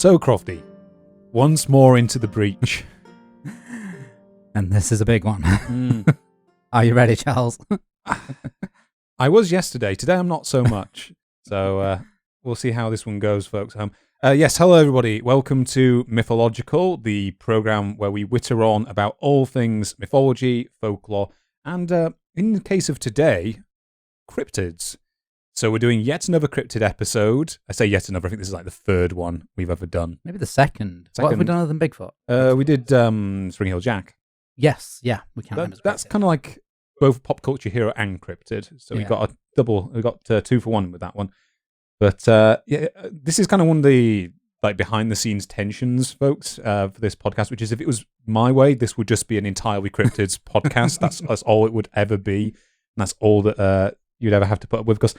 So, Crofty, once more into the breach. And this is a big one. Are you ready, Charles? I was yesterday. Today I'm not so much. So we'll see how this one goes, folks. Yes, hello everybody. Welcome to Mythillogical, the program where we witter on about all things mythology, folklore, and in the case of today, cryptids. So we're doing yet another cryptid episode. I say yet another. I think this is like the third one we've ever done. Maybe the second. What have we done other than Bigfoot? We did Spring Hill Jack. Yes, yeah, we can. That's kind of like both pop culture hero and cryptid. So we got a double. We got 2 for 1 with that one. But yeah, this is kind of one of the like behind the scenes tensions, folks, for this podcast. Which is, if it was my way, this would just be an entirely cryptids podcast. That's all it would ever be, and that's all that you'd ever have to put up with. Because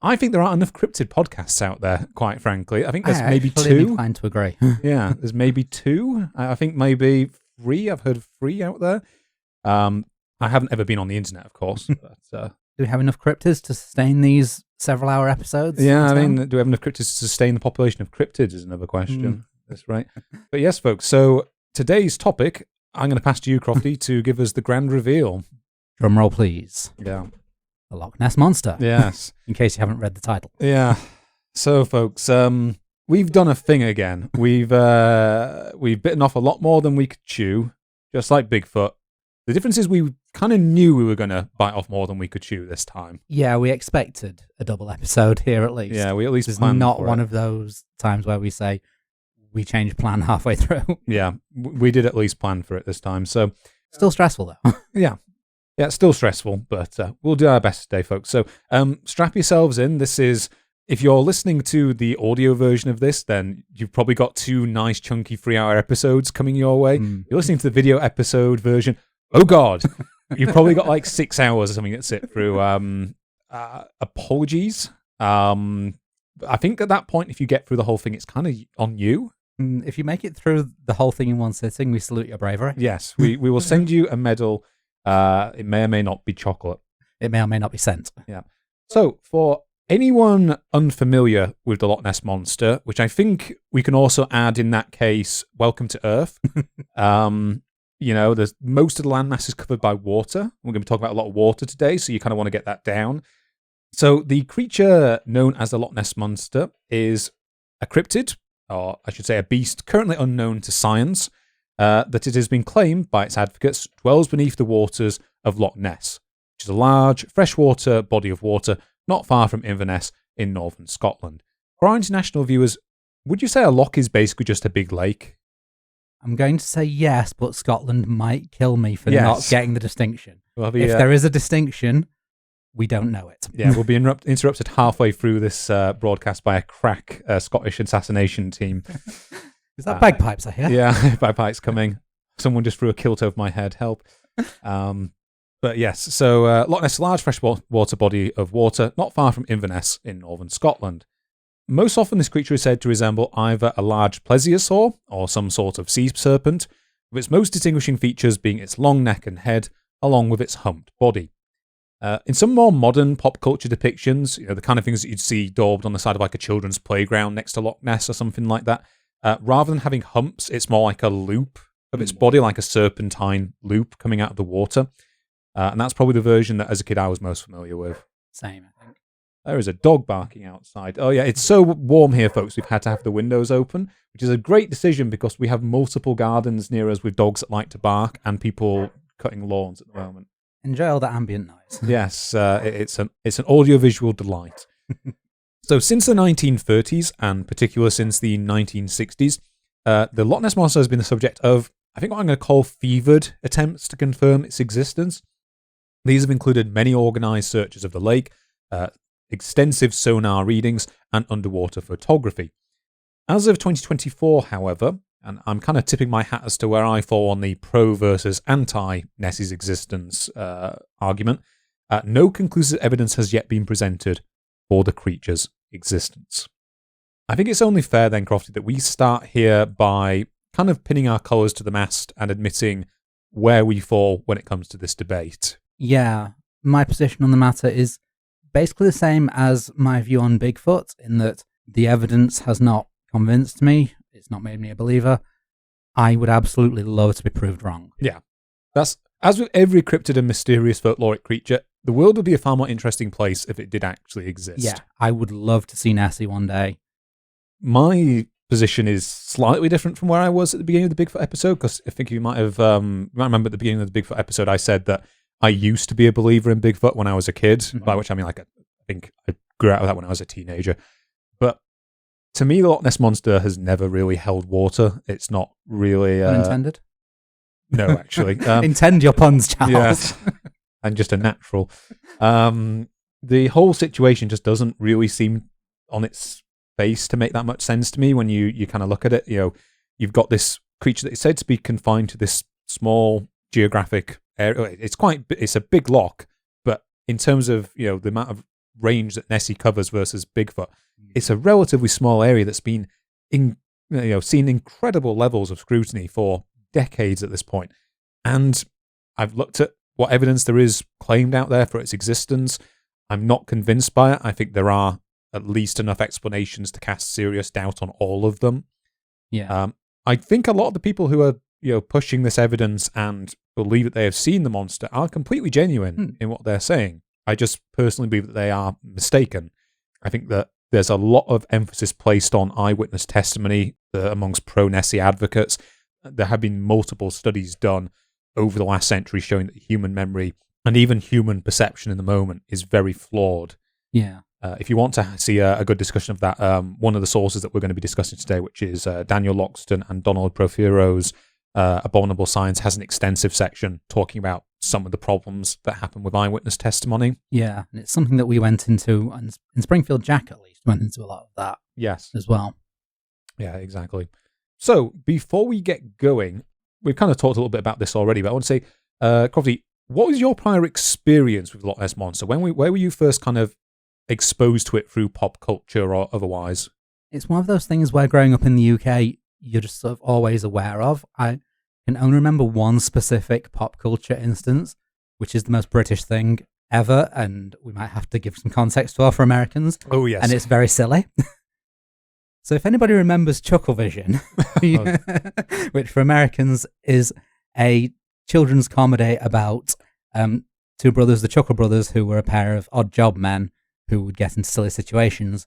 I think there aren't enough cryptid podcasts out there. Quite frankly, I think there's maybe 2. Inclined to agree. Yeah, there's maybe 2. I think maybe 3. I've heard of 3 out there. I haven't ever been on the internet, of course. But, do we have enough cryptids to sustain these several-hour episodes? Yeah, I mean, do we have enough cryptids to sustain the population of cryptids is another question. That's right. But yes, folks, so today's topic, I'm going to pass to you, Crofty, to give us the grand reveal. Drum roll, please. Yeah. The Loch Ness Monster. Yes. In case you haven't read the title. Yeah. So, folks, we've done a thing again. We've bitten off a lot more than we could chew, just like Bigfoot. The difference is we kind of knew we were going to bite off more than we could chew this time. Yeah, we expected a double episode here at least. Yeah, we at least It's planned not for one it. of those times where we say we change plan halfway through. Yeah, we did at least plan for it this time. So Still stressful though. yeah, it's still stressful, but we'll do our best today, folks. So strap yourselves in. This is, if you're listening to the audio version of this, then you've probably got 2 nice, chunky 3-hour episodes coming your way. You're listening to the video episode version. Oh, God. You've probably got like 6 hours or something to sit through. Apologies. I think at that point, if you get through the whole thing, it's kind of on you. If you make it through the whole thing in one sitting, we salute your bravery. Yes, we will send you a medal. It may or may not be chocolate. It may or may not be sent. Yeah. So, for anyone unfamiliar with the Loch Ness Monster, which I think we can also add in that case, welcome to Earth. There's most of the landmass is covered by water. We're going to be talking about a lot of water today, so you kind of want to get that down. So the creature known as the Loch Ness Monster is a cryptid, or I should say a beast currently unknown to science, that it has been claimed by its advocates dwells beneath the waters of Loch Ness, which is a large freshwater body of water not far from Inverness in northern Scotland. For our international viewers, would you say a loch is basically just a big lake? I'm going to say yes, but Scotland might kill me for not getting the distinction. If there is a distinction, we don't know it. Yeah, we'll be interrupted halfway through this broadcast by a crack Scottish assassination team. Is that bagpipes I hear? Yeah, bagpipes coming. Someone just threw a kilt over my head. Help. But yes, so Loch Ness is a large freshwater body of water not far from Inverness in northern Scotland. Most often, this creature is said to resemble either a large plesiosaur or some sort of sea serpent, with its most distinguishing features being its long neck and head, along with its humped body. In some more modern pop culture depictions, the kind of things that you'd see daubed on the side of like a children's playground next to Loch Ness or something like that, rather than having humps, it's more like a loop of its body, like a serpentine loop coming out of the water. And that's probably the version that, as a kid, I was most familiar with. Same, I think. There is a dog barking outside. Oh, yeah, it's so warm here, folks. We've had to have the windows open, which is a great decision because we have multiple gardens near us with dogs that like to bark and people cutting lawns at the moment. Enjoy all the ambient noise. Yes, it's an audiovisual delight. So since the 1930s, and particularly since the 1960s, the Loch Ness Monster has been the subject of, I think, what I'm going to call fevered attempts to confirm its existence. These have included many organised searches of the lake, extensive sonar readings, and underwater photography. As of 2024, however, and I'm kind of tipping my hat as to where I fall on the pro versus anti-Nessie's existence argument, no conclusive evidence has yet been presented for the creature's existence. I think it's only fair then, Crofty, that we start here by kind of pinning our colours to the mast and admitting where we fall when it comes to this debate. Yeah, my position on the matter is basically the same as my view on Bigfoot, in that the evidence has not convinced me. It's not made me a believer. I would absolutely love to be proved wrong. Yeah. That's, as with every cryptid and mysterious folkloric creature, the world would be a far more interesting place if it did actually exist. Yeah, I would love to see Nessie one day. My position is slightly different from where I was at the beginning of the Bigfoot episode, because I think you might remember at the beginning of the Bigfoot episode, I said that I used to be a believer in Bigfoot when I was a kid, by which I mean, like, I think I grew out of that when I was a teenager. But to me, the Loch Ness Monster has never really held water. It's not really... Unintended? No, actually. Intend your puns, Charles. Yes. And just a natural. The whole situation just doesn't really seem on its face to make that much sense to me when you kind of look at it. You know, you've got this creature that is said to be confined to this small geographic area. It's a big loch, but in terms of, you know, the amount of range that Nessie covers versus Bigfoot, it's a relatively small area that's been seen incredible levels of scrutiny for decades at this point. And I've looked at what evidence there is claimed out there for its existence. I'm not convinced by it. I think there are at least enough explanations to cast serious doubt on all of them. Yeah. I think a lot of the people who are, you know, pushing this evidence and believe that they have seen the monster are completely genuine in what they're saying. I just personally believe that they are mistaken. I think that there's a lot of emphasis placed on eyewitness testimony amongst pro-Nessie advocates. There have been multiple studies done over the last century showing that human memory and even human perception in the moment is very flawed. Yeah. If you want to see a good discussion of that, one of the sources that we're going to be discussing today, which is Daniel Loxton and Donald Prothero's Abominable Science, has an extensive section talking about some of the problems that happen with eyewitness testimony. Yeah, and it's something that we went into, in Springfield Jack at least, went into a lot of that. Yes. As well. Yeah, exactly. So, before we get going, we've kind of talked a little bit about this already, but I want to say, Crofty, what was your prior experience with Loch Ness Monster? Where were you first kind of exposed to it through pop culture or otherwise? It's one of those things where growing up in the UK, you're just sort of always aware of. I can only remember one specific pop culture instance, which is the most British thing ever, and we might have to give some context for Americans. Oh, yes. And it's very silly. So if anybody remembers Chucklevision, which for Americans is a children's comedy about two brothers, the Chuckle Brothers, who were a pair of odd job men who would get into silly situations.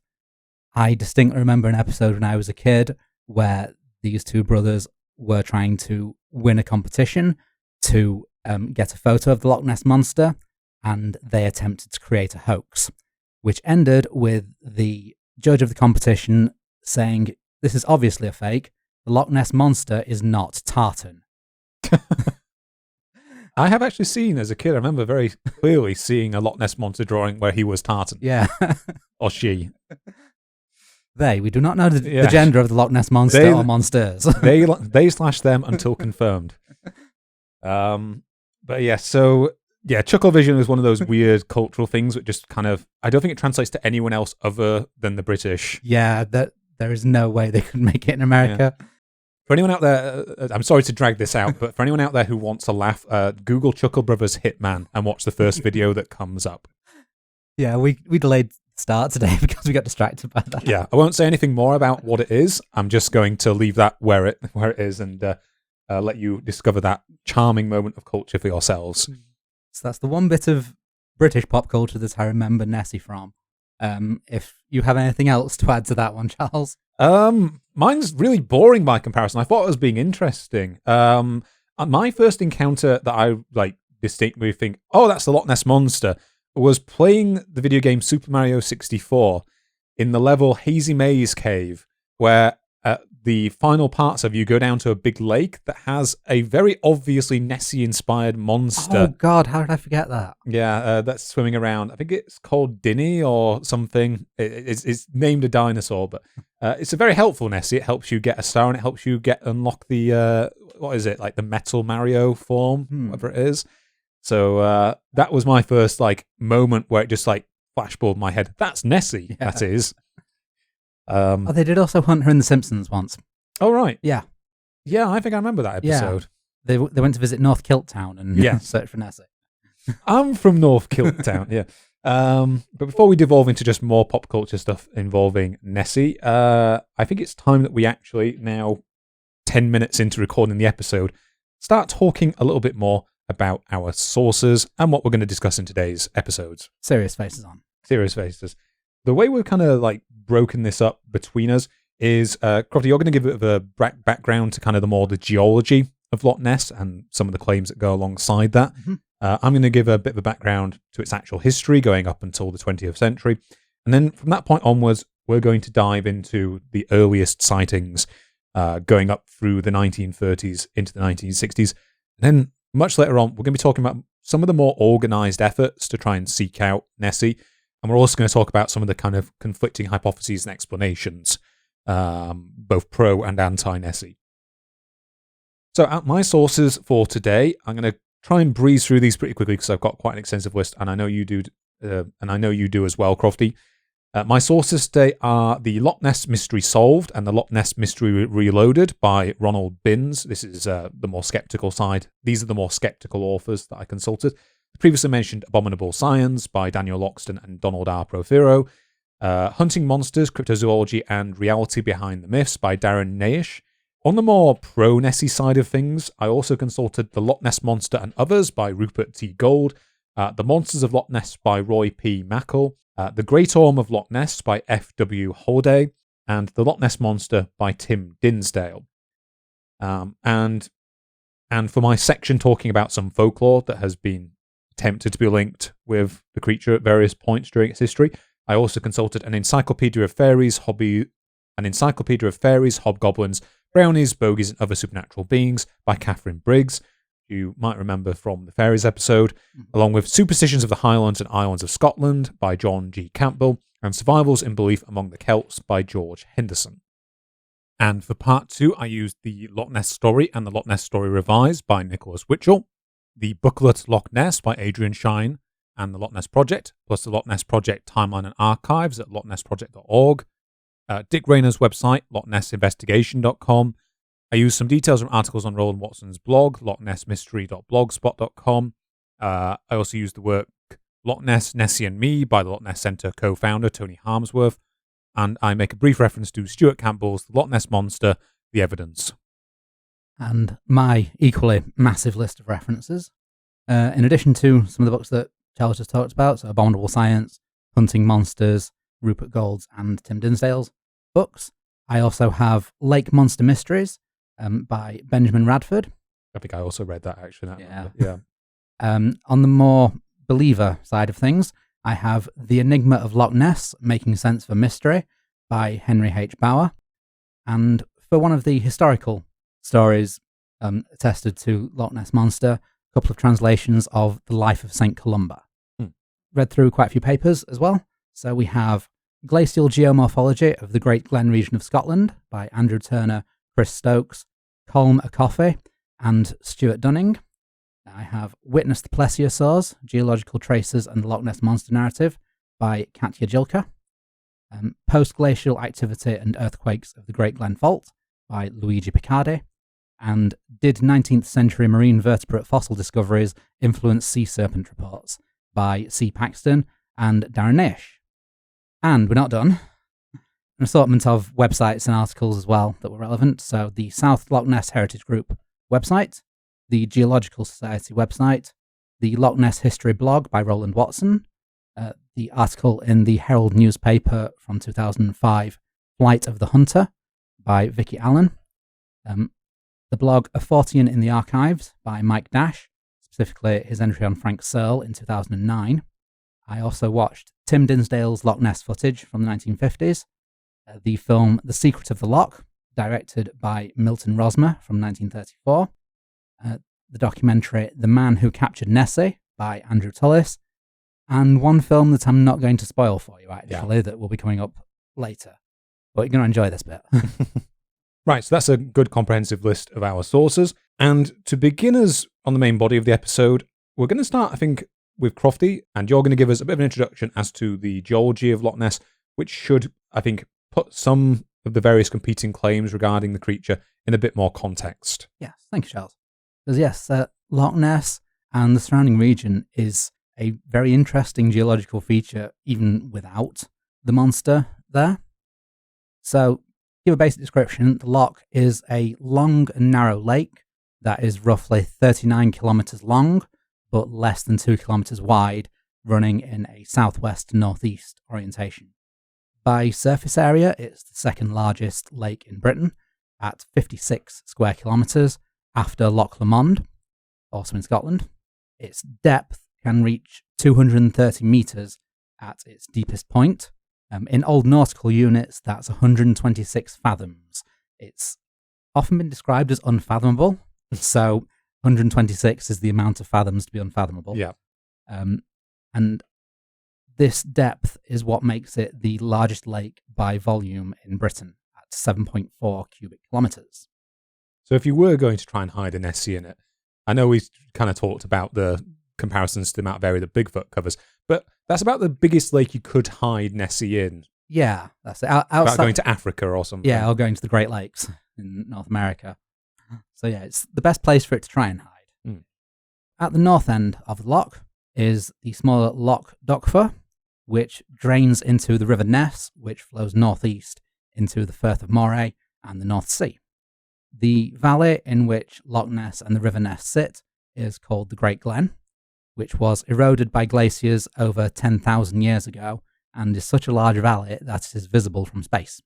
I distinctly remember an episode when I was a kid where these two brothers were trying to win a competition to get a photo of the Loch Ness Monster, and they attempted to create a hoax, which ended with the judge of the competition saying, "This is obviously a fake. The Loch Ness Monster is not tartan." I have actually seen, as a kid, I remember very clearly seeing a Loch Ness Monster drawing where he was tartan. Yeah. Or she. We do not know the gender of the Loch Ness Monster or monsters. they slash them until confirmed. But yeah, so yeah, Chucklevision is one of those weird cultural things that just kind of, I don't think it translates to anyone else other than the British. Yeah, there is no way they could make it in America. Yeah. For anyone out there, I'm sorry to drag this out, but for anyone out there who wants a laugh, Google Chuckle Brothers Hitman and watch the first video that comes up. Yeah, we delayed start today because we got distracted by that. Yeah, I won't say anything more about what it is. I'm just going to leave that where it is and let you discover that charming moment of culture for yourselves. So that's the one bit of British pop culture that I remember Nessie from. If you have anything else to add to that one, Charles? Mine's really boring by comparison. I thought it was being interesting. My first encounter that I distinctly think, oh, that's the Loch Ness Monster, was playing the video game Super Mario 64 in the level Hazy Maze Cave, where the final parts of you go down to a big lake that has a very obviously Nessie-inspired monster. Oh, God, how did I forget that? Yeah, that's swimming around. I think it's called Dinny or something. It's named a dinosaur, but it's a very helpful Nessie. It helps you get a star and it helps you unlock the, what is it, like the Metal Mario form, whatever it is. So that was my first moment where it just flashbulbed my head. That's Nessie, that is. They did also hunt her in The Simpsons once. Oh, right. Yeah. Yeah, I think I remember that episode. Yeah. They went to visit North Kilt Town and search for Nessie. I'm from North Kilt Town, yeah. But before we devolve into just more pop culture stuff involving Nessie, I think it's time that we actually, now 10 minutes into recording the episode, start talking a little bit more about our sources and what we're going to discuss in today's episodes. Serious faces on. Serious faces. The way we've kind of like broken this up between us is, Crofty, you're going to give a bit of a background to kind of the geology of Loch Ness and some of the claims that go alongside that. Mm-hmm. I'm going to give a bit of a background to its actual history going up until the 20th century. And then from that point onwards, we're going to dive into the earliest sightings going up through the 1930s into the 1960s. And then much later on, we're going to be talking about some of the more organized efforts to try and seek out Nessie. And we're also going to talk about some of the kind of conflicting hypotheses and explanations, both pro and anti-Nessie. So at my sources for today, I'm going to try and breeze through these pretty quickly because I've got quite an extensive list, and I know you do, as well, Crofty. My sources today are the Loch Ness Mystery Solved and the Loch Ness Mystery Reloaded by Ronald Binns. This is the more skeptical side. These are the more skeptical authors that I consulted. The previously mentioned Abominable Science by Daniel Loxton and Donald R. Prothero. Hunting Monsters, Cryptozoology and Reality Behind the Myths by Darren Naish. On the more pro-Nessie side of things, I also consulted The Loch Ness Monster and Others by Rupert T. Gold, The Monsters of Loch Ness by Roy P. Mackle, The Great Orm of Loch Ness by F. W. Holiday, and The Loch Ness Monster by Tim Dinsdale. And for my section talking about some folklore that has been attempted to be linked with the creature at various points during its history, I also consulted an Encyclopedia of Fairies, Hobgoblins, Brownies, Bogies and Other Supernatural Beings by Catherine Briggs, you might remember from the Fairies episode, along with Superstitions of the Highlands and Islands of Scotland by John G. Campbell, and Survivals in Belief Among the Celts by George Henderson. And for part 2, I used the Loch Ness Story and the Loch Ness Story Revised by Nicholas Witchell, the booklet Loch Ness by Adrian Shine and the Loch Ness Project, plus the Loch Ness Project Timeline and Archives at lochnesproject.org, Dick Rayner's website, lochnessinvestigation.com. I used some details from articles on Roland Watson's blog, lochnessmystery.blogspot.com. I also used the work Loch Ness, Nessie and Me by the Loch Ness Centre co-founder Tony Harmsworth. And I make a brief reference to Stuart Campbell's The Loch Ness Monster, The Evidence. And my equally massive list of references. In addition to some of the books that Charles just talked about, so Abominable Science, Hunting Monsters, Rupert Gold's and Tim Dinsdale's books, I also have Lake Monster Mysteries by Benjamin Radford. I think I also read that, actually. Yeah. On the more believer side of things, I have The Enigma of Loch Ness, Making Sense for Mystery by Henry H. Bauer. And for one of the historical stories attested to Loch Ness Monster, a couple of translations of The Life of St. Columba. Read through quite a few papers as well. So we have Glacial Geomorphology of the Great Glen region of Scotland by Andrew Turner, Chris Stokes, Colm Acoffey, and Stuart Dunning. I have Witness the Plesiosaurs, Geological Traces and the Loch Ness Monster Narrative by Katja Jilka. Post-Glacial Activity and Earthquakes of the Great Glen Fault by Luigi Picardi. And Did 19th Century Marine Vertebrate Fossil Discoveries Influence Sea Serpent Reports by C. Paxton and Darren Naish. And we're not done. An assortment of websites and articles as well that were relevant. So the South Loch Ness Heritage Group website, the Geological Society website, the Loch Ness History blog by Roland Watson, the article in the Herald newspaper from 2005, Flight of the Hunter by Vicky Allen, the blog A Fortean in the Archives by Mike Dash, specifically his entry on Frank Searle in 2009. I also watched Tim Dinsdale's Loch Ness footage from the 1950s, the film The Secret of the Loch, directed by Milton Rosmer from 1934, the documentary The Man Who Captured Nessie by Andrew Tullis, and one film that I'm not going to spoil for you, actually, that will be coming up later. But you're going to enjoy this bit. Right, so that's a good comprehensive list of our sources. And to begin us on the main body of the episode, we're going to start, I think, with Crofty, and you're going to give us a bit of an introduction as to the geology of Loch Ness, which should, I think, put some of the various competing claims regarding the creature in a bit more context. Yes, thank you, Charles. Because yes, Loch Ness and the surrounding region is a very interesting geological feature even without the monster there. So, to give a basic description, the loch is a long and narrow lake that is roughly 39 kilometres long, but less than 2 kilometres wide, running in a southwest to northeast orientation. By surface area, it's the second largest lake in Britain at 56 square kilometres after Loch Lomond, also in Scotland. Its depth can reach 230 metres at its deepest point. In old nautical units, that's 126 fathoms. It's often been described as unfathomable, so 126 is the amount of fathoms to be unfathomable. Yeah. And this depth is what makes it the largest lake by volume in Britain at 7.4 cubic kilometres. So if you were going to try and hide a Nessie in it, I know we kind of talked about the comparisons to the amount of area that Bigfoot covers, but that's about the biggest lake you could hide Nessie in. Yeah, that's it. About going to Africa or something. Yeah, or going to the Great Lakes in North America. So yeah, it's the best place for it to try and hide. Mm. At the north end of the loch is the smaller Loch Dochfa, which drains into the River Ness, which flows northeast into the Firth of Moray and the North Sea. The valley in which Loch Ness and the River Ness sit is called the Great Glen, which was eroded by glaciers over 10,000 years ago and is such a large valley that it is visible from space.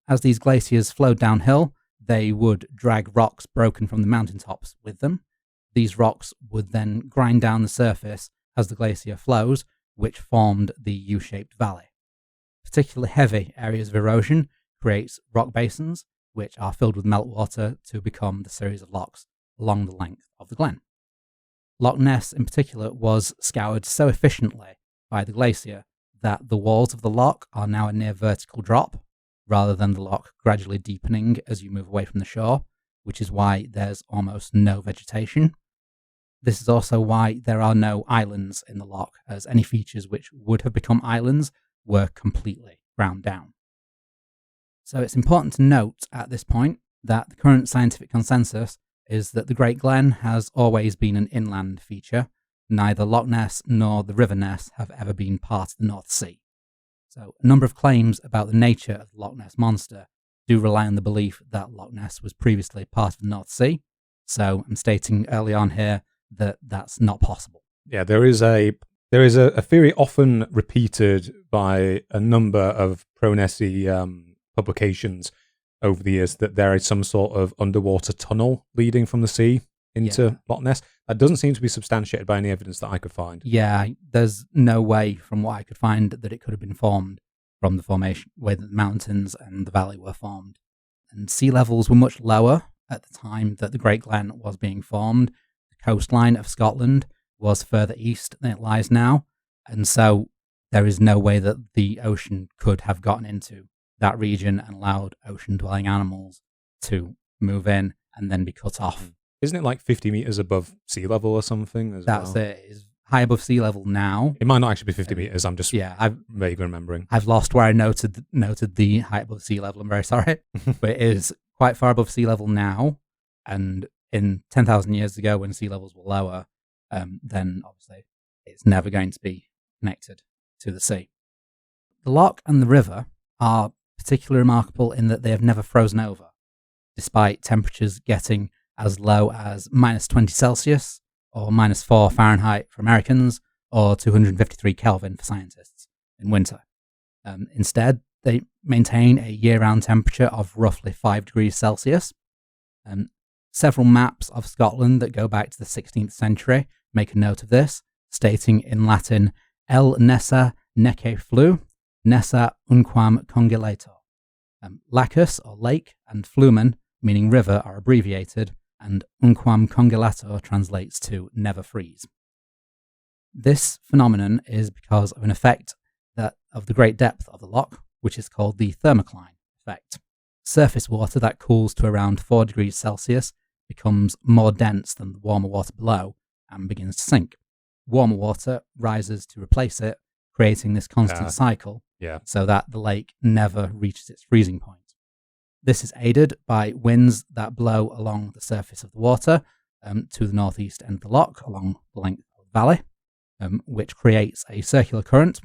As these glaciers flowed downhill, they would drag rocks broken from the mountaintops with them. These rocks would then grind down the surface as the glacier flows, which formed the U-shaped valley. Particularly heavy areas of erosion creates rock basins, which are filled with meltwater to become the series of lochs along the length of the glen. Loch Ness in particular was scoured so efficiently by the glacier that the walls of the loch are now a near vertical drop, rather than the loch gradually deepening as you move away from the shore, which is why there's almost no vegetation. This is also why there are no islands in the loch, as any features which would have become islands were completely ground down. So it's important to note at this point that the current scientific consensus is that the Great Glen has always been an inland feature. Neither Loch Ness nor the River Ness have ever been part of the North Sea. So a number of claims about the nature of the Loch Ness monster do rely on the belief that Loch Ness was previously part of the North Sea. So I'm stating early on here that that's not possible. Yeah, there is a theory often repeated by a number of pro-Nessie publications over the years that there is some sort of underwater tunnel leading from the sea into Loch Ness. That doesn't seem to be substantiated by any evidence that I could find. Yeah, there's no way from what I could find that it could have been formed from the formation, where the mountains and the valley were formed. And sea levels were much lower at the time that the Great Glen was being formed. The coastline of Scotland was further east than it lies now, and so there is no way that the ocean could have gotten into that region and allowed ocean-dwelling animals to move in and then be cut off. Isn't it like 50 meters above sea level or something? That's it. It's high above sea level now. It might not actually be 50 meters. I'm just vaguely remembering. I've lost where I noted the height above sea level. I'm very sorry. But it is quite far above sea level now. And in 10,000 years ago, when sea levels were lower, then obviously it's never going to be connected to the sea. The loch and the river are particularly remarkable in that they have never frozen over, despite temperatures getting as low as minus 20 Celsius or minus 4 Fahrenheit for Americans or 253 Kelvin for scientists in winter. Instead, they maintain a year-round temperature of roughly 5 degrees Celsius. Several maps of Scotland that go back to the 16th century make a note of this, stating in Latin, El Nessa nece flu, Nessa unquam congelator. Lacus, or lake, and flumen, meaning river, are abbreviated, and unquam congelator translates to never freeze. This phenomenon is because of an effect of the great depth of the loch, which is called the thermocline effect. Surface water that cools to around 4 degrees Celsius becomes more dense than the warmer water below and begins to sink. Warmer water rises to replace it, creating this constant cycle, so that the lake never reaches its freezing point. This is aided by winds that blow along the surface of the water to the northeast end of the loch, along the length of the valley. which creates a circular current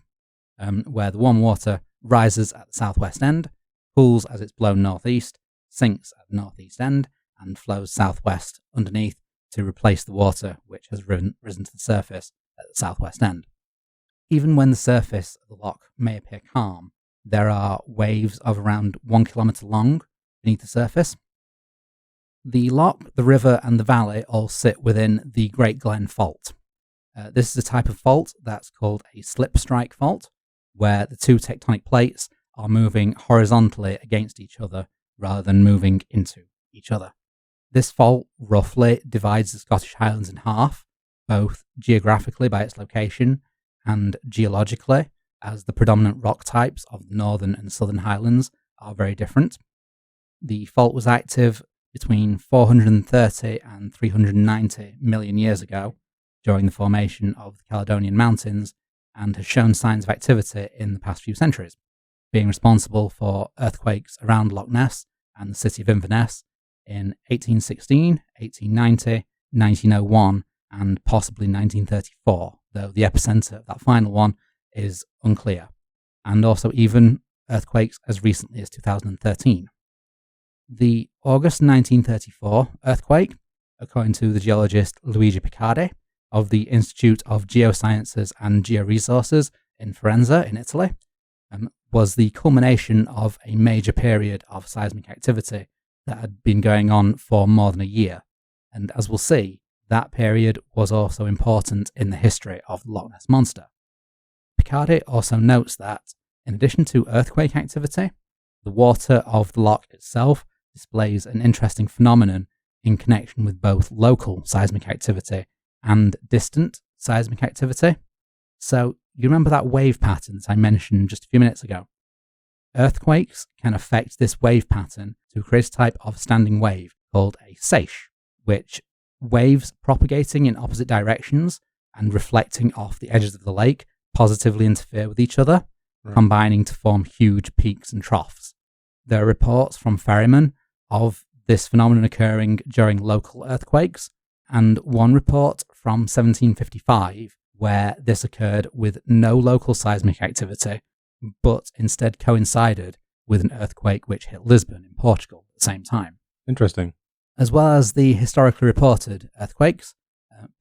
where the warm water rises at the southwest end, cools as it's blown northeast, sinks at the northeast end, and flows southwest underneath to replace the water which has risen to the surface at the southwest end. Even when the surface of the loch may appear calm, there are waves of around 1 kilometre long beneath the surface. The loch, the river, and the valley all sit within the Great Glen Fault. This is a type of fault that's called a slip strike fault, where the two tectonic plates are moving horizontally against each other rather than moving into each other. This fault roughly divides the Scottish Highlands in half, both geographically by its location and geologically, as the predominant rock types of the Northern and Southern Highlands are very different. The fault was active between 430 and 390 million years ago during the formation of the Caledonian Mountains and has shown signs of activity in the past few centuries, being responsible for earthquakes around Loch Ness and the city of Inverness in 1816, 1890, 1901, and possibly 1934, though the epicenter of that final one is unclear, and also even earthquakes as recently as 2013. The August 1934 earthquake, according to the geologist Luigi Picardi of the Institute of Geosciences and Georesources in Firenze in Italy, was the culmination of a major period of seismic activity that had been going on for more than a year, and as we'll see, that period was also important in the history of the Loch Ness Monster. Picardi also notes that, in addition to earthquake activity, the water of the loch itself displays an interesting phenomenon in connection with both local seismic activity and distant seismic activity. So, you remember that wave pattern that I mentioned just a few minutes ago? Earthquakes can affect this wave pattern to create a type of standing wave called a seiche, which waves propagating in opposite directions and reflecting off the edges of the lake positively interfere with each other, combining to form huge peaks and troughs. There are reports from ferrymen of this phenomenon occurring during local earthquakes, and one report from 1755 where this occurred with no local seismic activity, but instead coincided with an earthquake which hit Lisbon in Portugal at the same time. Interesting. As well as the historically reported earthquakes,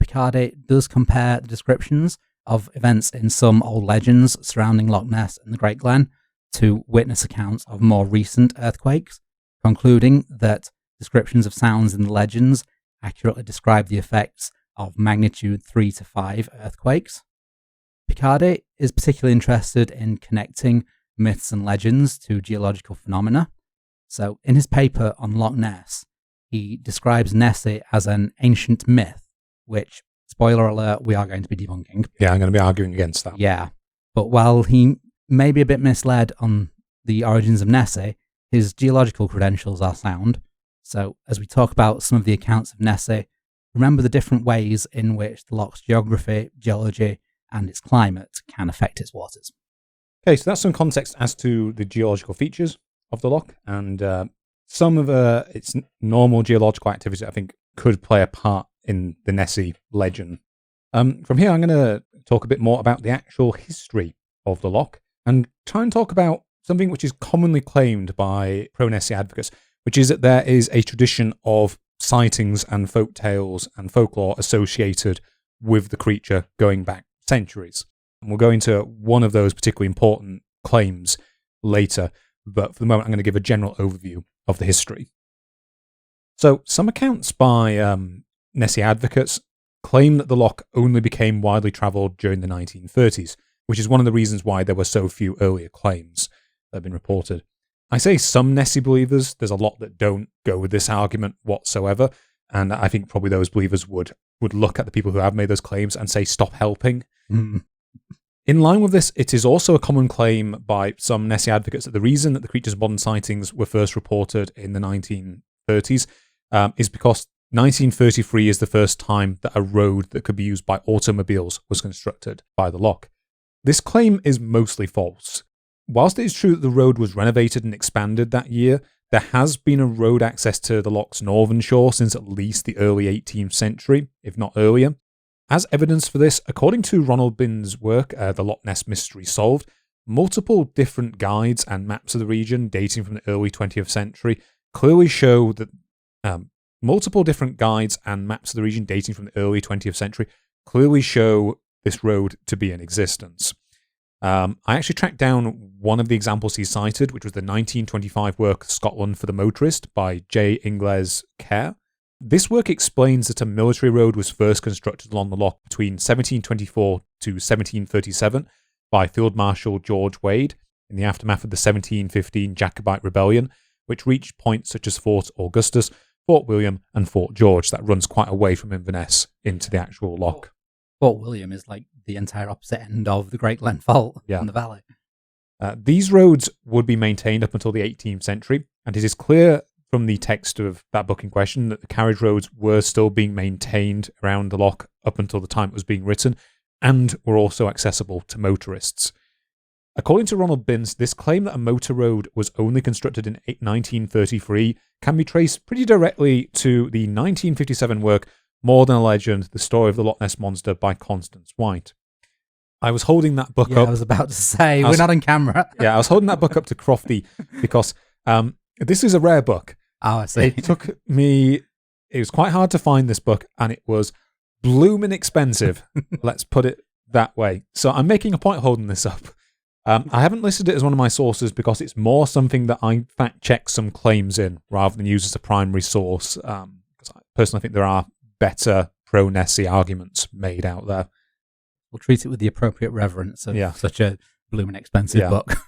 Picardi does compare the descriptions of events in some old legends surrounding Loch Ness and the Great Glen to witness accounts of more recent earthquakes, concluding that descriptions of sounds in the legends accurately describe the effects of magnitude 3 to 5 earthquakes. Picardi is particularly interested in connecting myths and legends to geological phenomena. So, in his paper on Loch Ness, he describes Nessie as an ancient myth, which, spoiler alert, we are going to be debunking. Yeah, I'm going to be arguing against that. Yeah, but while he may be a bit misled on the origins of Nessie, his geological credentials are sound. So, as we talk about some of the accounts of Nessie, remember the different ways in which the loch's geography, geology, and its climate can affect its waters. Okay, so that's some context as to the geological features of the loch, and some of its normal geological activity, I think, could play a part in the Nessie legend. From here, I'm going to talk a bit more about the actual history of the loch, and try and talk about something which is commonly claimed by pro-Nessie advocates, which is that there is a tradition of sightings and folk tales and folklore associated with the creature going back centuries. And we'll go into one of those particularly important claims later, but for the moment I'm going to give a general overview of the history. So, some accounts by Nessie advocates claim that the loch only became widely travelled during the 1930s, which is one of the reasons why there were so few earlier claims that have been reported. I say some Nessie believers, there's a lot that don't go with this argument whatsoever, and I think probably those believers would look at the people who have made those claims and say, stop helping. In line with this, it is also a common claim by some Nessie advocates that the reason that the creature's modern sightings were first reported in the 1930s is because 1933 is the first time that a road that could be used by automobiles was constructed by the loch. This claim is mostly false. Whilst it is true that the road was renovated and expanded that year, there has been a road access to the loch's northern shore since at least the early 18th century, if not earlier, As evidence for this, according to Ronald Bin's work, The Loch Ness Mystery Solved, multiple different guides and maps of the region dating from the early 20th century clearly show that this road to be in existence. I actually tracked down one of the examples he cited, which was the 1925 work Scotland for the Motorist by J. Ingles Kerr. This work explains that a military road was first constructed along the loch between 1724 to 1737 by Field Marshal George Wade in the aftermath of the 1715 Jacobite Rebellion, which reached points such as Fort Augustus, Fort William, and Fort George. That runs quite away from Inverness into the actual loch. Fort William is like the entire opposite end of the Great Glen Fault in the valley. These roads would be maintained up until the 18th century, and it is clear from the text of that book in question that the carriage roads were still being maintained around the loch up until the time it was being written, and were also accessible to motorists. According to Ronald Binns, this claim that a motor road was only constructed in 1933 can be traced pretty directly to the 1957 work More Than a Legend, The Story of the Loch Ness Monster by Constance White. I was holding that book up. I was about to say, we're not on camera. I was holding that book up to Crofty because this is a rare book. Oh, I see. It was quite hard to find this book, and it was blooming expensive. Let's put it that way. So I'm making a point holding this up. I haven't listed it as one of my sources because it's more something that I fact-check some claims in rather than use as a primary source. Because I personally think there are better pro-Nessie arguments made out there. We'll treat it with the appropriate reverence of such a blooming expensive book.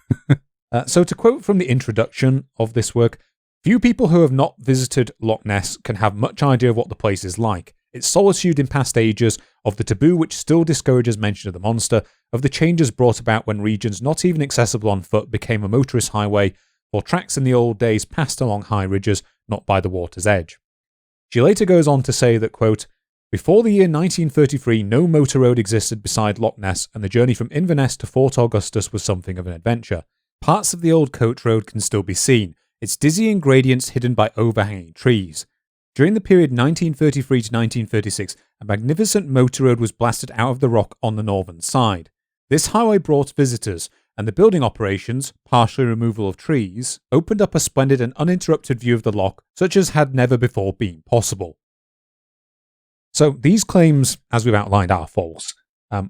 So to quote from the introduction of this work, few people who have not visited Loch Ness can have much idea of what the place is like. Its solitude in past ages, of the taboo which still discourages mention of the monster, of the changes brought about when regions not even accessible on foot became a motorist highway, or tracks in the old days passed along high ridges, not by the water's edge. She later goes on to say that, quote, before the year 1933, no motor road existed beside Loch Ness, and the journey from Inverness to Fort Augustus was something of an adventure. Parts of the old coach road can still be seen, its dizzying gradients hidden by overhanging trees. During the period 1933 to 1936, a magnificent motor road was blasted out of the rock on the northern side. This highway brought visitors, and the building operations, partially removal of trees, opened up a splendid and uninterrupted view of the loch, such as had never before been possible. So these claims, as we've outlined, are false.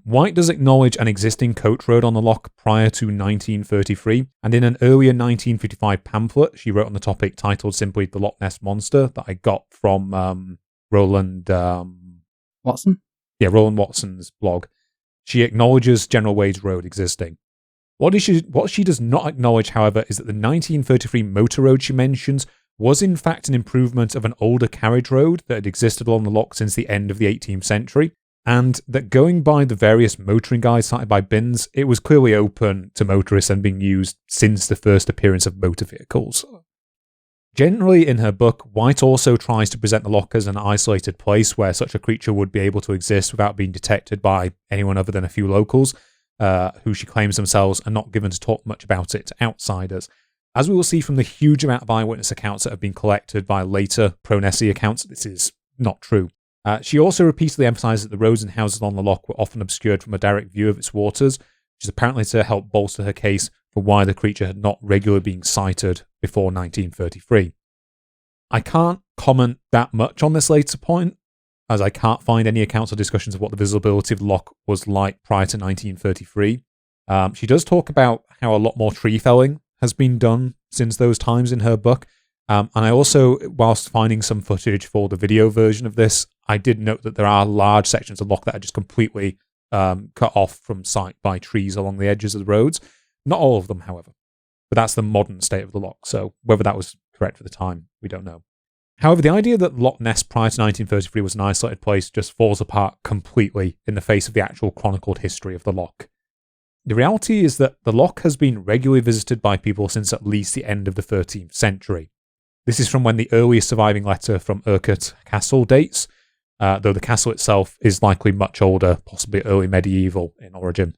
White does acknowledge an existing coach road on the loch prior to 1933, and in an earlier 1955 pamphlet she wrote on the topic titled simply The Loch Ness Monster that I got from Roland Watson? Yeah, Roland Watson's blog. She acknowledges General Wade's road existing. What she does not acknowledge, however, is that the 1933 motor road she mentions was in fact an improvement of an older carriage road that had existed along the loch since the end of the 18th century, and that going by the various motoring guides cited by Binns, it was clearly open to motorists and being used since the first appearance of motor vehicles. Generally, in her book, White also tries to present the loch as an isolated place where such a creature would be able to exist without being detected by anyone other than a few locals, who she claims themselves are not given to talk much about it to outsiders. As we will see from the huge amount of eyewitness accounts that have been collected by later pro-Nessie accounts, this is not true. She also repeatedly emphasised that the roads and houses along the loch were often obscured from a direct view of its waters, which is apparently to help bolster her case for why the creature had not regularly been sighted before 1933. I can't comment that much on this later point, as I can't find any accounts or discussions of what the visibility of the loch was like prior to 1933. She does talk about how a lot more tree felling has been done since those times in her book. And I also, whilst finding some footage for the video version of this, I did note that there are large sections of loch that are just completely cut off from sight by trees along the edges of the roads. Not all of them, however. But that's the modern state of the loch, so whether that was correct for the time, we don't know. However, the idea that Loch Ness prior to 1933 was an isolated place just falls apart completely in the face of the actual chronicled history of the loch. The reality is that the loch has been regularly visited by people since at least the end of the 13th century. This is from when the earliest surviving letter from Urquhart Castle dates, though the castle itself is likely much older, possibly early medieval in origin.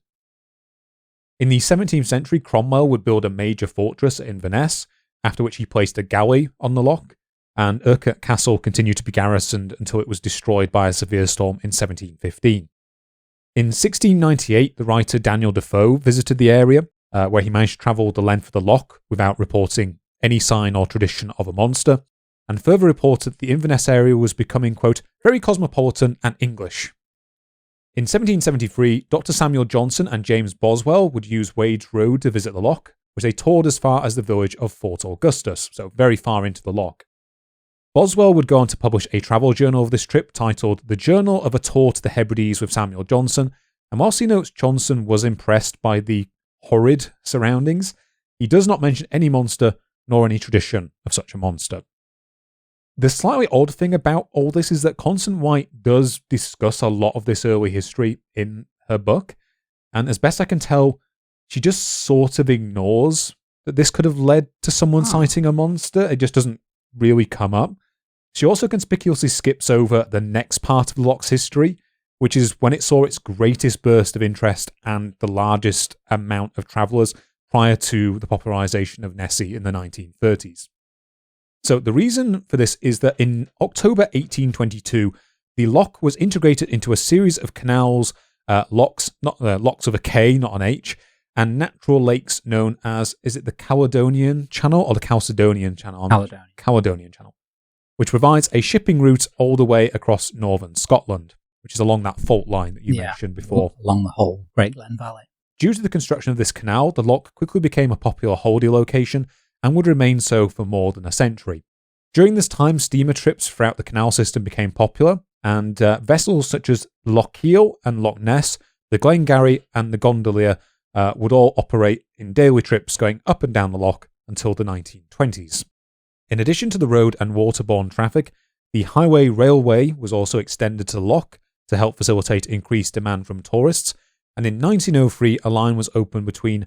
In the 17th century, Cromwell would build a major fortress at Inverness, after which he placed a galley on the loch. and Urquhart Castle continued to be garrisoned until it was destroyed by a severe storm in 1715. In 1698, the writer Daniel Defoe visited the area, where he managed to travel the length of the loch without reporting any sign or tradition of a monster, and further reported that the Inverness area was becoming, quote, very cosmopolitan and English. In 1773, Dr. Samuel Johnson and James Boswell would use Wade's Road to visit the loch, which they toured as far as the village of Fort Augustus, so very far into the loch. Boswell would go on to publish a travel journal of this trip titled The Journal of a Tour to the Hebrides with Samuel Johnson, and whilst he notes Johnson was impressed by the horrid surroundings, he does not mention any monster nor any tradition of such a monster. The slightly odd thing about all this is that Constance White does discuss a lot of this early history in her book, and as best I can tell, she just sort of ignores that this could have led to someone citing a monster. It just doesn't really come up. She also conspicuously skips over the next part of the loch's history, which is when it saw its greatest burst of interest and the largest amount of travellers prior to the popularisation of Nessie in the 1930s. So the reason for this is that in October 1822, the loch was integrated into a series of canals, lochs with a K, not an H, and natural lakes known as, is it the Caledonian Channel or the Chalcedonian Channel? Caledonian Channel, which provides a shipping route all the way across northern Scotland, which is along that fault line that you mentioned before. Along the whole Great Glen Valley. Due to the construction of this canal, the loch quickly became a popular holiday location and would remain so for more than a century. During this time, steamer trips throughout the canal system became popular, and vessels such as Lochiel and Loch Ness, the Glengarry and the Gondolier would all operate in daily trips going up and down the loch until the 1920s. In addition to the road and waterborne traffic, the highway railway was also extended to the loch to help facilitate increased demand from tourists, and in 1903 a line was opened between,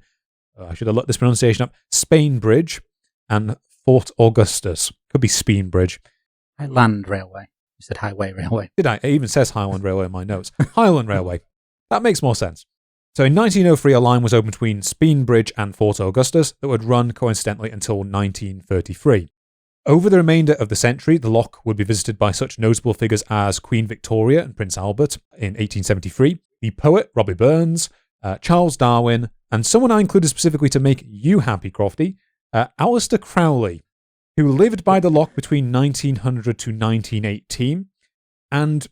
I should have looked this pronunciation up, Spainbridge and Fort Augustus. Could be Speenbridge. Highland Railway. You said Highway Railway. Did I? It even says Highland Railway in my notes. Highland Railway. That makes more sense. So in 1903 a line was opened between Speenbridge and Fort Augustus that would run coincidentally until 1933. Over the remainder of the century, the loch would be visited by such notable figures as Queen Victoria and Prince Albert in 1873, the poet Robbie Burns, Charles Darwin, and someone I included specifically to make you happy, Crofty, Aleister Crowley, who lived by the loch between 1900 to 1918, and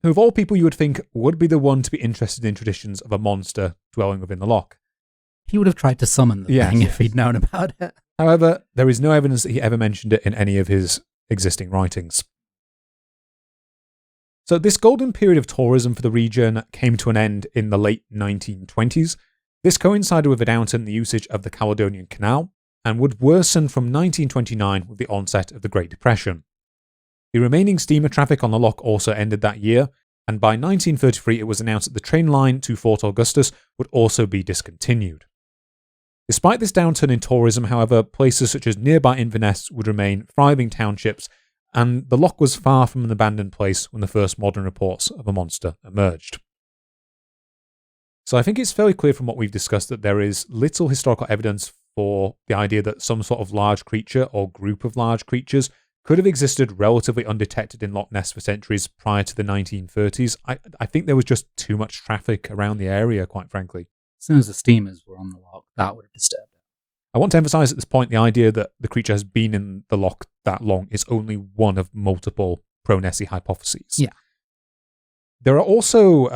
who of all people you would think would be the one to be interested in traditions of a monster dwelling within the loch. He would have tried to summon the thing if he'd known about it. However, there is no evidence that he ever mentioned it in any of his existing writings. So this golden period of tourism for the region came to an end in the late 1920s. This coincided with a downturn in the usage of the Caledonian Canal and would worsen from 1929 with the onset of the Great Depression. The remaining steamer traffic on the loch also ended that year, and by 1933 it was announced that the train line to Fort Augustus would also be discontinued. Despite this downturn in tourism, however, places such as nearby Inverness would remain thriving townships, and the loch was far from an abandoned place when the first modern reports of a monster emerged. So I think it's fairly clear from what we've discussed that there is little historical evidence for the idea that some sort of large creature or group of large creatures could have existed relatively undetected in Loch Ness for centuries prior to the 1930s. I think there was just too much traffic around the area, quite frankly. As soon as the steamers were on the loch, that would have disturbed it. I want to emphasise at this point the idea that the creature has been in the loch that long is only one of multiple pro-Nessie hypotheses. Yeah. There are also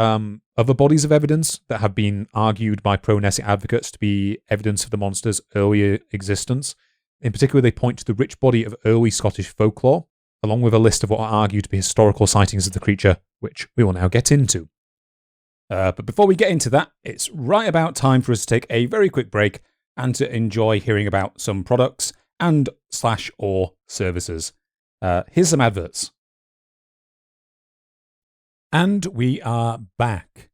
other bodies of evidence that have been argued by pro-Nessie advocates to be evidence of the monster's earlier existence. In particular, they point to the rich body of early Scottish folklore, along with a list of what are argued to be historical sightings of the creature, which we will now get into. But before we get into that, it's right about time for us to take a very quick break and to enjoy hearing about some products and /or services. Here's some adverts. And we are back.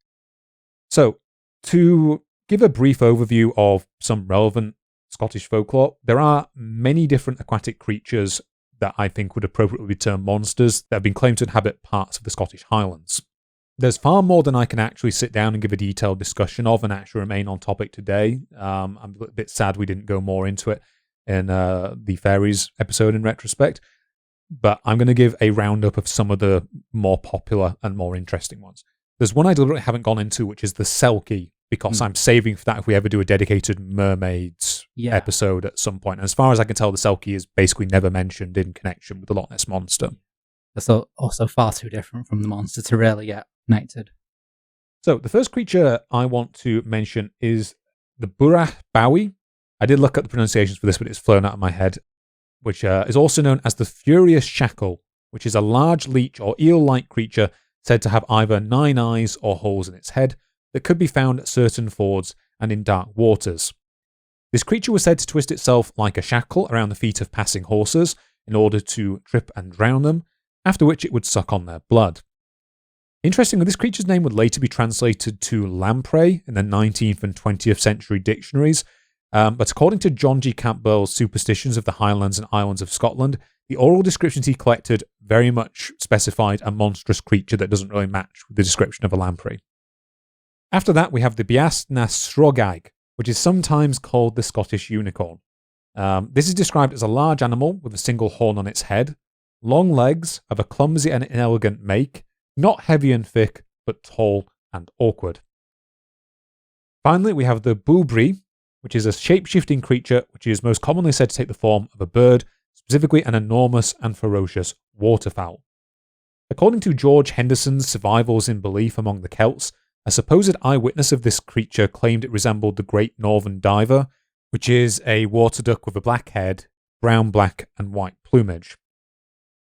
So, to give a brief overview of some relevant Scottish folklore, there are many different aquatic creatures that I think would appropriately be termed monsters that have been claimed to inhabit parts of the Scottish Highlands. There's far more than I can actually sit down and give a detailed discussion of and actually remain on topic today. I'm a bit sad we didn't go more into it in the fairies episode in retrospect. but I'm going to give a roundup of some of the more popular and more interesting ones. There's one I deliberately haven't gone into, which is the Selkie, because I'm saving for that if we ever do a dedicated mermaids episode at some point. And as far as I can tell, the Selkie is basically never mentioned in connection with the Loch Ness Monster. That's also far too different from the monster to really get connected. So the first creature I want to mention is the Burach Bowie. I did look at the pronunciations for this, but it's flown out of my head, which is also known as the Furious Shackle, which is a large leech or eel-like creature said to have either 9 eyes or holes in its head that could be found at certain fords and in dark waters. This creature was said to twist itself like a shackle around the feet of passing horses in order to trip and drown them, after which it would suck on their blood. Interestingly, this creature's name would later be translated to lamprey in the 19th and 20th century dictionaries, but according to John G. Campbell's Superstitions of the Highlands and Islands of Scotland, the oral descriptions he collected very much specified a monstrous creature that doesn't really match with the description of a lamprey. After that, we have the Beast na Srogag, which is sometimes called the Scottish unicorn. This is described as a large animal with a single horn on its head, long legs of a clumsy and inelegant make, not heavy and thick, but tall and awkward. Finally, we have the Boobri, which is a shape-shifting creature which is most commonly said to take the form of a bird, specifically an enormous and ferocious waterfowl. According to George Henderson's Survivals in Belief Among the Celts, a supposed eyewitness of this creature claimed it resembled the Great Northern Diver, which is a water duck with a black head, brown, black, and white plumage.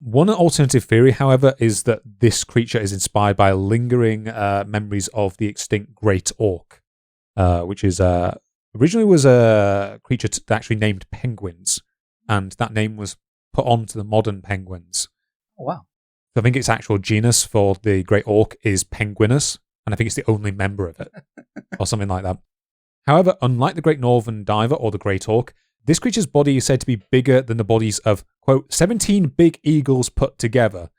One alternative theory, however, is that this creature is inspired by lingering memories of the extinct Great Auk, which is originally was a creature that actually named penguins, and that name was put onto the modern penguins. Oh, wow. So I think its actual genus for the Great Auk is Penguinus, and I think it's the only member of it, or something like that. However, unlike the Great Northern Diver or the Great Auk, this creature's body is said to be bigger than the bodies of, quote, 17 big eagles put together,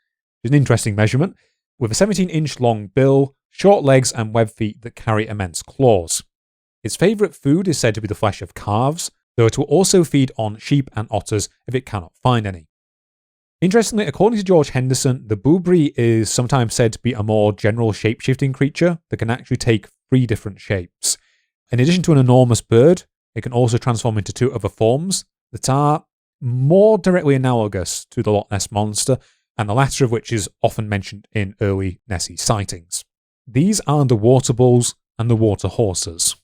which is an interesting measurement, with a 17-inch long bill, short legs, and web feet that carry immense claws. Its favourite food is said to be the flesh of calves, though it will also feed on sheep and otters if it cannot find any. Interestingly, according to George Henderson, the Boobri is sometimes said to be a more general shape-shifting creature that can actually take 3 different shapes. In addition to an enormous bird, it can also transform into 2 other forms that are more directly analogous to the Loch Ness Monster, and the latter of which is often mentioned in early Nessie sightings. These are the water bulls and the water horses.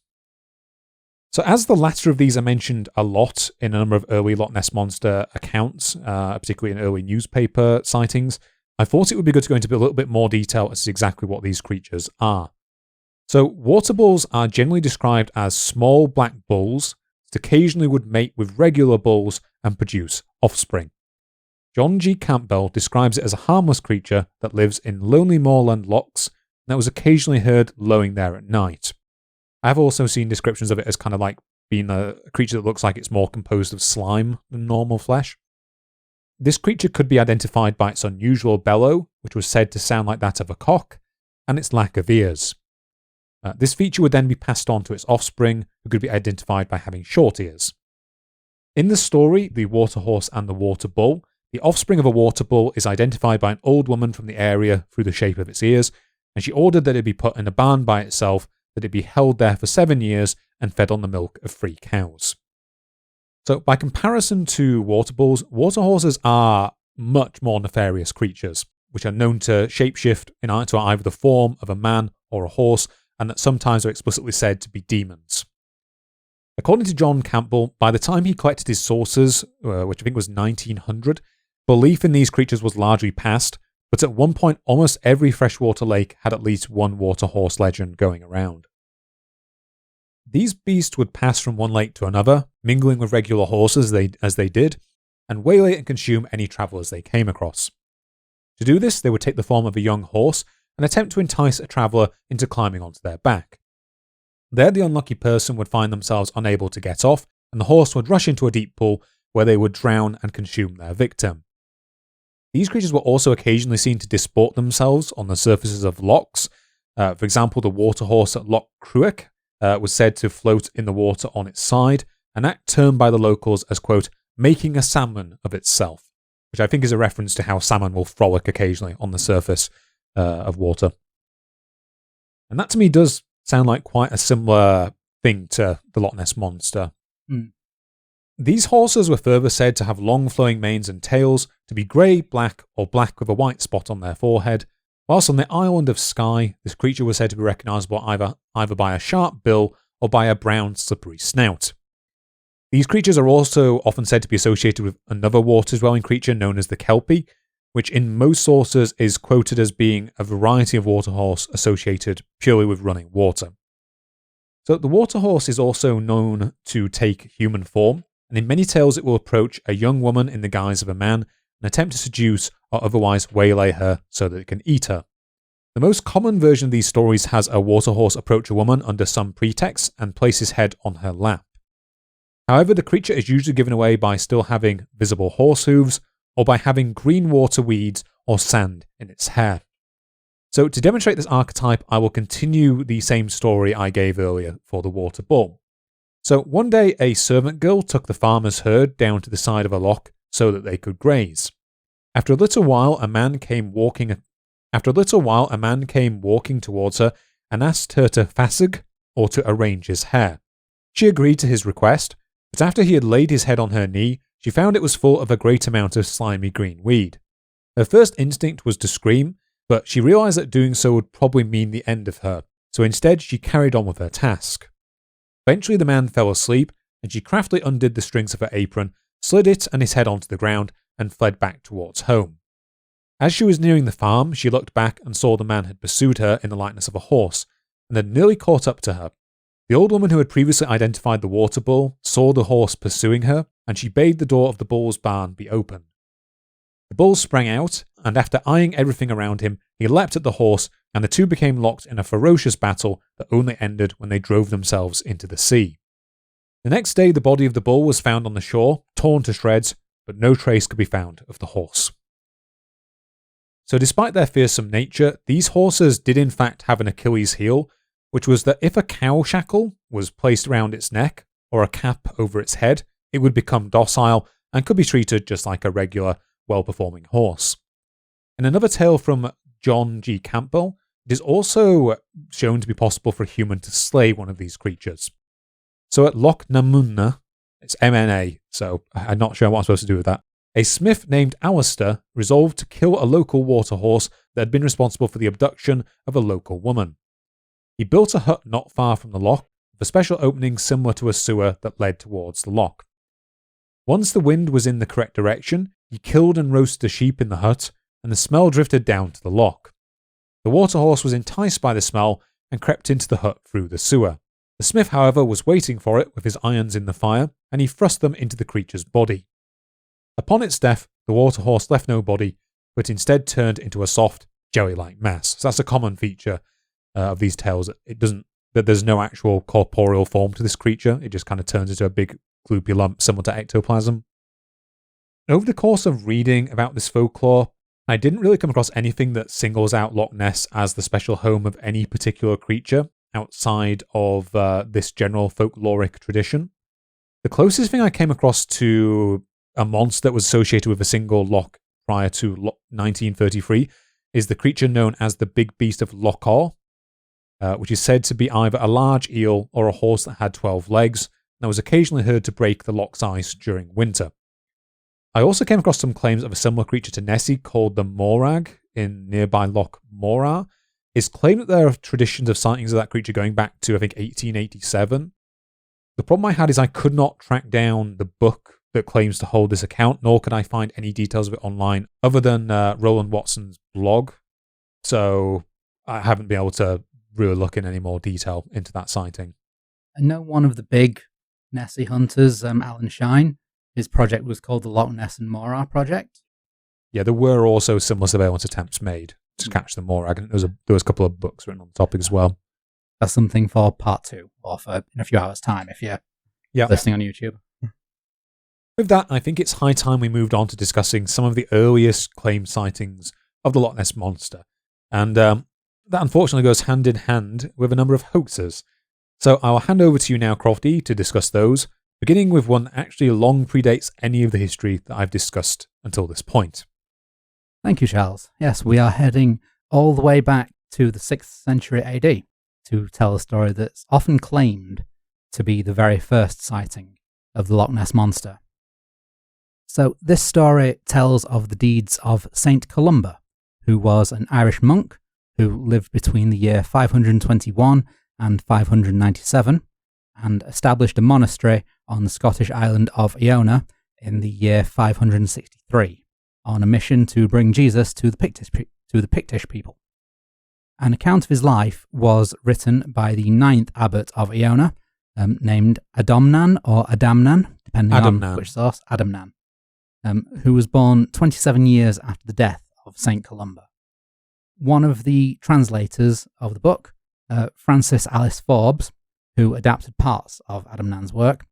So as the latter of these are mentioned a lot in a number of early Loch Ness Monster accounts, particularly in early newspaper sightings, I thought it would be good to go into a little bit more detail as to exactly what these creatures are. So water bulls are generally described as small black bulls that occasionally would mate with regular bulls and produce offspring. John G. Campbell describes it as a harmless creature that lives in lonely moorland lochs and that was occasionally heard lowing there at night. I've also seen descriptions of it as kind of like being a creature that looks like it's more composed of slime than normal flesh. This creature could be identified by its unusual bellow, which was said to sound like that of a cock, and its lack of ears. This feature would then be passed on to its offspring, who could be identified by having short ears. In the story, The Water Horse and the Water Bull, the offspring of a water bull is identified by an old woman from the area through the shape of its ears, and she ordered that it be put in a barn by itself, that it be held there for 7 years and fed on the milk of 3 cows. So by comparison to water bulls, water horses are much more nefarious creatures, which are known to shapeshift into either the form of a man or a horse, and that sometimes are explicitly said to be demons. According to John Campbell, by the time he collected his sources, which I think was 1900, belief in these creatures was largely past, but at one point almost every freshwater lake had at least one water horse legend going around. These beasts would pass from one lake to another, mingling with regular horses as they did, and waylay and consume any travellers they came across. To do this, they would take the form of a young horse and attempt to entice a traveller into climbing onto their back. There, the unlucky person would find themselves unable to get off, and the horse would rush into a deep pool where they would drown and consume their victim. These creatures were also occasionally seen to disport themselves on the surfaces of lochs. For example, the water horse at Loch Cruach was said to float in the water on its side, an act termed by the locals as, quote, making a salmon of itself, which I think is a reference to how salmon will frolic occasionally on the surface of water. And that to me does sound like quite a similar thing to the Loch Ness Monster. These horses were further said to have long flowing manes and tails, to be grey, black, or black with a white spot on their forehead, whilst on the island of Skye, this creature was said to be recognisable either by a sharp bill or by a brown slippery snout. These creatures are also often said to be associated with another water-dwelling creature known as the Kelpie, which in most sources is quoted as being a variety of waterhorse associated purely with running water. So the waterhorse is also known to take human form, and in many tales it will approach a young woman in the guise of a man and attempt to seduce or otherwise waylay her so that it can eat her. The most common version of these stories has a waterhorse approach a woman under some pretext and place his head on her lap. However, the creature is usually given away by still having visible horse hooves or by having green water weeds or sand in its hair. So to demonstrate this archetype, I will continue the same story I gave earlier for the water bull. So one day a servant girl took the farmer's herd down to the side of a loch so that they could graze. After a little while a man came walking towards her and asked her to fasig, or to arrange his hair. She agreed to his request, but after he had laid his head on her knee, she found it was full of a great amount of slimy green weed. Her first instinct was to scream, but she realised that doing so would probably mean the end of her, so instead she carried on with her task. Eventually the man fell asleep, and she craftily undid the strings of her apron, slid it and his head onto the ground, and fled back towards home. As she was nearing the farm, she looked back and saw the man had pursued her in the likeness of a horse, and had nearly caught up to her. The old woman who had previously identified the water bull saw the horse pursuing her, and she bade the door of the bull's barn be opened. The bull sprang out, and after eyeing everything around him, he leapt at the horse, and the two became locked in a ferocious battle that only ended when they drove themselves into the sea. The next day, the body of the bull was found on the shore, torn to shreds, but no trace could be found of the horse. So despite their fearsome nature, these horses did in fact have an Achilles heel, which was that if a cow shackle was placed around its neck, or a cap over its head, it would become docile and could be treated just like a regular, well-performing horse. In another tale from John G. Campbell, it is also shown to be possible for a human to slay one of these creatures. So at Loch Ness, it's MNA, so I'm not sure what I'm supposed to do with that, a smith named Alistair resolved to kill a local water horse that had been responsible for the abduction of a local woman. He built a hut not far from the loch, with a special opening similar to a sewer that led towards the loch. Once the wind was in the correct direction, he killed and roasted a sheep in the hut, and the smell drifted down to the loch. The water horse was enticed by the smell and crept into the hut through the sewer. The smith, however, was waiting for it with his irons in the fire, and he thrust them into the creature's body. Upon its death, the water horse left no body, but instead turned into a soft, jelly-like mass. So that's a common feature of these tales. That there's no actual corporeal form to this creature. It just kind of turns into a big gloopy lump similar to ectoplasm. Over the course of reading about this folklore, I didn't really come across anything that singles out Loch Ness as the special home of any particular creature outside of this general folkloric tradition. The closest thing I came across to a monster that was associated with a single loch prior to 1933 is the creature known as the Big Beast of Loch, which is said to be either a large eel or a horse that had 12 legs, and was occasionally heard to break the loch's ice during winter. I also came across some claims of a similar creature to Nessie called the Morag in nearby Loch Morar. It's claimed that there are traditions of sightings of that creature going back to, I think, 1887. The problem I had is I could not track down the book that claims to hold this account, nor could I find any details of it online other than Roland Watson's blog. So I haven't been able to really look in any more detail into that sighting. I know one of the big Nessie-Hunters, Alan Shine, his project was called the Loch Ness and Morar Project. Yeah, there were also similar surveillance attempts made to catch the Morag, and there was a couple of books written on the topic as well. That's something for part 2, or for in a few hours' time if you're listening on YouTube. With that, I think it's high time we moved on to discussing some of the earliest claimed sightings of the Loch Ness Monster. And that unfortunately goes hand in hand with a number of hoaxes. So I'll hand over to you now, Crofty, to discuss those, beginning with one that actually long predates any of the history that I've discussed until this point. Thank you, Charles. Yes, we are heading all the way back to the 6th century AD to tell a story that's often claimed to be the very first sighting of the Loch Ness Monster. So this story tells of the deeds of Saint Columba, who was an Irish monk who lived between the year 521 and 597 and established a monastery on the Scottish island of Iona in the year 563 on a mission to bring Jesus to the Pictish people. An account of his life was written by the 9th abbot of Iona, named Adomnan or Adamnan, depending on which source, Adamnan, who was born 27 years after the death of St. Columba. One of the translators of the book, Francis Alice Forbes, who adapted parts of Adamnan's work,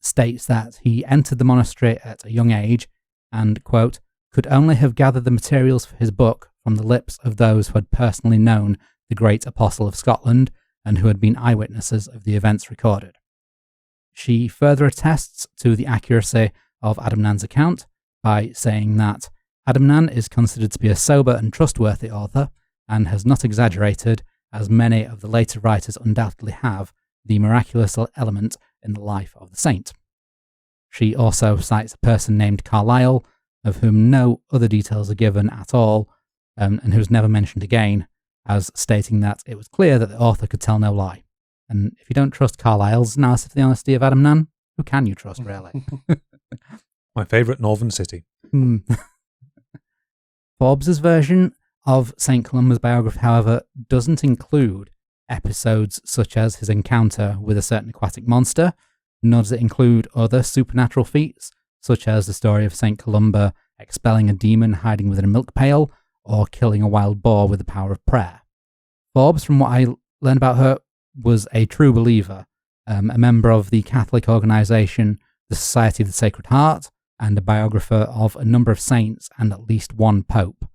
states that he entered the monastery at a young age and, quote, could only have gathered the materials for his book from the lips of those who had personally known the great apostle of Scotland and who had been eyewitnesses of the events recorded. She further attests to the accuracy of Adamnan's account by saying that Adamnan is considered to be a sober and trustworthy author and has not exaggerated, as many of the later writers undoubtedly have, the miraculous element in the life of the saint. She also cites a person named Carlyle, of whom no other details are given at all, and who's never mentioned again, as stating that it was clear that the author could tell no lie. And if you don't trust Carlyle's analysis of the honesty of Adamnan, who can you trust, really? My favourite northern city. Forbes' version of St. Columba's biography, however, doesn't include episodes such as his encounter with a certain aquatic monster, nor does it include other supernatural feats, such as the story of St. Columba expelling a demon hiding within a milk pail, or killing a wild boar with the power of prayer. Forbes, from what I learned about her, was a true believer, a member of the Catholic organisation, the Society of the Sacred Heart, and a biographer of a number of saints and at least one pope,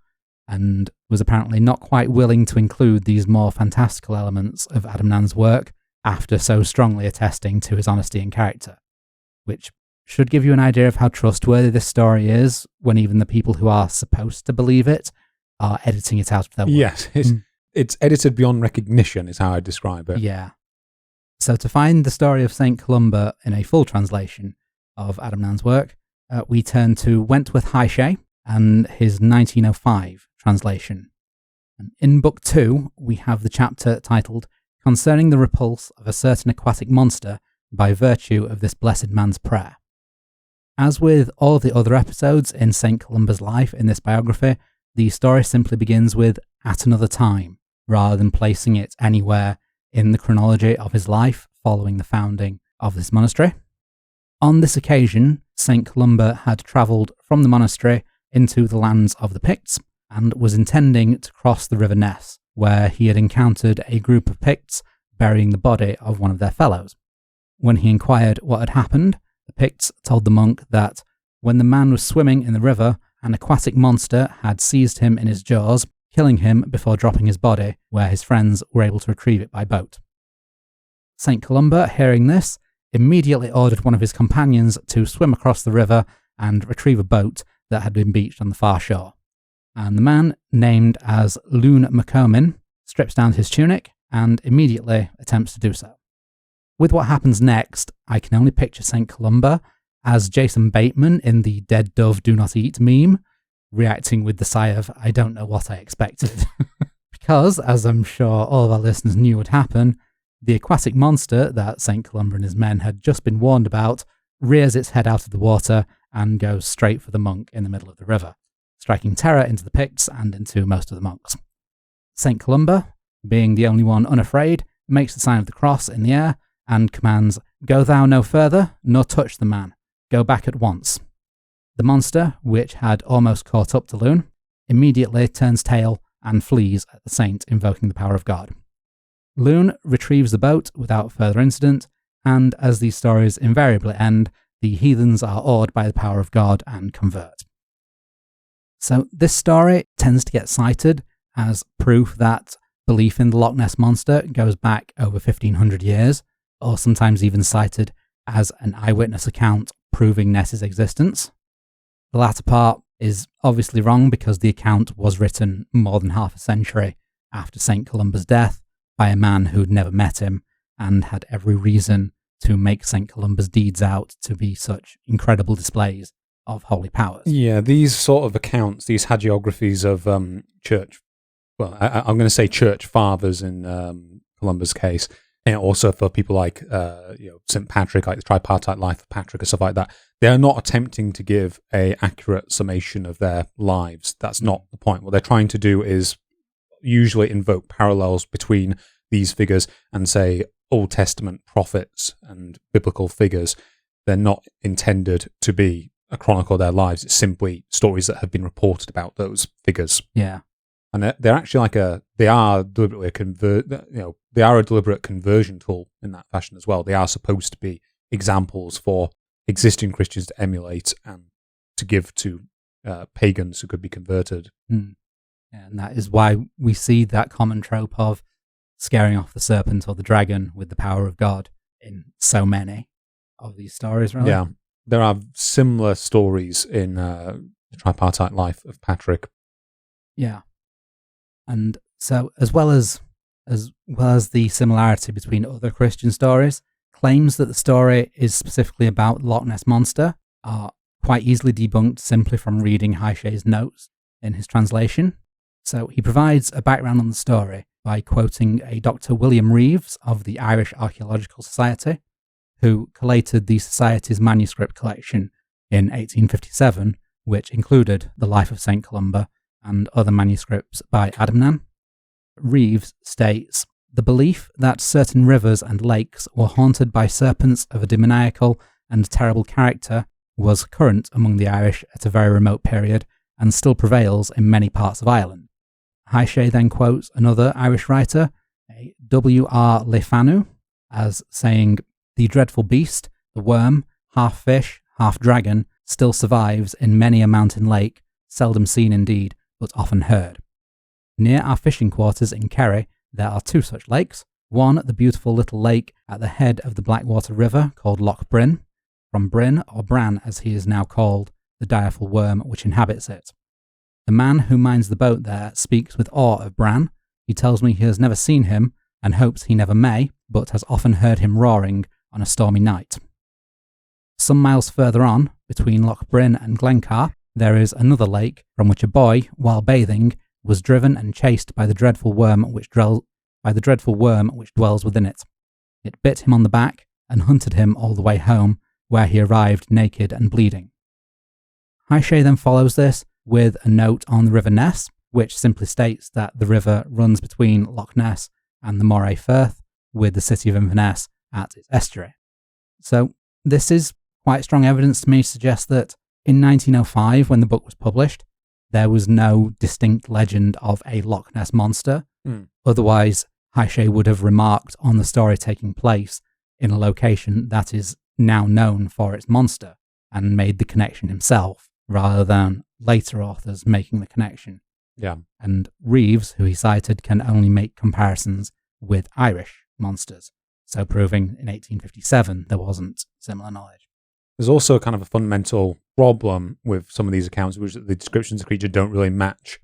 and was apparently not quite willing to include these more fantastical elements of Adamnan's work after so strongly attesting to his honesty and character, which should give you an idea of how trustworthy this story is when even the people who are supposed to believe it are editing it out of their work. Yes, it's edited beyond recognition is how I describe it. Yeah. So to find the story of St. Columba in a full translation of Adamnan's work, we turn to Wentworth Heishay and his 1905 translation. And in Book 2, we have the chapter titled Concerning the Repulse of a Certain Aquatic Monster by Virtue of this Blessed Man's Prayer. As with all of the other episodes in St. Columba's life in this biography, the story simply begins with at another time, rather than placing it anywhere in the chronology of his life following the founding of this monastery. On this occasion, St. Columba had travelled from the monastery into the lands of the Picts and was intending to cross the River Ness, where he had encountered a group of Picts burying the body of one of their fellows. When he inquired what had happened, the Picts told the monk that when the man was swimming in the river, an aquatic monster had seized him in his jaws, killing him before dropping his body, where his friends were able to retrieve it by boat. St. Columba, hearing this, immediately ordered one of his companions to swim across the river and retrieve a boat that had been beached on the far shore. And the man, named as Lune McComin, strips down his tunic and immediately attempts to do so. With what happens next, I can only picture St. Columba as Jason Bateman in the Dead Dove Do Not Eat meme, reacting with the sigh of, I don't know what I expected. Because, as I'm sure all of our listeners knew would happen, the aquatic monster that St. Columba and his men had just been warned about rears its head out of the water and goes straight for the monk in the middle of the river, striking terror into the Picts and into most of the monks. St. Columba, being the only one unafraid, makes the sign of the cross in the air and commands, Go thou no further, nor touch the man. Go back at once. The monster, which had almost caught up to Lune, immediately turns tail and flees at the saint, invoking the power of God. Lune retrieves the boat without further incident, and as these stories invariably end, the heathens are awed by the power of God and convert. So this story tends to get cited as proof that belief in the Loch Ness Monster goes back over 1500 years, or sometimes even cited as an eyewitness account proving Ness's existence. The latter part is obviously wrong because the account was written more than half a century after St. Columba's death by a man who'd never met him and had every reason to make St. Columba's deeds out to be such incredible displays of holy powers. Yeah, these sort of accounts, these hagiographies of church, well, I'm going to say church fathers in Columba's case, and also for people like St. Patrick, like the tripartite life of Patrick and stuff like that. They're not attempting to give a accurate summation of their lives. That's not the point. What they're trying to do is usually invoke parallels between these figures and say Old Testament prophets and biblical figures. They're not intended to be a chronicle of their lives. It's simply stories that have been reported about those figures. Yeah. And they're actually they are deliberately they are a deliberate conversion tool in that fashion as well. They are supposed to be examples for existing Christians to emulate and to give to pagans who could be converted. Mm. Yeah, and that is why we see that common trope of scaring off the serpent or the dragon with the power of God in so many of these stories, really. Yeah, there are similar stories in the tripartite life of Patrick. Yeah. And so, as well as the similarity between other Christian stories, claims that the story is specifically about the Loch Ness Monster are quite easily debunked simply from reading Haishay's notes in his translation. So he provides a background on the story by quoting a Dr. William Reeves of the Irish Archaeological Society, who collated the Society's manuscript collection in 1857, which included the Life of St. Columba and other manuscripts by Adamnan. Reeves states, "The belief that certain rivers and lakes were haunted by serpents of a demoniacal and terrible character was current among the Irish at a very remote period and still prevails in many parts of Ireland." Haishay then quotes another Irish writer, a W.R. Le Fanu, as saying, "The dreadful beast, the worm, half fish, half dragon, still survives in many a mountain lake, seldom seen indeed, but often heard. Near our fishing quarters in Kerry, there are two such lakes, one the beautiful little lake at the head of the Blackwater River called Loch Bryn, from Bryn, or Bran as he is now called, the direful worm which inhabits it. The man who minds the boat there speaks with awe of Bran. He tells me he has never seen him, and hopes he never may, but has often heard him roaring on a stormy night. Some miles further on, between Loch Bryn and Glencar, there is another lake from which a boy, while bathing, was driven and chased by the dreadful worm which dwells within it. It bit him on the back and hunted him all the way home, where he arrived naked and bleeding." Haishay then follows this with a note on the River Ness, which simply states that the river runs between Loch Ness and the Moray Firth, with the city of Inverness at its estuary. So this is quite strong evidence to me to suggest that in 1905, when the book was published, there was no distinct legend of a Loch Ness monster. Otherwise, Haishay would have remarked on the story taking place in a location that is now known for its monster and made the connection himself, rather than later authors making the connection. Yeah. And Reeves, who he cited, can only make comparisons with Irish monsters, so proving in 1857 there wasn't similar knowledge. There's also kind of a fundamental problem with some of these accounts, which is that the descriptions of the creature don't really match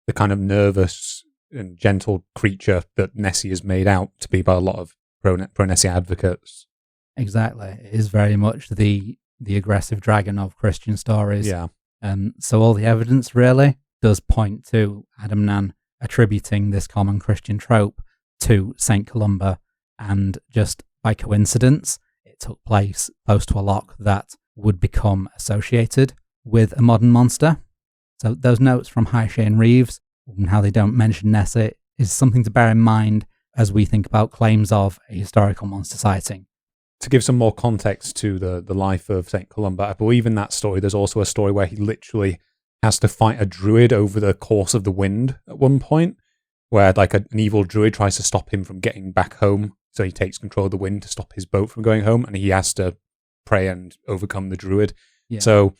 the kind of nervous and gentle creature that Nessie is made out to be by a lot of pro-Nessie advocates. Exactly. It is very much the aggressive dragon of Christian stories. Yeah. So all the evidence really does point to Adamnan attributing this common Christian trope to St. Columba, and just by coincidence, it took place close to a loch that would become associated with a modern monster. So those notes from Haishay and Reeves, and how they don't mention Nessie, is something to bear in mind as we think about claims of a historical monster sighting. To give some more context to the life of St. Columba, I believe in that story there's also a story where he literally has to fight a druid over the course of the wind at one point, where like an evil druid tries to stop him from getting back home, so he takes control of the wind to stop his boat from going home, and he has to pray and overcome the druid. Yeah. So,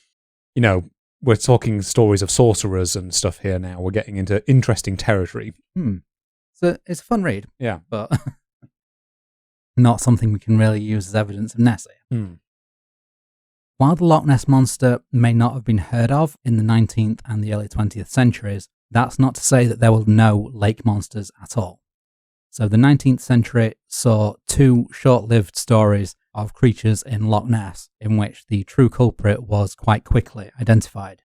we're talking stories of sorcerers and stuff here now. We're getting into interesting territory. So it's a fun read. Yeah. But not something we can really use as evidence of Nessie. Hmm. While the Loch Ness Monster may not have been heard of in the 19th and the early 20th centuries, that's not to say that there were no lake monsters at all. So the 19th century saw 2 short-lived stories of creatures in Loch Ness in which the true culprit was quite quickly identified.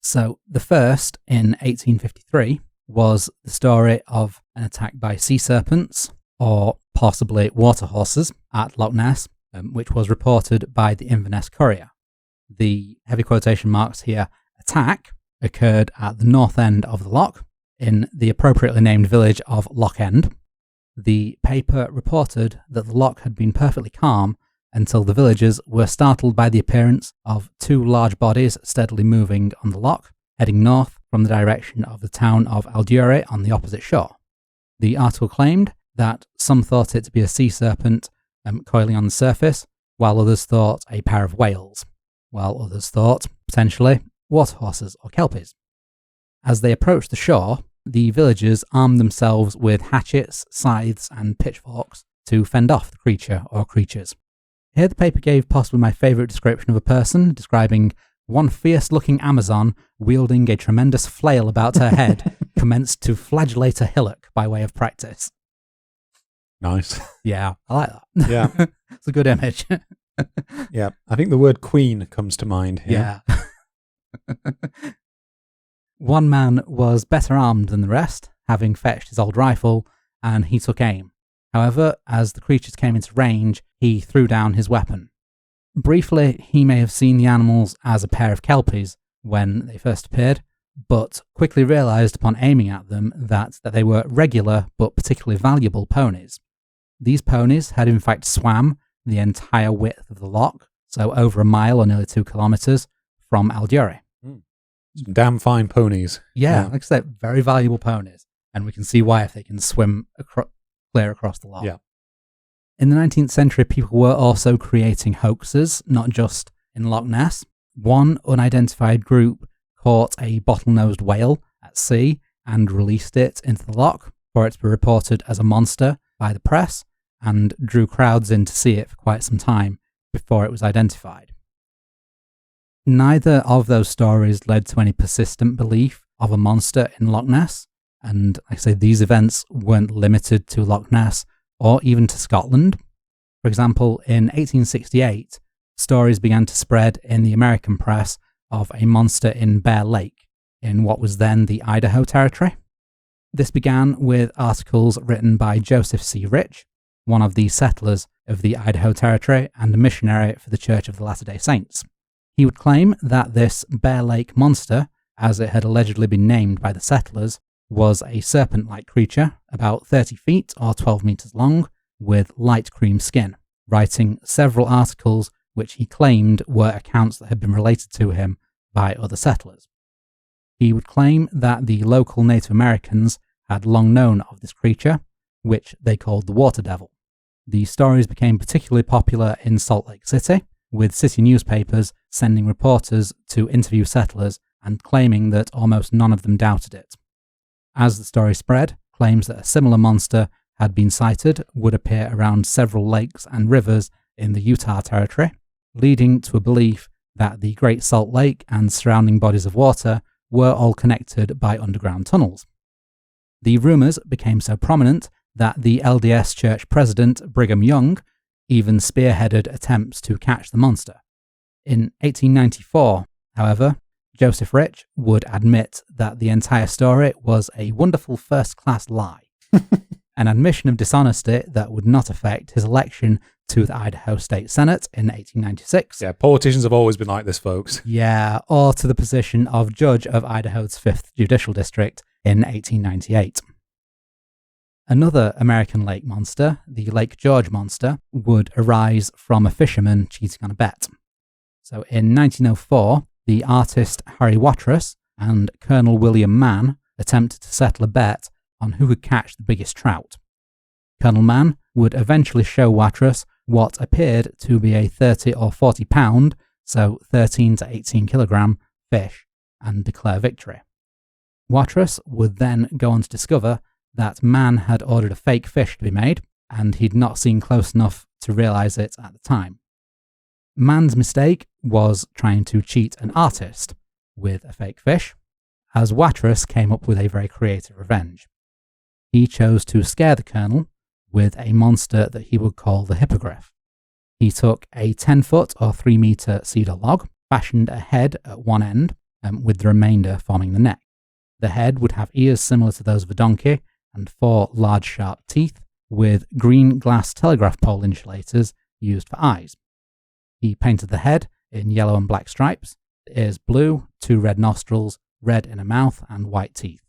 So the first, in 1853, was the story of an attack by sea serpents, or possibly water horses, at Loch Ness, which was reported by the Inverness Courier. The heavy quotation marks here, attack, occurred at the north end of the loch, in the appropriately named village of Loch End. The paper reported that the loch had been perfectly calm until the villagers were startled by the appearance of 2 large bodies steadily moving on the loch, heading north from the direction of the town of Aldure on the opposite shore. The article claimed that some thought it to be a sea serpent coiling on the surface, while others thought a pair of whales, while others thought, potentially, water horses or kelpies. As they approached the shore, the villagers armed themselves with hatchets, scythes, and pitchforks to fend off the creature or creatures. Here the paper gave possibly my favourite description of a person, describing one fierce-looking Amazon wielding a tremendous flail about her head commenced to flagellate a hillock by way of practice. Nice. Yeah, I like that. Yeah. It's a good image. Yeah. I think the word queen comes to mind here. Yeah. One man was better armed than the rest, having fetched his old rifle, and he took aim. However, as the creatures came into range, he threw down his weapon. Briefly, he may have seen the animals as a pair of kelpies when they first appeared, but quickly realised upon aiming at them that they were regular but particularly valuable ponies. These ponies had in fact swam the entire width of the loch, so over a mile or nearly 2 kilometres from Aldure. Some damn fine ponies. Yeah, like I said, very valuable ponies. And we can see why if they can swim clear across the loch. Yeah. In the 19th century, people were also creating hoaxes, not just in Loch Ness. One unidentified group caught a bottlenose whale at sea and released it into the loch for it to be reported as a monster by the press, and drew crowds in to see it for quite some time before it was identified. Neither of those stories led to any persistent belief of a monster in Loch Ness, and like I say, these events weren't limited to Loch Ness or even to Scotland. For example, in 1868, stories began to spread in the American press of a monster in Bear Lake, in what was then the Idaho Territory. This began with articles written by Joseph C. Rich, one of the settlers of the Idaho Territory and a missionary for the Church of the Latter-day Saints. He would claim that this Bear Lake monster, as it had allegedly been named by the settlers, was a serpent-like creature, about 30 feet or 12 meters long, with light cream skin, writing several articles which he claimed were accounts that had been related to him by other settlers. He would claim that the local Native Americans had long known of this creature, which they called the Water Devil. The stories became particularly popular in Salt Lake City, with city newspapers sending reporters to interview settlers and claiming that almost none of them doubted it. As the story spread, claims that a similar monster had been sighted would appear around several lakes and rivers in the Utah Territory, leading to a belief that the Great Salt Lake and surrounding bodies of water were all connected by underground tunnels. The rumours became so prominent that the LDS Church president, Brigham Young, even spearheaded attempts to catch the monster. In 1894, however, Joseph Rich would admit that the entire story was a wonderful first-class lie, an admission of dishonesty that would not affect his election to the Idaho State Senate in 1896. Yeah, politicians have always been like this, folks. Yeah, or to the position of judge of Idaho's 5th Judicial District in 1898. Another American lake monster, the Lake George monster, would arise from a fisherman cheating on a bet. So in 1904, the artist Harry Watrous and Colonel William Mann attempted to settle a bet on who could catch the biggest trout. Colonel Mann would eventually show Watrous what appeared to be a 30 or 40 pound, so 13 to 18 kilogram, fish, and declare victory. Watrous would then go on to discover that Mann had ordered a fake fish to be made, and he'd not seen close enough to realise it at the time. Man's mistake was trying to cheat an artist with a fake fish, as Watrous came up with a very creative revenge. He chose to scare the Colonel with a monster that he would call the Hippogriff. He took a 10-foot or 3-metre cedar log, fashioned a head at one end, with the remainder forming the neck. The head would have ears similar to those of a donkey and 4 large sharp teeth, with green glass telegraph pole insulators used for eyes. He painted the head in yellow and black stripes, the ears blue, 2 red nostrils, red inner mouth, and white teeth.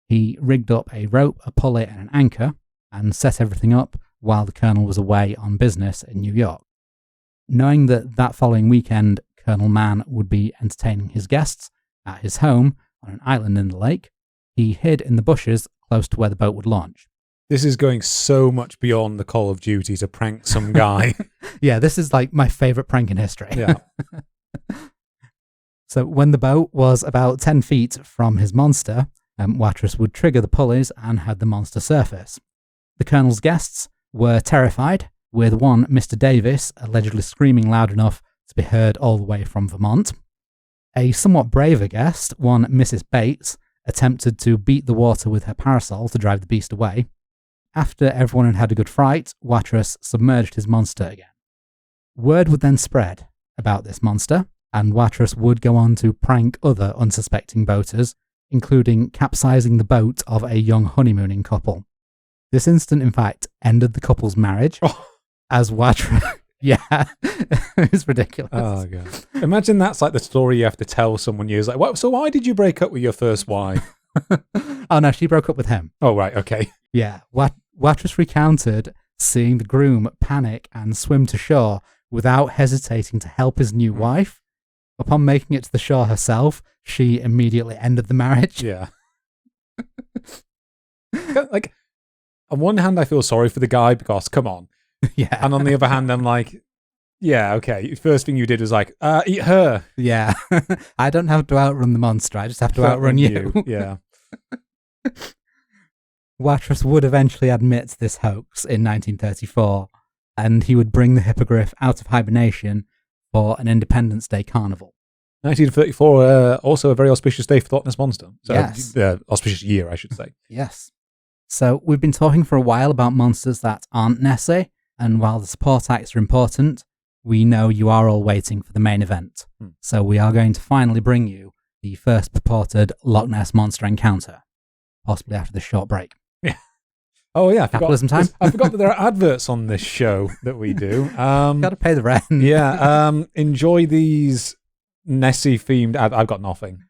He rigged up a rope, a pulley, and an anchor, and set everything up while the Colonel was away on business in New York. Knowing that following weekend Colonel Mann would be entertaining his guests at his home on an island in the lake, he hid in the bushes close to where the boat would launch. This is going so much beyond the Call of Duty to prank some guy. Yeah, this is like my favourite prank in history. Yeah. So when the boat was about 10 feet from his monster, Watrous would trigger the pulleys and had the monster surface. The Colonel's guests were terrified, with one Mr. Davis allegedly screaming loud enough to be heard all the way from Vermont. A somewhat braver guest, one Mrs. Bates, attempted to beat the water with her parasol to drive the beast away. After everyone had had a good fright, Watrous submerged his monster again. Word would then spread about this monster, and Watrous would go on to prank other unsuspecting boaters, including capsizing the boat of a young honeymooning couple. This incident, in fact, ended the couple's marriage, as Watrous... Yeah, it's ridiculous. Oh, God. Imagine that's like the story you have to tell someone years like, so why did you break up with your first wife? Oh, no, she broke up with him. Oh, right, okay. Yeah, Watrous recounted seeing the groom panic and swim to shore without hesitating to help his new wife. Upon making it to the shore herself, she immediately ended the marriage. Yeah. Like, on one hand, I feel sorry for the guy because, come on. Yeah. And on the other hand, I'm like, yeah, okay. First thing you did was like, eat her. Yeah. I don't have to outrun the monster. I just have to outrun you. Yeah. Watrous would eventually admit this hoax in 1934, and he would bring the Hippogriff out of hibernation for an Independence Day carnival. 1934, also a very auspicious day for the Loch Ness Monster. So, yes. Auspicious year, I should say. Yes. So we've been talking for a while about monsters that aren't Nessie, and while the support acts are important, we know you are all waiting for the main event. So we are going to finally bring you the first purported Loch Ness Monster encounter, possibly after this short break. Yeah. Oh, yeah. Capitalism time? I forgot that there are adverts on this show that we do. Got to pay the rent. Yeah. Enjoy these Nessie-themed I've got nothing.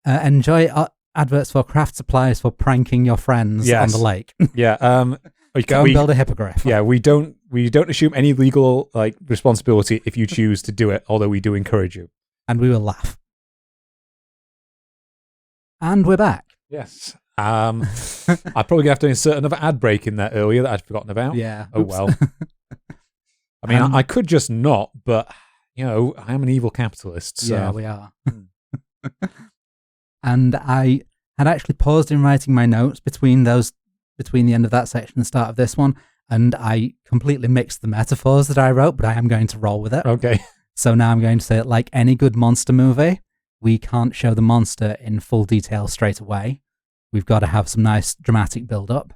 Enjoy adverts for craft supplies for pranking your friends on the lake. Yeah. Go and build a hippogriff. Yeah, we don't assume any legal responsibility if you choose to do it, although we do encourage you. And we will laugh. And we're back. Yes. I probably have to insert another ad break in there earlier that I'd forgotten about. Yeah. Oh, well. I mean, I could just not, but, I am an evil capitalist. So. Yeah, we are. And I had actually paused in writing my notes between the end of that section and the start of this one, and I completely mixed the metaphors that I wrote, but I am going to roll with it. Okay. So now I'm going to say it like any good monster movie. We can't show the monster in full detail straight away. We've got to have some nice dramatic build-up.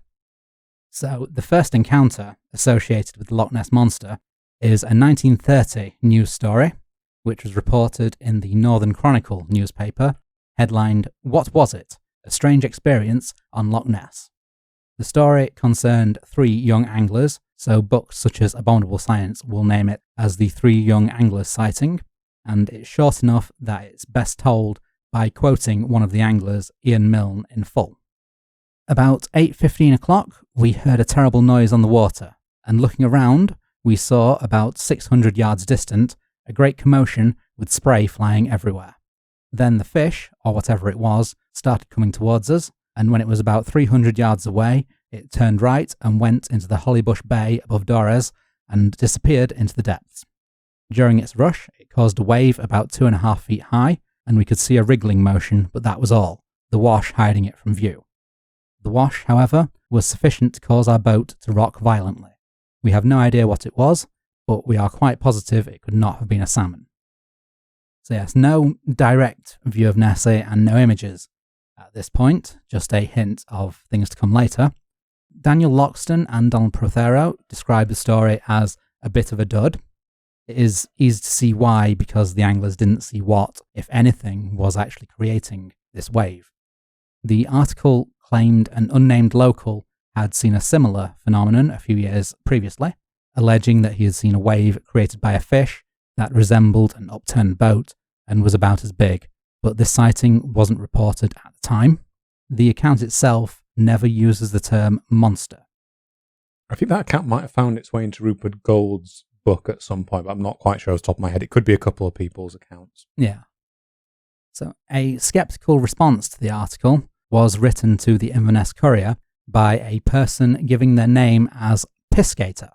So the first encounter associated with the Loch Ness Monster is a 1930 news story, which was reported in the Northern Chronicle newspaper, headlined, "What Was It? A Strange Experience on Loch Ness." The story concerned 3 young anglers, so books such as Abominable Science will name it as the 3 young anglers sighting, and it's short enough that it's best told by quoting one of the anglers, Ian Milne, in full. About 8:15 o'clock, we heard a terrible noise on the water, and looking around, we saw about 600 yards distant a great commotion with spray flying everywhere. Then the fish, or whatever it was, started coming towards us, and when it was about 300 yards away, it turned right and went into the Hollybush Bay above Dorez and disappeared into the depths. During its rush, it caused a wave about 2.5 feet high, and we could see a wriggling motion, but that was all, the wash hiding it from view. The wash, however, was sufficient to cause our boat to rock violently. We have no idea what it was, but we are quite positive it could not have been a salmon. So yes, no direct view of Nessie and no images at this point, just a hint of things to come later. Daniel Loxton and Donald Prothero describe the story as a bit of a dud. It is easy to see why, because the anglers didn't see what, if anything, was actually creating this wave. The article claimed an unnamed local had seen a similar phenomenon a few years previously, alleging that he had seen a wave created by a fish that resembled an upturned boat and was about as big, but this sighting wasn't reported at the time. The account itself never uses the term monster. I think that account might have found its way into Rupert Gold's book at some point, but I'm not quite sure off the top of my head. It could be a couple of people's accounts. Yeah. So a skeptical response to the article was written to the Inverness Courier by a person giving their name as Piscator.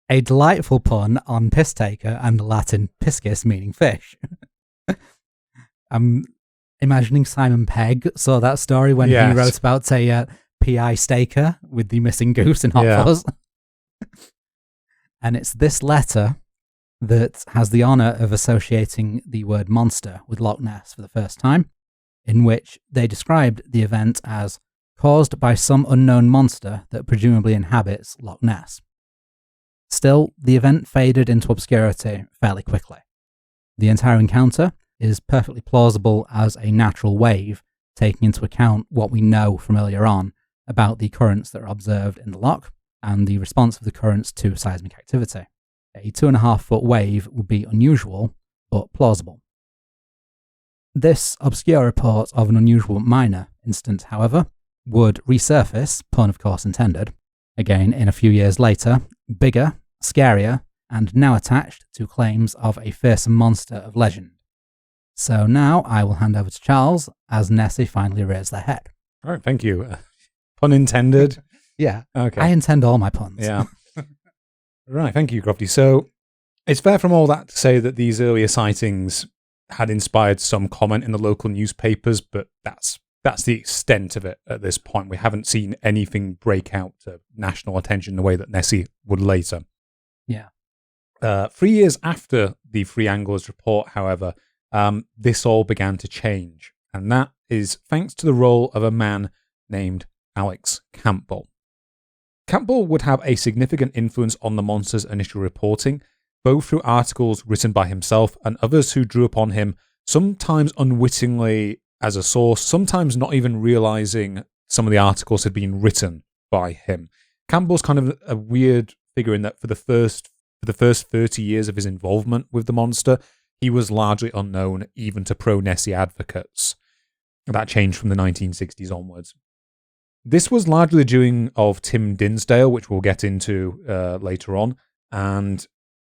A delightful pun on piss taker and Latin piscis meaning fish. I'm imagining Simon Pegg saw that story when he wrote about a PI staker with the missing goose in Hot Fuzz. And it's this letter that has the honour of associating the word monster with Loch Ness for the first time, in which they described the event as caused by some unknown monster that presumably inhabits Loch Ness. Still, the event faded into obscurity fairly quickly. The entire encounter is perfectly plausible as a natural wave, taking into account what we know from earlier on about the currents that are observed in the loch and the response of the currents to seismic activity. A 2.5-foot wave would be unusual, but plausible. This obscure report of an unusual minor incident, however, would resurface, pun of course intended, again in a few years later, bigger, scarier, and now attached to claims of a fearsome monster of legend. So now I will hand over to Charles as Nessie finally rears their head. All right, thank you. Pun intended. Yeah. Okay. I intend all my puns. Yeah. Right, thank you, Crofty. So it's fair from all that to say that these earlier sightings had inspired some comment in the local newspapers, but that's the extent of it at this point. We haven't seen anything break out to national attention the way that Nessie would later. Yeah. 3 years after the Free Anglers report, however, this all began to change, and that is thanks to the role of a man named Alex Campbell. Campbell would have a significant influence on the monster's initial reporting, both through articles written by himself and others who drew upon him, sometimes unwittingly as a source, sometimes not even realizing some of the articles had been written by him. Campbell's kind of a weird figure in that for the first 30 years of his involvement with the monster, he was largely unknown even to pro-Nessie advocates. That changed from the 1960s onwards. This was largely the doing of Tim Dinsdale, which we'll get into later on, and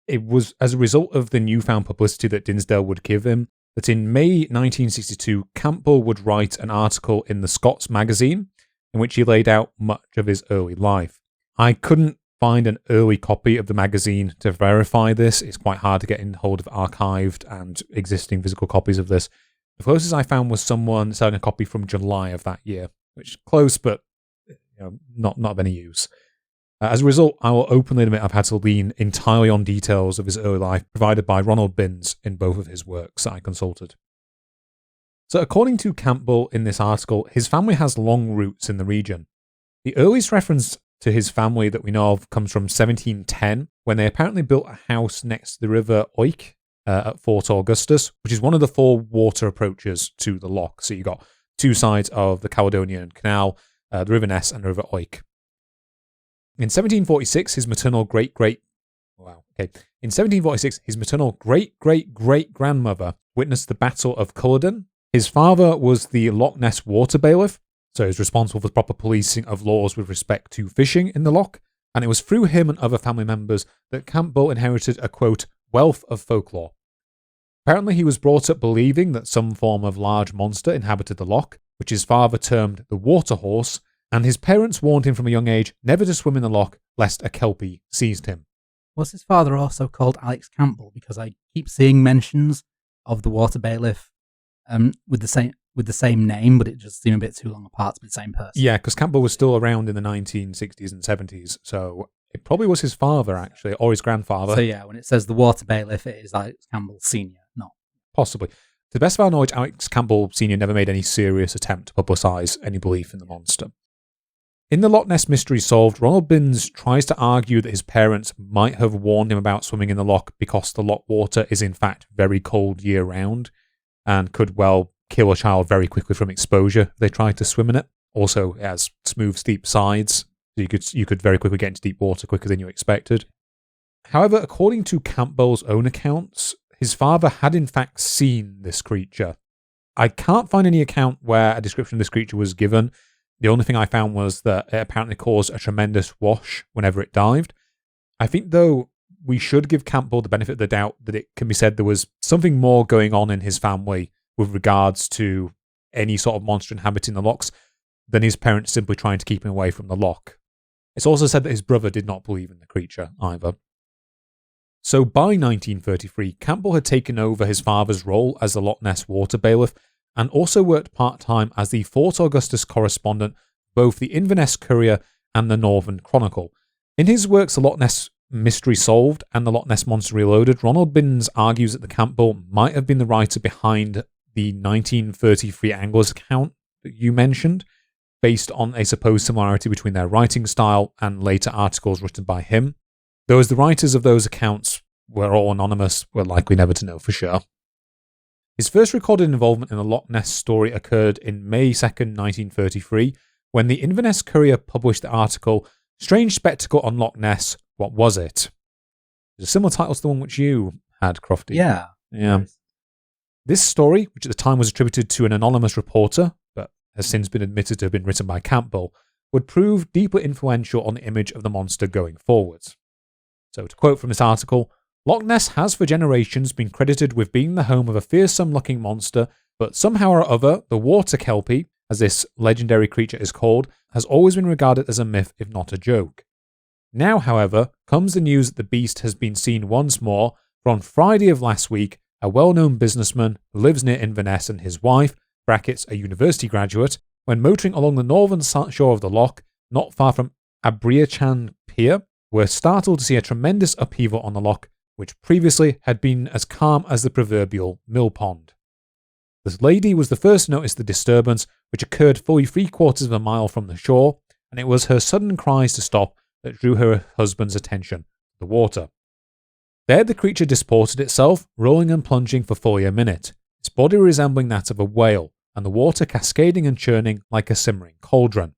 it was as a result of the newfound publicity that Dinsdale would give him that in May 1962, Campbell would write an article in the Scots magazine in which he laid out much of his early life. I couldn't find an early copy of the magazine to verify this. It's quite hard to get in hold of archived and existing physical copies of this. The closest I found was someone selling a copy from July of that year, which is close, but not of any use. As a result, I will openly admit I've had to lean entirely on details of his early life provided by Ronald Binns in both of his works that I consulted. So according to Campbell in this article, his family has long roots in the region. The earliest reference to his family that we know of comes from 1710, when they apparently built a house next to the river Oik at Fort Augustus, which is one of the 4 water approaches to the loch. So you've got 2 sides of the Caledonian Canal, the River Ness and the River Oik. In 1746, his maternal great-great-great-grandmother witnessed the Battle of Culloden. His father was the Loch Ness water bailiff, so he was responsible for the proper policing of laws with respect to fishing in the loch, and it was through him and other family members that Campbell inherited a, quote, wealth of folklore. Apparently he was brought up believing that some form of large monster inhabited the loch, which his father termed the water horse, and his parents warned him from a young age never to swim in the loch lest a kelpie seized him. Was his father also called Alex Campbell? Because I keep seeing mentions of the water bailiff with the with the same name, but it just seemed a bit too long apart to be the same person. Yeah, because Campbell was still around in the 1960s and 70s, so it probably was his father, actually, or his grandfather. So yeah, when it says the water bailiff, it is Alex Campbell Sr., not. Possibly. To the best of our knowledge, Alex Campbell Sr. never made any serious attempt to publicise any belief in the monster. In the Loch Ness Mystery Solved, Ronald Binns tries to argue that his parents might have warned him about swimming in the loch because the loch water is in fact very cold year-round and could well kill a child very quickly from exposure if they tried to swim in it. Also, it has smooth, steep sides, so you could very quickly get into deep water quicker than you expected. However, according to Campbell's own accounts, his father had in fact seen this creature. I can't find any account where a description of this creature was given. The only thing I found was that it apparently caused a tremendous wash whenever it dived. I think, though, we should give Campbell the benefit of the doubt that it can be said there was something more going on in his family with regards to any sort of monster inhabiting the lochs than his parents simply trying to keep him away from the loch. It's also said that his brother did not believe in the creature either. So by 1933, Campbell had taken over his father's role as the Loch Ness water bailiff and also worked part-time as the Fort Augustus correspondent, both the Inverness Courier and the Northern Chronicle. In his works The Loch Ness Mystery Solved and The Loch Ness Monster Reloaded, Ronald Binns argues that the Campbell might have been the writer behind the 1933 Anglers account that you mentioned, based on a supposed similarity between their writing style and later articles written by him. Though as the writers of those accounts were all anonymous, we're likely never to know for sure. His first recorded involvement in the Loch Ness story occurred in May 2nd, 1933, when the Inverness Courier published the article, Strange Spectacle on Loch Ness, What Was It? There's a similar title to the one which you had, Crofty. Yeah. This story, which at the time was attributed to an anonymous reporter, but has since been admitted to have been written by Campbell, would prove deeply influential on the image of the monster going forwards. So to quote from this article, Loch Ness has for generations been credited with being the home of a fearsome-looking monster, but somehow or other, the water kelpie, as this legendary creature is called, has always been regarded as a myth if not a joke. Now, however, comes the news that the beast has been seen once more, for on Friday of last week, a well-known businessman who lives near Inverness and his wife, brackets a university graduate, when motoring along the northern shore of the loch, not far from Abriachan Pier, were startled to see a tremendous upheaval on the loch, which previously had been as calm as the proverbial mill pond. This lady was the first to notice the disturbance, which occurred fully 3/4 of a mile from the shore, and it was her sudden cries to stop that drew her husband's attention to the water. There the creature disported itself, rolling and plunging for fully a minute, its body resembling that of a whale, and the water cascading and churning like a simmering cauldron.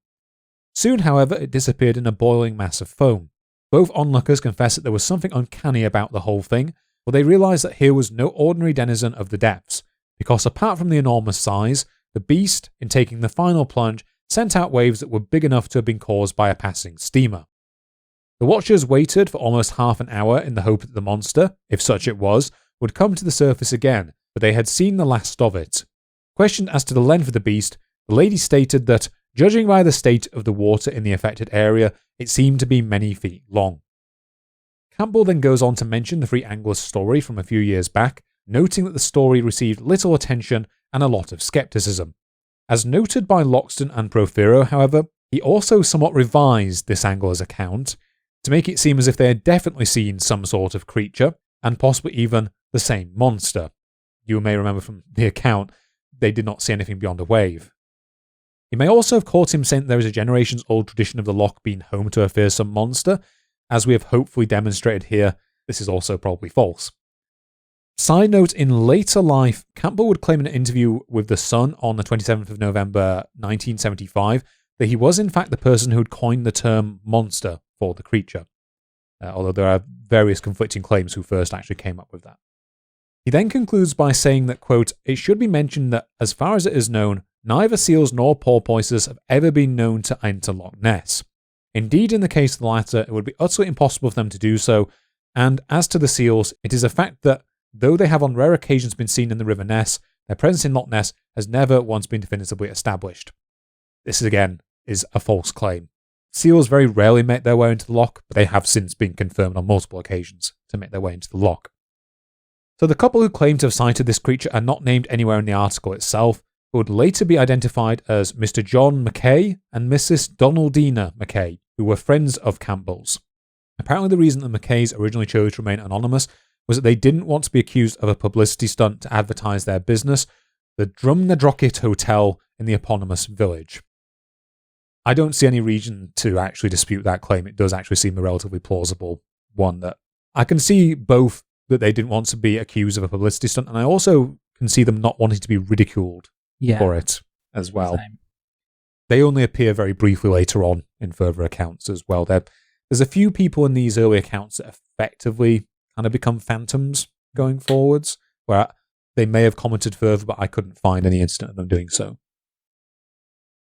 Soon, however, it disappeared in a boiling mass of foam. Both onlookers confessed that there was something uncanny about the whole thing, but they realised that here was no ordinary denizen of the depths, because apart from the enormous size, the beast, in taking the final plunge, sent out waves that were big enough to have been caused by a passing steamer. The watchers waited for almost half an hour in the hope that the monster, if such it was, would come to the surface again, but they had seen the last of it. Questioned as to the length of the beast, the lady stated that, judging by the state of the water in the affected area, it seemed to be many feet long. Campbell then goes on to mention the three anglers' story from a few years back, noting that the story received little attention and a lot of skepticism. As noted by Loxton and Prothero, however, he also somewhat revised this angler's account to make it seem as if they had definitely seen some sort of creature, and possibly even the same monster. You may remember from the account, they did not see anything beyond a wave. He may also have caught him saying that there is a generations-old tradition of the loch being home to a fearsome monster. As we have hopefully demonstrated here, this is also probably false. Side note, in later life, Campbell would claim in an interview with The Sun on the 27th of November 1975 that he was in fact the person who had coined the term monster for the creature, although there are various conflicting claims who first actually came up with that. He then concludes by saying that, quote, it should be mentioned that, as far as it is known, neither seals nor porpoises have ever been known to enter Loch Ness. Indeed, in the case of the latter, it would be utterly impossible for them to do so, and as to the seals, it is a fact that, though they have on rare occasions been seen in the River Ness, their presence in Loch Ness has never once been definitively established. This, again, is a false claim. Seals very rarely make their way into the loch, but they have since been confirmed on multiple occasions to make their way into the loch. So the couple who claim to have sighted this creature are not named anywhere in the article itself, but would later be identified as Mr. John Mackay and Mrs. Donaldina Mackay, who were friends of Campbell's. Apparently the reason the Mackays originally chose to remain anonymous was that they didn't want to be accused of a publicity stunt to advertise their business, the Drumnadrochit Hotel in the eponymous village. I don't see any reason to actually dispute that claim. It does actually seem a relatively plausible one. That I can see both that they didn't want to be accused of a publicity stunt, and I also can see them not wanting to be ridiculed for it as well. Same. They only appear very briefly later on in further accounts as well. There's a few people in these early accounts that effectively kind of become phantoms going forwards, where they may have commented further, but I couldn't find any incident of them doing so.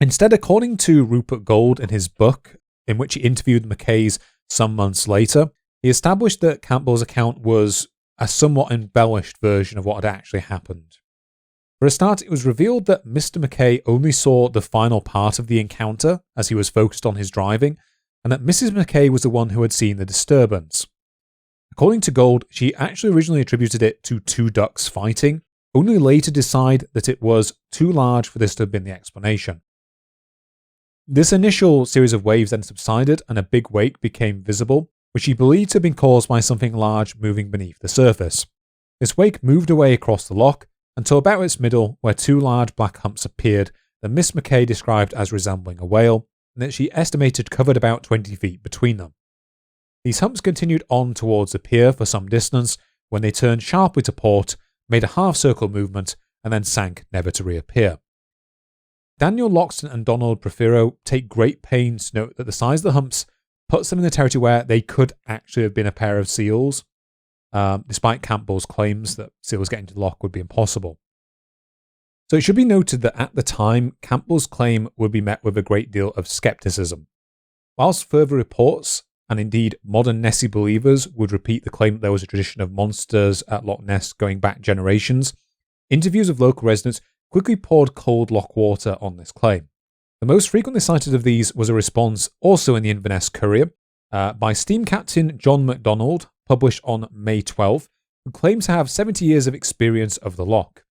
Instead, according to Rupert Gold in his book, in which he interviewed the Mackays some months later, he established that Campbell's account was a somewhat embellished version of what had actually happened. For a start, it was revealed that Mr. Mackay only saw the final part of the encounter as he was focused on his driving, and that Mrs. Mackay was the one who had seen the disturbance. According to Gold, she actually originally attributed it to two ducks fighting, only later decide that it was too large for this to have been the explanation. This initial series of waves then subsided and a big wake became visible, which he believed to have been caused by something large moving beneath the surface. This wake moved away across the loch until about its middle, where two large black humps appeared that Miss Mackay described as resembling a whale, and that she estimated covered about 20 feet between them. These humps continued on towards the pier for some distance when they turned sharply to port, made a half-circle movement, and then sank never to reappear. Daniel Loxton and Donald Prothero take great pains to note that the size of the humps puts them in the territory where they could actually have been a pair of seals, despite Campbell's claims that seals getting to the loch would be impossible. So it should be noted that at the time, Campbell's claim would be met with a great deal of skepticism. Whilst further reports, and indeed modern Nessie believers, would repeat the claim that there was a tradition of monsters at Loch Ness going back generations, interviews of local residents quickly poured cold loch water on this claim. The most frequently cited of these was a response, also in the Inverness Courier, by Steam Captain John MacDonald, published on May 12, who claims to have 70 years of experience of the loch.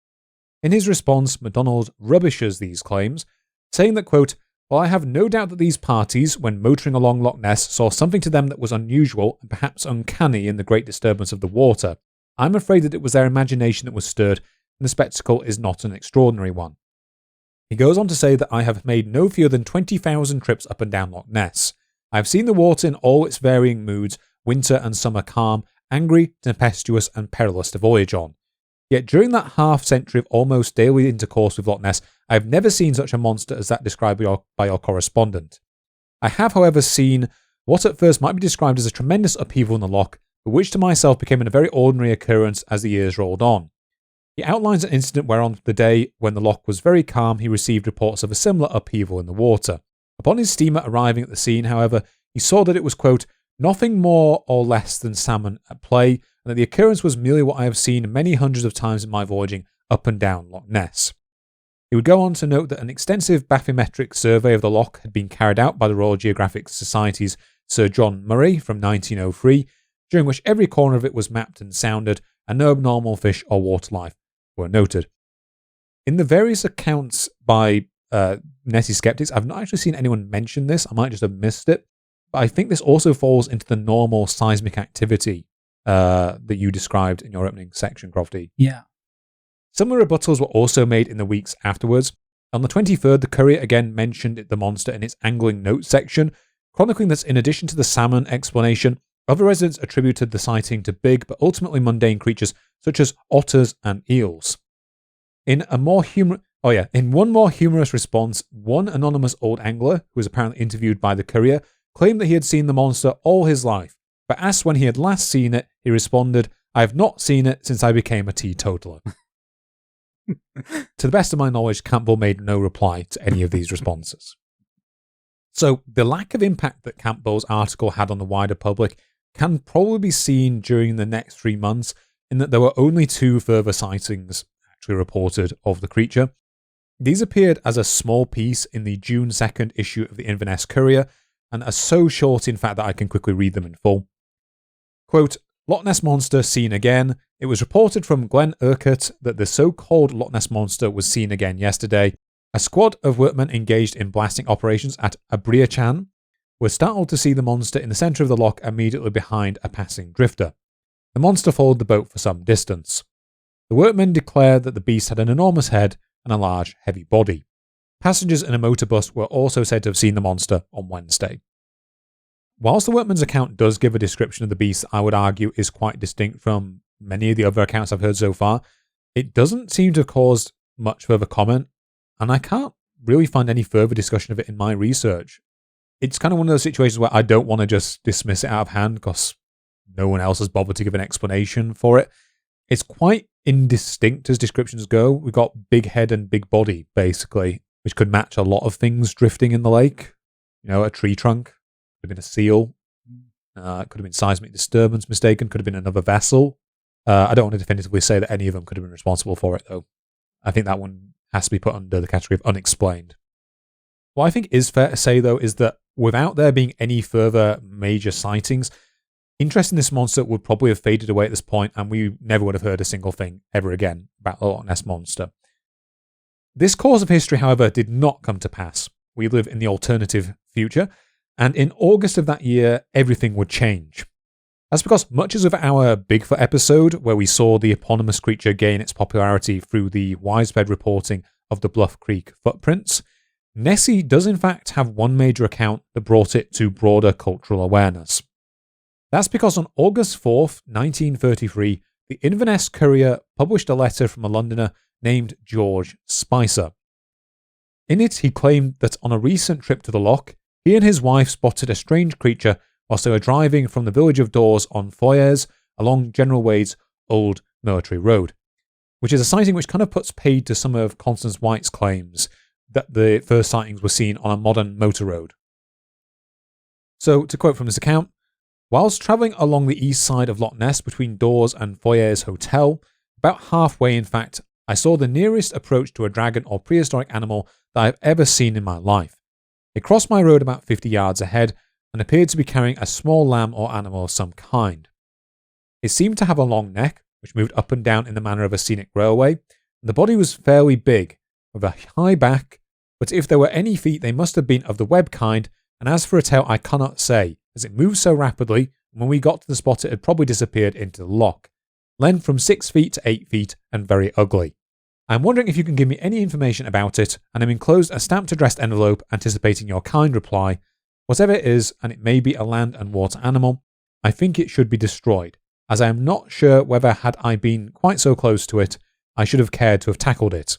In his response, MacDonald rubbishes these claims, saying that, quote, "While I have no doubt that these parties, when motoring along Loch Ness, saw something to them that was unusual and perhaps uncanny in the great disturbance of the water, I'm afraid that it was their imagination that was stirred, and the spectacle is not an extraordinary one." He goes on to say that I have made no fewer than 20,000 trips up and down Loch Ness. I have seen the water in all its varying moods, winter and summer calm, angry, tempestuous, and perilous to voyage on. Yet during that half-century of almost daily intercourse with Loch Ness, I have never seen such a monster as that described by your correspondent. I have, however, seen what at first might be described as a tremendous upheaval in the loch, but which to myself became a very ordinary occurrence as the years rolled on. He outlines an incident where on the day when the loch was very calm, he received reports of a similar upheaval in the water. Upon his steamer arriving at the scene, however, he saw that it was, quote, "nothing more or less than salmon at play, and that the occurrence was merely what I have seen many hundreds of times in my voyaging up and down Loch Ness." He would go on to note that an extensive bathymetric survey of the loch had been carried out by the Royal Geographic Society's Sir John Murray from 1903, during which every corner of it was mapped and sounded, and no abnormal fish or water life were noted. In the various accounts by Nessie skeptics, I've not actually seen anyone mention this. I might just have missed it. But I think this also falls into the normal seismic activity that you described in your opening section, Crofty. Yeah. Similar rebuttals were also made in the weeks afterwards. On the 23rd, the Courier again mentioned the monster in its angling notes section, chronicling that in addition to the salmon explanation, other residents attributed the sighting to big but ultimately mundane creatures such as otters and eels. In one more humorous response, one anonymous old angler, who was apparently interviewed by the Courier, claimed that he had seen the monster all his life, but asked when he had last seen it, he responded, "I have not seen it since I became a teetotaler." To the best of my knowledge, Campbell made no reply to any of these responses. So the lack of impact that Campbell's article had on the wider public can probably be seen during the next 3 months, in that there were only 2 further sightings actually reported of the creature. These appeared as a small piece in the June 2nd issue of the Inverness Courier, and are so short in fact that I can quickly read them in full. Quote, Loch Ness Monster seen again. It was reported from Glen Urquhart that the so-called Loch Ness Monster was seen again yesterday. A squad of workmen engaged in blasting operations at Abriachan were startled to see the monster in the centre of the loch immediately behind a passing drifter. The monster followed the boat for some distance. The workmen declared that the beast had an enormous head and a large, heavy body. Passengers in a motor bus were also said to have seen the monster on Wednesday. Whilst the workman's account does give a description of the beast I would argue is quite distinct from many of the other accounts I've heard so far, it doesn't seem to have caused much further comment, and I can't really find any further discussion of it in my research. It's kind of one of those situations where I don't want to just dismiss it out of hand because no one else has bothered to give an explanation for it. It's quite indistinct as descriptions go. We've got big head and big body, basically, which could match a lot of things drifting in the lake. You know, a tree trunk, could have been a seal, it could have been seismic disturbance mistaken, could have been another vessel. I don't want to definitively say that any of them could have been responsible for it, though. I think that one has to be put under the category of unexplained. What I think is fair to say, though, is that without there being any further major sightings, interest in this monster would probably have faded away at this point, and we never would have heard a single thing ever again about the Loch Ness Monster. This course of history, however, did not come to pass. We live in the alternative future, and in August of that year, everything would change. That's because, much as with our Bigfoot episode, where we saw the eponymous creature gain its popularity through the widespread reporting of the Bluff Creek footprints, Nessie does in fact have one major account that brought it to broader cultural awareness. That's because on August 4th, 1933, the Inverness Courier published a letter from a Londoner named George Spicer. In it, he claimed that on a recent trip to the loch, he and his wife spotted a strange creature whilst they were driving from the village of Dawes on Foyers along General Wade's old military road, which is a sighting which kind of puts paid to some of Constance White's claims that the first sightings were seen on a modern motor road. So, to quote from this account, whilst travelling along the east side of Loch Ness between Dawes and Foyers Hotel, about halfway in fact, I saw the nearest approach to a dragon or prehistoric animal that I have ever seen in my life. It crossed my road about 50 yards ahead and appeared to be carrying a small lamb or animal of some kind. It seemed to have a long neck, which moved up and down in the manner of a scenic railway, and the body was fairly big, with a high back, but if there were any feet they must have been of the web kind, and as for a tail I cannot say, as it moved so rapidly, and when we got to the spot it had probably disappeared into the loch. Length from 6 feet to 8 feet, and very ugly. I'm wondering if you can give me any information about it, and I'm enclosed a stamped addressed envelope anticipating your kind reply. Whatever it is, and it may be a land and water animal, I think it should be destroyed, as I am not sure whether had I been quite so close to it, I should have cared to have tackled it.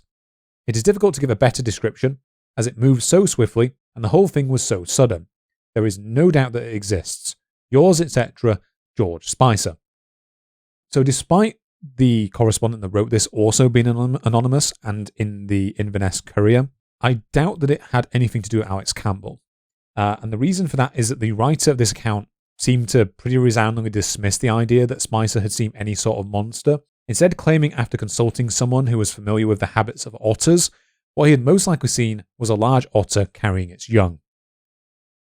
It is difficult to give a better description, as it moved so swiftly, and the whole thing was so sudden. There is no doubt that it exists. Yours, etc., George Spicer. So despite the correspondent that wrote this also being anonymous and in the Inverness Courier, I doubt that it had anything to do with Alex Campbell. And the reason for that is that the writer of this account seemed to pretty resoundingly dismiss the idea that Spicer had seen any sort of monster, instead claiming after consulting someone who was familiar with the habits of otters, what he had most likely seen was a large otter carrying its young.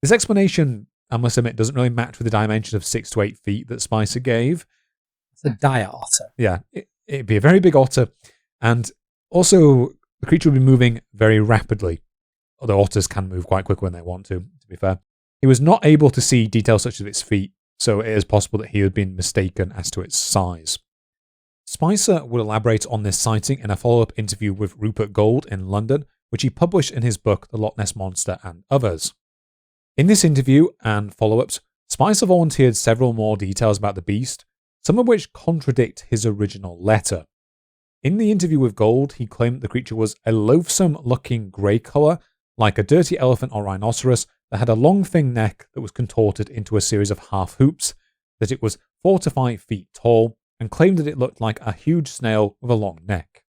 This explanation, I must admit, doesn't really match with the dimension of 6 to 8 feet that Spicer gave. It's a dire otter. Yeah, it'd be a very big otter, and also the creature would be moving very rapidly, although otters can move quite quickly when they want to be fair. He was not able to see details such as its feet, so it is possible that he had been mistaken as to its size. Spicer would elaborate on this sighting in a follow-up interview with Rupert Gold in London, which he published in his book The Loch Ness Monster and Others. In this interview and follow-ups, Spicer volunteered several more details about the beast, some of which contradict his original letter. In the interview with Gold, he claimed the creature was a loathsome-looking grey colour, like a dirty elephant or rhinoceros, that had a long thin neck that was contorted into a series of half hoops, that it was 4 to 5 feet tall, and claimed that it looked like a huge snail with a long neck.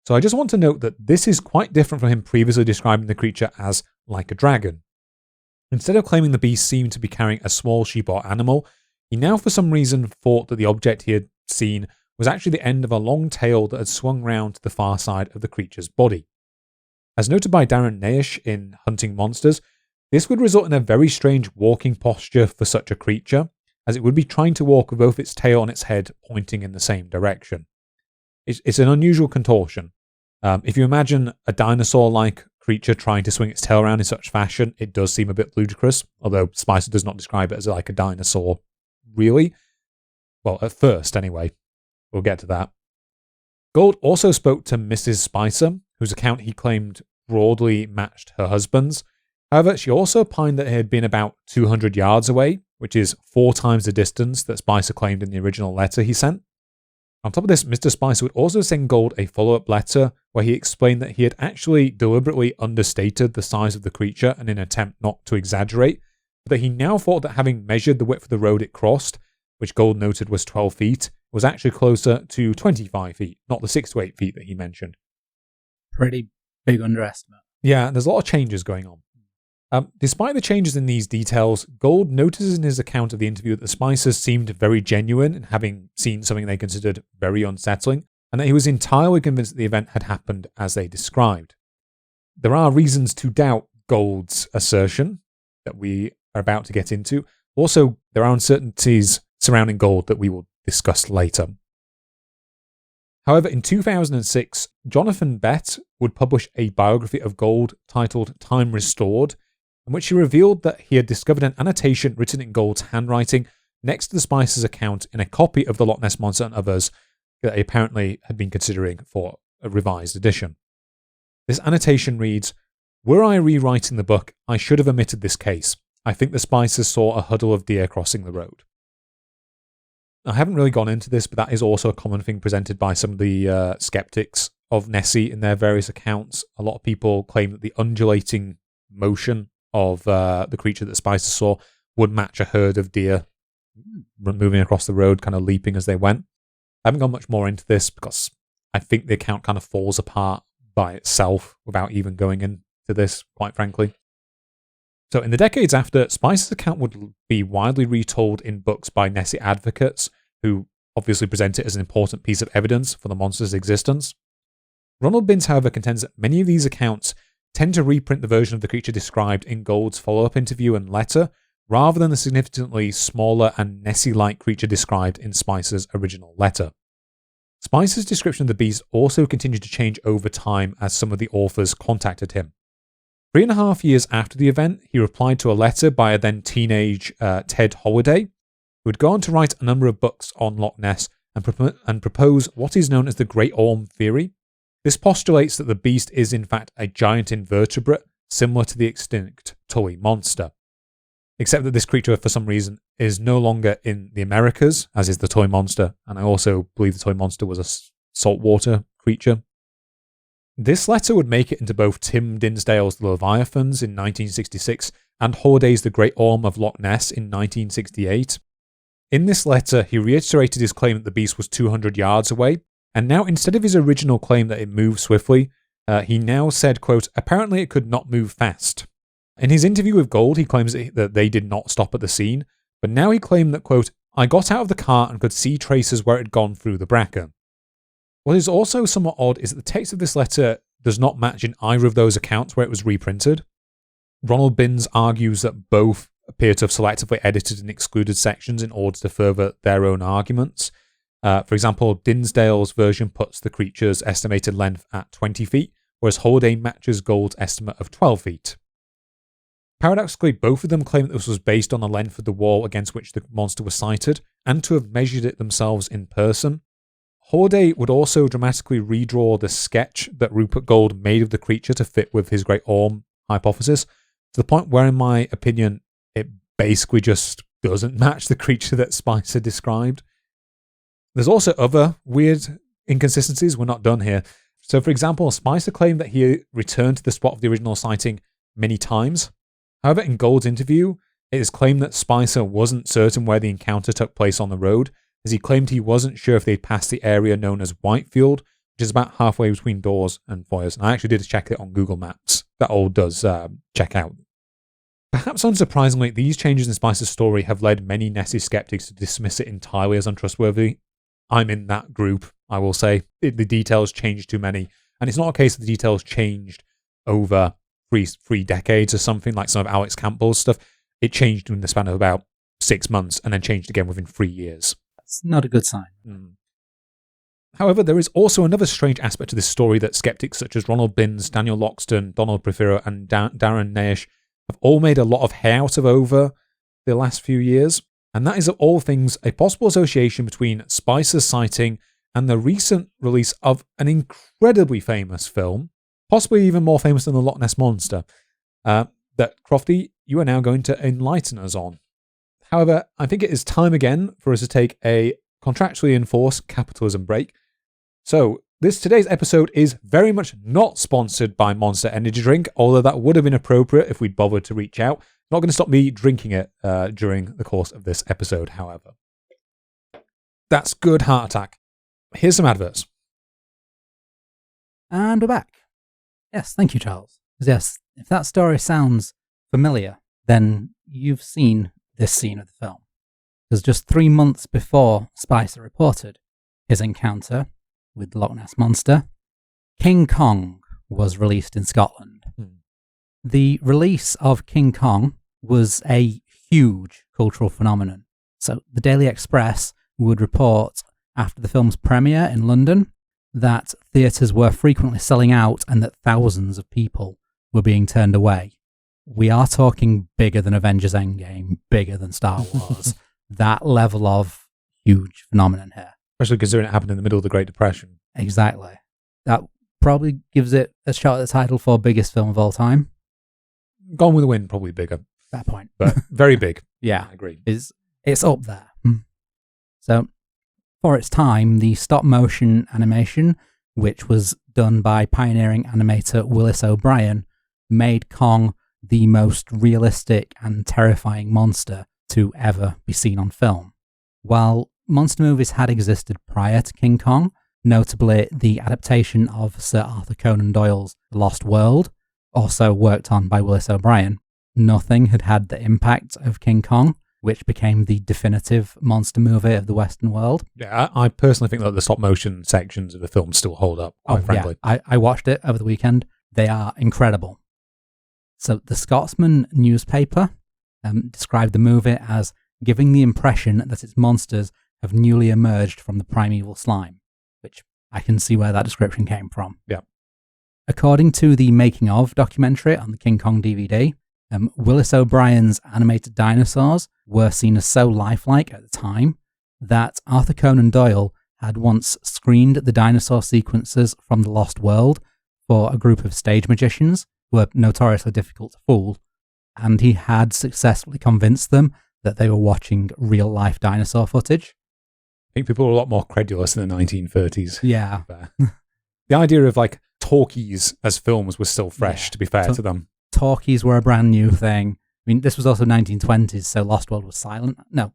So I just want to note that this is quite different from him previously describing the creature as like a dragon. Instead of claiming the beast seemed to be carrying a small sheep or animal, he now for some reason thought that the object he had seen was actually the end of a long tail that had swung round to the far side of the creature's body. As noted by Darren Naish in Hunting Monsters, this would result in a very strange walking posture for such a creature, as it would be trying to walk with both its tail and its head pointing in the same direction. It's an unusual contortion. If you imagine a dinosaur-like creature trying to swing its tail around in such fashion, it does seem a bit ludicrous, although Spicer does not describe it as like a dinosaur, really. Well, at first, anyway. We'll get to that. Gould also spoke to Mrs. Spicer, whose account he claimed broadly matched her husband's. However, she also opined that it had been about 200 yards away, which is 4 times the distance that Spicer claimed in the original letter he sent. On top of this, Mr. Spicer would also send Gould a follow-up letter where he explained that he had actually deliberately understated the size of the creature in an attempt not to exaggerate, but that he now thought that having measured the width of the road it crossed, which Gould noted was 12 feet, was actually closer to 25 feet, not the 6 to 8 feet that he mentioned. Pretty big underestimate. Yeah, there's a lot of changes going on. Despite the changes in these details, Gould notices in his account of the interview that the Spicers seemed very genuine in having seen something they considered very unsettling, and that he was entirely convinced that the event had happened as they described. There are reasons to doubt Gould's assertion that we are about to get into. Also, there are uncertainties surrounding Gould that we will discuss later. However, in 2006, Jonathan Bett would publish a biography of Gould titled Time Restored, in which he revealed that he had discovered an annotation written in Gould's handwriting next to the Spicers' account in a copy of the Loch Ness Monster and Others that he apparently had been considering for a revised edition. This annotation reads, "Were I rewriting the book, I should have omitted this case. I think the Spicers saw a huddle of deer crossing the road." I haven't really gone into this, but that is also a common thing presented by some of the skeptics of Nessie in their various accounts. A lot of people claim that the undulating motion of the creature that Spicer saw would match a herd of deer moving across the road, kind of leaping as they went. I haven't gone much more into this because I think the account kind of falls apart by itself without even going into this, quite frankly. So in the decades after, Spicer's account would be widely retold in books by Nessie advocates, who obviously present it as an important piece of evidence for the monster's existence. Ronald Binns, however, contends that many of these accounts tend to reprint the version of the creature described in Gould's follow-up interview and letter, rather than the significantly smaller and Nessie-like creature described in Spicer's original letter. Spicer's description of the beast also continued to change over time as some of the authors contacted him. 3.5 years after the event, he replied to a letter by a then teenage Ted Holliday, who had gone to write a number of books on Loch Ness and propose what is known as the Great Orm Theory. This postulates that the beast is in fact a giant invertebrate, similar to the extinct toy monster. Except that this creature, for some reason, is no longer in the Americas, as is the toy monster, and I also believe the toy monster was a saltwater creature. This letter would make it into both Tim Dinsdale's The Leviathans in 1966 and Holliday's The Great Orm of Loch Ness in 1968. In this letter, he reiterated his claim that the beast was 200 yards away, and now instead of his original claim that it moved swiftly, he now said, quote, "Apparently it could not move fast." In his interview with Gould, he claims that they did not stop at the scene, but now he claimed that, quote, "I got out of the car and could see traces where it had gone through the bracken." What is also somewhat odd is that the text of this letter does not match in either of those accounts where it was reprinted. Ronald Binns argues that both appear to have selectively edited and excluded sections in order to further their own arguments. For example, Dinsdale's version puts the creature's estimated length at 20 feet, whereas Holliday matches Gould's estimate of 12 feet. Paradoxically, both of them claim that this was based on the length of the wall against which the monster was sighted, and to have measured it themselves in person. Holliday would also dramatically redraw the sketch that Rupert Gould made of the creature to fit with his Great Orm hypothesis, to the point where, in my opinion, it basically just doesn't match the creature that Spicer described. There's also other weird inconsistencies. We're not done here. So, for example, Spicer claimed that he returned to the spot of the original sighting many times. However, in Gould's interview, it is claimed that Spicer wasn't certain where the encounter took place on the road, as he claimed he wasn't sure if they'd passed the area known as Whitefield, which is about halfway between doors and foyers. And I actually did check it on Google Maps. That all does check out. Perhaps unsurprisingly, these changes in Spicer's story have led many Nessie skeptics to dismiss it entirely as untrustworthy. I'm in that group, I will say. The details changed too many. And it's not a case that the details changed over three decades or something like some of Alex Campbell's stuff. It changed in the span of about 6 months and then changed again within 3 years. That's not a good sign. However, there is also another strange aspect to this story that skeptics such as Ronald Binns, Daniel Loxton, Donald Prothero, and Darren Naish have all made a lot of hay out of over the last few years, and that is of all things a possible association between Spicer's sighting and the recent release of an incredibly famous film, possibly even more famous than the Loch Ness Monster, that Crofty, you are now going to enlighten us on. However, I think it is time again for us to take a contractually enforced capitalism break. So, today's episode is very much not sponsored by Monster Energy Drink, although that would have been appropriate if we'd bothered to reach out. Not going to stop me drinking it during the course of this episode, however. That's good, heart attack. Here's some adverts. And we're back. Yes, thank you, Charles. Yes, if that story sounds familiar, then you've seen this scene of the film. Because just 3 months before Spicer reported his encounter with the Loch Ness Monster, King Kong was released in Scotland. The release of King Kong was a huge cultural phenomenon. So the Daily Express would report after the film's premiere in London that theatres were frequently selling out and that thousands of people were being turned away. We are talking bigger than Avengers Endgame, bigger than Star Wars. That level of huge phenomenon here. Especially considering it happened in the middle of the Great Depression. Exactly. That probably gives it a shot at the title for biggest film of all time. Gone with the Wind, probably bigger. That point. But very big. Yeah. I agree. It's up there. So, for its time, the stop-motion animation, which was done by pioneering animator Willis O'Brien, made Kong the most realistic and terrifying monster to ever be seen on film. While monster movies had existed prior to King Kong, notably the adaptation of Sir Arthur Conan Doyle's The Lost World, also worked on by Willis O'Brien, nothing had had the impact of King Kong, which became the definitive monster movie of the Western world. Yeah, I personally think that the stop-motion sections of the film still hold up, quite frankly. Yeah, I watched it over the weekend. They are incredible. So the Scotsman newspaper described the movie as giving the impression that its monsters have newly emerged from the primeval slime, which I can see where that description came from. Yeah. According to the Making of documentary on the King Kong DVD, Willis O'Brien's animated dinosaurs were seen as so lifelike at the time that Arthur Conan Doyle had once screened the dinosaur sequences from The Lost World for a group of stage magicians who were notoriously difficult to fool, and he had successfully convinced them that they were watching real-life dinosaur footage. I think people were a lot more credulous in the 1930s. Yeah. The idea of like talkies as films was still fresh, to be fair to them. Talkies were a brand new thing. I mean, this was also 1920s, so Lost World was silent. No.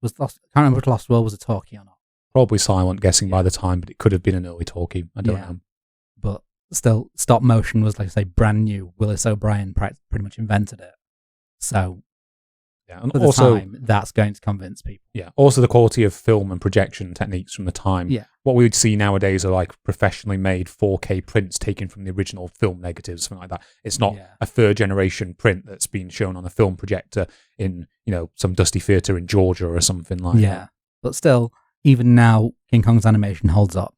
I can't remember if Lost World was a talkie or not. Probably silent, guessing by the time, but it could have been an early talkie. I don't know. But still, stop motion was, like I say, brand new. Willis O'Brien pretty much invented it. So, yeah, and for the also, time, that's going to convince people. Yeah, also the quality of film and projection techniques from the time. Yeah. What we would see nowadays are like professionally made 4K prints taken from the original film negatives, something like that. It's not a third generation print that's been shown on a film projector in, some dusty theatre in Georgia or something like that. Yeah, but still, even now, King Kong's animation holds up.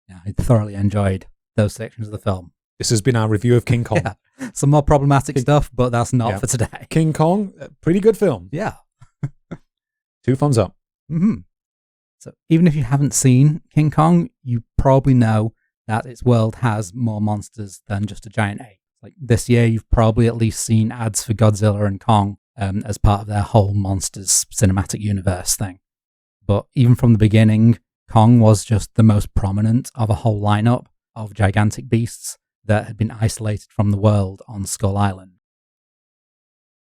Yeah, I thoroughly enjoyed those sections of the film. This has been our review of King Kong. Yeah. Some more problematic stuff, but that's not for today. King Kong, pretty good film. Yeah. 2 thumbs up. Mm-hmm. So even if you haven't seen King Kong, you probably know that its world has more monsters than just a giant ape. Like this year, you've probably at least seen ads for Godzilla and Kong as part of their whole Monsters cinematic universe thing. But even from the beginning, Kong was just the most prominent of a whole lineup of gigantic beasts that had been isolated from the world on Skull Island.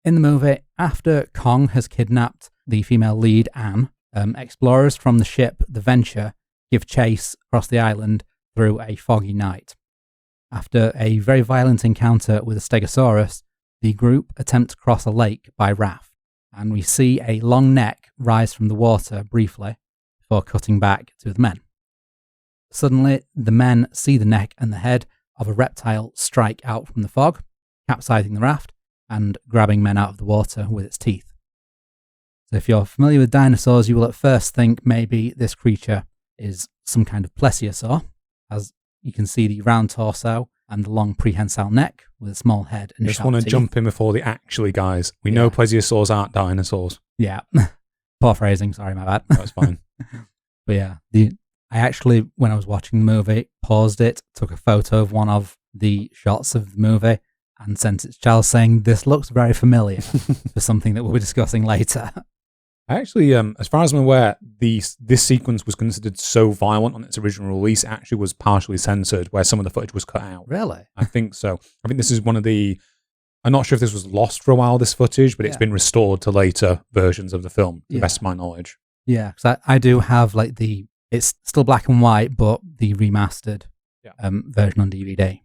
In the movie, after Kong has kidnapped the female lead, Anne, explorers from the ship The Venture give chase across the island through a foggy night. After a very violent encounter with a Stegosaurus, the group attempt to cross a lake by raft, and we see a long neck rise from the water briefly before cutting back to the men. Suddenly, the men see the neck and the head of a reptile strike out from the fog, capsizing the raft and grabbing men out of the water with its teeth. So if you're familiar with dinosaurs, you will at first think maybe this creature is some kind of plesiosaur, as you can see the round torso and the long prehensile neck with a small head and I just sharp want to teeth. jump in before the actually guys. We know plesiosaurs aren't dinosaurs. Yeah. Poor phrasing, sorry, my bad. That's fine. But yeah, I actually, when I was watching the movie, paused it, took a photo of one of the shots of the movie, and sent it to Charles saying, this looks very familiar for something that we'll be discussing later. I actually, as far as I'm aware, this sequence was considered so violent on its original release, it actually was partially censored, where some of the footage was cut out. Really? I think so. I think this is one of the... I'm not sure if this was lost for a while, this footage, but it's been restored to later versions of the film, to the best of my knowledge. Yeah, because I do have like it's still black and white, but the remastered version on DVD.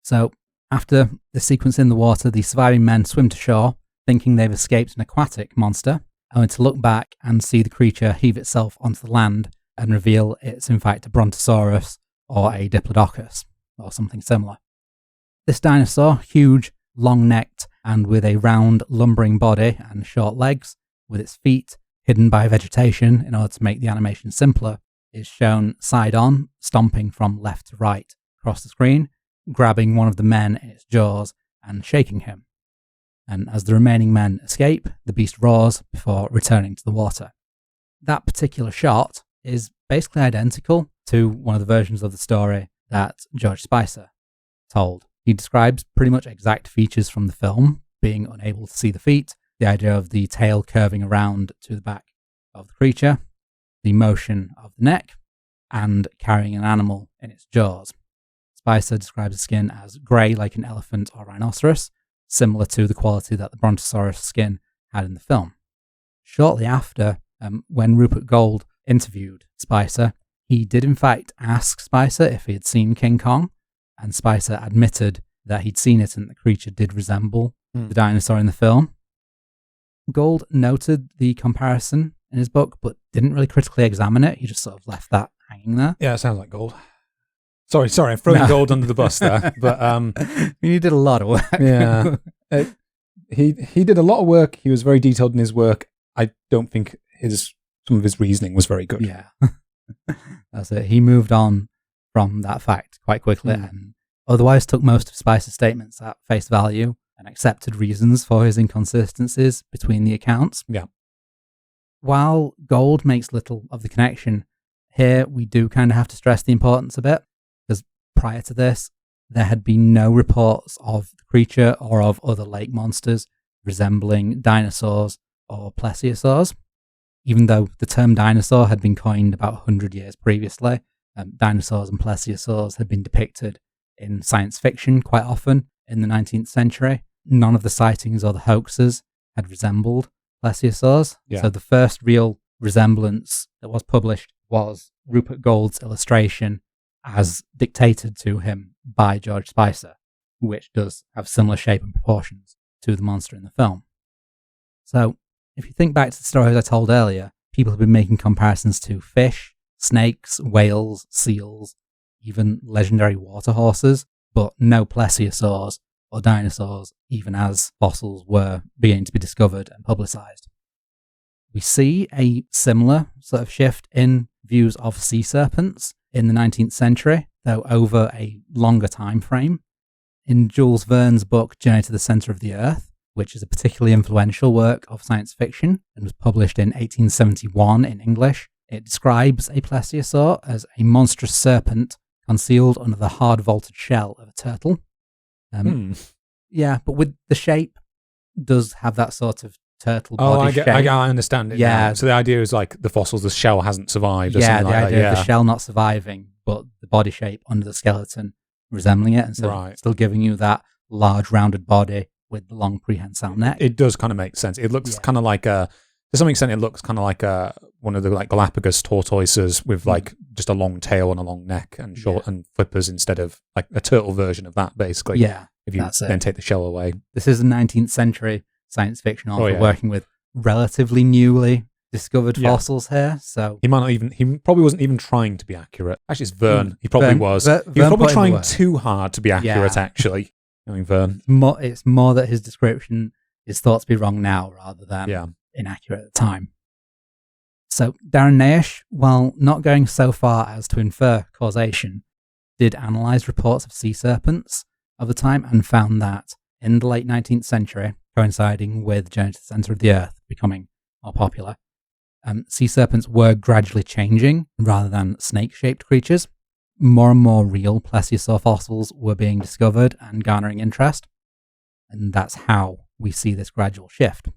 So after the sequence in the water, the surviving men swim to shore, thinking they've escaped an aquatic monster, only to look back and see the creature heave itself onto the land and reveal it's in fact a brontosaurus or a diplodocus or something similar. This dinosaur, huge, long-necked, and with a round, lumbering body and short legs, with its feet hidden by vegetation in order to make the animation simpler, is shown side-on, stomping from left to right across the screen, grabbing one of the men in its jaws and shaking him. And as the remaining men escape, the beast roars before returning to the water. That particular shot is basically identical to one of the versions of the story that George Spicer told. He describes pretty much exact features from the film, being unable to see the feet, the idea of the tail curving around to the back of the creature, the motion of the neck, and carrying an animal in its jaws. Spicer describes the skin as grey like an elephant or rhinoceros, similar to the quality that the brontosaurus skin had in the film. Shortly after, when Rupert Gold interviewed Spicer, he did in fact ask Spicer if he had seen King Kong, and Spicer admitted that he'd seen it and the creature did resemble the dinosaur in the film. Gold noted the comparison in his book, but didn't really critically examine it. He just sort of left that hanging there. Yeah, it sounds like Gold. Sorry, I'm throwing Gold under the bus there. But he did a lot of work. Yeah. He did a lot of work. He was very detailed in his work. I don't think some of his reasoning was very good. Yeah. That's it. He moved on from that fact quite quickly and otherwise took most of Spicer's statements at face value and accepted reasons for his inconsistencies between the accounts. Yeah. While Gold makes little of the connection, here we do kind of have to stress the importance a bit, because prior to this, there had been no reports of the creature or of other lake monsters resembling dinosaurs or plesiosaurs. Even though the term dinosaur had been coined about 100 years previously, dinosaurs and plesiosaurs had been depicted in science fiction quite often in the 19th century. None of the sightings or the hoaxes had resembled plesiosaurs. Yeah. So the first real resemblance that was published was Rupert Gold's illustration as dictated to him by George Spicer, which does have similar shape and proportions to the monster in the film. So if you think back to the stories I told earlier, people have been making comparisons to fish, snakes, whales, seals, even legendary water horses, but no plesiosaurs or dinosaurs, even as fossils were beginning to be discovered and publicized. We see a similar sort of shift in views of sea serpents in the 19th century, though over a longer time frame. In Jules Verne's book Journey to the Center of the Earth, which is a particularly influential work of science fiction and was published in 1871 in English, it describes a plesiosaur as a monstrous serpent concealed under the hard vaulted shell of a turtle. Yeah, but with the shape, does have that sort of turtle body shape. I understand it. Yeah. Now. So the idea is like the fossils, the shell hasn't survived. Or something like idea that. of the shell not surviving, but the body shape under the skeleton resembling it, and so still giving you that large rounded body with the long prehensile neck. It does kind of make sense. It looks kind of like to some extent, it looks kind of like one of the like Galapagos tortoises with like just a long tail and a long neck and short and flippers instead of like a turtle version of that, basically. Yeah, if you then take the shell away. This is a 19th century science fiction author working with relatively newly discovered fossils here. So he probably wasn't even trying to be accurate. Actually, it's Verne. He probably was. He was probably trying too hard to be accurate. Actually, I mean, Verne. It's more that his description is thought to be wrong now rather than inaccurate at the time. So Darren Naish, while not going so far as to infer causation, did analyse reports of sea serpents of the time and found that in the late 19th century, coinciding with Journey to the Centre of the Earth becoming more popular, sea serpents were gradually changing rather than snake-shaped creatures. More and more real plesiosaur fossils were being discovered and garnering interest, and that's how we see this gradual shift.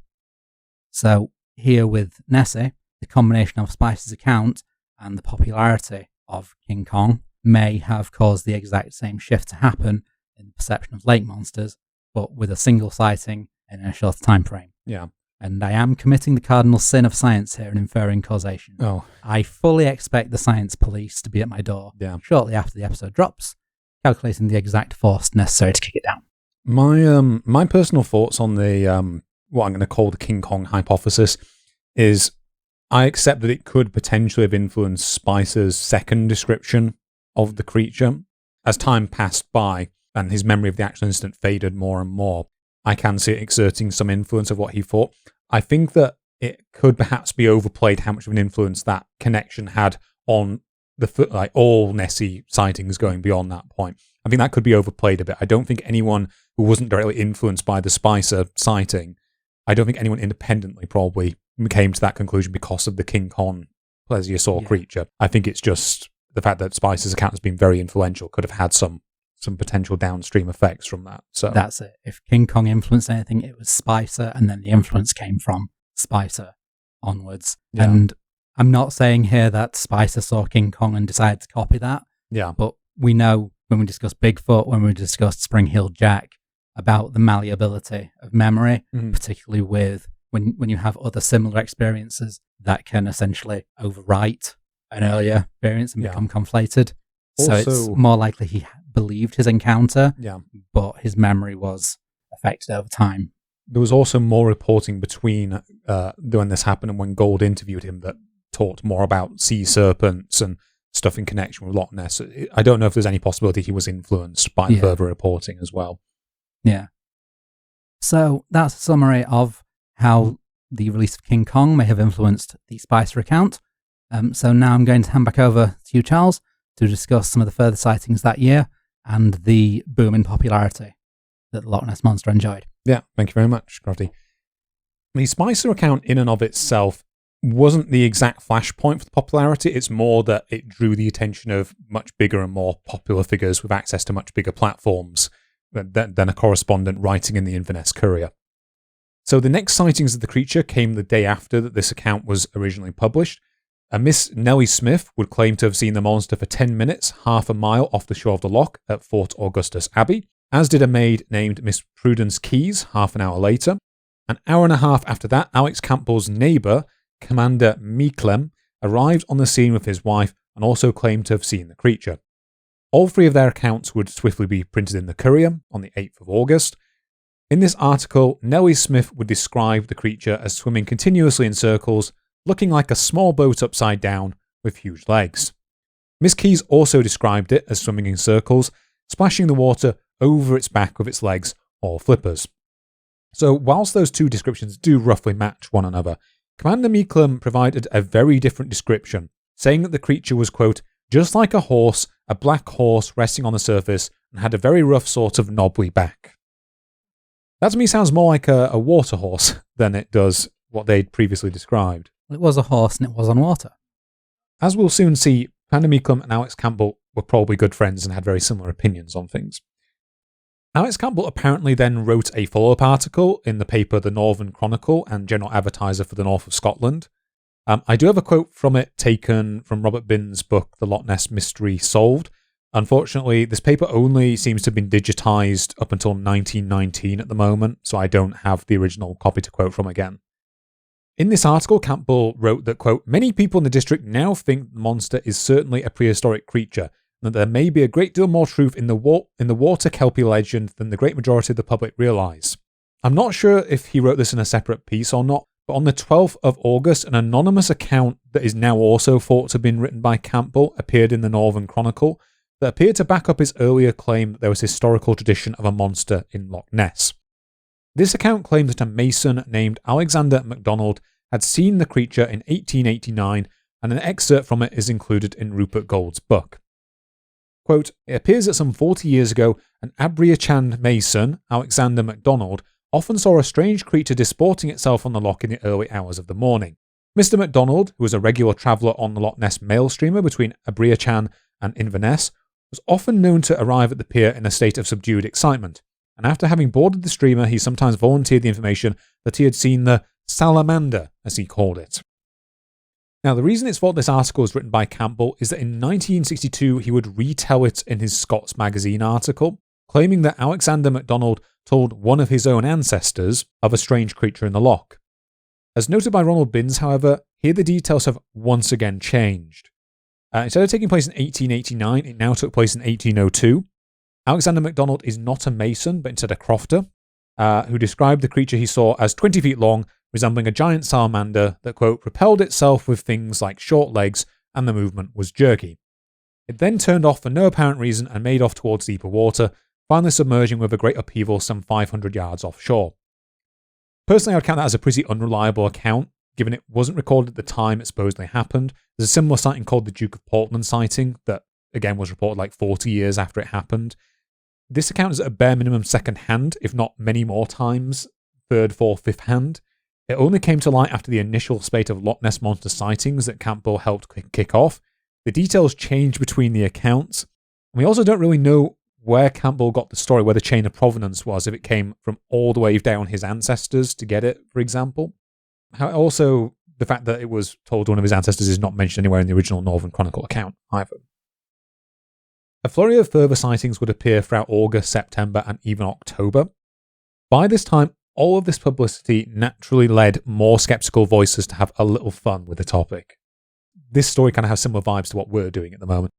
So here with Nessie, the combination of Spicer's account and the popularity of King Kong may have caused the exact same shift to happen in the perception of lake monsters, but with a single sighting in a shorter time frame. Yeah. And I am committing the cardinal sin of science here and inferring causation. Oh. I fully expect the science police to be at my door shortly after the episode drops, calculating the exact force necessary to kick it down. My personal thoughts on the what I'm going to call the King Kong hypothesis is I accept that it could potentially have influenced Spicer's second description of the creature. As time passed by and his memory of the actual incident faded more and more, I can see it exerting some influence of what he thought. I think that it could perhaps be overplayed how much of an influence that connection had on the all Nessie sightings going beyond that point. I think that could be overplayed a bit. I don't think anyone who wasn't directly influenced by the Spicer sighting, I don't think anyone independently probably came to that conclusion because of the King Kong plesiosaur creature. I think it's just the fact that Spicer's account has been very influential could have had some potential downstream effects from that. So that's it. If King Kong influenced anything, it was Spicer, and then the influence came from Spicer onwards. Yeah. And I'm not saying here that Spicer saw King Kong and decided to copy that. Yeah. But we know when we discussed Bigfoot, when we discussed Spring-Heeled Jack, about the malleability of memory, particularly with when you have other similar experiences that can essentially overwrite an earlier experience and become conflated. So it's more likely he believed his encounter, but his memory was affected over time. There was also more reporting between when this happened and when Gold interviewed him that talked more about sea serpents and stuff in connection with Loch Ness. I don't know if there's any possibility he was influenced by further reporting as well. Yeah. So that's a summary of how the release of King Kong may have influenced the Spicer account. So now I'm going to hand back over to you, Charles, to discuss some of the further sightings that year and the boom in popularity that the Loch Ness Monster enjoyed. Yeah, thank you very much, Crofty. The Spicer account in and of itself wasn't the exact flashpoint for the popularity. It's more that it drew the attention of much bigger and more popular figures with access to much bigger platforms than a correspondent writing in the Inverness Courier. So the next sightings of the creature came the day after that this account was originally published. A Miss Nellie Smith would claim to have seen the monster for 10 minutes, half a mile off the shore of the loch at Fort Augustus Abbey, as did a maid named Miss Prudence Keyes half an hour later. An hour and a half after that, Alex Campbell's neighbour, Commander Meeklem, arrived on the scene with his wife and also claimed to have seen the creature. All three of their accounts would swiftly be printed in the Courier on the 8th of August. In this article, Nellie Smith would describe the creature as swimming continuously in circles, looking like a small boat upside down with huge legs. Miss Keyes also described it as swimming in circles, splashing the water over its back with its legs or flippers. So whilst those two descriptions do roughly match one another, Commander Meeklem provided a very different description, saying that the creature was, quote, just like a horse, a black horse resting on the surface, and had a very rough sort of knobbly back. That to me sounds more like a water horse than it does what they'd previously described. It was a horse and it was on water. As we'll soon see, Commander Meeklem and Alex Campbell were probably good friends and had very similar opinions on things. Alex Campbell apparently then wrote a follow-up article in the paper The Northern Chronicle and General Advertiser for the North of Scotland. I do have a quote from it taken from Robert Bin's book, The Loch Ness Mystery Solved. Unfortunately, this paper only seems to have been digitised up until 1919 at the moment, so I don't have the original copy to quote from again. In this article, Campbell wrote that, quote, many people in the district now think the monster is certainly a prehistoric creature, and that there may be a great deal more truth in the water kelpie legend than the great majority of the public realise. I'm not sure if he wrote this in a separate piece or not, but on the 12th of August, an anonymous account that is now also thought to have been written by Campbell appeared in the Northern Chronicle that appeared to back up his earlier claim that there was historical tradition of a monster in Loch Ness. This account claims that a mason named Alexander MacDonald had seen the creature in 1889, and an excerpt from it is included in Rupert Gold's book. Quote, "It appears that some 40 years ago, an Abriachan mason, Alexander MacDonald, often saw a strange creature disporting itself on the loch in the early hours of the morning. Mr. MacDonald, who was a regular traveller on the Loch Ness mail streamer between Abriachan and Inverness, was often known to arrive at the pier in a state of subdued excitement, and after having boarded the streamer, he sometimes volunteered the information that he had seen the salamander, as he called it." Now, the reason it's thought this article was written by Campbell is that in 1962 he would retell it in his Scots Magazine article, claiming that Alexander MacDonald told one of his own ancestors of a strange creature in the loch. As noted by Ronald Binns, however, here the details have once again changed. Instead of taking place in 1889, it now took place in 1802. Alexander MacDonald is not a mason, but instead a crofter, who described the creature he saw as 20 feet long, resembling a giant salamander that, quote, propelled itself with things like short legs, and the movement was jerky. It then turned off for no apparent reason and made off towards deeper water, finally submerging with a great upheaval some 500 yards offshore. Personally, I would count that as a pretty unreliable account, given it wasn't recorded at the time it supposedly happened. There's a similar sighting called the Duke of Portland sighting that, again, was reported like 40 years after it happened. This account is at a bare minimum second hand, if not many more times, third, fourth, fifth hand. It only came to light after the initial spate of Loch Ness monster sightings that Campbell helped kick off. The details change between the accounts. And we also don't really know where Campbell got the story, where the chain of provenance was, if it came from all the way down his ancestors to get it, for example. Also, the fact that it was told to one of his ancestors is not mentioned anywhere in the original Northern Chronicle account either. A flurry of further sightings would appear throughout August, September, and even October. By this time, all of this publicity naturally led more skeptical voices to have a little fun with the topic. This story kind of has similar vibes to what we're doing at the moment.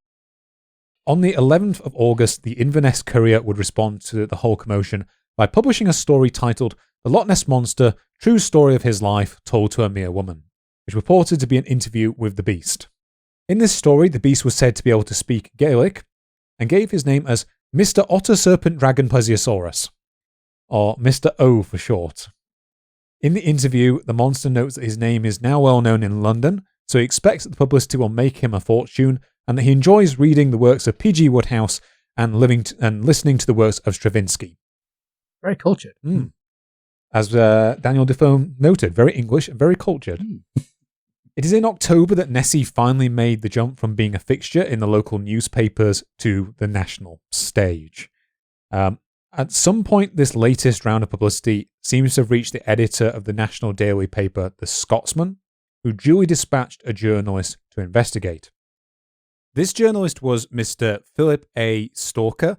On the 11th of August, the Inverness Courier would respond to the whole commotion by publishing a story titled "The Loch Ness Monster, True Story of His Life Told to a Mere Woman," which purported to be an interview with the beast. In this story, the beast was said to be able to speak Gaelic, and gave his name as Mr. Otter Serpent Dragon Plesiosaurus, or Mr. O for short. In the interview, the monster notes that his name is now well known in London, so he expects that the publicity will make him a fortune, and that he enjoys reading the works of P.G. Wodehouse and listening to the works of Stravinsky. Very cultured. As Daniel Defoe noted, very English and very cultured. It is in October that Nessie finally made the jump from being a fixture in the local newspapers to the national stage. At some point, this latest round of publicity seems to have reached the editor of the national daily paper, The Scotsman, who duly dispatched a journalist to investigate. This journalist was Mr. Philip A. Stalker,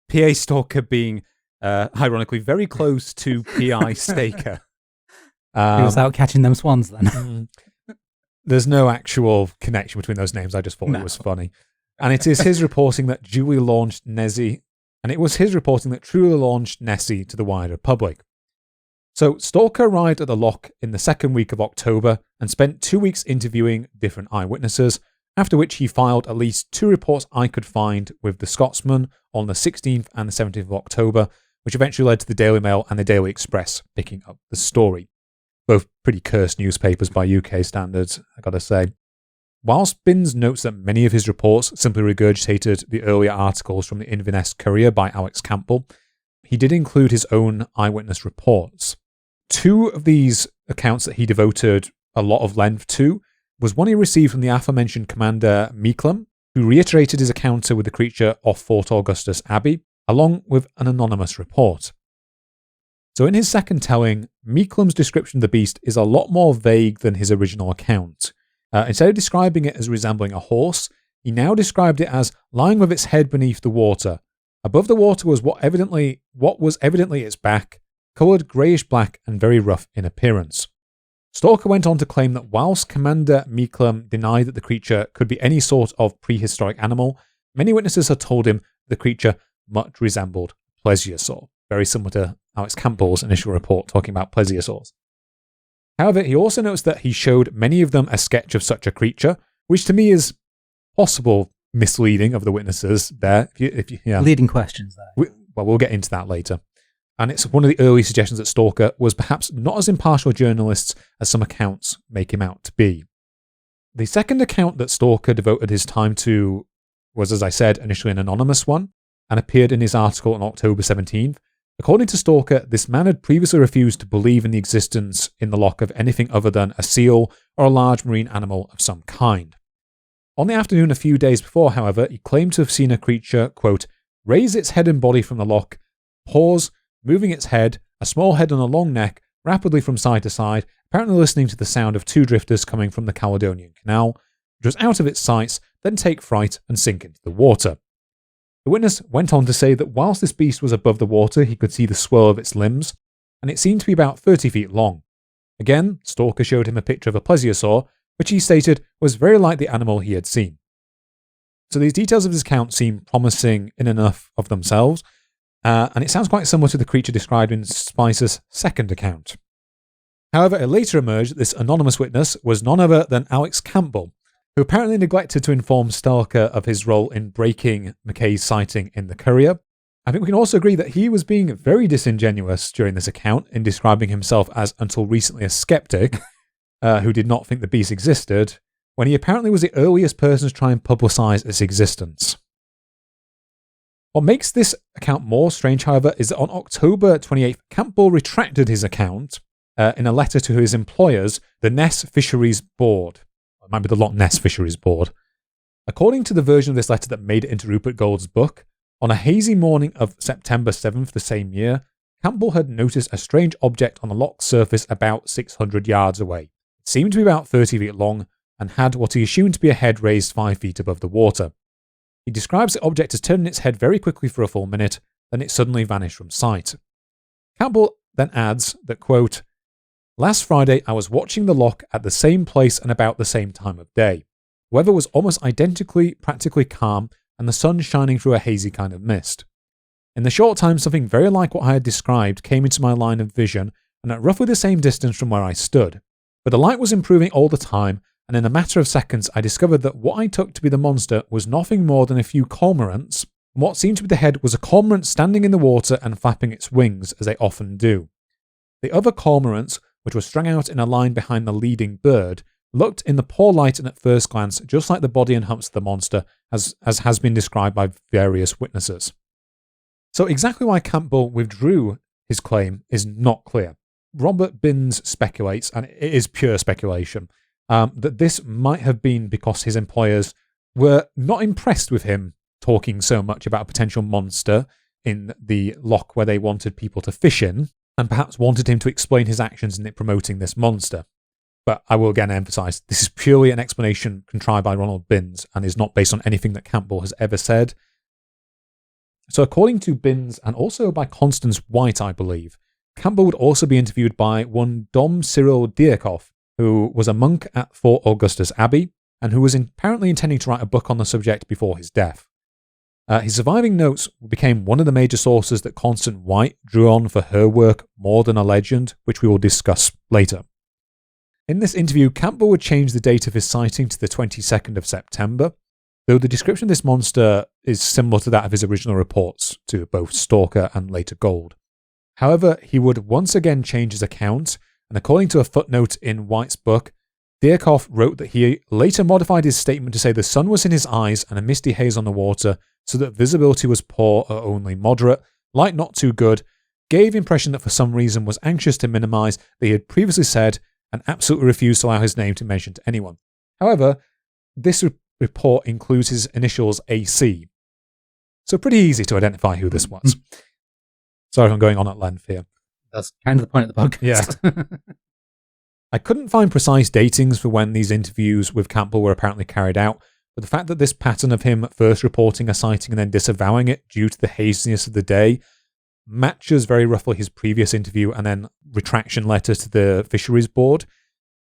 P.A. Stalker being, ironically, very close to P.I. Staker. He was out catching them swans then. There's no actual connection between those names. I just thought it was funny. And it is his reporting that truly launched Nessie to the wider public. So Stalker arrived at the loch in the second week of October and spent 2 weeks interviewing different eyewitnesses, after which he filed at least 2 reports I could find with the Scotsman on the 16th and the 17th of October, which eventually led to the Daily Mail and the Daily Express picking up the story. Both pretty cursed newspapers by UK standards, I gotta say. Whilst Binns notes that many of his reports simply regurgitated the earlier articles from the Inverness Courier by Alex Campbell, he did include his own eyewitness reports. 2 of these accounts that he devoted a lot of length to was one he received from the aforementioned Commander Meeklem, who reiterated his encounter with the creature off Fort Augustus Abbey, along with an anonymous report. So in his second telling, Meeklem's description of the beast is a lot more vague than his original account. Instead of describing it as resembling a horse, he now described it as lying with its head beneath the water. Above the water was what was evidently its back, coloured greyish-black and very rough in appearance. Stalker went on to claim that whilst Commander Meeklem denied that the creature could be any sort of prehistoric animal, many witnesses had told him the creature much resembled a plesiosaur, very similar to Alex Campbell's initial report talking about plesiosaurs. However, he also notes that he showed many of them a sketch of such a creature, which to me is possible misleading of the witnesses there. Leading questions there. We'll get into that later. and it's one of the early suggestions that Stalker was perhaps not as impartial a journalist as some accounts make him out to be. The second account that Stalker devoted his time to was, as I said, initially an anonymous one, and appeared in his article on October 17th. According to Stalker, this man had previously refused to believe in the existence in the loch of anything other than a seal or a large marine animal of some kind. On the afternoon a few days before, however, he claimed to have seen a creature, quote, raise its head and body from the loch, pause, moving its head, a small head and a long neck, rapidly from side to side, apparently listening to the sound of two drifters coming from the Caledonian Canal, which was out of its sights, then take fright and sink into the water. The witness went on to say that whilst this beast was above the water, he could see the swirl of its limbs, and it seemed to be about 30 feet long. Again, Stalker showed him a picture of a plesiosaur, which he stated was very like the animal he had seen. So these details of his account seem promising in enough of themselves, and it sounds quite similar to the creature described in Spicer's second account. However, it later emerged that this anonymous witness was none other than Alex Campbell, who apparently neglected to inform Stalker of his role in breaking McKay's sighting in the Courier. I think we can also agree that he was being very disingenuous during this account in describing himself as until recently a skeptic who did not think the beast existed, when he apparently was the earliest person to try and publicise its existence. What makes this account more strange, however, is that on October 28th, Campbell retracted his account in a letter to his employers, the Ness Fisheries Board. It might be the Loch Ness Fisheries Board. According to the version of this letter that made it into Rupert Gold's book, on a hazy morning of September 7th the same year, Campbell had noticed a strange object on the loch's surface about 600 yards away. It seemed to be about 30 feet long and had what he assumed to be a head raised 5 feet above the water. He describes the object as turning its head very quickly for a full minute, then it suddenly vanished from sight. Campbell then adds that, quote, last Friday I was watching the loch at the same place and about the same time of day. The weather was almost identically practically calm and the sun shining through a hazy kind of mist. In the short time something very like what I had described came into my line of vision and at roughly the same distance from where I stood. But the light was improving all the time, and in a matter of seconds I discovered that what I took to be the monster was nothing more than a few cormorants, and what seemed to be the head was a cormorant standing in the water and flapping its wings, as they often do. The other cormorants, which were strung out in a line behind the leading bird, looked in the poor light and at first glance just like the body and humps of the monster, as has been described by various witnesses. So exactly why Campbell withdrew his claim is not clear. Robert Binns speculates, and it is pure speculation, that this might have been because his employers were not impressed with him talking so much about a potential monster in the loch where they wanted people to fish in, and perhaps wanted him to explain his actions in it promoting this monster. But I will again emphasise, this is purely an explanation contrived by Ronald Binns and is not based on anything that Campbell has ever said. So according to Binns, and also by Constance White, I believe, Campbell would also be interviewed by one Dom Cyril Diakov, who was a monk at Fort Augustus Abbey, and who was apparently intending to write a book on the subject before his death. His surviving notes became one of the major sources that Constance White drew on for her work More Than a Legend, which we will discuss later. In this interview, Campbell would change the date of his sighting to the 22nd of September, though the description of this monster is similar to that of his original reports to both Stalker and later Gold. However, he would once again change his account, and according to a footnote in White's book, Diakov wrote that he later modified his statement to say the sun was in his eyes and a misty haze on the water, so that visibility was poor or only moderate, light not too good, gave impression that for some reason was anxious to minimise that he had previously said, and absolutely refused to allow his name to be mentioned to anyone. However, this report includes his initials AC, so pretty easy to identify who this was. Sorry if I'm going on at length here. That's kind of the point of the podcast. Yeah. I couldn't find precise datings for when these interviews with Campbell were apparently carried out, but the fact that this pattern of him first reporting a sighting and then disavowing it due to the haziness of the day matches very roughly his previous interview and then retraction letter to the Fisheries Board.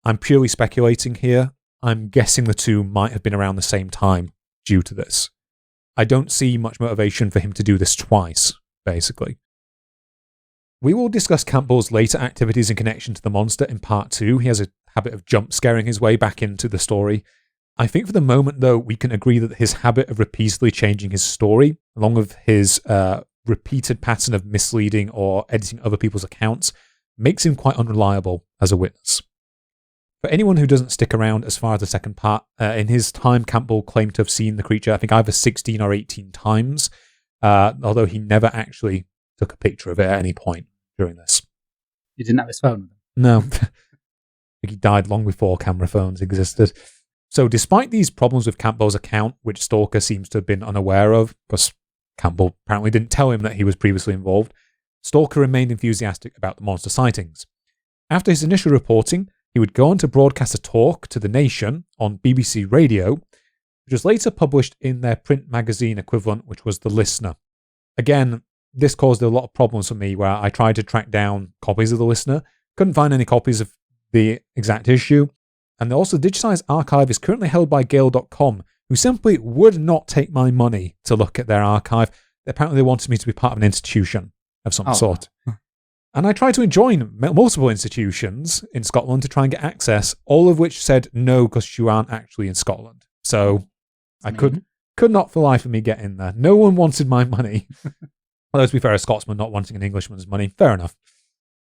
I'm purely speculating here. I'm guessing the two might have been around the same time due to this. I don't see much motivation for him to do this twice, basically. We will discuss Campbell's later activities in connection to the monster in part 2. He has a habit of jump scaring his way back into the story. I think for the moment, though, we can agree that his habit of repeatedly changing his story, along with his repeated pattern of misleading or editing other people's accounts makes him quite unreliable as a witness. For anyone who doesn't stick around as far as the second part, in his time, Campbell claimed to have seen the creature, I think either 16 or 18 times, although he never actually took a picture of it at any point during this. You didn't have his phone with him? No. I think he died long before camera phones existed. So despite these problems with Campbell's account, which Stalker seems to have been unaware of, because Campbell apparently didn't tell him that he was previously involved, Stalker remained enthusiastic about the monster sightings. After his initial reporting, he would go on to broadcast a talk to the nation on BBC Radio, which was later published in their print magazine equivalent, which was The Listener. Again, this caused a lot of problems for me, where I tried to track down copies of The Listener, couldn't find any copies of the exact issue, and also the digitized archive is currently held by Gale.com, who simply would not take my money to look at their archive. Apparently they wanted me to be part of an institution of some sort. And I tried to join multiple institutions in Scotland to try and get access, all of which said no, because you aren't actually in Scotland. So I could not for life of me get in there. No one wanted my money. Although, to be fair, a Scotsman not wanting an Englishman's money, fair enough.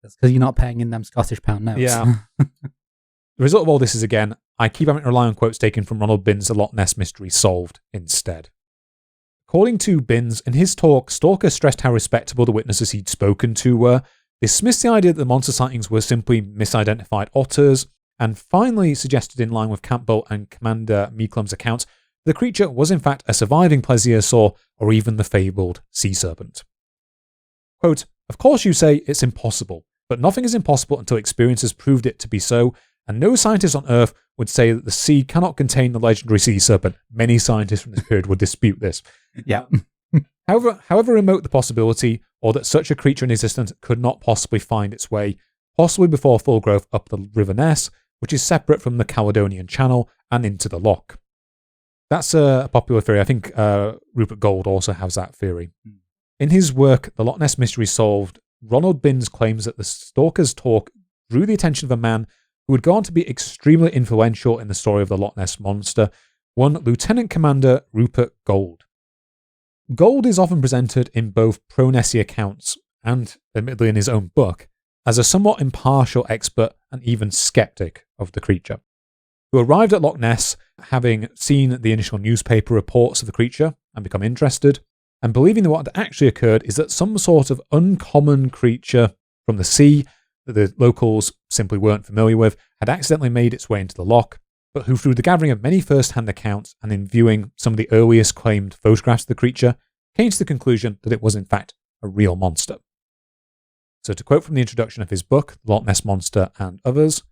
That's because you're not paying in them Scottish pound notes. Yeah. The result of all this is, again, I keep having to rely on quotes taken from Ronald Binns' The Loch Ness Mystery Solved instead. According to Binns, in his talk, Stalker stressed how respectable the witnesses he'd spoken to were, dismissed the idea that the monster sightings were simply misidentified otters, and finally suggested, in line with Campbell and Commander Meeklum's accounts, the creature was in fact a surviving plesiosaur or even the fabled sea serpent. Quote, "Of course you say it's impossible, but nothing is impossible until experience has proved it to be so, and no scientist on Earth would say that the sea cannot contain the legendary sea serpent. Many scientists from this period would dispute this." Yeah. However remote the possibility, or that such a creature in existence could not possibly find its way, possibly before full growth, up the River Ness, which is separate from the Caledonian Channel, and into the loch. That's a popular theory. I think Rupert Gold also has that theory. In his work, The Loch Ness Mystery Solved, Ronald Binns claims that the Stalker's talk drew the attention of a man who would go on to be extremely influential in the story of the Loch Ness Monster, one Lieutenant Commander Rupert Gold. Gold is often presented in both pro-Nessie accounts, and admittedly in his own book, as a somewhat impartial expert and even skeptic of the creature, who arrived at Loch Ness having seen the initial newspaper reports of the creature and become interested, and believing that what had actually occurred is that some sort of uncommon creature from the sea that the locals simply weren't familiar with had accidentally made its way into the loch, but who, through the gathering of many first-hand accounts and in viewing some of the earliest claimed photographs of the creature, came to the conclusion that it was in fact a real monster. So to quote from the introduction of his book, The Loch Ness Monster and Others,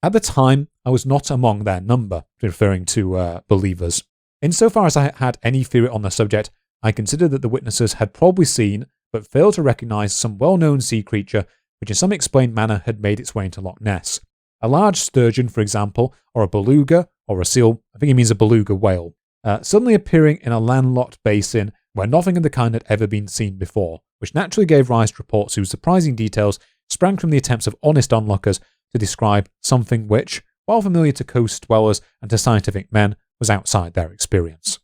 "At the time, I was not among their number," referring to believers. "Insofar as I had any theory on the subject, I considered that the witnesses had probably seen, but failed to recognise, some well-known sea creature which in some explained manner had made its way into Loch Ness. A large sturgeon, for example, or a beluga, or a seal, I think he means a beluga whale, suddenly appearing in a landlocked basin where nothing of the kind had ever been seen before, which naturally gave rise to reports whose surprising details sprang from the attempts of honest onlookers to describe something which, while familiar to coast dwellers and to scientific men, was outside their experience."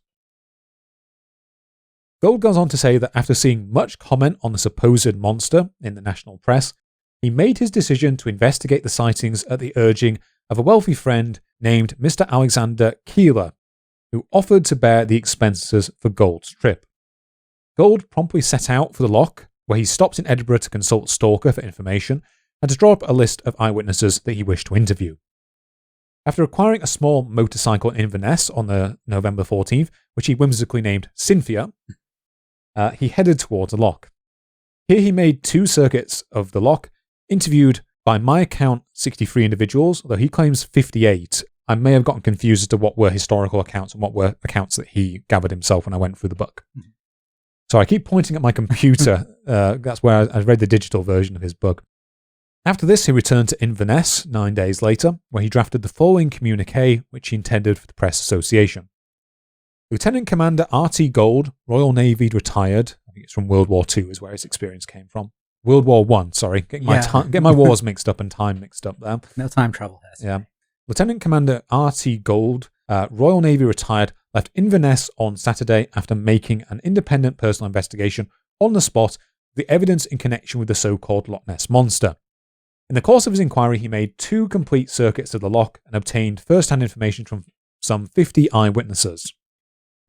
Gold goes on to say that after seeing much comment on the supposed monster in the national press, he made his decision to investigate the sightings at the urging of a wealthy friend named Mr. Alexander Keeler, who offered to bear the expenses for Gold's trip. Gold promptly set out for the loch, where he stopped in Edinburgh to consult Stalker for information and to draw up a list of eyewitnesses that he wished to interview. After acquiring a small motorcycle in Inverness on the November 14th, which he whimsically named Cynthia, he headed towards the loch. Here he made 2 circuits of the loch, interviewed, by my account, 63 individuals, though he claims 58. I may have gotten confused as to what were historical accounts and what were accounts that he gathered himself when I went through the book. So I keep pointing at my computer. That's where I read the digital version of his book. After this, he returned to Inverness 9 days later, where he drafted the following communique, which he intended for the Press Association. Lieutenant Commander R.T. Gold, Royal Navy retired. I think it's from World War II is where his experience came from. World War I, sorry. Get my wars mixed up and time mixed up there. No time travel here. Yeah. Lieutenant Commander R.T. Gold, Royal Navy retired, left Inverness on Saturday after making an independent personal investigation on the spot the evidence in connection with the so-called Loch Ness Monster. In the course of his inquiry, he made 2 complete circuits of the loch and obtained first-hand information from some 50 eyewitnesses.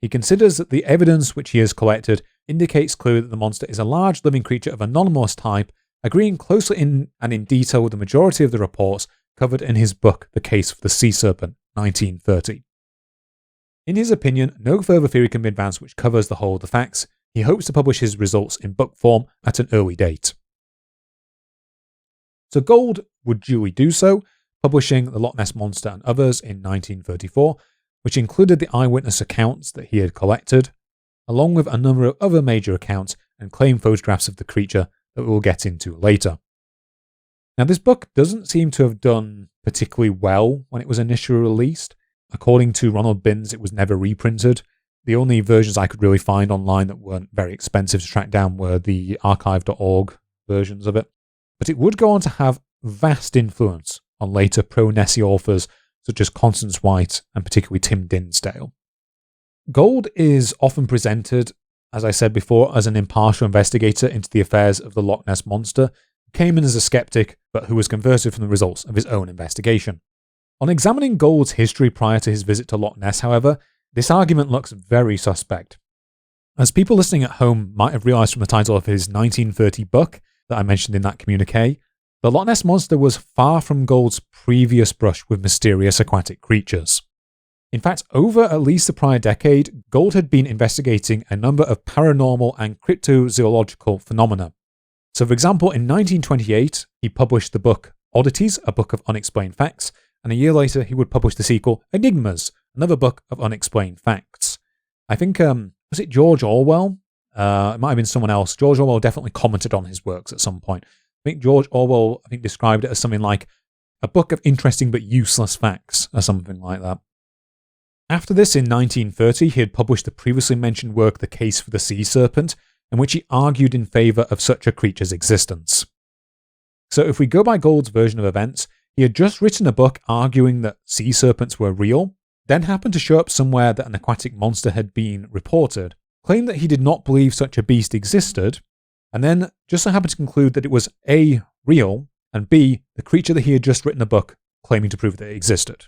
He considers that the evidence which he has collected indicates clearly that the monster is a large living creature of anomalous type, agreeing closely in detail with the majority of the reports covered in his book The Case for the Sea Serpent, 1930. In his opinion, no further theory can be advanced which covers the whole of the facts. He hopes to publish his results in book form at an early date. So Gould would duly do so, publishing The Loch Ness Monster and Others in 1934, which included the eyewitness accounts that he had collected, along with a number of other major accounts and claimed photographs of the creature that we'll get into later. Now, this book doesn't seem to have done particularly well when it was initially released. According to Ronald Binns, it was never reprinted. The only versions I could really find online that weren't very expensive to track down were the archive.org versions of it. But it would go on to have vast influence on later pro-Nessie authors such as Constance White and particularly Tim Dinsdale. Gould is often presented, as I said before, as an impartial investigator into the affairs of the Loch Ness Monster, who came in as a skeptic but who was converted from the results of his own investigation. On examining Gould's history prior to his visit to Loch Ness, however, this argument looks very suspect. As people listening at home might have realised from the title of his 1930 book that I mentioned in that communique, the Loch Ness Monster was far from Gould's previous brush with mysterious aquatic creatures. In fact, over at least the prior decade, Gould had been investigating a number of paranormal and cryptozoological phenomena. So, for example, in 1928, he published the book Oddities, a book of unexplained facts, and a year later he would publish the sequel Enigmas, another book of unexplained facts. I think, was it George Orwell? It might have been someone else. George Orwell definitely commented on his works at some point. I think George Orwell described it as something like a book of interesting but useless facts, or something like that. After this, in 1930, he had published the previously mentioned work The Case for the Sea Serpent, in which he argued in favour of such a creature's existence. So if we go by Gould's version of events, he had just written a book arguing that sea serpents were real, then happened to show up somewhere that an aquatic monster had been reported, claimed that he did not believe such a beast existed, and then just so happened to conclude that it was A, real, and B, the creature that he had just written a book claiming to prove that it existed.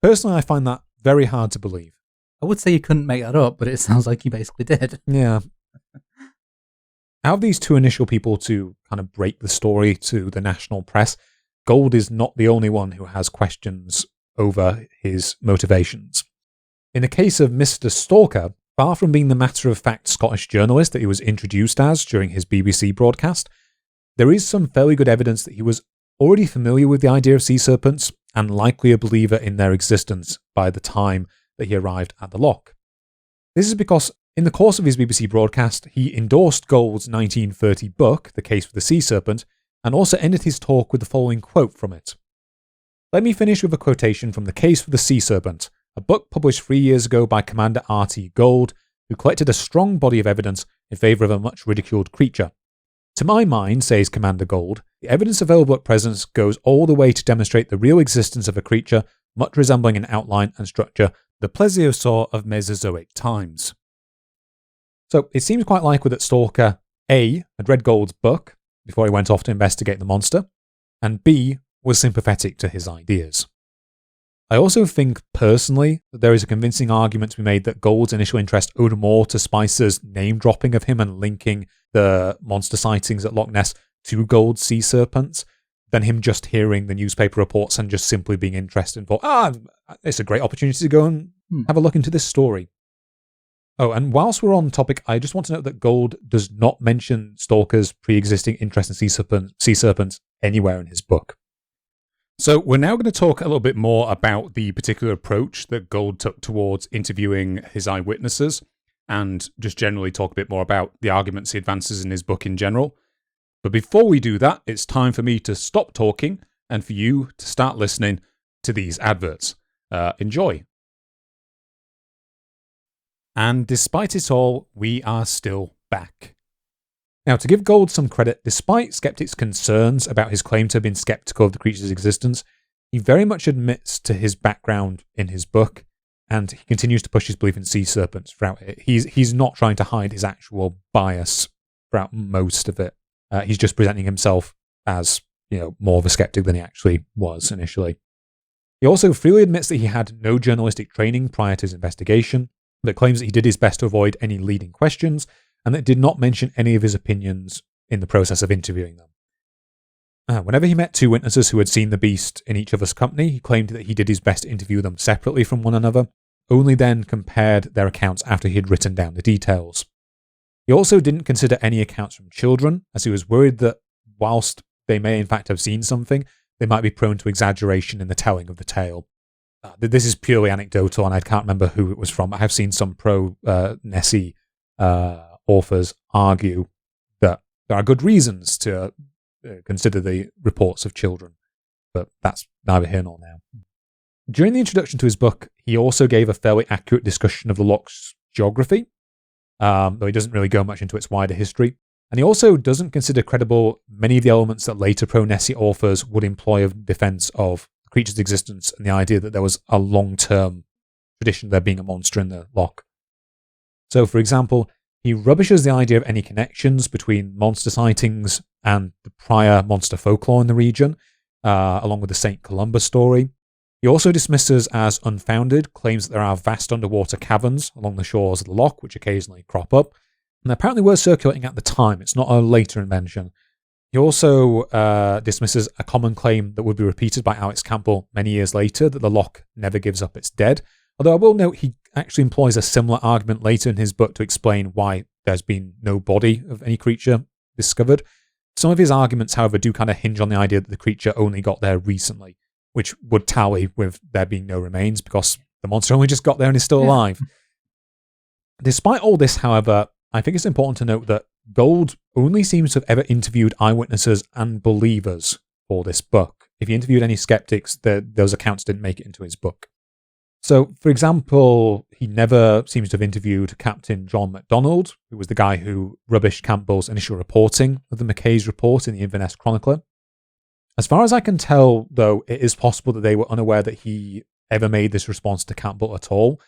Personally, I find that very hard to believe. I would say you couldn't make that up, but it sounds like you basically did. Yeah. Out of these 2 initial people to kind of break the story to the national press, Gould is not the only one who has questions over his motivations. In the case of Mr. Stalker, far from being the matter-of-fact Scottish journalist that he was introduced as during his BBC broadcast, there is some fairly good evidence that he was already familiar with the idea of sea serpents and likely a believer in their existence by the time that he arrived at the loch. This is because in the course of his BBC broadcast, he endorsed Gould's 1930 book, The Case for the Sea Serpent, and also ended his talk with the following quote from it. Let me finish with a quotation from The Case for the Sea Serpent, a book published 3 years ago by Commander R.T. Gould, who collected a strong body of evidence in favour of a much ridiculed creature. To my mind, says Commander Gould, the evidence available at present goes all the way to demonstrate the real existence of a creature much resembling in outline and structure the plesiosaur of Mesozoic times. So it seems quite likely that Stalker A had read Gould's book before he went off to investigate the monster, and B was sympathetic to his ideas. I also think, personally, that there is a convincing argument to be made that Gould's initial interest owed more to Spicer's name-dropping of him and linking the monster sightings at Loch Ness to Gould's sea serpents than him just hearing the newspaper reports and just simply being interested and thought, it's a great opportunity to go and have a look into this story. Oh, and whilst we're on topic, I just want to note that Gould does not mention Stalker's pre-existing interest in sea serpents anywhere in his book. So we're now going to talk a little bit more about the particular approach that Gould took towards interviewing his eyewitnesses, and just generally talk a bit more about the arguments he advances in his book in general. But before we do that, it's time for me to stop talking and for you to start listening to these adverts. Enjoy. And despite it all, we are still back. Now, to give Gould some credit, despite skeptics' concerns about his claim to have been skeptical of the creature's existence, he very much admits to his background in his book, and he continues to push his belief in sea serpents throughout it. He's not trying to hide his actual bias throughout most of it. He's just presenting himself as, more of a skeptic than he actually was initially. He also freely admits that he had no journalistic training prior to his investigation, but claims that he did his best to avoid any leading questions, and that did not mention any of his opinions in the process of interviewing them. Whenever he met two witnesses who had seen the beast in each other's company, he claimed that he did his best to interview them separately from one another, only then compared their accounts after he had written down the details. He also didn't consider any accounts from children, as he was worried that whilst they may in fact have seen something, they might be prone to exaggeration in the telling of the tale. This is purely anecdotal, and I can't remember who it was from. I have seen some pro-Nessie authors argue that there are good reasons to consider the reports of children, but that's neither here nor now. During the introduction to his book, he also gave a fairly accurate discussion of the loch's geography, though he doesn't really go much into its wider history. And he also doesn't consider credible many of the elements that later pro-Nessie authors would employ of defense of the creature's existence and the idea that there was a long-term tradition of there being a monster in the loch. So, for example, he rubbishes the idea of any connections between monster sightings and the prior monster folklore in the region, along with the St. Columba story. He also dismisses as unfounded claims that there are vast underwater caverns along the shores of the loch, which occasionally crop up, and apparently were circulating at the time. It's not a later invention. He also dismisses a common claim that would be repeated by Alex Campbell many years later, that the loch never gives up its dead. Although I will note he actually employs a similar argument later in his book to explain why there's been no body of any creature discovered. Some of his arguments, however, do kind of hinge on the idea that the creature only got there recently, which would tally with there being no remains because the monster only just got there and is still alive. Despite all this, however, I think it's important to note that Gold only seems to have ever interviewed eyewitnesses and believers for this book. If he interviewed any skeptics, those accounts didn't make it into his book. So, for example, he never seems to have interviewed Captain John MacDonald, who was the guy who rubbished Campbell's initial reporting of the Mackay's report in the Inverness Chronicler. As far as I can tell, though, it is possible that they were unaware that he ever made this response to Campbell at all,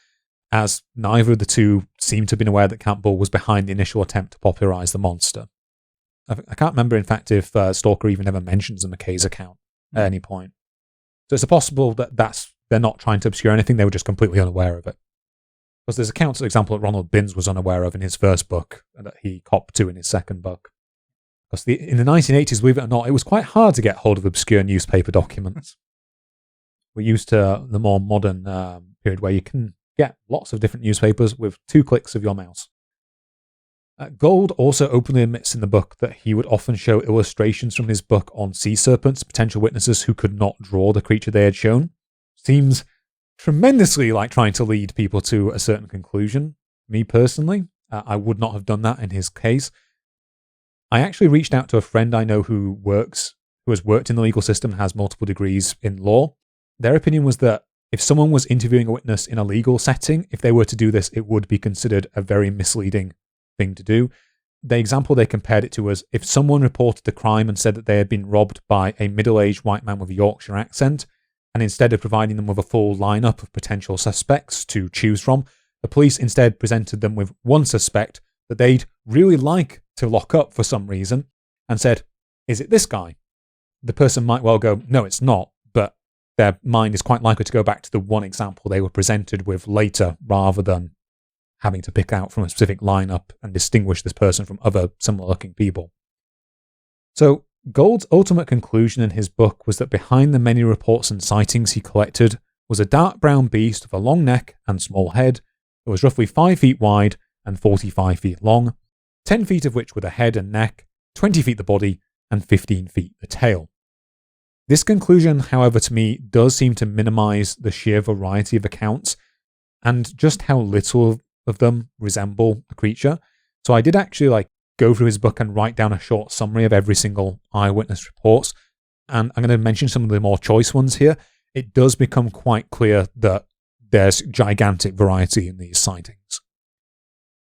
as neither of the two seem to have been aware that Campbell was behind the initial attempt to popularise the monster. I can't remember, in fact, if Stalker even ever mentions the Mackay's account at any point. So it's possible that they're not trying to obscure anything, they were just completely unaware of it. Because there's accounts, for example, that Ronald Binns was unaware of in his first book, and that he copped to in his second book. Because in the 1980s, believe it or not, it was quite hard to get hold of obscure newspaper documents. We're used to the more modern period where you can get lots of different newspapers with 2 clicks of your mouse. Gold also openly admits in the book that he would often show illustrations from his book on sea serpents to potential witnesses who could not draw the creature they had shown. Seems tremendously like trying to lead people to a certain conclusion. Me personally, I would not have done that in his case. I actually reached out to a friend I know who has worked in the legal system and has multiple degrees in law. Their opinion was that if someone was interviewing a witness in a legal setting, if they were to do this, it would be considered a very misleading thing to do. The example they compared it to was if someone reported the crime and said that they had been robbed by a middle-aged white man with a Yorkshire accent, and instead of providing them with a full lineup of potential suspects to choose from, the police instead presented them with one suspect that they'd really like to lock up for some reason, and said, "Is it this guy?" The person might well go, "No, it's not," but their mind is quite likely to go back to the one example they were presented with later, rather than having to pick out from a specific lineup and distinguish this person from other similar-looking people. So, Gold's ultimate conclusion in his book was that behind the many reports and sightings he collected was a dark brown beast with a long neck and small head that was roughly 5 feet wide and 45 feet long, 10 feet of which were the head and neck, 20 feet the body, and 15 feet the tail. This conclusion, however, to me, does seem to minimize the sheer variety of accounts and just how little of them resemble a creature. So I did actually go through his book and write down a short summary of every single eyewitness reports, and I'm going to mention some of the more choice ones here. It does become quite clear that there's gigantic variety in these sightings.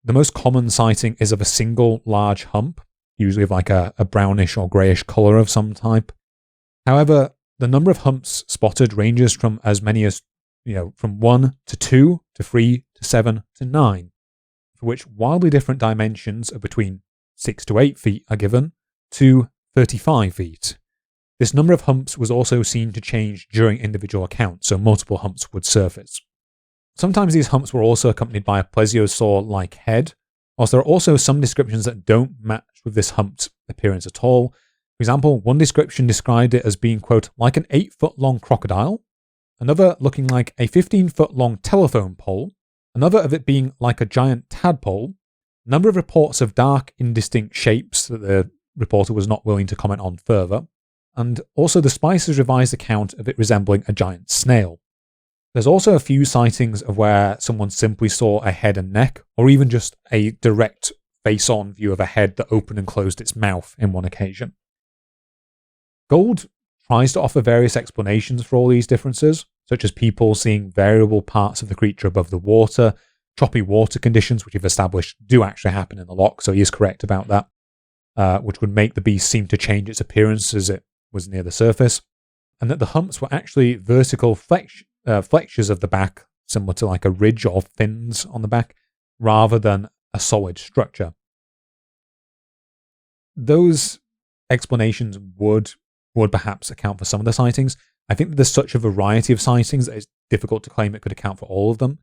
The most common sighting is of a single large hump, usually of a brownish or greyish colour of some type. However, the number of humps spotted ranges from as many as from 1 to 2 to 3 to 7 to 9, for which wildly different dimensions of between 6 to 8 feet are given, to 35 feet. This number of humps was also seen to change during individual accounts, so multiple humps would surface. Sometimes these humps were also accompanied by a plesiosaur-like head, whilst there are also some descriptions that don't match with this humped appearance at all. For example, one description described it as being, quote, like an 8-foot-long crocodile, another looking like a 15-foot-long telephone pole, another of it being like a giant tadpole, a number of reports of dark, indistinct shapes that the reporter was not willing to comment on further, and also the Spicer's revised account of it resembling a giant snail. There's also a few sightings of where someone simply saw a head and neck, or even just a direct face-on view of a head that opened and closed its mouth in one occasion. Gold tries to offer various explanations for all these differences, such as people seeing variable parts of the creature above the water, choppy water conditions, which we've established do actually happen in the loch, so he is correct about that, which would make the beast seem to change its appearance as it was near the surface, and that the humps were actually vertical flexures of the back, similar to like a ridge or fins on the back, rather than a solid structure. Those explanations would perhaps account for some of the sightings. I think that there's such a variety of sightings that it's difficult to claim it could account for all of them.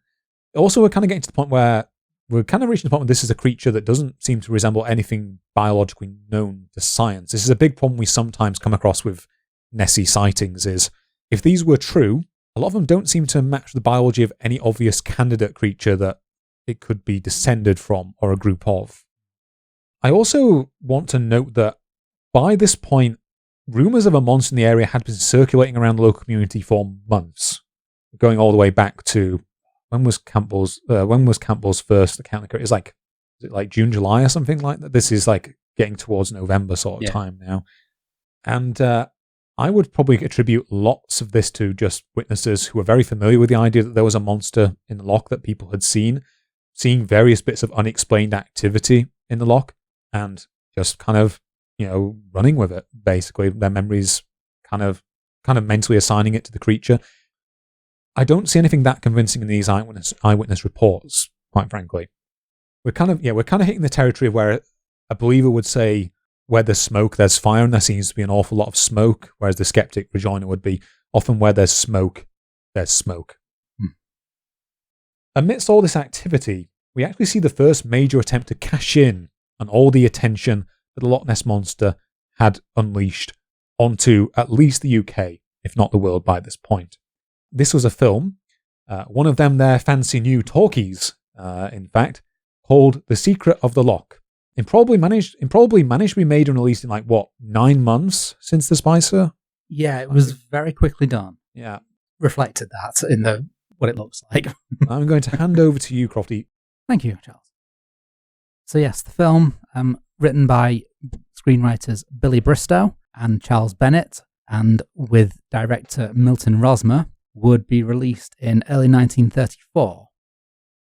Also, we're kind of getting to the point where we're kind of reaching the point where this is a creature that doesn't seem to resemble anything biologically known to science. This is a big problem we sometimes come across with Nessie sightings, is if these were true, a lot of them don't seem to match the biology of any obvious candidate creature that it could be descended from or a group of. I also want to note that by this point, rumours of a monster in the area had been circulating around the local community for months, going all the way back to when was Campbell's first account? Is it like June, July or something like that? This is like getting towards November sort of time now. And I would probably attribute lots of this to just witnesses who were very familiar with the idea that there was a monster in the loch that people had seen, seeing various bits of unexplained activity in the loch, and just kind of, running with it, basically. Their memories kind of mentally assigning it to the creature. I don't see anything that convincing in these eyewitness reports, quite frankly. We're kind of hitting the territory of where a believer would say, where there's smoke, there's fire, and there seems to be an awful lot of smoke, whereas the skeptic rejoinder would be, often where there's smoke, there's smoke. Amidst all this activity, we actually see the first major attempt to cash in on all the attention that the Loch Ness Monster had unleashed onto at least the UK, if not the world by this point. This was a film, one of them their fancy new talkies, in fact, called The Secret of the Loch. It probably managed to be made and released in 9 months since the Spicer? Yeah, it was very quickly done. Yeah. Reflected that in what it looks like. I'm going to hand over to you, Crofty. Thank you, Charles. So yes, the film, written by screenwriters Billy Bristow and Charles Bennett, and with director Milton Rosmer, would be released in early 1934.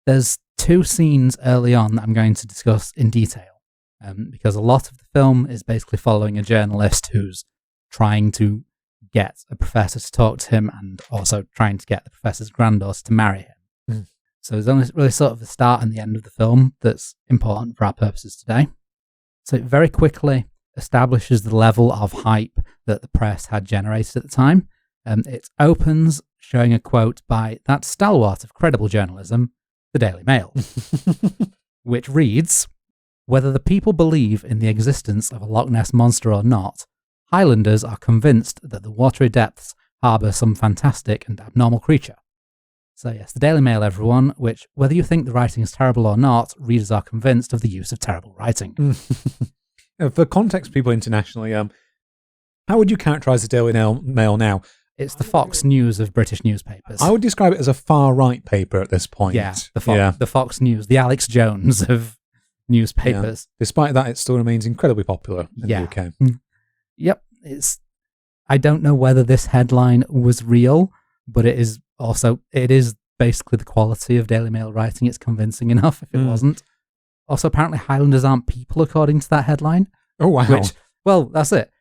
There's 2 scenes early on that I'm going to discuss in detail, because a lot of the film is basically following a journalist who's trying to get a professor to talk to him and also trying to get the professor's granddaughter to marry him. So there's only really sort of the start and the end of the film that's important for our purposes today. So it very quickly establishes the level of hype that the press had generated at the time. It opens showing a quote by that stalwart of credible journalism, the Daily Mail, which reads, "Whether the people believe in the existence of a Loch Ness monster or not, Highlanders are convinced that the watery depths harbour some fantastic and abnormal creature." So yes, the Daily Mail, everyone, which, whether you think the writing is terrible or not, readers are convinced of the use of terrible writing. For context, people internationally, how would you characterise the Daily Mail now? It's the Fox News of British newspapers. I would describe it as a far-right paper at this point. Yeah, the Fox News, the Alex Jones of newspapers. Yeah. Despite that, it still remains incredibly popular in the UK. Yep. I don't know whether this headline was real, but it is basically the quality of Daily Mail writing. It's convincing enough if it wasn't. Also, apparently Highlanders aren't people, according to that headline. Oh, wow. That's it.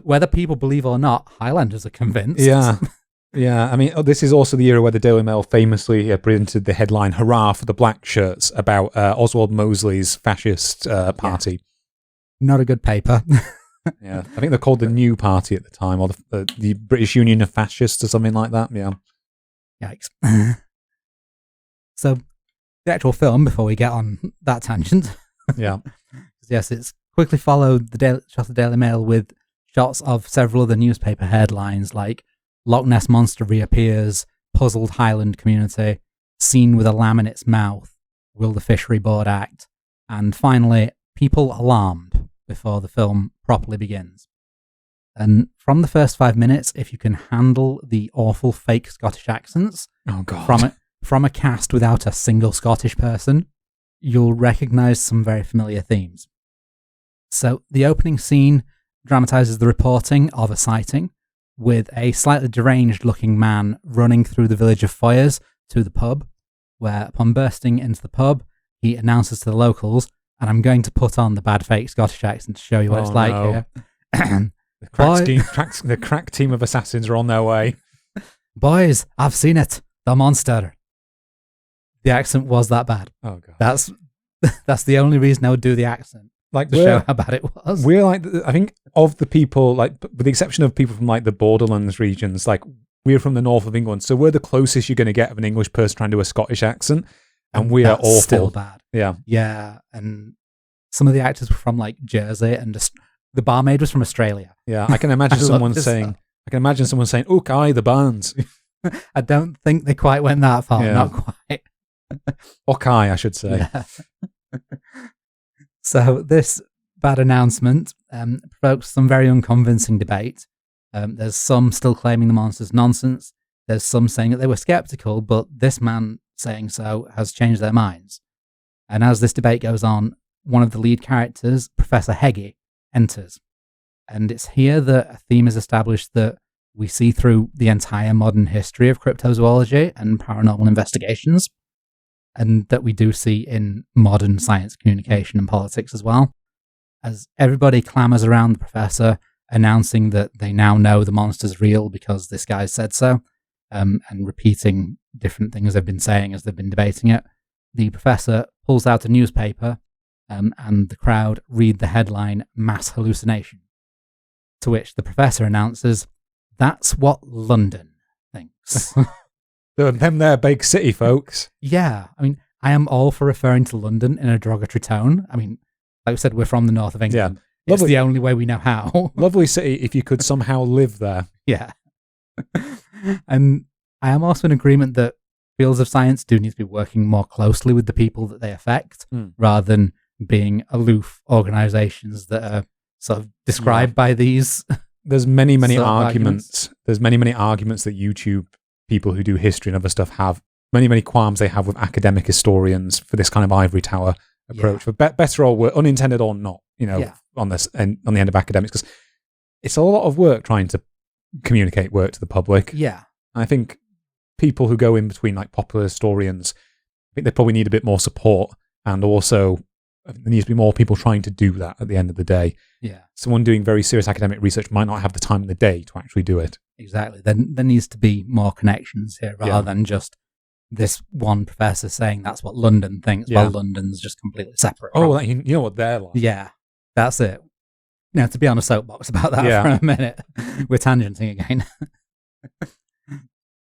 Whether people believe or not, Highlanders are convinced. Yeah. Yeah, I mean, this is also the era where the Daily Mail famously printed the headline "Hurrah for the Black Shirts" about Oswald Mosley's fascist party. Not a good paper. Yeah, I think they're called the New Party at the time, or the British Union of Fascists, or something like that. Yeah. Yikes. So, the actual film, before we get on that tangent. Yeah. Yes, it's quickly followed the Daily Mail with shots of several other newspaper headlines like Loch Ness Monster reappears, puzzled Highland community, seen with a lamb in its mouth, will the fishery board act, and finally, people alarmed before the film properly begins. And from the first 5 minutes, if you can handle the awful fake Scottish accents from a cast without a single Scottish person, you'll recognise some very familiar themes. So the opening scene dramatises the reporting of a sighting, with a slightly deranged-looking man running through the village of Foyers to the pub, where upon bursting into the pub, he announces to the locals, and I'm going to put on the bad fake Scottish accent to show you what it's like here. The crack team of assassins are on their way. Boys, I've seen it. The monster. The accent was that bad. Oh, God. That's the only reason I would do the accent. Like to show how bad it was. We're like, I think of the people, like, with the exception of people from like the Borderlands regions, like we're from the north of England, so we're the closest you're going to get of an English person trying to do a Scottish accent, and we are awful. Still bad. Yeah, yeah, and some of the actors were from like Jersey, and the barmaid was from Australia. Yeah, I can imagine someone saying, "Ook, aye, the bands." I don't think they quite went that far. Yeah. Not quite. Okay, I should say. Yeah. So this bad announcement provokes some very unconvincing debate. There's some still claiming the monster's nonsense. There's some saying that they were skeptical, but this man saying so has changed their minds. And as this debate goes on, one of the lead characters, Professor Heggie, enters. And it's here that a theme is established that we see through the entire modern history of cryptozoology and paranormal investigations, and that we do see in modern science communication and politics as well. As everybody clamours around the professor, announcing that they now know the monster's real because this guy said so, and repeating different things they've been saying as they've been debating it, the professor pulls out a newspaper, and the crowd read the headline, "Mass Hallucination," to which the professor announces, "That's what London thinks." Them there, big city folks. Yeah, I mean, I am all for referring to London in a derogatory tone. I mean, like I said, we're from the north of England. Yeah. It's the only way we know how. Lovely city if you could somehow live there. Yeah. And I am also in agreement that fields of science do need to be working more closely with the people that they affect, rather than being aloof organizations that are sort of described by these. There's many arguments. There's many arguments that YouTube people who do history and other stuff have. Many qualms they have with academic historians for this kind of ivory tower approach. For better or worse, unintended or not, on this and on the end of academics, because it's a lot of work trying to communicate work to the public. Yeah. I think people who go in between like popular historians, I think they probably need a bit more support, and also there needs to be more people trying to do that at the end of the day. Yeah. Someone doing very serious academic research might not have the time in the day to actually do it. Exactly. Then there needs to be more connections here rather than just this one professor saying that's what London thinks, while London's just completely separate. Oh, you know what they're like. Yeah, that's it. Now, to be on a soapbox about that for a minute, we're tangenting again.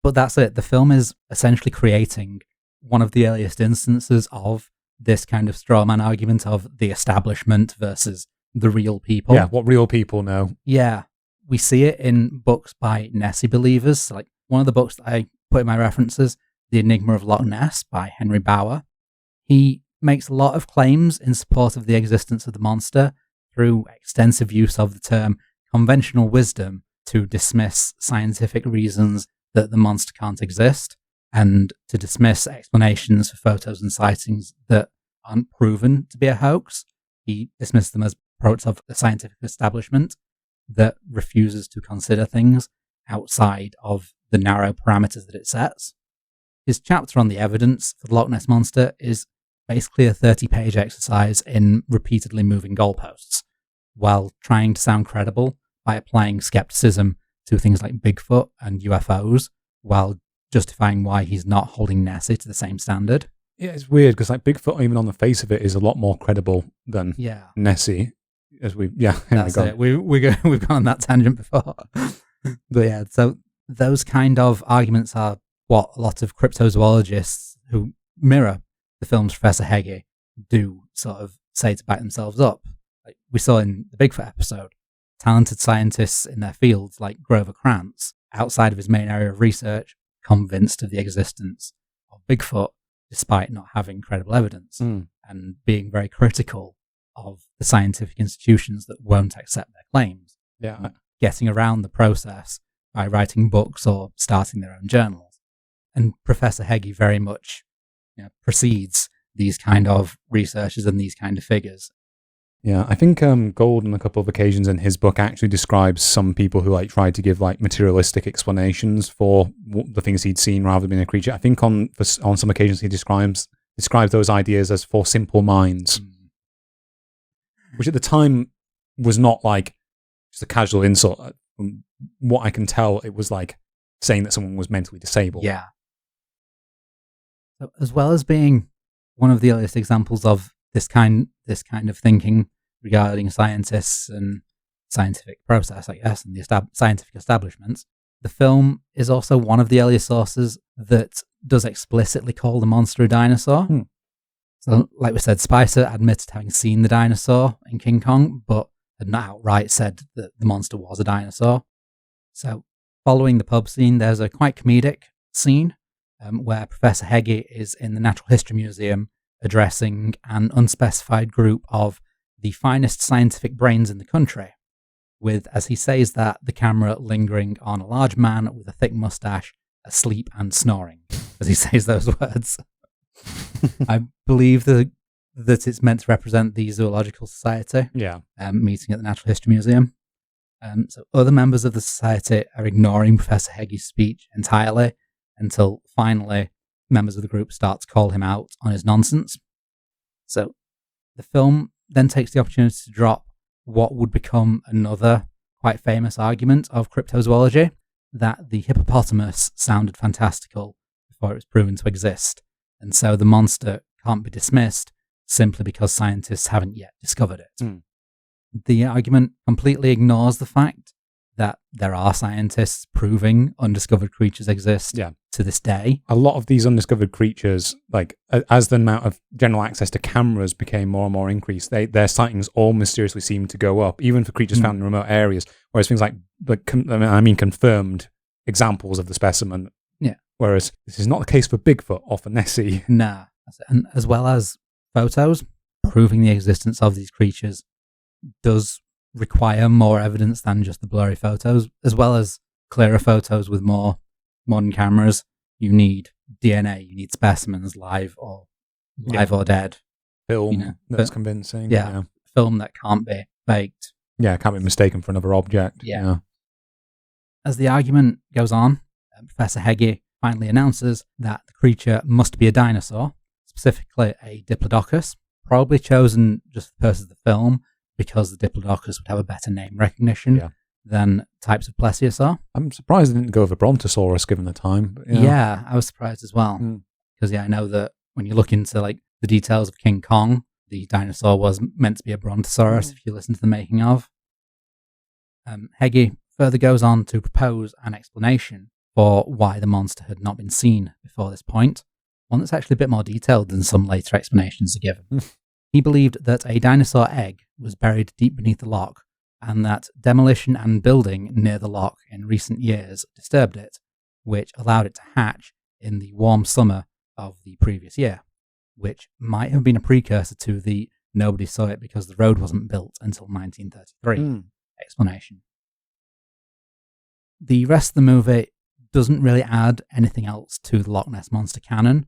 But that's it. The film is essentially creating one of the earliest instances of this kind of straw man argument of the establishment versus the real people. Yeah, what real people know. Yeah. We see it in books by Nessie believers. So like one of the books that I put in my references, The Enigma of Loch Ness by Henry Bower. He makes a lot of claims in support of the existence of the monster through extensive use of the term conventional wisdom to dismiss scientific reasons that the monster can't exist, and to dismiss explanations for photos and sightings that aren't proven to be a hoax. He dismisses them as products of the scientific establishment that refuses to consider things outside of the narrow parameters that it sets. His chapter on the evidence for the Loch Ness Monster is basically a 30-page exercise in repeatedly moving goalposts, while trying to sound credible by applying skepticism to things like Bigfoot and UFOs, while justifying why he's not holding Nessie to the same standard. Yeah, it's weird because like Bigfoot, even on the face of it, is a lot more credible than Nessie. Anyway, that's it. We've gone on that tangent before, but yeah. So those kind of arguments are what a lot of cryptozoologists who mirror the film's Professor Heggie do sort of say to back themselves up. Like we saw in the Bigfoot episode, talented scientists in their fields like Grover Krantz, outside of his main area of research, convinced of the existence of Bigfoot despite not having credible evidence and being very critical of the scientific institutions that won't accept their claims. Yeah. Getting around the process by writing books or starting their own journals. And Professor Heggie very much precedes these kind of researchers and these kind of figures. Yeah, I think Gold on a couple of occasions in his book actually describes some people who like tried to give like materialistic explanations for the things he'd seen rather than being a creature. I think on some occasions he describes those ideas as for simple minds, which at the time was not like just a casual insult. From what I can tell, it was like saying that someone was mentally disabled. Yeah. So, as well as being one of the earliest examples of this kind of thinking regarding scientists and scientific process, I guess, and the scientific establishments, the film is also one of the earliest sources that does explicitly call the monster a dinosaur. So, like we said, Spicer admitted having seen the dinosaur in King Kong, but had not outright said that the monster was a dinosaur. So, following the pub scene, there's a quite comedic scene where Professor Heggie is in the Natural History Museum addressing an unspecified group of the finest scientific brains in the country, with, as he says that, the camera lingering on a large man with a thick mustache, asleep and snoring, as he says those words. I believe that it's meant to represent the Zoological Society meeting at the Natural History Museum. So other members of the society are ignoring Professor Heggie's speech entirely until finally members of the group start to call him out on his nonsense. So the film then takes the opportunity to drop what would become another quite famous argument of cryptozoology, that the hippopotamus sounded fantastical before it was proven to exist, and so the monster can't be dismissed simply because scientists haven't yet discovered it. The argument completely ignores the fact that there are scientists proving undiscovered creatures exist to this day. A lot of these undiscovered creatures, like as the amount of general access to cameras became more and more increased, their sightings all mysteriously seem to go up, even for creatures found in remote areas. Whereas things like confirmed examples of the specimen. Yeah. Whereas this is not the case for Bigfoot or for Nessie. Nah. And as well as photos proving the existence of these creatures does require more evidence than just the blurry photos, as well as clearer photos with more modern cameras. You need DNA, you need specimens live or dead. Film that's convincing. Yeah, film that can't be faked. Yeah, can't be mistaken for another object. Yeah. As the argument goes on, Professor Heggie finally announces that the creature must be a dinosaur, specifically a diplodocus, probably chosen just for the purpose of the film, because the diplodocus would have a better name recognition than types of plesiosaur. I'm surprised they didn't go over Brontosaurus given the time. But, yeah, I was surprised as well. Because I know that when you look into like the details of King Kong, the dinosaur was meant to be a Brontosaurus if you listen to the making of. Heggie further goes on to propose an explanation for why the monster had not been seen before this point, one that's actually a bit more detailed than some later explanations are given. He believed that a dinosaur egg was buried deep beneath the loch, and that demolition and building near the loch in recent years disturbed it, which allowed it to hatch in the warm summer of the previous year, which might have been a precursor to the nobody saw it because the road wasn't built until 1933 explanation. The rest of the movie doesn't really add anything else to the Loch Ness Monster canon.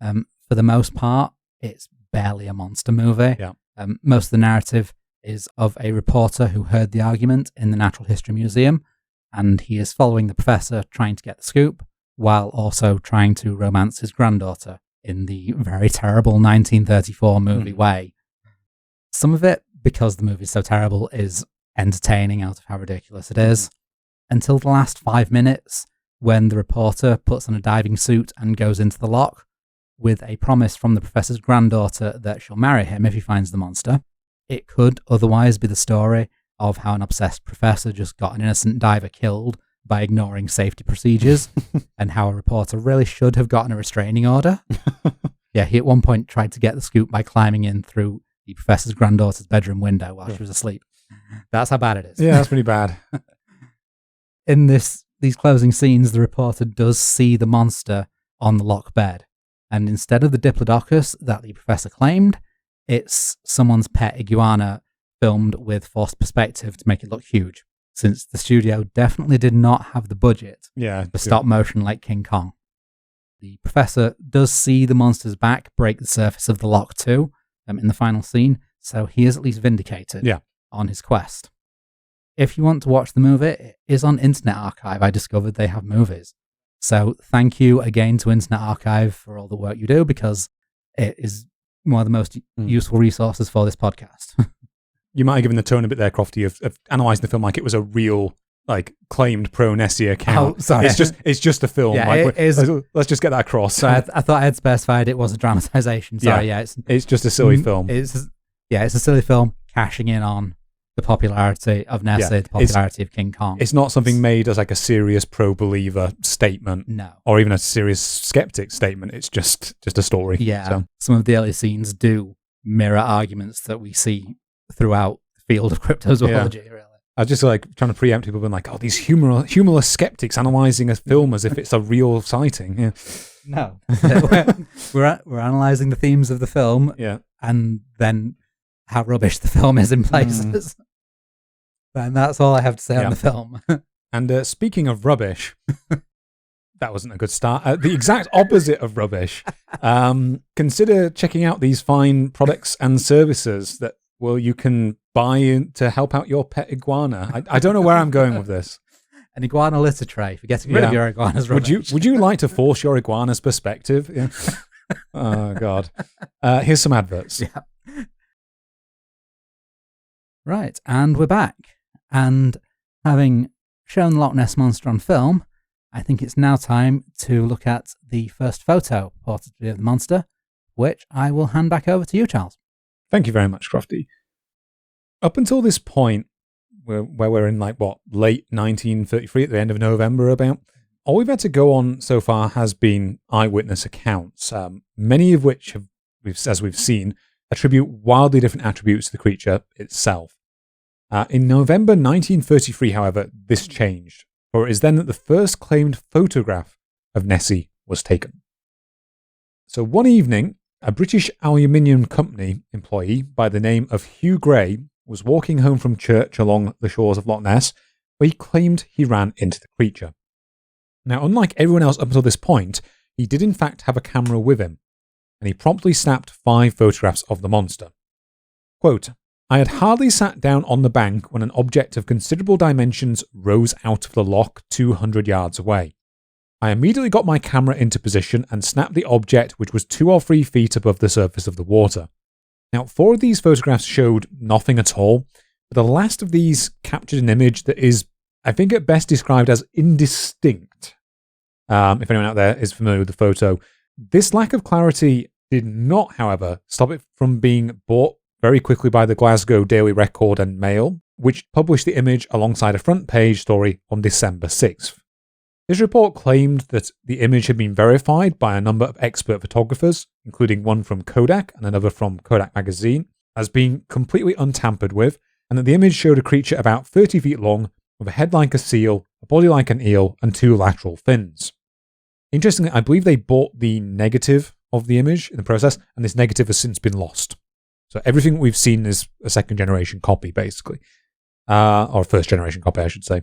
For the most part, it's barely a monster movie. Most of the narrative is of a reporter who heard the argument in the Natural History Museum, and he is following the professor trying to get the scoop, while also trying to romance his granddaughter in the very terrible 1934 movie way. Some of it, because the movie is so terrible, is entertaining out of how ridiculous it is. Until the last 5 minutes, when the reporter puts on a diving suit and goes into the loch with a promise from the professor's granddaughter that she'll marry him if he finds the monster. It could otherwise be the story of how an obsessed professor just got an innocent diver killed by ignoring safety procedures, and how a reporter really should have gotten a restraining order. Yeah, he at one point tried to get the scoop by climbing in through the professor's granddaughter's bedroom window while she was asleep. That's how bad it is. Yeah, that's pretty bad. In these closing scenes, the reporter does see the monster on the loch bed, and instead of the diplodocus that the professor claimed, it's someone's pet iguana filmed with forced perspective to make it look huge, since the studio definitely did not have the budget for stop motion like King Kong. The professor does see the monster's back break the surface of the loch too, in the final scene, so he is at least vindicated on his quest. If you want to watch the movie, it is on Internet Archive. I discovered they have movies. So thank you again to Internet Archive for all the work you do, because it is one of the most useful resources for this podcast. You might have given the tone a bit there, Crofty, of analysing the film like it was a real, like, claimed pro-Nessie account. Oh, sorry. It's just a film. Yeah, like, it is. Let's just get that across. So I thought I had specified it was a dramatisation. Sorry, it's just a silly film. It's a silly film cashing in on the popularity of Nessie, the popularity of King Kong. It's not something made as like a serious pro-believer statement, no, or even a serious skeptic statement. It's just a story. Yeah, so. Some of the early scenes do mirror arguments that we see throughout the field of cryptozoology. Really, I was just like trying to preempt people, being like, "Oh, these humorless skeptics analysing a film as if it's a real sighting." Yeah. No, we're analysing the themes of the film, and then how rubbish the film is in places. And that's all I have to say on the film. And speaking of rubbish, that wasn't a good start. The exact opposite of rubbish. Consider checking out these fine products and services that you can buy to help out your pet iguana. I don't know where I'm going with this. An iguana litter tray for getting rid of your iguana's rubbish. Would you like to force your iguana's perspective? Yeah. Oh, God. Here's some adverts. Yeah. Right, and we're back. And having shown the Loch Ness Monster on film, I think it's now time to look at the first photo purportedly of the monster, which I will hand back over to you, Charles. Thank you very much, Crofty. Up until this point, where we're in late 1933, at the end of November about, all we've had to go on so far has been eyewitness accounts, many of which as we've seen, attribute wildly different attributes to the creature itself. In November 1933, however, this changed, for it is then that the first claimed photograph of Nessie was taken. So one evening, a British aluminium company employee by the name of Hugh Gray was walking home from church along the shores of Loch Ness, where he claimed he ran into the creature. Now, unlike everyone else up until this point, he did in fact have a camera with him, and he promptly snapped 5 photographs of the monster. Quote, "I had hardly sat down on the bank when an object of considerable dimensions rose out of the loch 200 yards away. I immediately got my camera into position and snapped the object, which was 2 or 3 feet above the surface of the water. Now, 4 of these photographs showed nothing at all, but the last of these captured an image that is, I think, at best described as indistinct. If anyone out there is familiar with the photo. This lack of clarity did not, however, stop it from being bought very quickly by the Glasgow Daily Record and Mail, which published the image alongside a front page story on December 6th. This report claimed that the image had been verified by a number of expert photographers, including one from Kodak and another from Kodak magazine, as being completely untampered with, and that the image showed a creature about 30 feet long, with a head like a seal, a body like an eel, and 2 lateral fins. Interestingly, I believe they bought the negative of the image in the process, and this negative has since been lost. So everything we've seen is a second-generation copy, basically. Or a first-generation copy, I should say.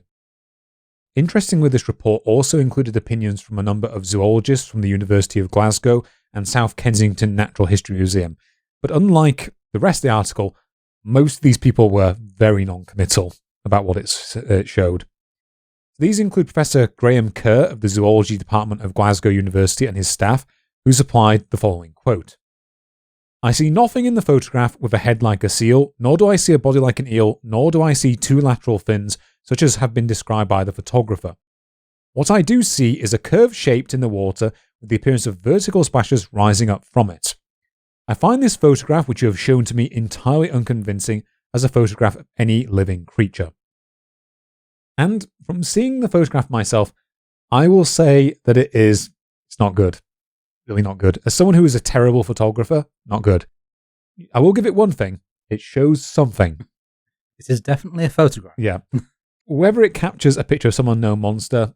Interestingly, this report also included opinions from a number of zoologists from the University of Glasgow and South Kensington Natural History Museum. But unlike the rest of the article, most of these people were very non-committal about what it showed. These include Professor Graham Kerr of the Zoology Department of Glasgow University and his staff, who supplied the following quote. "I see nothing in the photograph with a head like a seal, nor do I see a body like an eel, nor do I see 2 lateral fins, such as have been described by the photographer. What I do see is a curve shaped in the water with the appearance of vertical splashes rising up from it. I find this photograph, which you have shown to me, entirely unconvincing as a photograph of any living creature. And from seeing the photograph myself, I will say that it's not good. Really not good. As someone who is a terrible photographer, not good. I will give it one thing. It shows something. This is definitely a photograph. Yeah. Whether it captures a picture of some unknown monster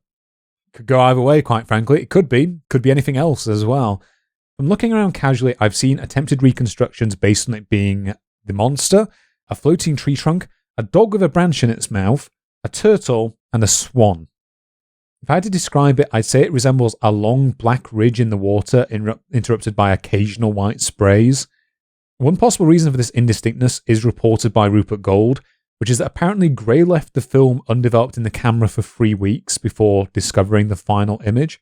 could go either way, quite frankly. It could be anything else as well. From looking around casually, I've seen attempted reconstructions based on it being the monster, a floating tree trunk, a dog with a branch in its mouth, a turtle, and a swan. If I had to describe it, I'd say it resembles a long black ridge in the water interrupted by occasional white sprays. One possible reason for this indistinctness is reported by Rupert Gold, which is that apparently Gray left the film undeveloped in the camera for 3 weeks before discovering the final image.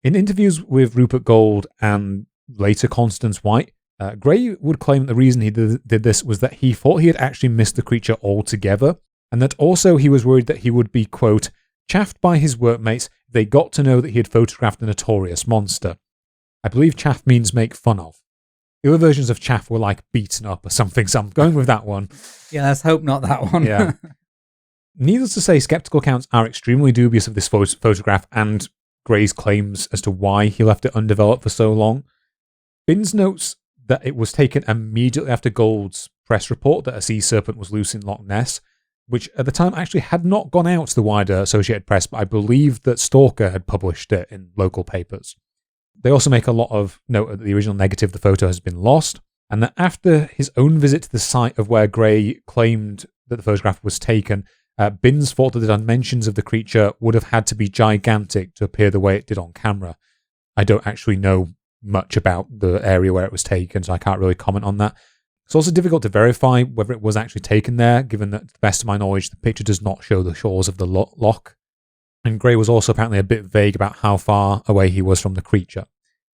In interviews with Rupert Gold and later Constance White, Gray would claim that the reason he did this was that he thought he had actually missed the creature altogether, and that also he was worried that he would be, quote, chaffed by his workmates if they got to know that he had photographed a notorious monster. I believe chaff means make fun of. The other versions of chaff were like beaten up or something, so I'm going with that one. Yeah, let's hope not that one. Yeah. Needless to say, skeptical accounts are extremely dubious of this photograph and Gray's claims as to why he left it undeveloped for so long. Binns notes that it was taken immediately after Gold's press report that a sea serpent was loose in Loch Ness, which at the time actually had not gone out to the wider Associated Press, but I believe that Stalker had published it in local papers. They also make a lot of note that the original negative of the photo has been lost, and that after his own visit to the site of where Gray claimed that the photograph was taken, Binns thought that the dimensions of the creature would have had to be gigantic to appear the way it did on camera. I don't actually know much about the area where it was taken, so I can't really comment on that. It's also difficult to verify whether it was actually taken there, given that, to the best of my knowledge, the picture does not show the shores of the loch. And Gray was also apparently a bit vague about how far away he was from the creature.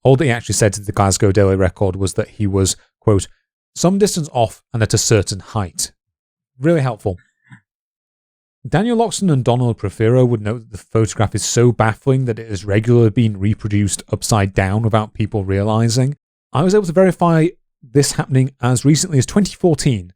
All that he actually said to the Glasgow Daily Record was that he was, quote, some distance off and at a certain height. Really helpful. Daniel Loxton and Donald Prothero would note that the photograph is so baffling that it has regularly been reproduced upside down without people realizing. I was able to verify this happening as recently as 2014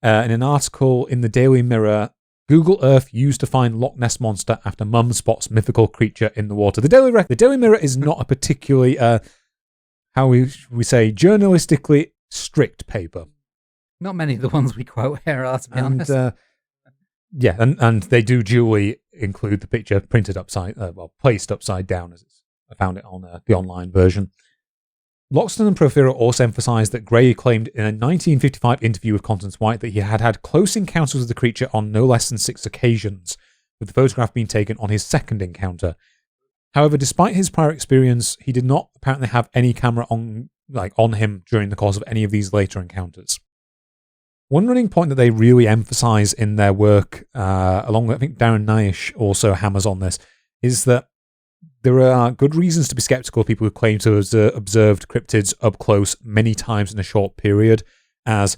in an article in the Daily Mirror, Google Earth used to find Loch Ness monster after mum spots mythical creature in the water. The Daily Mirror is not a particularly, how we say, journalistically strict paper. Not many of the ones we quote here are, to be honest. Yeah, and they do duly include the picture printed placed upside down, as I found it on the online version. Loxton and Prothero also emphasised that Gray claimed in a 1955 interview with Constance White that he had had close encounters with the creature on no less than 6 occasions, with the photograph being taken on his second encounter. However, despite his prior experience, he did not apparently have any camera on him during the course of any of these later encounters. One running point that they really emphasise in their work, along with, I think Darren Naish also hammers on this, is that there are good reasons to be skeptical of people who claim to have observed cryptids up close many times in a short period, as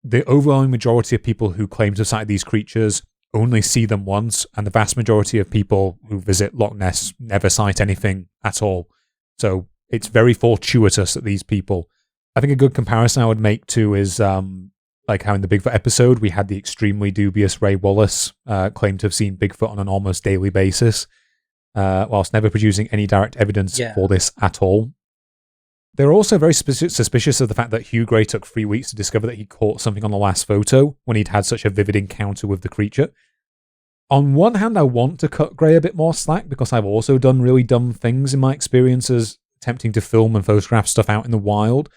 the overwhelming majority of people who claim to have sighted these creatures only see them once, and the vast majority of people who visit Loch Ness never sight anything at all. So it's very fortuitous that these people... I think a good comparison I would make to is... like how in the Bigfoot episode, we had the extremely dubious Ray Wallace claim to have seen Bigfoot on an almost daily basis, whilst never producing any direct evidence for this at all. They're also very suspicious of the fact that Hugh Gray took 3 weeks to discover that he caught something on the last photo when he'd had such a vivid encounter with the creature. On one hand, I want to cut Gray a bit more slack because I've also done really dumb things in my experiences attempting to film and photograph stuff out in the wild.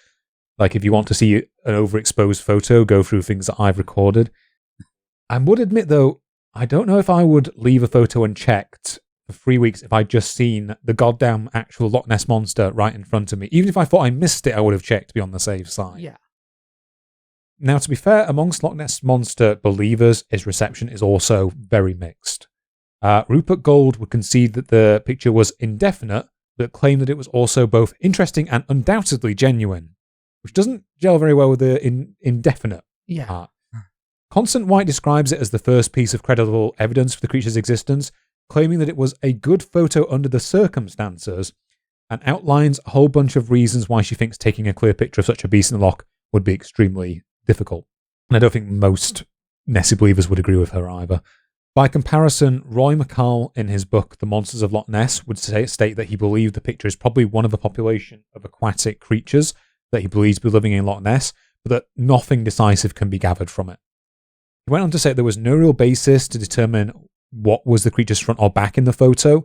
Like, if you want to see an overexposed photo, go through things that I've recorded. I would admit, though, I don't know if I would leave a photo unchecked for 3 weeks if I'd just seen the goddamn actual Loch Ness monster right in front of me. Even if I thought I missed it, I would have checked to be on the safe side. Yeah. Now, to be fair, amongst Loch Ness monster believers, his reception is also very mixed. Rupert Gold would concede that the picture was indefinite, but claimed that it was also both interesting and undoubtedly genuine, which doesn't gel very well with the indefinite part. Constance White describes it as the first piece of credible evidence for the creature's existence, claiming that it was a good photo under the circumstances, and outlines a whole bunch of reasons why she thinks taking a clear picture of such a beast in the loch would be extremely difficult. And I don't think most Nessie believers would agree with her either. By comparison, Roy McCall, in his book The Monsters of Loch Ness, would state that he believed the picture is probably one of a population of aquatic creatures that he believes to be living in Loch Ness, but that nothing decisive can be gathered from it. He went on to say there was no real basis to determine what was the creature's front or back in the photo,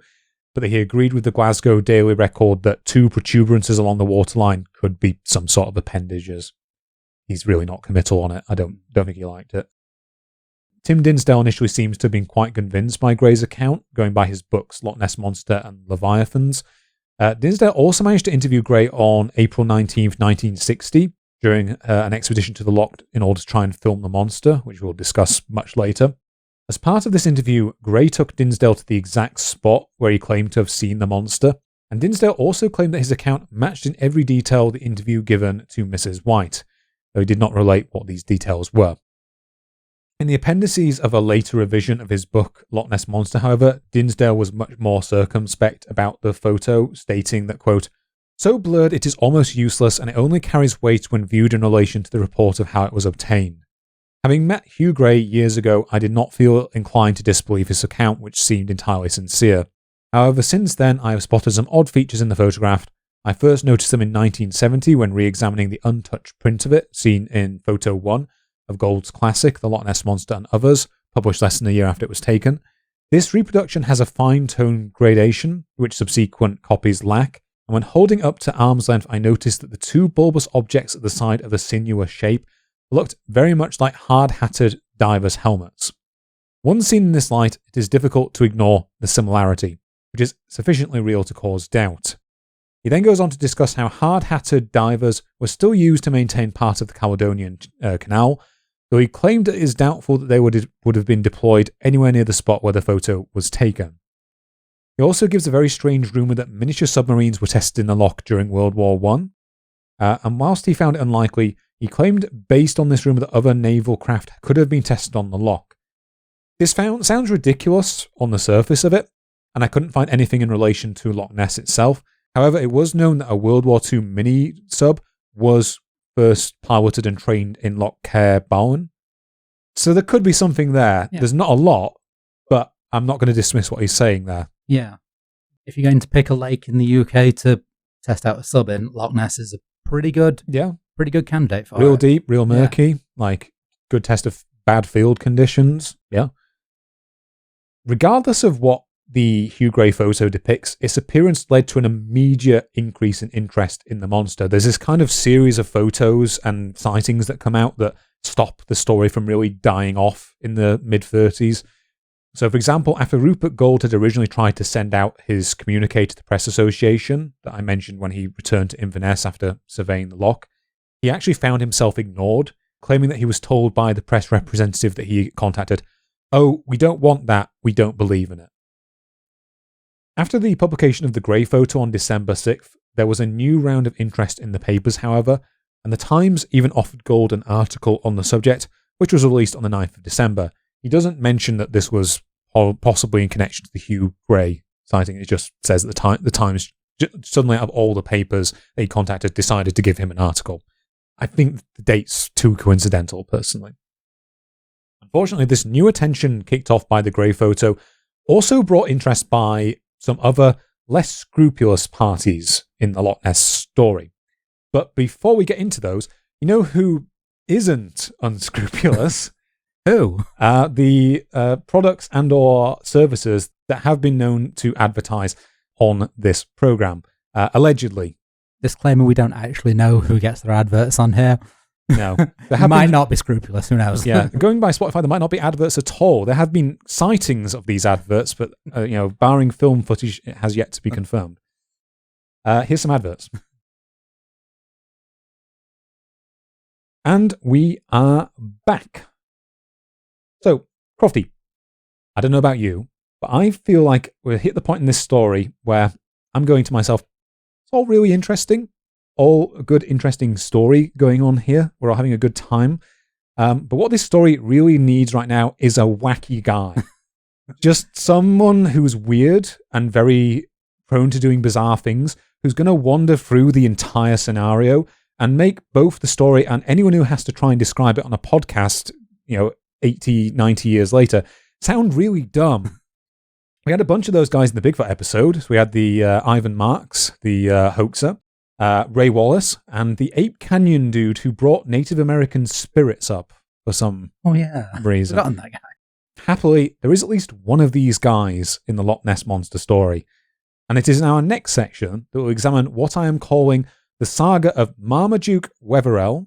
but that he agreed with the Glasgow Daily Record that 2 protuberances along the waterline could be some sort of appendages. He's really not committal on it. I don't think he liked it. Tim Dinsdale initially seems to have been quite convinced by Gray's account, going by his books Loch Ness Monster and Leviathans. Dinsdale also managed to interview Gray on April 19th, 1960, during an expedition to the loch in order to try and film the monster, which we'll discuss much later. As part of this interview, Gray took Dinsdale to the exact spot where he claimed to have seen the monster, and Dinsdale also claimed that his account matched in every detail the interview given to Mrs. White, though he did not relate what these details were. In the appendices of a later revision of his book, Loch Ness Monster, however, Dinsdale was much more circumspect about the photo, stating that, quote, "So blurred it is almost useless, and it only carries weight when viewed in relation to the report of how it was obtained. Having met Hugh Gray years ago, I did not feel inclined to disbelieve his account, which seemed entirely sincere. However, since then, I have spotted some odd features in the photograph. I first noticed them in 1970 when re-examining the untouched print of it, seen in Photo 1 of Gold's classic, The Loch Ness Monster and Others, published less than a year after it was taken. This reproduction has a fine-tone gradation, which subsequent copies lack, and when holding up to arm's length, I noticed that the 2 bulbous objects at the side of the sinuous shape looked very much like hard-hatted divers' helmets. Once seen in this light, it is difficult to ignore the similarity, which is sufficiently real to cause doubt." He then goes on to discuss how hard-hatted divers were still used to maintain part of the Caledonian Canal, though he claimed it is doubtful that they would have been deployed anywhere near the spot where the photo was taken. He also gives a very strange rumour that miniature submarines were tested in the loch during World War I, and whilst he found it unlikely, he claimed based on this rumour that other naval craft could have been tested on the loch. This sounds ridiculous on the surface of it, and I couldn't find anything in relation to Loch Ness itself. However, it was known that a World War II mini-sub was first piloted and trained in Loch Carbowen. So there could be something there. Yeah. There's not a lot, but I'm not going to dismiss what he's saying there. Yeah. If you're going to pick a lake in the UK to test out a sub in, Loch Ness is a pretty good candidate for it. Real deep, real murky, like good test of bad field conditions. Yeah. Regardless of what the Hugh Gray photo depicts, its appearance led to an immediate increase in interest in the monster. There's this kind of series of photos and sightings that come out that stop the story from really dying off in the mid-30s. So, for example, after Rupert Gold had originally tried to send out his communique to the Press Association that I mentioned when he returned to Inverness after surveying the loch, he actually found himself ignored, claiming that he was told by the press representative that he contacted, "Oh, we don't want that, we don't believe in it." After the publication of the Gray photo on December 6th, there was a new round of interest in the papers, however, and the Times even offered Gold an article on the subject, which was released on the 9th of December. He doesn't mention that this was possibly in connection to the Hugh Gray sighting. It just says that the Times, suddenly out of all the papers they contacted, decided to give him an article. I think the date's too coincidental, personally. Unfortunately, this new attention kicked off by the Gray photo also brought interest by some other less scrupulous parties in the Loch Ness story. But before we get into those, you know who isn't unscrupulous? Who? The products and or services that have been known to advertise on this program, allegedly. Disclaimer, we don't actually know who gets their adverts on here. No. There might not be scrupulous, who knows? Yeah, going by Spotify, there might not be adverts at all. There have been sightings of these adverts, but barring film footage, it has yet to be confirmed. Here's some adverts. And we are back. So, Crofty, I don't know about you, but I feel like we've hit the point in this story where I'm going to myself, it's all really interesting. All a good, interesting story going on here. We're all having a good time. But what this story really needs right now is a wacky guy. Just someone who's weird and very prone to doing bizarre things, who's going to wander through the entire scenario and make both the story and anyone who has to try and describe it on a podcast, 80, 90 years later, sound really dumb. We had a bunch of those guys in the Bigfoot episode. So we had the Ivan Marks, the hoaxer, Ray Wallace, and the Ape Canyon dude who brought Native American spirits up for some reason. Forgotten that guy. Happily, there is at least one of these guys in the Loch Ness Monster story. And it is in our next section that will examine what I am calling the saga of Marmaduke Wetherell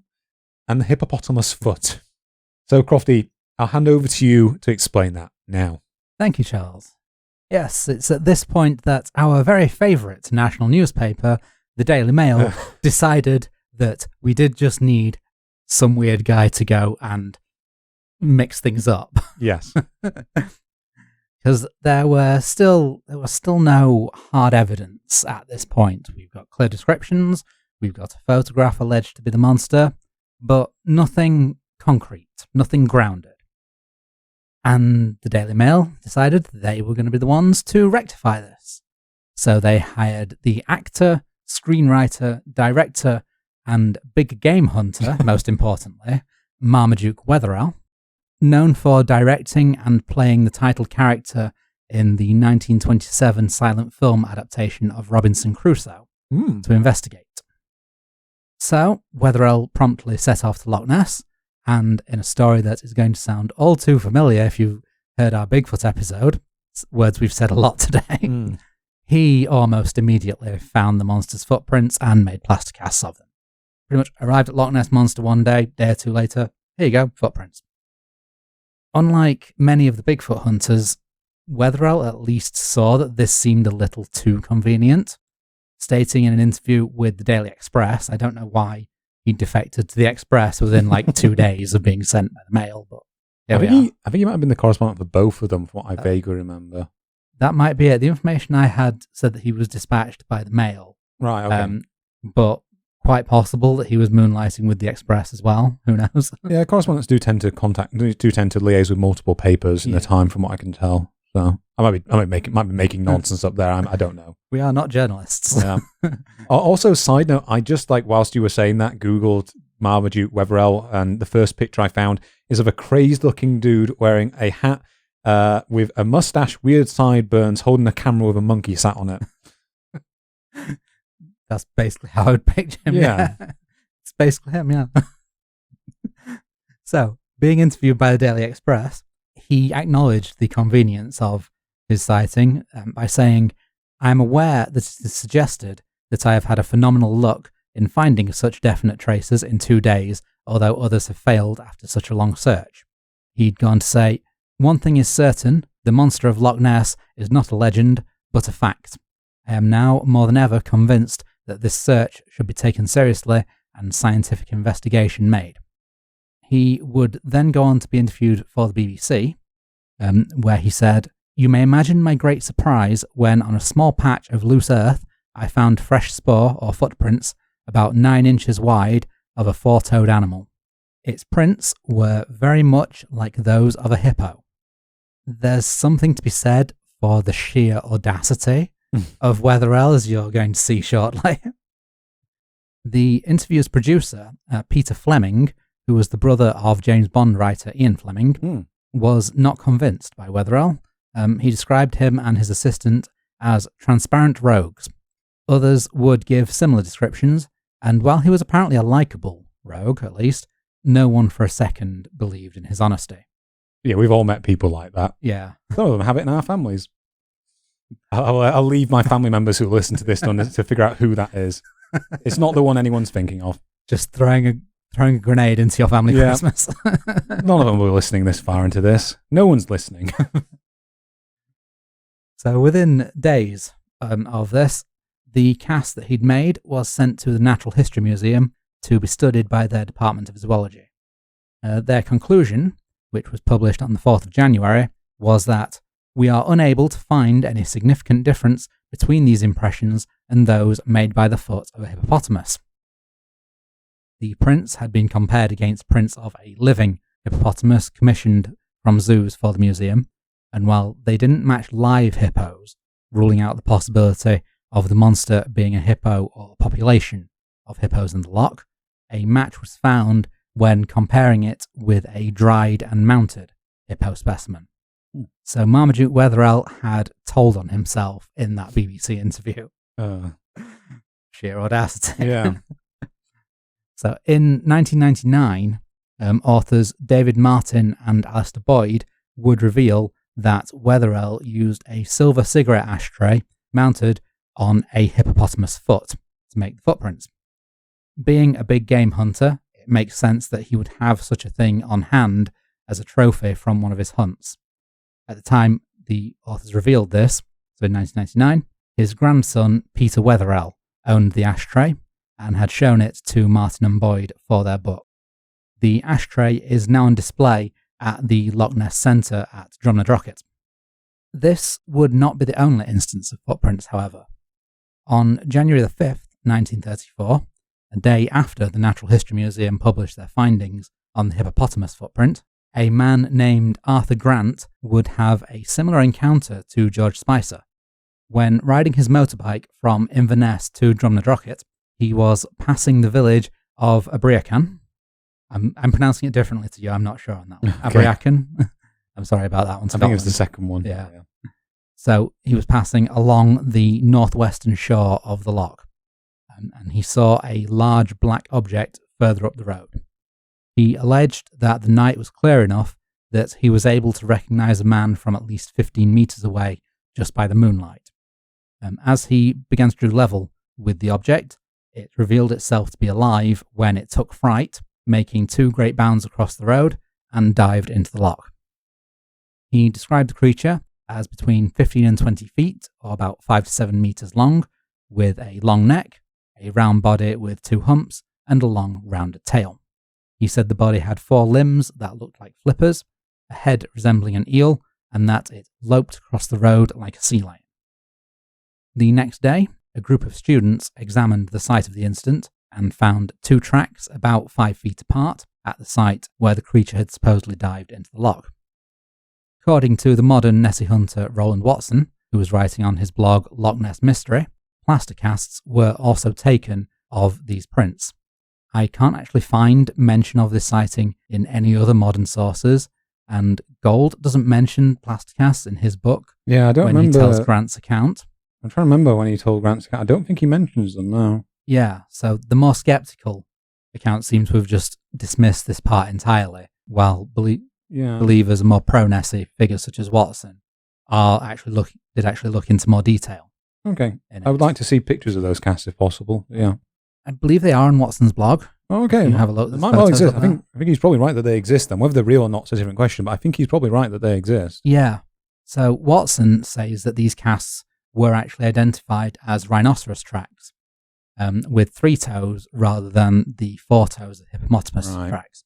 and the hippopotamus foot. So, Crofty, I'll hand over to you to explain that now. Thank you, Charles. Yes, it's at this point that our very favourite national newspaper, the Daily Mail, decided that we did just need some weird guy to go and mix things up. Yes. Because there was still no hard evidence at this point. We've got clear descriptions, we've got a photograph alleged to be the monster, but nothing concrete, nothing grounded. And the Daily Mail decided they were going to be the ones to rectify this. So they hired the actor, screenwriter, director, and big game hunter, most importantly, Marmaduke Wetherell, known for directing and playing the title character in the 1927 silent film adaptation of Robinson Crusoe, to investigate. So, Wetherell promptly set off to Loch Ness, and in a story that is going to sound all too familiar if you've heard our Bigfoot episode, words we've said a lot today, he almost immediately found the monster's footprints and made plaster casts of them. Pretty much arrived at Loch Ness Monster one day or two later, here you go, footprints. Unlike many of the Bigfoot hunters, Wetherell at least saw that this seemed a little too convenient, stating in an interview with the Daily Express, I don't know why he defected to the Express within 2 days of being sent by the mail, but I think he might have been the correspondent for both of them, from what I vaguely remember. That might be it. The information I had said that he was dispatched by the mail. Right, okay. But quite possible that he was moonlighting with the Express as well. Who knows? Yeah, correspondents do tend to liaise with multiple papers in the time, from what I can tell. So I might be making nonsense up there. I don't know. We are not journalists. Yeah. Also, side note, I just whilst you were saying that, Googled Marmaduke Wetherell, and the first picture I found is of a crazed-looking dude wearing a hat with a mustache, weird sideburns, holding a camera with a monkey sat on it. That's basically how I would picture him. Yeah. It's basically him, yeah. So, being interviewed by the Daily Express, he acknowledged the convenience of his sighting by saying, I am aware that it is suggested that I have had a phenomenal luck in finding such definite traces in 2 days, although others have failed after such a long search. He'd gone to say, one thing is certain, the monster of Loch Ness is not a legend, but a fact. I am now more than ever convinced that this search should be taken seriously and scientific investigation made. He would then go on to be interviewed for the BBC, where he said, you may imagine my great surprise when on a small patch of loose earth I found fresh spoor or footprints about 9 inches wide of a 4-toed animal. Its prints were very much like those of a hippo. There's something to be said for the sheer audacity of Wetherell, as you're going to see shortly. The interview's producer, Peter Fleming, who was the brother of James Bond writer Ian Fleming, was not convinced by Wetherell. He described him and his assistant as transparent rogues. Others would give similar descriptions, and while he was apparently a likeable rogue, at least, no one for a second believed in his honesty. Yeah, we've all met people like that. Yeah. Some of them have it in our families. I'll leave my family members who listen to this to figure out who that is. It's not the one anyone's thinking of. Just throwing a grenade into your family Christmas. None of them were listening this far into this. No one's listening. So within days of this, the cast that he'd made was sent to the Natural History Museum to be studied by their Department of Zoology. Their conclusion, which was published on the 4th of January, was that we are unable to find any significant difference between these impressions and those made by the foot of a hippopotamus. The prints had been compared against prints of a living hippopotamus commissioned from zoos for the museum, And while they didn't match live hippos, ruling out the possibility of the monster being a hippo or a population of hippos in the loch, a match was found when comparing it with a dried and mounted hippo specimen. So Marmaduke Wetherell had told on himself in that BBC interview. Sheer audacity. Yeah. So in 1999, authors David Martin and Alistair Boyd would reveal that Wetherell used a silver cigarette ashtray mounted on a hippopotamus foot to make the footprints. Being a big game hunter, it makes sense that he would have such a thing on hand as a trophy from one of his hunts. At the time the authors revealed this, so in 1999, his grandson Peter Wetherell owned the ashtray and had shown it to Martin and Boyd for their book. The ashtray is now on display at the Loch Ness Centre at Drumnadrochit. This would not be the only instance of footprints, however. On January the 5th, 1934, a day after the Natural History Museum published their findings on the hippopotamus footprint, a man named Arthur Grant would have a similar encounter to George Spicer. When riding his motorbike from Inverness to Drumnadrochit, he was passing the village of Abriacan. I'm pronouncing it differently to you, I'm not sure on that one. Okay. Abriacan. I'm sorry about that one. I think it was the second one. Yeah. So he was passing along the northwestern shore of the loch, and he saw a large black object further up the road. He alleged that the night was clear enough that he was able to recognize a man from at least 15 meters away just by the moonlight. As he began to draw level with the object, it revealed itself to be alive when it took fright, making 2 great bounds across the road and dived into the loch. He described the creature as between 15 and 20 feet, or about 5 to 7 meters long, with a long neck, a round body with 2 humps, and a long rounded tail. He said the body had 4 limbs that looked like flippers, a head resembling an eel, and that it loped across the road like a sea lion. The next day, a group of students examined the site of the incident and found 2 tracks about 5 feet apart at the site where the creature had supposedly dived into the loch. According to the modern Nessie hunter Roland Watson, who was writing on his blog Loch Ness Mystery, plaster casts were also taken of these prints. I can't actually find mention of this sighting in any other modern sources, and Gold doesn't mention plaster casts in his book. Yeah, I don't when remember. He tells Grant's account. I'm trying to remember when he told Grant's account. I don't think he mentions them, no. Yeah, so the more skeptical account seems to have just dismissed this part entirely, while believers and more pro-Nessie figures such as Watson did actually look into more detail. Okay. I would like to see pictures of those casts if possible. Yeah. I believe they are on Watson's blog. Oh, okay. You can have a look. They might well exist. I think he's probably right that they exist then. Whether they're real or not is a different question, but I think he's probably right that they exist. Yeah. So Watson says that these casts were actually identified as rhinoceros tracks, with 3 toes rather than the 4 toes of hippopotamus tracks.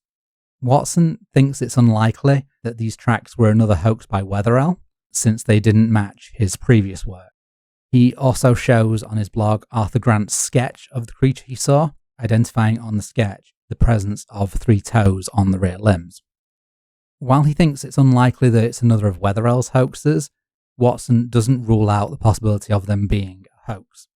Watson thinks it's unlikely that these tracks were another hoax by Wetherell, since they didn't match his previous work. He also shows on his blog Arthur Grant's sketch of the creature he saw, identifying on the sketch the presence of 3 toes on the rear limbs. While he thinks it's unlikely that it's another of Wetherell's hoaxes, Watson doesn't rule out the possibility of them being a hoax.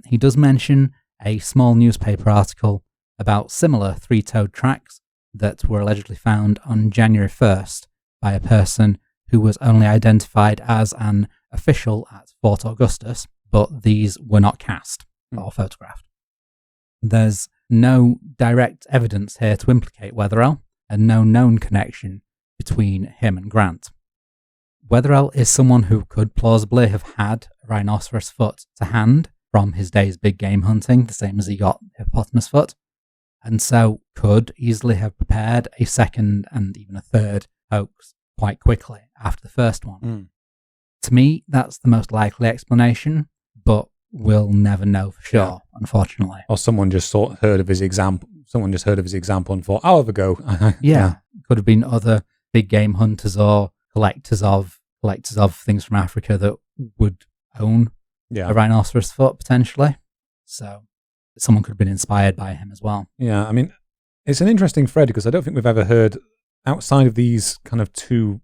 He does mention a small newspaper article about similar 3-toed tracks that were allegedly found on January 1st by a person who was only identified as an official at Fort Augustus, but these were not cast or photographed. There's no direct evidence here to implicate Wetherell, and no known connection between him and Grant. Wetherell is someone who could plausibly have had a rhinoceros foot to hand from his days big game hunting, the same as he got hippopotamus foot, and so could easily have prepared a second and even a third hoax quite quickly after the first one. To me, that's the most likely explanation, but we'll never know for sure, unfortunately. Or someone just heard of his example. Someone just heard of his example and thought, "I'll have a go." Yeah, could have been other big game hunters or collectors of things from Africa that would own a rhinoceros foot potentially. So someone could have been inspired by him as well. Yeah, I mean, it's an interesting thread because I don't think we've ever heard outside of these kind of 2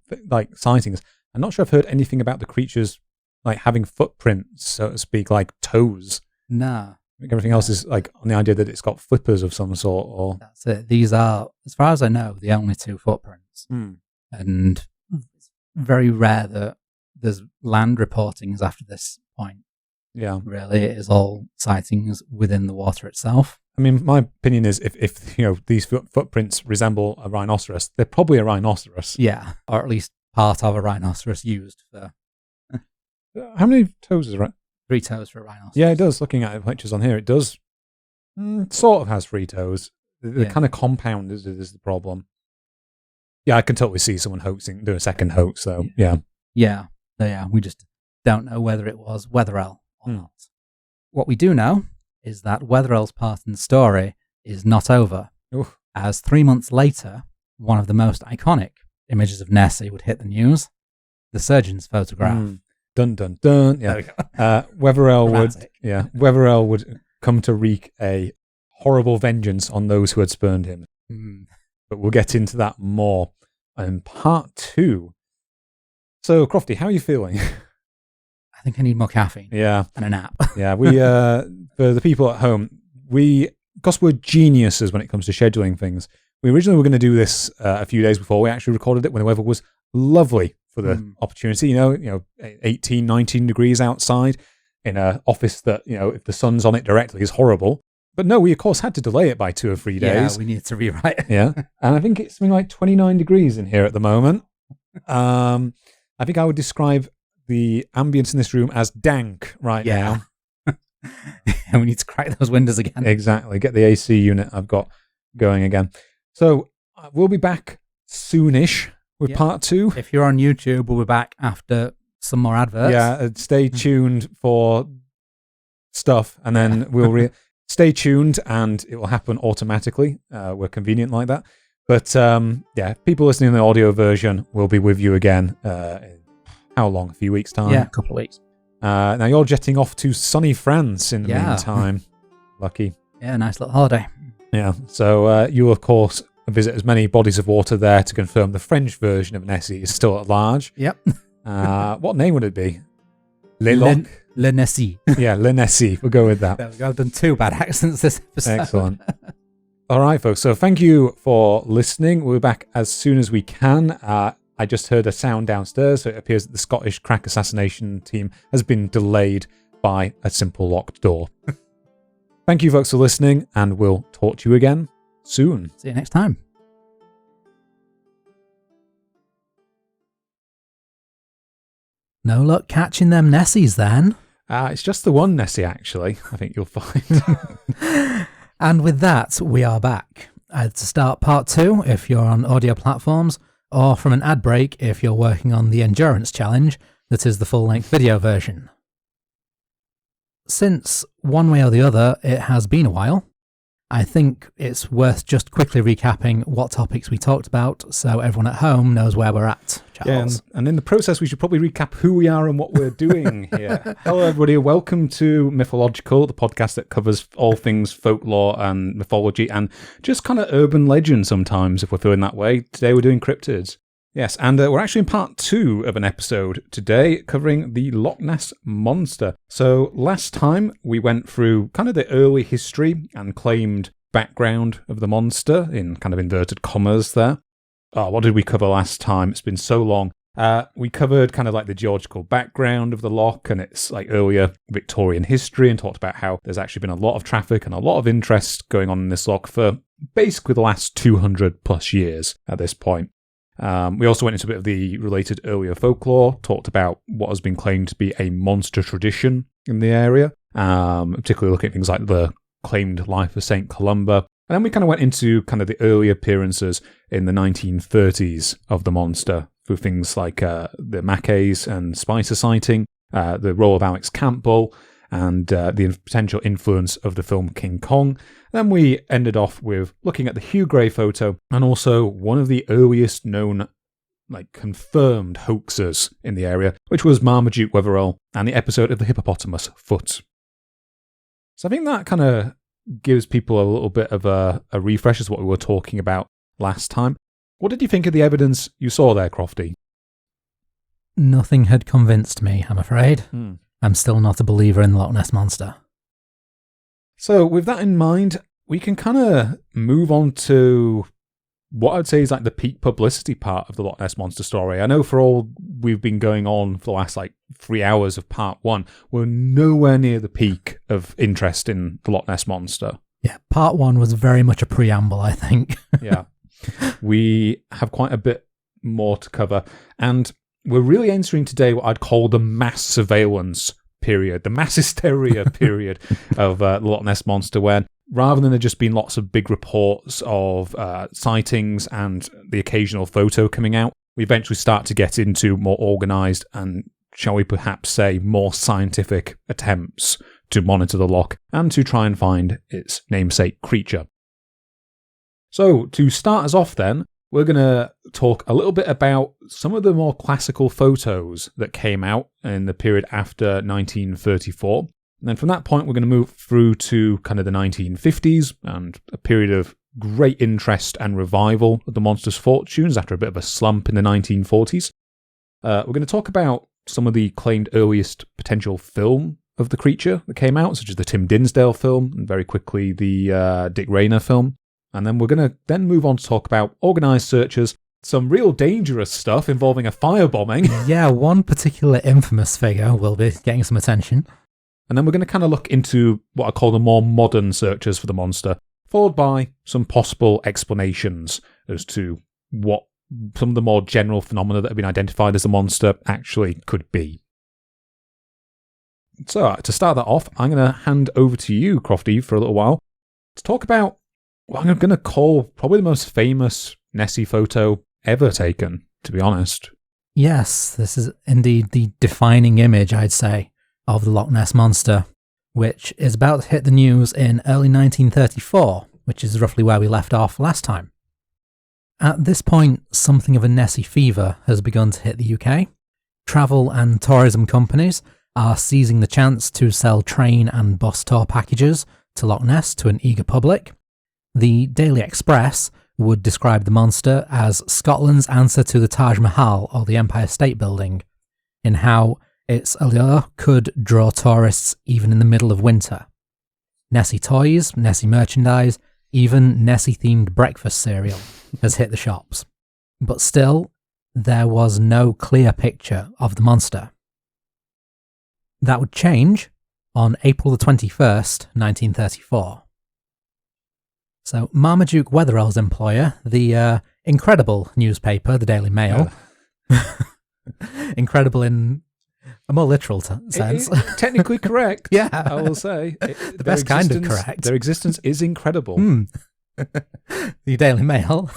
sightings. I'm not sure I've heard anything about the creatures like having footprints, so to speak, like toes. No. I think everything else is like on the idea that it's got flippers of some sort. Or That's it. These are, as far as I know, the only 2 footprints. Hmm. And it's very rare that there's land reportings after this point. Yeah. Really, it is all sightings within the water itself. I mean, my opinion is if these footprints resemble a rhinoceros, they're probably a rhinoceros. Yeah, or at least part of a rhinoceros used for... How many toes is it? 3 toes for a rhinoceros. Yeah, it does. Looking at the pictures on here, it does. Sort of has 3 toes. The kind of compound is the problem. Yeah, I can totally see someone do a second hoax, though. Yeah. Yeah. So, yeah, we just don't know whether it was Wetherell or not. What we do know is that Wetherell's part in the story is not over, as 3 months later, one of the most iconic images of Nessie would hit the news, the surgeon's photograph. Dun dun dun. Yeah. Wetherell would come to wreak a horrible vengeance on those who had spurned him. But we'll get into that more in part 2. So, Crofty, how are you feeling? I think I need more caffeine. Yeah. And a nap. Yeah, we for the people at home, because we're geniuses when it comes to scheduling things, we originally were going to do this a few days before. We actually recorded it when the weather was lovely for the opportunity, 18, 19 degrees outside in an office that, if the sun's on it directly is horrible. But no, we of course had to delay it by 2 or 3 days. Yeah, we needed to rewrite it. Yeah, and I think it's something like 29 degrees in here at the moment. I think I would describe the ambience in this room as dank now. And we need to crack those windows again. Exactly. Get the AC unit I've got going again. So we'll be back soonish with part 2. If you're on YouTube, we'll be back after some more adverts. Yeah, stay tuned for stuff, and then we'll stay tuned, and it will happen automatically. We're convenient like that. But people listening to the audio version will be with you again in how long? A few weeks' time? Yeah, a couple of weeks. Now you're jetting off to sunny France in the meantime. Lucky. Yeah, nice little holiday. Yeah, so you will, of course, visit as many bodies of water there to confirm the French version of Nessie is still at large. Yep. What name would it be? Le Nessie. Yeah, Le Nessie. We'll go with that. There we go. I've done 2 bad accents this episode. Excellent. All right, folks. So thank you for listening. We'll be back as soon as we can. I just heard a sound downstairs, so it appears that the Scottish crack assassination team has been delayed by a simple locked door. Thank you, folks, for listening, and we'll talk to you again soon. See you next time. No luck catching them Nessies then. It's just the one Nessie, actually, I think you'll find. And with that, we are back. To start part 2, if you're on audio platforms, or from an ad break if you're working on the Endurance Challenge, that is the full-length video version. Since, one way or the other, it has been a while, I think it's worth just quickly recapping what topics we talked about so everyone at home knows where we're at, Charles. Yeah, and in the process, we should probably recap who we are and what we're doing here. Hello, everybody. Welcome to Mythillogical, the podcast that covers all things folklore and mythology and just kind of urban legend sometimes, if we're feeling that way. Today, we're doing cryptids. Yes, and we're actually in part 2 of an episode today covering the Loch Ness Monster. So last time we went through kind of the early history and claimed background of the monster in kind of inverted commas there. Oh, what did we cover last time? It's been so long. We covered kind of like the geological background of the loch and its like earlier Victorian history and talked about how there's actually been a lot of traffic and a lot of interest going on in this loch for basically the last 200 plus years at this point. We also went into a bit of the related earlier folklore, talked about what has been claimed to be a monster tradition in the area, particularly looking at things like the claimed life of St. Columba. And then we kind of went into kind of the early appearances in the 1930s of the monster through things like the Mackays and Spicer sighting, the role of Alex Campbell, and the potential influence of the film King Kong. Then we ended off with looking at the Hugh Gray photo and also one of the earliest known, like confirmed hoaxers in the area, which was Marmaduke Wetherell and the episode of the hippopotamus foot. So I think that kind of gives people a little bit of a refresh as what we were talking about last time. What did you think of the evidence you saw there, Crofty? nothing had convinced me, I'm afraid. I'm still not a believer in the Loch Ness Monster. So with that in mind, we can kind of move on to what I'd say is like the peak publicity part of the Loch Ness Monster story. I know for all we've been going on for the last 3 hours of part 1, we're nowhere near the peak of interest in the Loch Ness Monster. Yeah, part 1 was very much a preamble, I think. Yeah. We have quite a bit more to cover, and we're really entering today what I'd call the mass surveillance period, the mass hysteria period of the Loch Ness Monster, where rather than there just being lots of big reports of sightings and the occasional photo coming out, we eventually start to get into more organised and, shall we perhaps say, more scientific attempts to monitor the loch and to try and find its namesake creature. So, to start us off then, we're going to talk a little bit about some of the more classical photos that came out in the period after 1934. And then from that point, we're going to move through to kind of the 1950s and a period of great interest and revival of the monster's fortunes after a bit of a slump in the 1940s. We're going to talk about some of the claimed earliest potential film of the creature that came out, such as the Tim Dinsdale film and very quickly the Dick Rayner film. And then we're going to then move on to talk about organised searches, some real dangerous stuff involving a firebombing. Yeah, one particular infamous figure will be getting some attention. And then we're going to kind of look into what I call the more modern searches for the monster, followed by some possible explanations as to what some of the more general phenomena that have been identified as a monster actually could be. So, to start that off, I'm going to hand over to you, Crofty, for a little while to talk about what I'm going to call probably the most famous Nessie photo ever taken, to be honest. Yes, this is indeed the defining image, I'd say, of the Loch Ness Monster, which is about to hit the news in early 1934, which is roughly where we left off last time. At this point, something of a Nessie fever has begun to hit the UK. Travel and tourism companies are seizing the chance to sell train and bus tour packages to Loch Ness to an eager public. The Daily Express would describe the monster as Scotland's answer to the Taj Mahal or the Empire State Building, in how its allure could draw tourists even in the middle of winter. Nessie toys, Nessie merchandise, even Nessie-themed breakfast cereal has hit the shops. But still, there was no clear picture of the monster. That would change on April the 21st, 1934. So Marmaduke Wetherell's employer, the incredible newspaper, the Daily Mail, incredible in a more literal sense. Technically correct, yeah. I will say. The best kind of correct. Their existence is incredible. The Daily Mail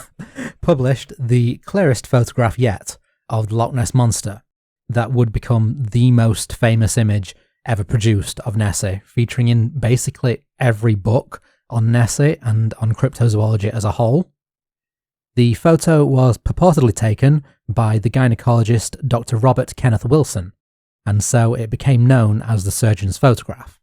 published the clearest photograph yet of the Loch Ness Monster that would become the most famous image ever produced of Nessie, featuring in basically every book on Nessie and on cryptozoology as a whole. The photo was purportedly taken by the gynecologist Dr. Robert Kenneth Wilson, and so it became known as the surgeon's photograph.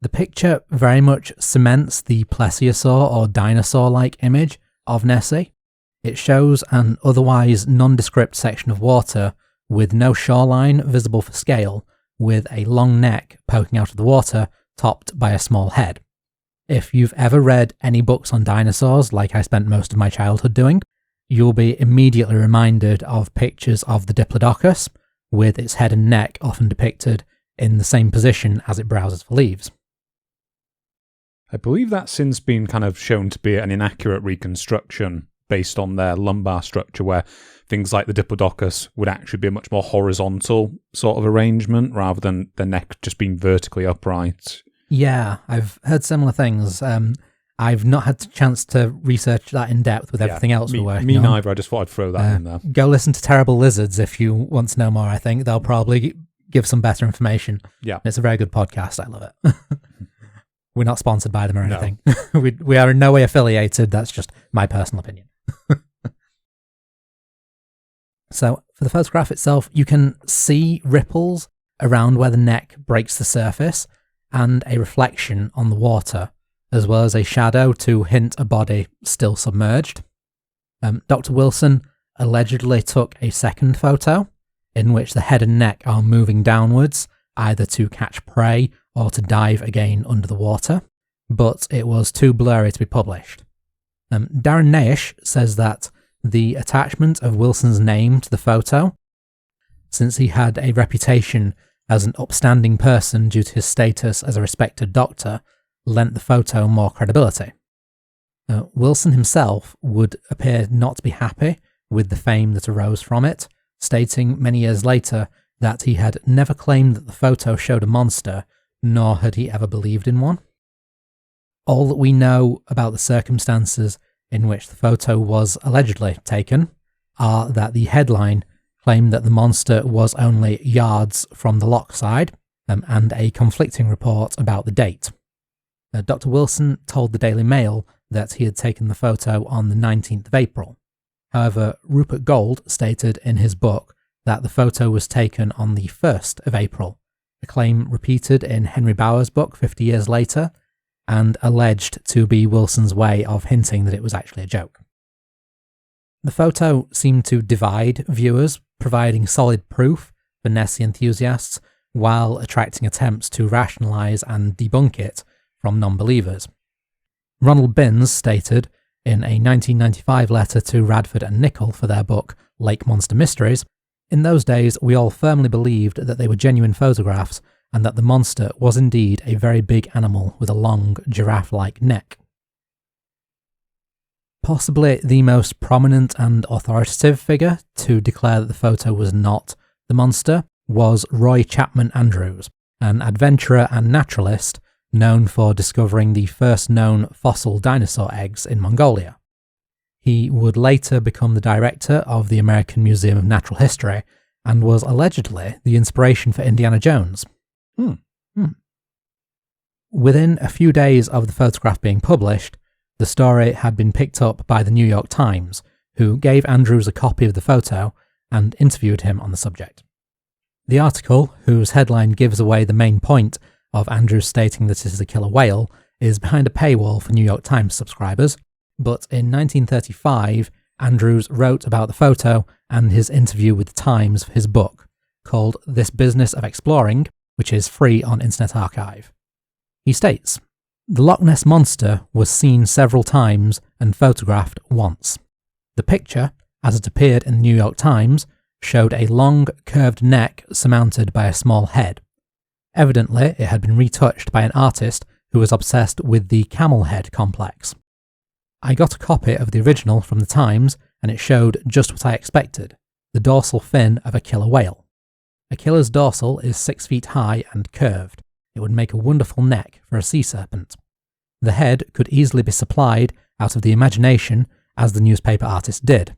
The picture very much cements the plesiosaur or dinosaur-like image of Nessie. It shows an otherwise nondescript section of water with no shoreline visible for scale, with a long neck poking out of the water, topped by a small head. If you've ever read any books on dinosaurs, like I spent most of my childhood doing, you'll be immediately reminded of pictures of the Diplodocus, with its head and neck often depicted in the same position as it browses for leaves. I believe that's since been kind of shown to be an inaccurate reconstruction based on their lumbar structure, where things like the Diplodocus would actually be a much more horizontal sort of arrangement rather than the neck just being vertically upright. Yeah, I've heard similar things. I've not had the chance to research that in depth with everything else we're working on. Me neither, I just thought I'd throw that in there. Go listen to Terrible Lizards if you want to know more, I think. They'll probably give some better information. Yeah. It's a very good podcast, I love it. We're not sponsored by them or anything. No. we are in no way affiliated, that's just my personal opinion. So, for the photograph itself, you can see ripples around where the neck breaks the surface, and a reflection on the water, as well as a shadow to hint a body still submerged. Dr. Wilson allegedly took a second photo, in which the head and neck are moving downwards, either to catch prey or to dive again under the water, but it was too blurry to be published. Darren Naish says that the attachment of Wilson's name to the photo, since he had a reputation as an upstanding person due to his status as a respected doctor, lent the photo more credibility. Wilson himself would appear not to be happy with the fame that arose from it, stating many years later that he had never claimed that the photo showed a monster, nor had he ever believed in one. All that we know about the circumstances in which the photo was allegedly taken are that the headline claimed that the monster was only yards from the loch side, and a conflicting report about the date. Dr. Wilson told the Daily Mail that he had taken the photo on the 19th of April. However, Rupert Gold stated in his book that the photo was taken on the 1st of April, a claim repeated in Henry Bauer's book 50 years later, and alleged to be Wilson's way of hinting that it was actually a joke. The photo seemed to divide viewers, providing solid proof for Nessie enthusiasts, while attracting attempts to rationalise and debunk it from non-believers. Ronald Binns stated in a 1995 letter to Radford and Nicholl for their book Lake Monster Mysteries, "In those days we all firmly believed that they were genuine photographs and that the monster was indeed a very big animal with a long giraffe-like neck." Possibly the most prominent and authoritative figure to declare that the photo was not the monster was Roy Chapman Andrews, an adventurer and naturalist known for discovering the first known fossil dinosaur eggs in Mongolia. He would later become the director of the American Museum of Natural History and was allegedly the inspiration for Indiana Jones. Within a few days of the photograph being published, the story had been picked up by the New York Times, who gave Andrews a copy of the photo and interviewed him on the subject. The article, whose headline gives away the main point of Andrews stating that it is a killer whale, is behind a paywall for New York Times subscribers, but in 1935, Andrews wrote about the photo and his interview with the Times for his book, called This Business of Exploring, which is free on Internet Archive. He states, "The Loch Ness Monster was seen several times and photographed once. The picture, as it appeared in the New York Times, showed a long, curved neck surmounted by a small head. Evidently, it had been retouched by an artist who was obsessed with the camel head complex. I got a copy of the original from the Times, and it showed just what I expected, the dorsal fin of a killer whale. A killer's dorsal is 6 feet high and curved. It would make a wonderful neck for a sea serpent. The head could easily be supplied out of the imagination, as the newspaper artist did.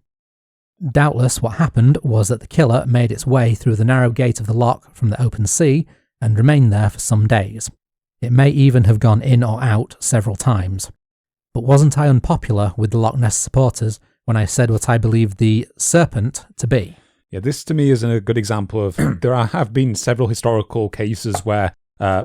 Doubtless what happened was that the killer made its way through the narrow gate of the loch from the open sea and remained there for some days. It may even have gone in or out several times. But wasn't I unpopular with the Loch Ness supporters when I said what I believed the serpent to be?" Yeah, this to me is a good example of have been several historical cases where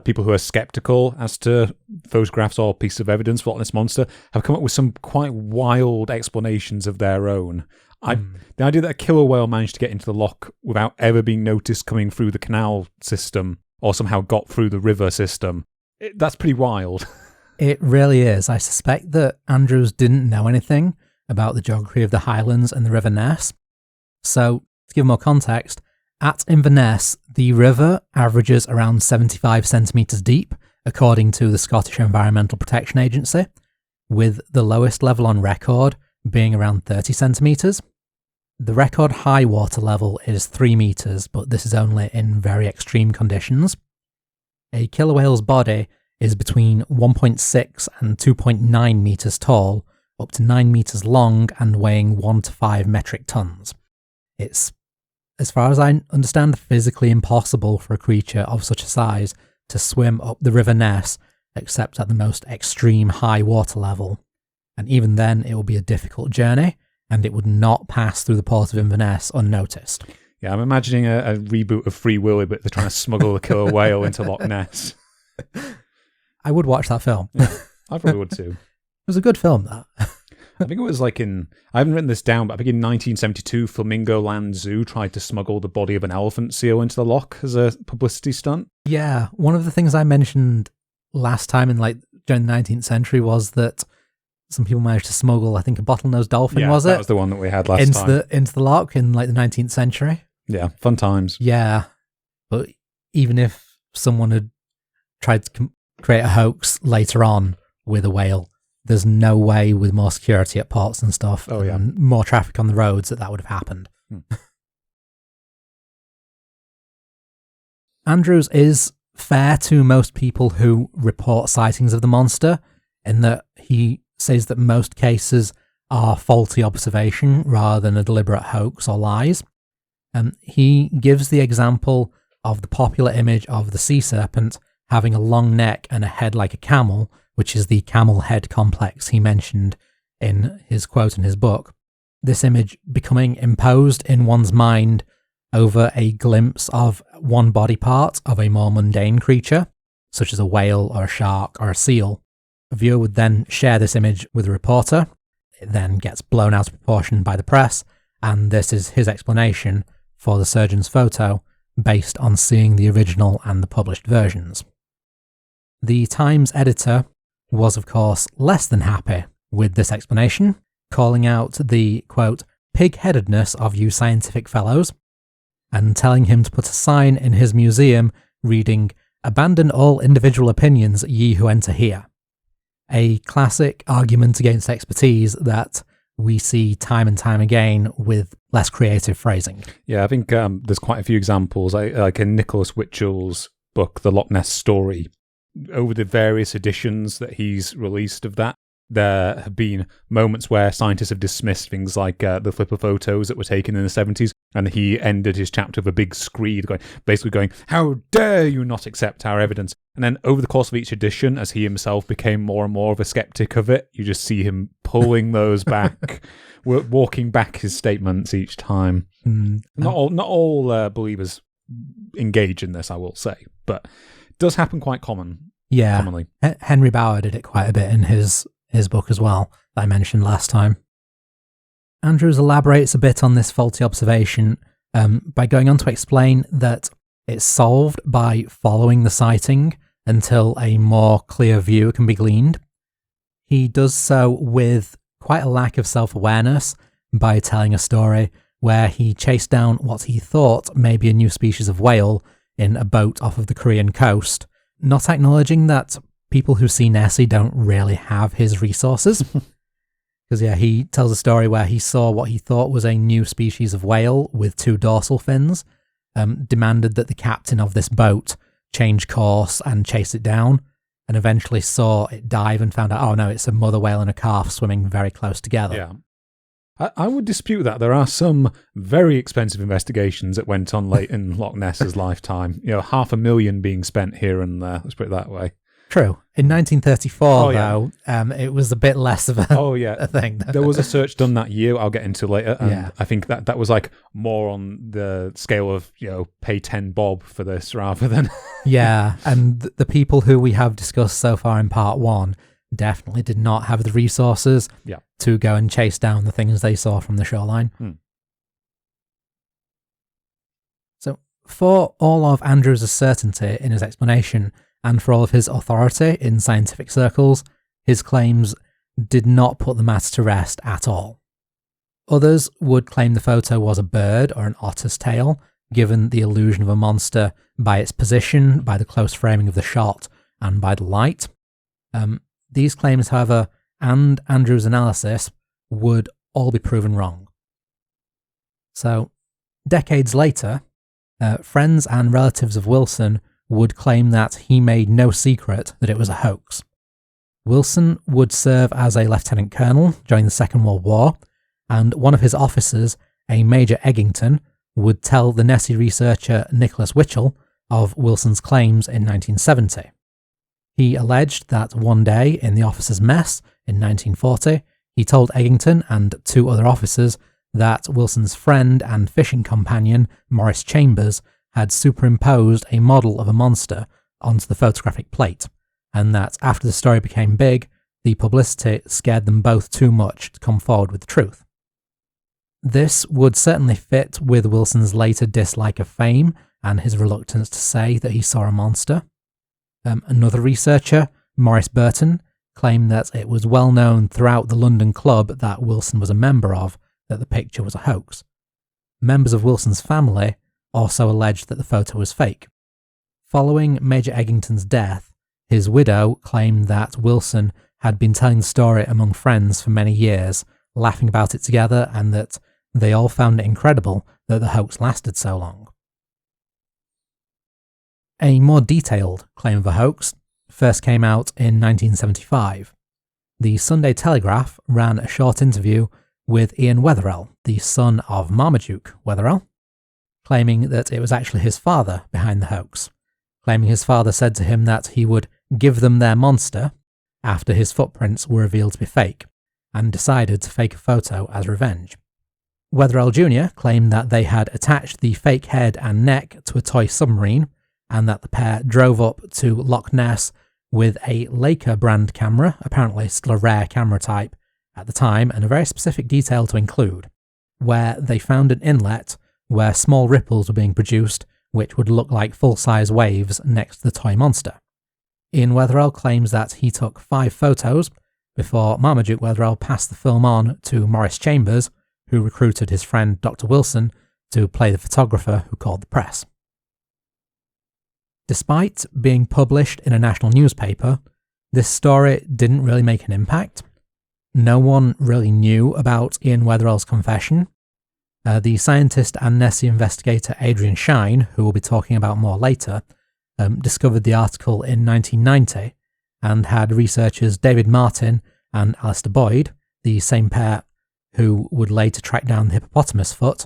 people who are skeptical as to photographs or pieces of evidence for Loch Ness Monster have come up with some quite wild explanations of their own. The idea that a killer whale managed to get into the loch without ever being noticed coming through the canal system or somehow got through the river system, that's pretty wild. It really is. I suspect that Andrews didn't know anything about the geography of the Highlands and the River Ness. So, to give more context, at Inverness, the river averages around 75 centimetres deep, according to the Scottish Environmental Protection Agency, with the lowest level on record being around 30 centimetres. The record high water level is 3 metres, but this is only in very extreme conditions. A killer whale's body is between 1.6 and 2.9 metres tall, up to 9 metres long and weighing 1 to 5 metric tons. It's, as far as I understand, physically impossible for a creature of such a size to swim up the River Ness, except at the most extreme high water level. And even then, it will be a difficult journey, and it would not pass through the port of Inverness unnoticed. Yeah, I'm imagining a reboot of Free Willy, but they're trying to smuggle a killer whale into Loch Ness. I would watch that film. Yeah, I probably would too. It was a good film, that. I think it was like I haven't written this down, but I think in 1972, Flamingo Land Zoo tried to smuggle the body of an elephant seal into the loch as a publicity stunt. Yeah, one of the things I mentioned last time during the 19th century was that some people managed to smuggle, I think, a bottlenose dolphin, was it? That was the one that we had last time. Into the loch in the 19th century. Yeah, fun times. Yeah, but even if someone had tried to create a hoax later on with a whale, there's no way with more security at ports and stuff and more traffic on the roads that would have happened. Andrews is fair to most people who report sightings of the monster in that he says that most cases are faulty observation rather than a deliberate hoax or lies. He gives the example of the popular image of the sea serpent having a long neck and a head like a camel, which is the camel head complex he mentioned in his quote in his book. This image becoming imposed in one's mind over a glimpse of one body part of a more mundane creature, such as a whale or a shark or a seal. A viewer would then share this image with a reporter. It then gets blown out of proportion by the press, and this is his explanation for the surgeon's photo based on seeing the original and the published versions. The Times editor was, of course, less than happy with this explanation, calling out the, quote, pig-headedness of you scientific fellows, and telling him to put a sign in his museum reading, abandon all individual opinions, ye who enter here. A classic argument against expertise that we see time and time again with less creative phrasing. Yeah, I think there's quite a few examples, like in Nicholas Witchell's book, The Loch Ness Story. Over the various editions that he's released of that, there have been moments where scientists have dismissed things like the flipper photos that were taken in the 70s, and he ended his chapter with a big screed, basically going, how dare you not accept our evidence? And then over the course of each edition, as he himself became more and more of a skeptic of it, you just see him pulling those back, walking back his statements each time. Not all believers engage in this, I will say, but it does happen quite commonly. Henry Bauer did it quite a bit in his book as well, that I mentioned last time. Andrews elaborates a bit on this faulty observation by going on to explain that it's solved by following the sighting until a more clear view can be gleaned. He does so with quite a lack of self-awareness by telling a story where he chased down what he thought may be a new species of whale in a boat off of the Korean coast, not acknowledging that people who see Nessie don't really have his resources. Because, he tells a story where he saw what he thought was a new species of whale with 2 dorsal fins, demanded that the captain of this boat change course and chase it down, and eventually saw it dive and found out, oh no, it's a mother whale and a calf swimming very close together. Yeah. I would dispute that. There are some very expensive investigations that went on late in Loch Ness's lifetime. $500,000 being spent here and there. Let's put it that way. True. In 1934, though, it was a bit less of a thing. There was a search done that year I'll get into later, and I think that was like more on the scale of, pay 10 bob for this rather than... Yeah, and the people who we have discussed so far in part 1 definitely did not have the resources to go and chase down the things they saw from the shoreline. So, for all of Andrews' certainty in his explanation, and for all of his authority in scientific circles, his claims did not put the matter to rest at all. Others would claim the photo was a bird or an otter's tail, given the illusion of a monster by its position, by the close framing of the shot, and by the light. These claims, however, and Andrews' analysis would all be proven wrong. So, decades later, friends and relatives of Wilson would claim that he made no secret that it was a hoax. Wilson would serve as a lieutenant colonel during the Second World War, and one of his officers, a Major Eggington, would tell the Nessie researcher Nicholas Witchell of Wilson's claims in 1970. He alleged that one day in the officers' mess in 1940, he told Eggington and 2 other officers that Wilson's friend and fishing companion, Morris Chambers, had superimposed a model of a monster onto the photographic plate, and that after the story became big, the publicity scared them both too much to come forward with the truth. This would certainly fit with Wilson's later dislike of fame and his reluctance to say that he saw a monster. Another researcher, Maurice Burton, claimed that it was well known throughout the London club that Wilson was a member of that the picture was a hoax. Members of Wilson's family also alleged that the photo was fake. Following Major Eggington's death, his widow claimed that Wilson had been telling the story among friends for many years, laughing about it together, and that they all found it incredible that the hoax lasted so long. A more detailed claim of a hoax first came out in 1975. The Sunday Telegraph ran a short interview with Ian Wetherell, the son of Marmaduke Wetherell, claiming that it was actually his father behind the hoax, claiming his father said to him that he would give them their monster after his footprints were revealed to be fake, and decided to fake a photo as revenge. Wetherell Jr. claimed that they had attached the fake head and neck to a toy submarine, and that the pair drove up to Loch Ness with a Leica brand camera, apparently still a rare camera type at the time, and a very specific detail to include, where they found an inlet where small ripples were being produced which would look like full-size waves next to the toy monster. Ian Wetherell claims that he took 5 photos before Marmaduke Wetherell passed the film on to Maurice Chambers, who recruited his friend Dr. Wilson to play the photographer who called the press. Despite being published in a national newspaper, this story didn't really make an impact. No one really knew about Ian Wetherell's confession. The scientist and Nessie investigator Adrian Shine, who we'll be talking about more later, discovered the article in 1990 and had researchers David Martin and Alistair Boyd, the same pair who would later track down the hippopotamus foot,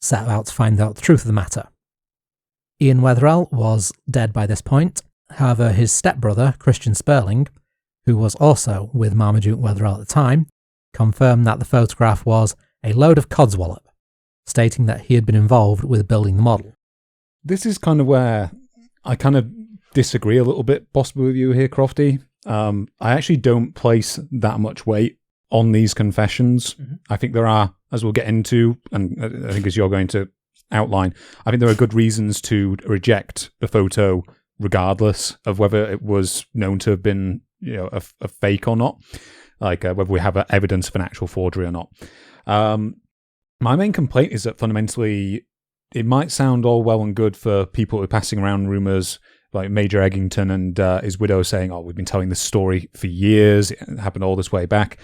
set out to find out the truth of the matter. Ian Wetherell was dead by this point. However, his stepbrother, Christian Sperling, who was also with Marmaduke Wetherell at the time, confirmed that the photograph was a load of codswallop, stating that he had been involved with building the model. This is kind of where I kind of disagree a little bit, possibly with you here, Crofty. I actually don't place that much weight on these confessions. Mm-hmm. I think there are, as we'll get into, and I think as you're going to outline, I think there are good reasons to reject the photo regardless of whether it was known to have been, a fake or not, like whether we have evidence of an actual forgery or not. My main complaint is that fundamentally it might sound all well and good for people who are passing around rumours like Major Eggington and his widow saying, oh, we've been telling this story for years, it happened all this way back.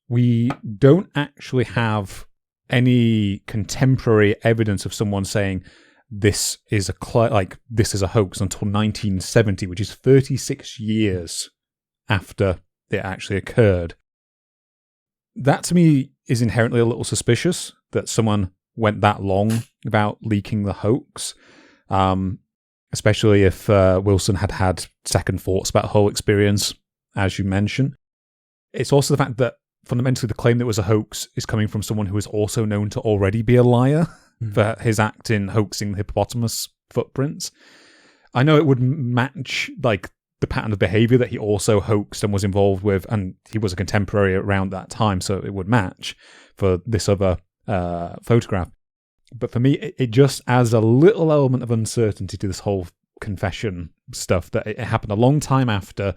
We don't actually have any contemporary evidence of someone saying this is a hoax until 1970, which is 36 years after it actually occurred. That to me is inherently a little suspicious that someone went that long without leaking the hoax, especially if Wilson had second thoughts about the whole experience, as you mentioned. It's also the fact that fundamentally the claim that it was a hoax is coming from someone who is also known to already be a liar for his act in hoaxing the hippopotamus footprints. I know it would match like the pattern of behavior that he also hoaxed and was involved with, and he was a contemporary around that time, so it would match for this other photograph. But for me, it just adds a little element of uncertainty to this whole confession stuff, that it happened a long time after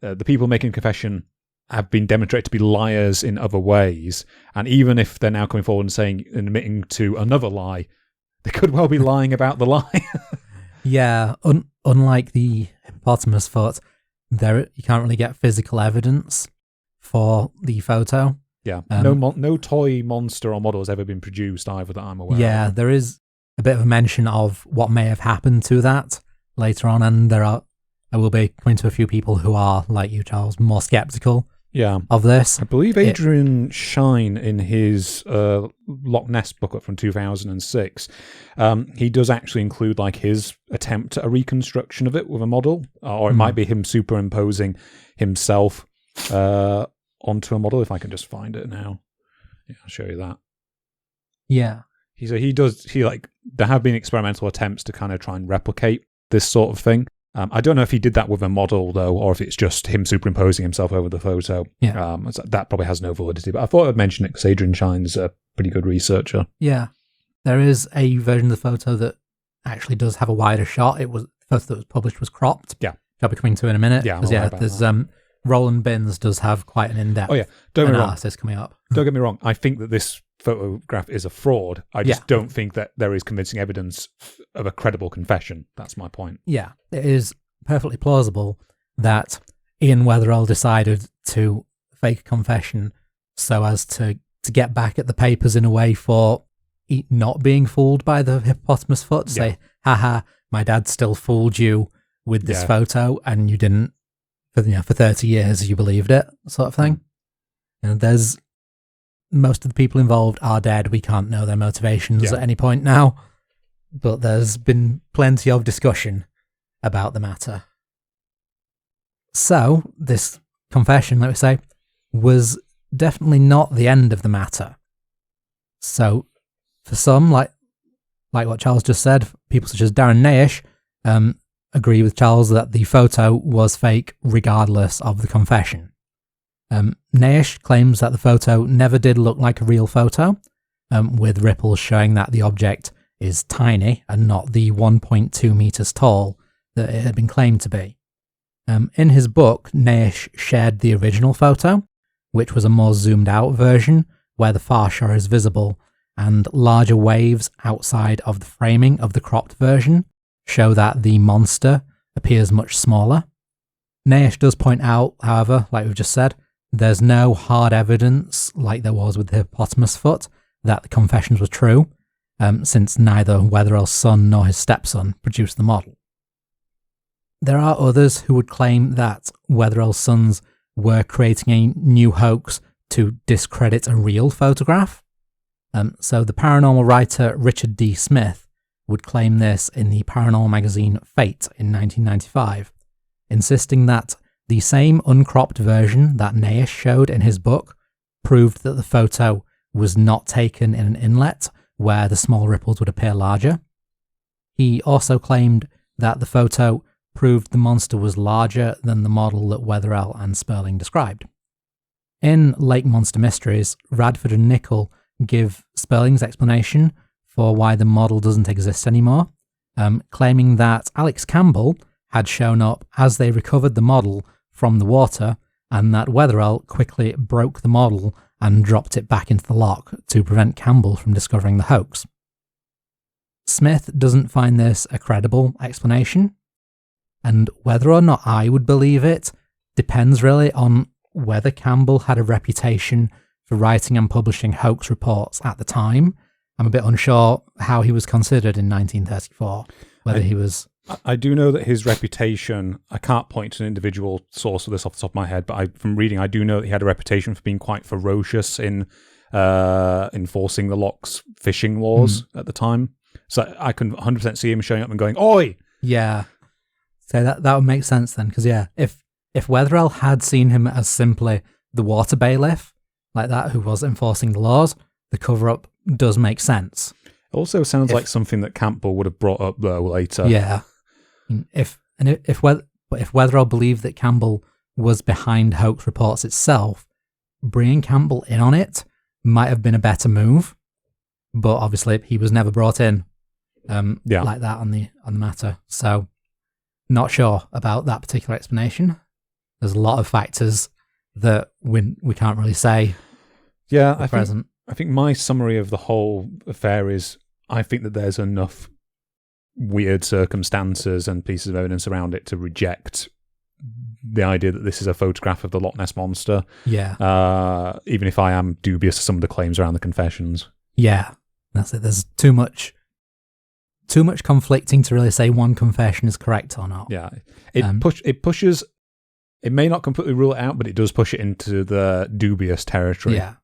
the people making confession have been demonstrated to be liars in other ways, and even if they're now coming forward and saying and admitting to another lie, they could well be lying about the lie. Yeah, unlike the hippopotamus foot, you can't really get physical evidence for the photo. Yeah, no toy monster or model has ever been produced either that I'm aware of. Yeah, there is a bit of a mention of what may have happened to that later on, and I will be coming to a few people who are, like you, Charles, more skeptical of this. I believe Adrian Shine, in his Loch Ness booklet from 2006, he does actually include like his attempt at a reconstruction of it with a model, or it might be him superimposing himself onto a model, if I can just find it now. Yeah, I'll show you that. Yeah. There have been experimental attempts to kind of try and replicate this sort of thing. I don't know if he did that with a model, though, or if it's just him superimposing himself over the photo. Yeah. So that probably has no validity, but I thought I'd mention it because Adrian Shine's a pretty good researcher. Yeah. There is a version of the photo that actually does have a wider shot. The photo that was published was cropped. Yeah. I'll be coming to in a minute. Yeah, there's Roland Binns does have quite an in-depth analysis coming up. Don't get me wrong. I think that this photograph is a fraud. I just don't think that there is convincing evidence of a credible confession. That's my point. Yeah, it is perfectly plausible that Ian Weatherall decided to fake a confession so as to get back at the papers in a way for not being fooled by the hippopotamus foot. To say, haha, my dad still fooled you with this photo and you didn't, for 30 years you believed it, sort of thing. And there's most of the people involved are dead. We can't know their motivations at any point now, but there's been plenty of discussion about the matter. So this confession, let me say, was definitely not the end of the matter. So for some, like what Charles just said, people such as Darren Naish agree with Charles that the photo was fake regardless of the confession. Naish claims that the photo never did look like a real photo, with ripples showing that the object is tiny and not the 1.2 meters tall that it had been claimed to be. In his book, Naish shared the original photo, which was a more zoomed out version where the far shore is visible and larger waves outside of the framing of the cropped version show that the monster appears much smaller. Naish does point out, however, like we've just said, there's no hard evidence, like there was with the hippopotamus foot, that the confessions were true, since neither Weatherall's son nor his stepson produced the model. There are others who would claim that Weatherall's sons were creating a new hoax to discredit a real photograph. So the paranormal writer Richard D. Smith would claim this in the paranormal magazine Fate in 1995, insisting that the same uncropped version that Naish showed in his book proved that the photo was not taken in an inlet where the small ripples would appear larger. He also claimed that the photo proved the monster was larger than the model that Weatherall and Sperling described. In Lake Monster Mysteries, Radford and Nichol give Sperling's explanation for why the model doesn't exist anymore, claiming that Alex Campbell had shown up as they recovered the model from the water, and that Weatherall quickly broke the model and dropped it back into the loch to prevent Campbell from discovering the hoax. Smith doesn't find this a credible explanation, and whether or not I would believe it depends really on whether Campbell had a reputation for writing and publishing hoax reports at the time. I'm a bit unsure how he was considered in 1934, whether he was... I do know that his reputation, I can't point to an individual source of this off the top of my head, but from reading, I do know that he had a reputation for being quite ferocious in enforcing the loch's fishing laws at the time. So I can 100% see him showing up and going, "Oi!" Yeah. So that would make sense then, because if Weatherall had seen him as simply the water bailiff, like that, who was enforcing the laws, the cover-up does make sense. It also sounds like something that Campbell would have brought up though later. Yeah. If Weatherall believed that Campbell was behind hoax reports itself, bringing Campbell in on it might have been a better move, but obviously he was never brought in like that on the matter. So not sure about that particular explanation. There's a lot of factors that we can't really say. Yeah, I think my summary of the whole affair is I think that there's enough weird circumstances and pieces of evidence around it to reject the idea that this is a photograph of the Loch Ness monster. Yeah. Even if I am dubious of some of the claims around the confessions. Yeah, that's it. There's too much conflicting to really say one confession is correct or not. Yeah, it pushes. It may not completely rule it out, but it does push it into the dubious territory. Yeah.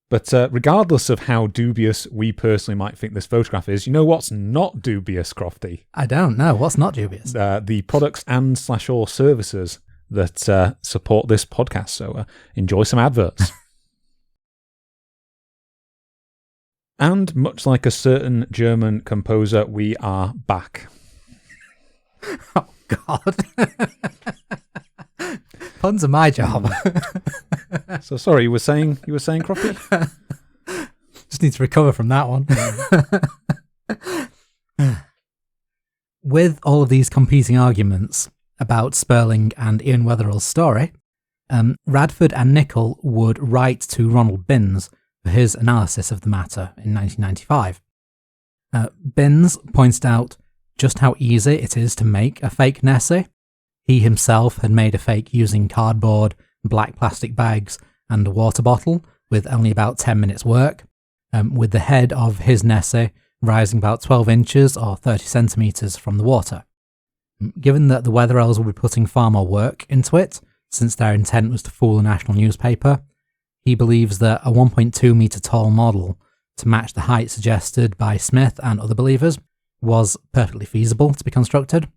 But regardless of how dubious we personally might think this photograph is, you know what's not dubious, Crofty? I don't know. What's not dubious? The products and/or services that support this podcast. So enjoy some adverts. And much like a certain German composer, we are back. Oh, God. Puns are my job. So sorry, you were saying Crofty? Just need to recover from that one. With all of these competing arguments about Sperling and Ian Wetherell's story, Radford and Nicol would write to Ronald Binns for his analysis of the matter in 1995. Binns pointed out just how easy it is to make a fake Nessie. He himself had made a fake using cardboard, black plastic bags, and a water bottle with only about 10 minutes work, with the head of his Nessie rising about 12 inches or 30 centimetres from the water. Given that the Wetherells would be putting far more work into it, since their intent was to fool a national newspaper, he believes that a 1.2 metre tall model to match the height suggested by Smith and other believers was perfectly feasible to be constructed.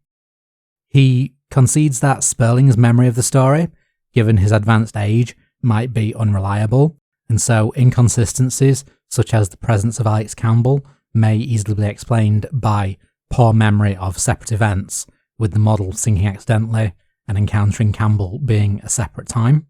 He concedes that Sperling's memory of the story, given his advanced age, might be unreliable, and so inconsistencies such as the presence of Alex Campbell may easily be explained by poor memory of separate events, with the model sinking accidentally and encountering Campbell being a separate time.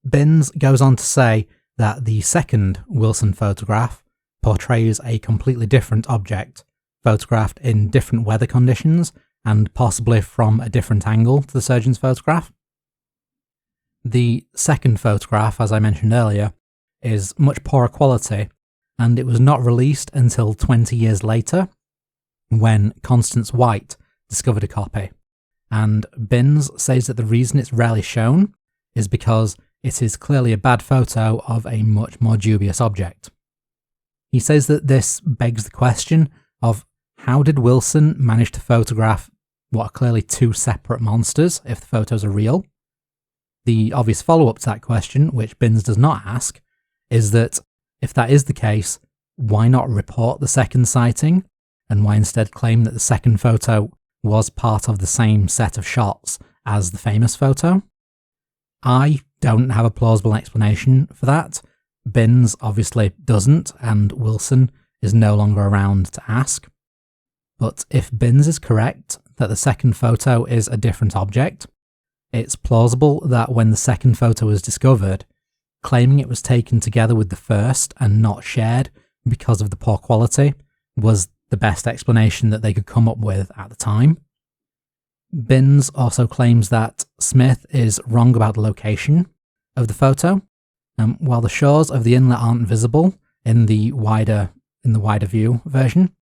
Binns goes on to say that the second Wilson photograph portrays a completely different object, photographed in different weather conditions and possibly from a different angle to the surgeon's photograph. The second photograph, as I mentioned earlier, is much poorer quality, and it was not released until 20 years later, when Constance White discovered a copy. And Binns says that the reason it's rarely shown is because it is clearly a bad photo of a much more dubious object. He says that this begs the question of how did Wilson manage to photograph what are clearly two separate monsters if the photos are real? The obvious follow-up to that question, which Binns does not ask, is that if that is the case, why not report the second sighting, and why instead claim that the second photo was part of the same set of shots as the famous photo? I don't have a plausible explanation for that. Binns obviously doesn't, and Wilson is no longer around to ask. But if Binns is correct that the second photo is a different object, it's plausible that when the second photo was discovered, claiming it was taken together with the first and not shared because of the poor quality was the best explanation that they could come up with at the time. Binns also claims that Smith is wrong about the location of the photo. While the shores of the inlet aren't visible in the wider view version,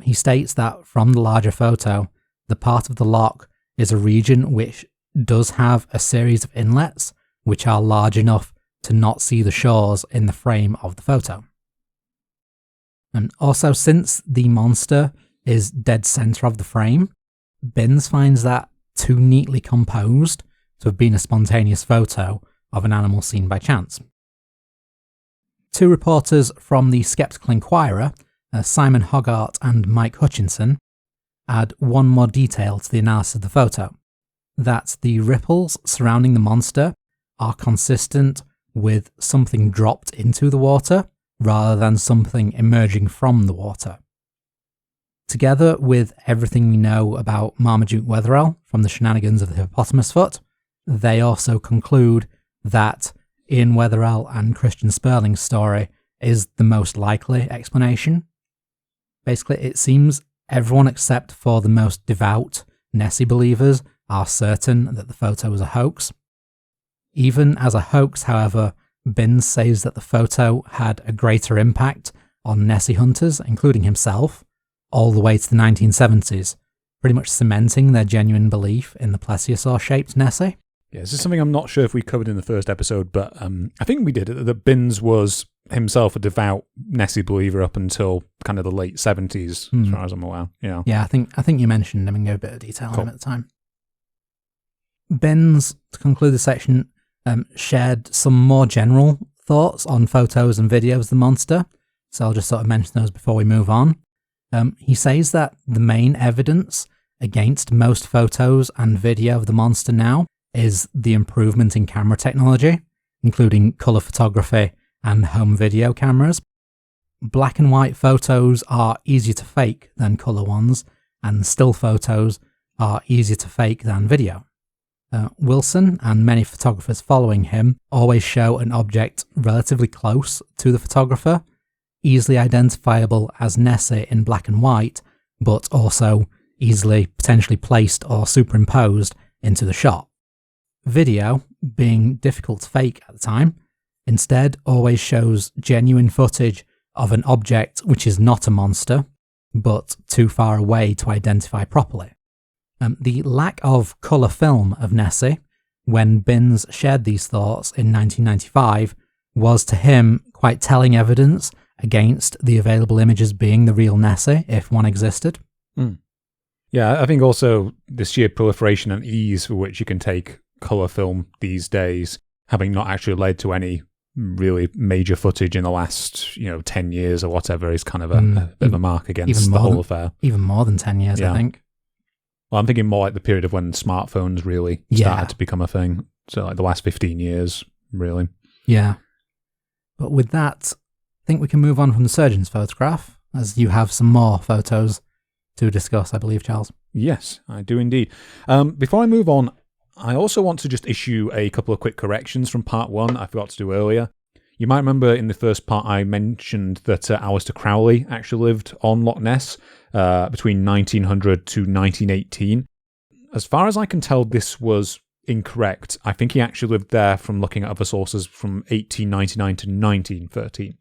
he states that from the larger photo, the part of the loch is a region which does have a series of inlets which are large enough to not see the shores in the frame of the photo. And also, since the monster is dead center of the frame, Binns finds that too neatly composed to have been a spontaneous photo of an animal seen by chance. Two reporters from the Skeptical Inquirer, Simon Hoggart and Mike Hutchinson, add one more detail to the analysis of the photo, that the ripples surrounding the monster are consistent with something dropped into the water rather than something emerging from the water. Together with everything we know about Marmaduke Wetherell from the shenanigans of the hippopotamus foot, they also conclude that Ian Wetherell and Christian Sperling's story is the most likely explanation. Basically, it seems everyone except for the most devout Nessie believers are certain that the photo was a hoax. Even as a hoax, however, Binns says that the photo had a greater impact on Nessie-Hunters, including himself, all the way to the 1970s, pretty much cementing their genuine belief in the plesiosaur-shaped Nessie. Yeah, this is something I'm not sure if we covered in the first episode, but I think we did. That Binns was himself a devout Nessie believer up until kind of the late 70s, as far as I'm aware. Yeah, I think you mentioned him and gave a bit of detail on him at the time. Binns, to conclude the section, shared some more general thoughts on photos and videos of the monster, so I'll just sort of mention those before we move on. He says that the main evidence against most photos and video of the monster now is the improvement in camera technology, including colour photography and home video cameras. Black and white photos are easier to fake than colour ones, and still photos are easier to fake than video. Wilson and many photographers following him always show an object relatively close to the photographer, easily identifiable as Nessie in black and white, but also easily potentially placed or superimposed into the shot. Video, being difficult to fake at the time, instead always shows genuine footage of an object which is not a monster, but too far away to identify properly. The lack of colour film of Nessie, when Binns shared these thoughts in 1995, was to him quite telling evidence against the available images being the real Nessie, if one existed. Yeah, I think also the sheer proliferation and ease for which you can take colour film these days, having not actually led to any really major footage in the last 10 years or whatever, is kind of a bit of a mark against the whole affair. Even more than 10 years, I think. Well, I'm thinking more like the period of when smartphones really started to become a thing. So like the last 15 years, really. Yeah. But with that, I think we can move on from the surgeon's photograph, as you have some more photos to discuss, I believe, Charles. Yes, I do indeed. Before I move on, I also want to just issue a couple of quick corrections from part 1 I forgot to do earlier. You might remember in the first part I mentioned that Aleister Crowley actually lived on Loch Ness between 1900 to 1918. As far as I can tell, this was incorrect. I think he actually lived there, from looking at other sources, from 1899 to 1913.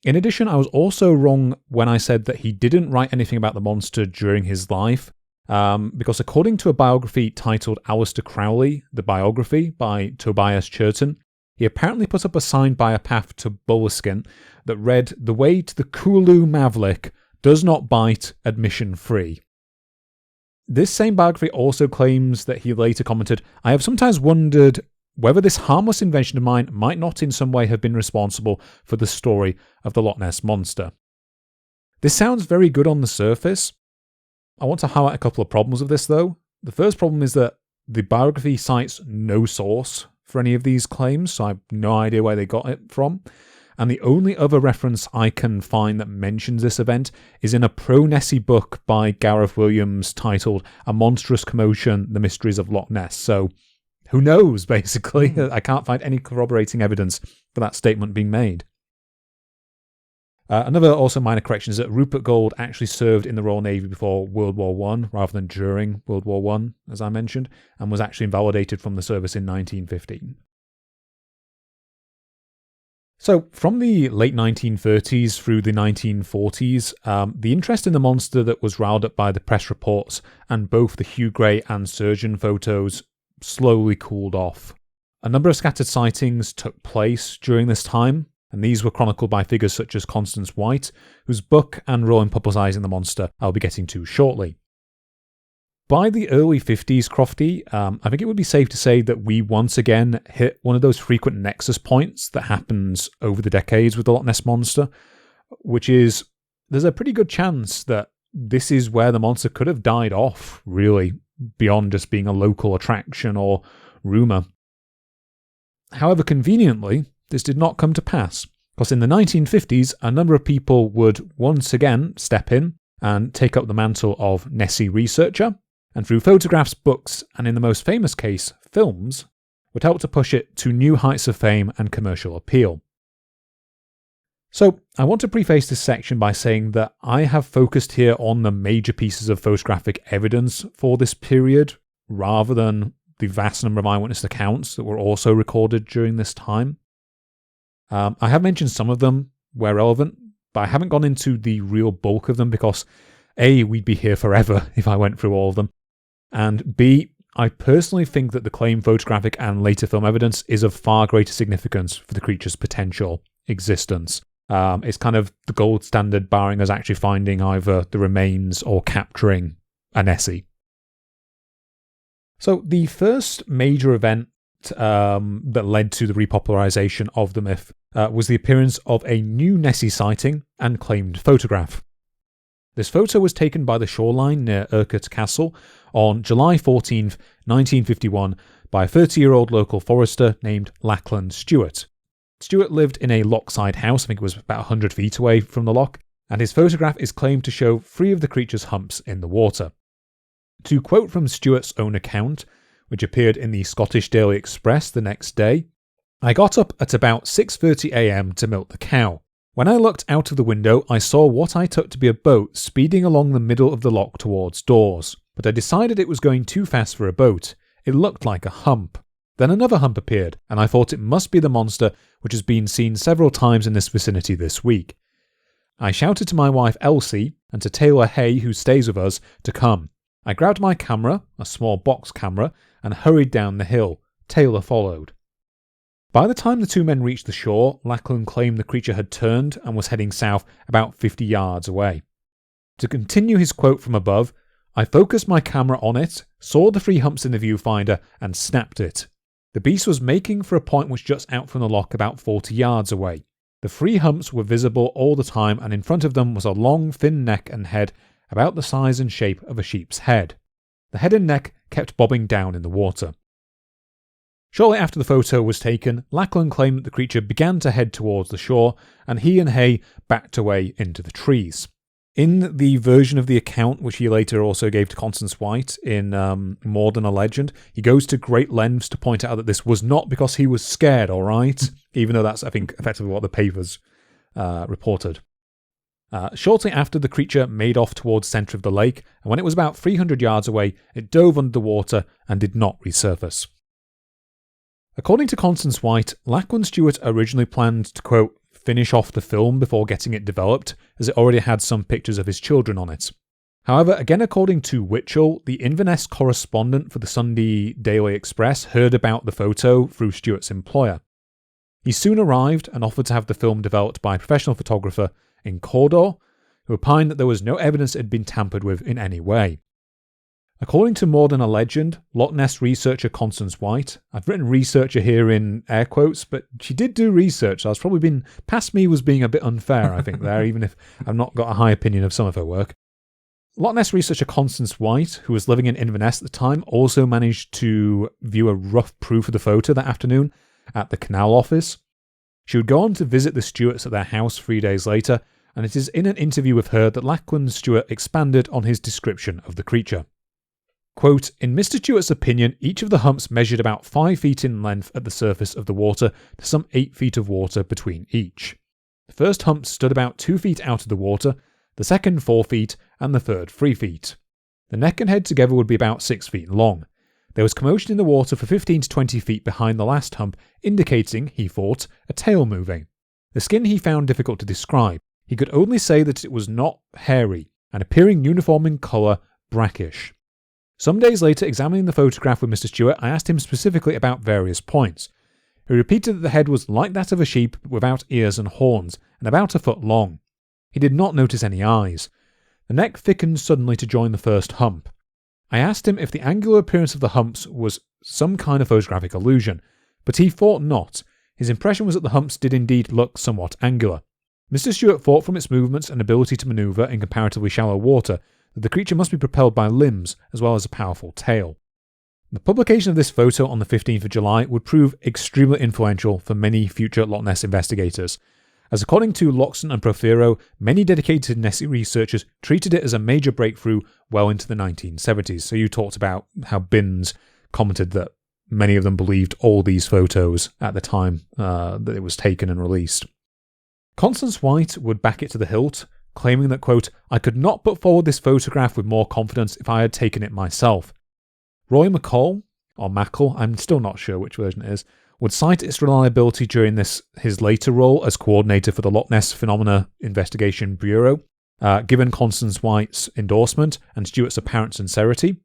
In addition, I was also wrong when I said that he didn't write anything about the monster during his life, because according to a biography titled Aleister Crowley, the Biography by Tobias Churton, he apparently put up a sign by a path to Bullskin that read, "The way to the Kulu Mavlik does not bite, admission free." This same biography also claims that he later commented, "I have sometimes wondered whether this harmless invention of mine might not in some way have been responsible for the story of the Loch Ness Monster." This sounds very good on the surface. I want to highlight a couple of problems with this, though. The first problem is that the biography cites no source for any of these claims, so I have no idea where they got it from. And the only other reference I can find that mentions this event is in a pro-Nessie book by Gareth Williams titled A Monstrous Commotion, The Mysteries of Loch Ness. So who knows, basically? I can't find any corroborating evidence for that statement being made. Another also minor correction is that Rupert Gould actually served in the Royal Navy before World War I, rather than during World War I, as I mentioned, and was actually invalidated from the service in 1915. So, from the late 1930s through the 1940s, the interest in the monster that was riled up by the press reports and both the Hugh Gray and Surgeon photos slowly cooled off. A number of scattered sightings took place during this time, and these were chronicled by figures such as Constance White, whose book and role in publicising the monster I'll be getting to shortly. By the early 50s, Crofty, I think it would be safe to say that we once again hit one of those frequent nexus points that happens over the decades with the Loch Ness Monster, which is, there's a pretty good chance that this is where the monster could have died off, really, beyond just being a local attraction or rumour. However, conveniently, this did not come to pass, because in the 1950s, a number of people would once again step in and take up the mantle of Nessie researcher, and through photographs, books, and in the most famous case, films, would help to push it to new heights of fame and commercial appeal. So, I want to preface this section by saying that I have focused here on the major pieces of photographic evidence for this period, rather than the vast number of eyewitness accounts that were also recorded during this time. I have mentioned some of them where relevant, but I haven't gone into the real bulk of them because A, we'd be here forever if I went through all of them, and B, I personally think that the claimed photographic and later film evidence is of far greater significance for the creature's potential existence. It's kind of the gold standard, barring us actually finding either the remains or capturing a Nessie. So the first major event that led to the repopularization of the myth was the appearance of a new Nessie sighting and claimed photograph. This photo was taken by the shoreline near Urquhart Castle on July 14th, 1951 by a 30-year-old local forester named Lachlan Stewart. Stewart lived in a lochside house, I think it was about 100 feet away from the loch, and his photograph is claimed to show 3 of the creature's humps in the water. To quote from Stuart's own account, which appeared in the Scottish Daily Express the next day, "I got up at about 6:30 a.m. to milk the cow. When I looked out of the window, I saw what I took to be a boat speeding along the middle of the loch towards doors, but I decided it was going too fast for a boat. It looked like a hump. Then another hump appeared, and I thought it must be the monster which has been seen several times in this vicinity this week. I shouted to my wife Elsie, and to Taylor Hay, who stays with us, to come. I grabbed my camera, a small box camera, and hurried down the hill. Taylor followed." By the time the two men reached the shore, Lachlan claimed the creature had turned and was heading south about 50 yards away. To continue his quote from above, "I focused my camera on it, saw the 3 humps in the viewfinder, and snapped it. The beast was making for a point which juts out from the loch about 40 yards away. The 3 humps were visible all the time, and in front of them was a long, thin neck and head about the size and shape of a sheep's head. The head and neck kept bobbing down in the water." Shortly after the photo was taken, Lachlan claimed that the creature began to head towards the shore, and he and Hay backed away into the trees. In the version of the account, which he later also gave to Constance White in More Than a Legend, he goes to great lengths to point out that this was not because he was scared, alright? Even though that's, I think, effectively what the papers reported. Shortly after, the creature made off towards the centre of the lake, and when it was about 300 yards away, it dove under the water and did not resurface. According to Constance White, Lachlan Stewart originally planned to, quote, "finish off the film before getting it developed, as it already had some pictures of his children on it." However, again according to Witchell, the Inverness correspondent for the Sunday Daily Express heard about the photo through Stewart's employer. He soon arrived and offered to have the film developed by a professional photographer in Cawdor, who opined that there was no evidence it had been tampered with in any way. According to More Than a Legend, Loch Ness researcher Constance White, I've written researcher here in air quotes, but she did do research, so I was probably past me was being a bit unfair, I think, there, even if I've not got a high opinion of some of her work. Loch Ness researcher Constance White, who was living in Inverness at the time, also managed to view a rough proof of the photo that afternoon at the Canal Office. She would go on to visit the Stewarts at their house 3 days later, and it is in an interview with her that Lachlan Stewart expanded on his description of the creature. Quote, "In Mr. Stewart's opinion, each of the humps measured about 5 feet in length at the surface of the water to some 8 feet of water between each. The first hump stood about 2 feet out of the water, the second 4 feet, and the third 3 feet. The neck and head together would be about 6 feet long. There was commotion in the water for 15 to 20 feet behind the last hump, indicating, he thought, a tail moving. The skin he found difficult to describe. He could only say that it was not hairy, and appearing uniform in colour, brackish. Some days later, examining the photograph with Mr. Stewart, I asked him specifically about various points. He repeated that the head was like that of a sheep, but without ears and horns, and about a foot long. He did not notice any eyes. The neck thickened suddenly to join the first hump. I asked him if the angular appearance of the humps was some kind of photographic illusion, but he thought not. His impression was that the humps did indeed look somewhat angular. Mr. Stewart thought from its movements and ability to manoeuvre in comparatively shallow water that the creature must be propelled by limbs as well as a powerful tail. The publication of this photo on the 15th of July would prove extremely influential for many future Loch Ness investigators, as according to Loxton and Prothero, many dedicated Nessie researchers treated it as a major breakthrough well into the 1970s. So you talked about how Binns commented that many of them believed all these photos at the time that it was taken and released. Constance White would back it to the hilt, claiming that, quote, "I could not put forward this photograph with more confidence if I had taken it myself." Roy McCall, or Mackle, I'm still not sure which version it is, would cite its reliability during his later role as coordinator for the Loch Ness Phenomena Investigation Bureau, given Constance White's endorsement and Stewart's apparent sincerity,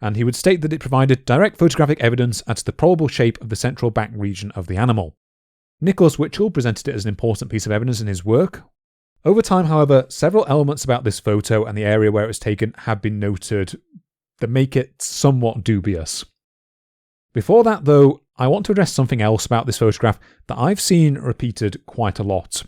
and he would state that it provided direct photographic evidence as to the probable shape of the central back region of the animal. Nicholas Witchell presented it as an important piece of evidence in his work. Over time, however, several elements about this photo and the area where it was taken have been noted that make it somewhat dubious. Before that, though, I want to address something else about this photograph that I've seen repeated quite a lot.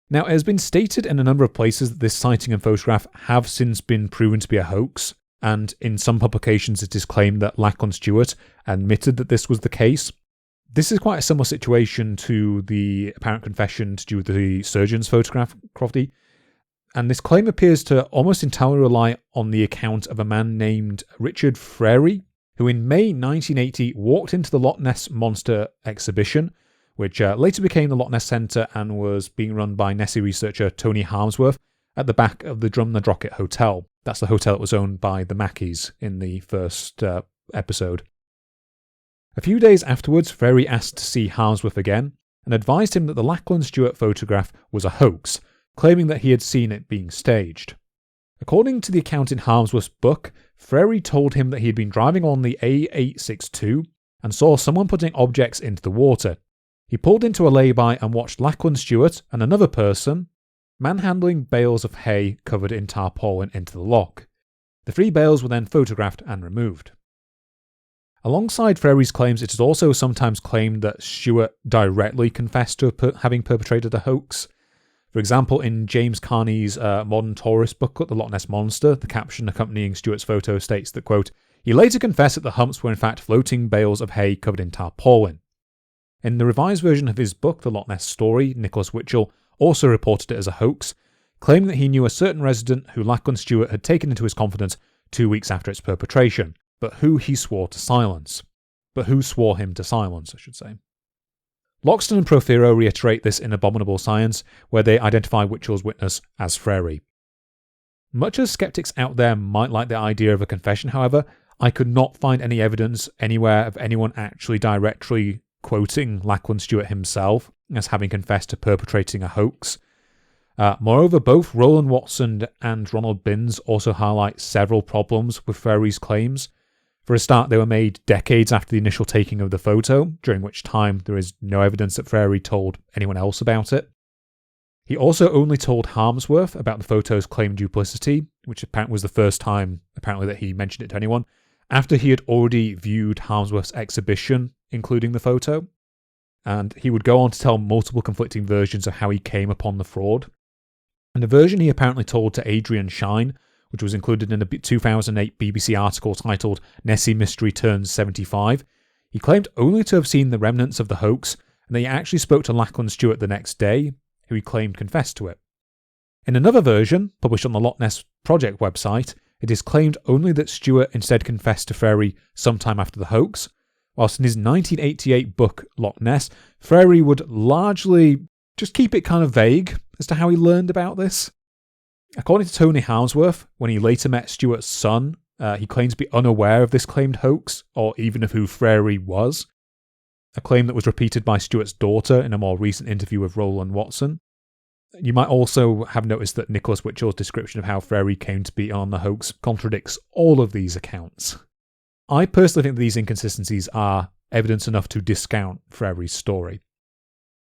Now, it has been stated in a number of places that this sighting and photograph have since been proven to be a hoax, and in some publications it is claimed that Lachlan Stewart admitted that this was the case. This is quite a similar situation to the apparent confession to do with the surgeon's photograph, Crofty. And this claim appears to almost entirely rely on the account of a man named Richard Frary, who in May 1980 walked into the Loch Ness Monster exhibition, which later became the Loch Ness Centre and was being run by Nessie researcher Tony Harmsworth at the back of the Drumnadrocket Hotel. That's the hotel that was owned by the Mackies in the first episode. A few days afterwards, Frary asked to see Harmsworth again and advised him that the Lachlan Stewart photograph was a hoax, claiming that he had seen it being staged. According to the account in Harmsworth's book, Frary told him that he had been driving on the A862 and saw someone putting objects into the water. He pulled into a lay-by and watched Lachlan Stewart and another person manhandling bales of hay covered in tarpaulin into the loch. The 3 bales were then photographed and removed. Alongside Frary's claims, it is also sometimes claimed that Stewart directly confessed to having perpetrated a hoax. For example, in James Carney's modern tourist booklet, The Loch Ness Monster, the caption accompanying Stewart's photo states that, quote, he later confessed that the humps were in fact floating bales of hay covered in tarpaulin. In the revised version of his book, The Loch Ness Story, Nicholas Witchell also reported it as a hoax, claiming that he knew a certain resident who Lachlan Stewart had taken into his confidence 2 weeks after its perpetration, but who he swore to silence. But who swore him to silence, I should say. Loxton and Prothero reiterate this in Abominable Science, where they identify Witchell's witness as Frary. Much as skeptics out there might like the idea of a confession, however, I could not find any evidence anywhere of anyone actually directly quoting Lachlan Stewart himself as having confessed to perpetrating a hoax. Moreover, both Roland Watson and Ronald Binns also highlight several problems with Frary's claims. For a start, they were made decades after the initial taking of the photo, during which time there is no evidence that Frary told anyone else about it. He also only told Harmsworth about the photo's claimed duplicity, which apparently was the first time apparently that he mentioned it to anyone, after he had already viewed Harmsworth's exhibition, including the photo. And he would go on to tell multiple conflicting versions of how he came upon the fraud. And the version he apparently told to Adrian Shine, which was included in a 2008 BBC article titled Nessie Mystery Turns 75, he claimed only to have seen the remnants of the hoax, and that he actually spoke to Lachlan Stewart the next day, who he claimed confessed to it. In another version, published on the Loch Ness Project website, it is claimed only that Stewart instead confessed to Frary sometime after the hoax, whilst in his 1988 book Loch Ness, Frary would largely just keep it kind of vague as to how he learned about this. According to Tony Harmsworth, when he later met Stewart's son, he claimed to be unaware of this claimed hoax, or even of who Frary was, a claim that was repeated by Stewart's daughter in a more recent interview with Roland Watson. You might also have noticed that Nicholas Witchell's description of how Frary came to be on the hoax contradicts all of these accounts. I personally think that these inconsistencies are evidence enough to discount Frary's story.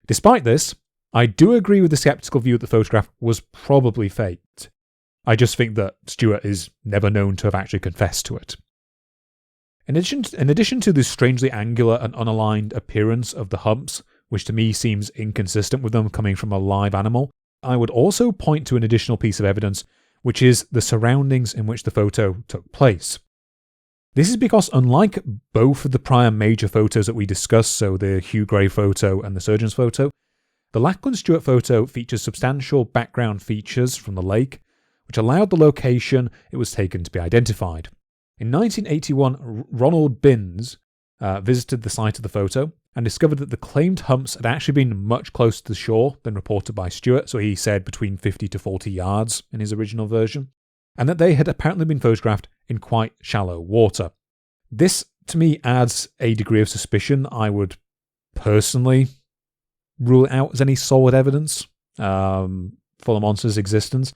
Despite this, I do agree with the skeptical view that the photograph was probably faked. I just think that Stewart is never known to have actually confessed to it. In addition to the strangely angular and unaligned appearance of the humps, which to me seems inconsistent with them coming from a live animal, I would also point to an additional piece of evidence, which is the surroundings in which the photo took place. This is because unlike both of the prior major photos that we discussed, so the Hugh Gray photo and the surgeon's photo, the Lachlan Stewart photo features substantial background features from the lake, which allowed the location it was taken to be identified. In 1981, Ronald Binns visited the site of the photo and discovered that the claimed humps had actually been much closer to the shore than reported by Stewart, so he said between 50 to 40 yards in his original version, and that they had apparently been photographed in quite shallow water. This, to me, adds a degree of suspicion. I would personally rule it out as any solid evidence for the monster's existence.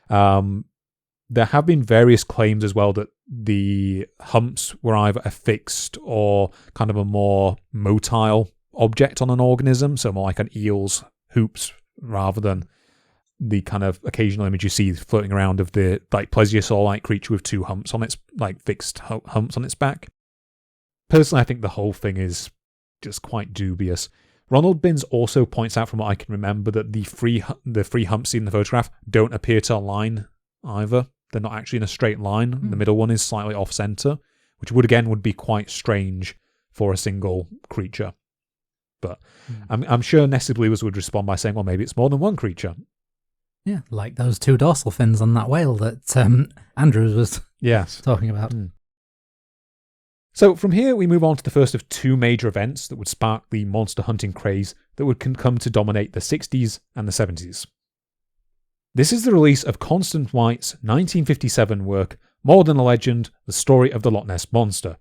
There have been various claims as well that the humps were either affixed or kind of a more motile object on an organism, so more like an eel's hoops rather than the kind of occasional image you see floating around of the like plesiosaur-like creature with two humps on its like fixed humps on its back. Personally, I think the whole thing is just quite dubious. Ronald Binns also points out, from what I can remember, that the three humps seen in the photograph don't appear to align either. They're not actually in a straight line. The middle one is slightly off-center, which would be quite strange for a single creature. But I'm sure Nessie believers would respond by saying, well, maybe it's more than one creature. Yeah, like those 2 dorsal fins on that whale that Andrews was talking about. So from here, we move on to the first of 2 major events that would spark the monster hunting craze that would come to dominate the 60s and the 70s. This is the release of Constance White's 1957 work, More Than a Legend, The Story of the Loch Ness Monster.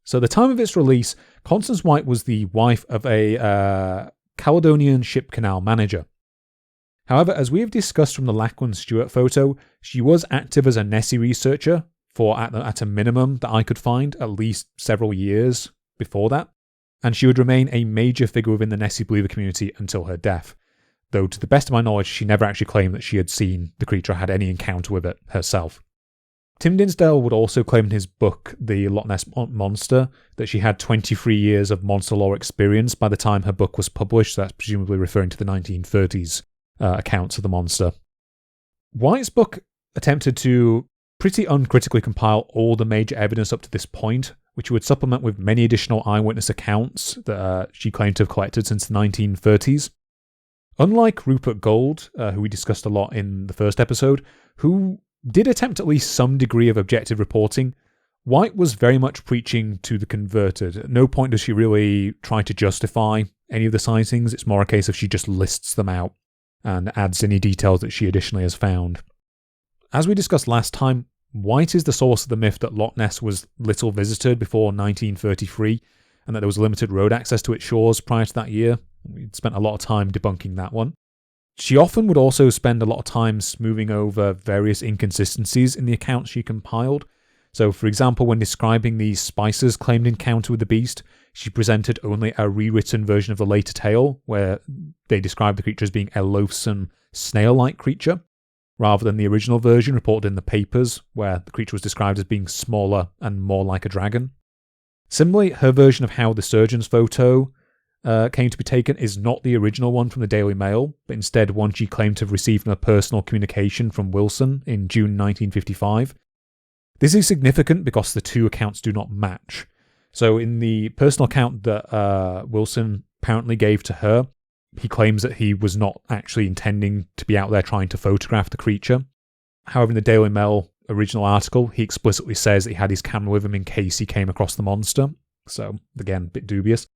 So at the time of its release, Constance White was the wife of a Caledonian ship canal manager. However, as we have discussed from the Lachlan Stewart photo, she was active as a Nessie researcher for, at a minimum that I could find, at least several years before that, and she would remain a major figure within the Nessie believer community until her death, though to the best of my knowledge she never actually claimed that she had seen the creature or had any encounter with it herself. Tim Dinsdale would also claim in his book, The Loch Ness Monster, that she had 23 years of monster lore experience by the time her book was published, so that's presumably referring to the 1930s accounts of the monster. White's book attempted to pretty uncritically compile all the major evidence up to this point, which would supplement with many additional eyewitness accounts that she claimed to have collected since the 1930s. Unlike Rupert Gould, who we discussed a lot in the first episode, who did attempt at least some degree of objective reporting, White was very much preaching to the converted. At no point does she really try to justify any of the sightings. It's more a case of she just lists them out and adds any details that she additionally has found. As we discussed last time, White is the source of the myth that Loch Ness was little visited before 1933 and that there was limited road access to its shores prior to that year. We'd spent a lot of time debunking that one. She often would also spend a lot of time smoothing over various inconsistencies in the accounts she compiled. So, for example, when describing the Spicer's claimed encounter with the beast, she presented only a rewritten version of the later tale, where they described the creature as being a loathsome, snail-like creature, rather than the original version reported in the papers, where the creature was described as being smaller and more like a dragon. Similarly, her version of how the surgeon's photo came to be taken is not the original one from the Daily Mail, but instead one she claimed to have received from a personal communication from Wilson in June 1955. This is significant because the 2 accounts do not match. So in the personal account that Wilson apparently gave to her, he claims that he was not actually intending to be out there trying to photograph the creature. However, in the Daily Mail original article, he explicitly says that he had his camera with him in case he came across the monster. So, again, a bit dubious.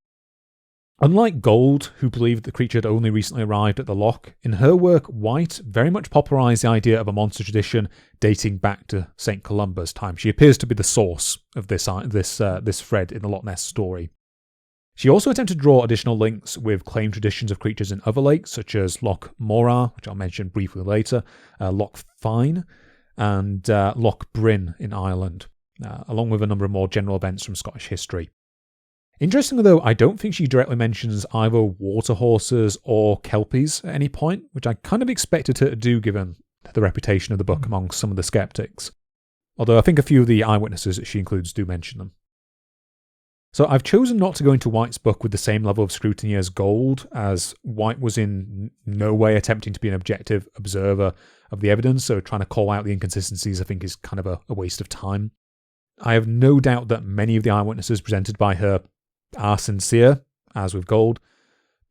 Unlike Gould, who believed the creature had only recently arrived at the loch, in her work, White very much popularised the idea of a monster tradition dating back to St. Columba's time. She appears to be the source of this thread in the Loch Ness story. She also attempted to draw additional links with claimed traditions of creatures in other lakes, such as Loch Morar, which I'll mention briefly later, Loch Fyne, and Loch Bryn in Ireland, along with a number of more general events from Scottish history. Interestingly, though, I don't think she directly mentions either water horses or kelpies at any point, which I kind of expected her to do given the reputation of the book among some of the skeptics. Although I think a few of the eyewitnesses that she includes do mention them. So I've chosen not to go into White's book with the same level of scrutiny as Gould, as White was in no way attempting to be an objective observer of the evidence, so trying to call out the inconsistencies I think is kind of a waste of time. I have no doubt that many of the eyewitnesses presented by her are sincere, as with Gould,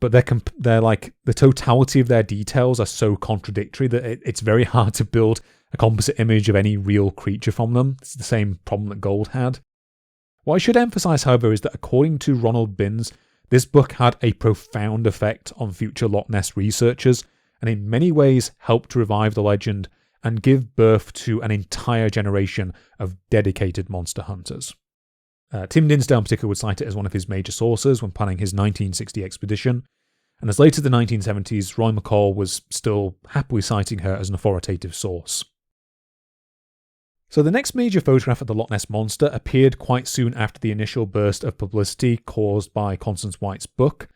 but they're like, the totality of their details are so contradictory that it's very hard to build a composite image of any real creature from them. It's the same problem that Gould had. What I should emphasise, however, is that according to Ronald Binns, this book had a profound effect on future Loch Ness researchers, and in many ways helped to revive the legend and give birth to an entire generation of dedicated monster hunters. Tim Dinsdale in particular would cite it as one of his major sources when planning his 1960 expedition, and as late as the 1970s, Roy McCall was still happily citing her as an authoritative source. So the next major photograph of the Loch Ness Monster appeared quite soon after the initial burst of publicity caused by Constance White's book,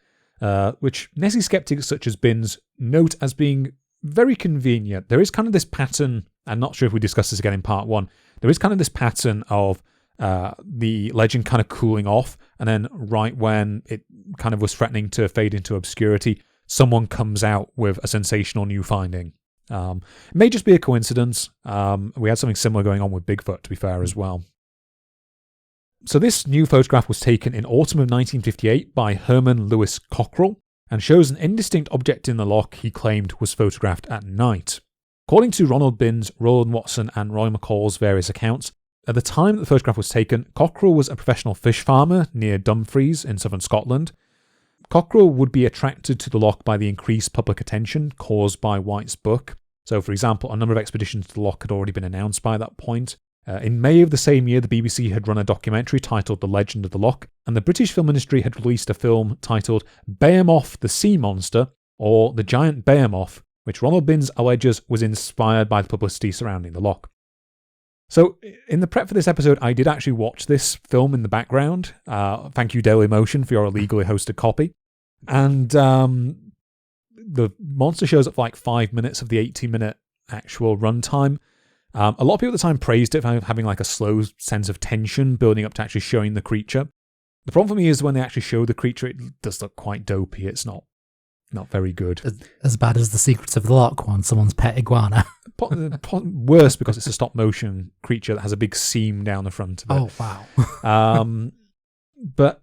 which Nessie skeptics such as Binns note as being very convenient. There is kind of this pattern, I'm not sure if we discussed this again in part 1, there is kind of this pattern of the legend kind of cooling off, and then right when it kind of was threatening to fade into obscurity, someone comes out with a sensational new finding. It may just be a coincidence. We had something similar going on with Bigfoot, to be fair, as well. So this new photograph was taken in autumn of 1958 by Herman Lewis Cockrell, and shows an indistinct object in the loch he claimed was photographed at night. According to Ronald Binns, Roland Watson, and Roy McCall's various accounts, at the time that the photograph was taken, Cockerell was a professional fish farmer near Dumfries in southern Scotland. Cockerell would be attracted to the loch by the increased public attention caused by White's book. So, for example, a number of expeditions to the loch had already been announced by that point. In May of the same year, the BBC had run a documentary titled The Legend of the Loch, and the British Film Ministry had released a film titled Behemoth the Sea Monster, or The Giant Behemoth, which Ronald Binns alleges was inspired by the publicity surrounding the loch. So, in the prep for this episode, I did actually watch this film in the background. Thank you, Dailymotion, for your illegally hosted copy. And the monster shows up for like 5 minutes of the 80-minute actual runtime. A lot of people at the time praised it for having like a slow sense of tension building up to actually showing the creature. The problem for me is when they actually show the creature, it does look quite dopey. It's not very good. As bad as The Secrets of the Loch one, someone's pet iguana. Worse because it's a stop motion creature that has a big seam down the front of it. Oh, wow. But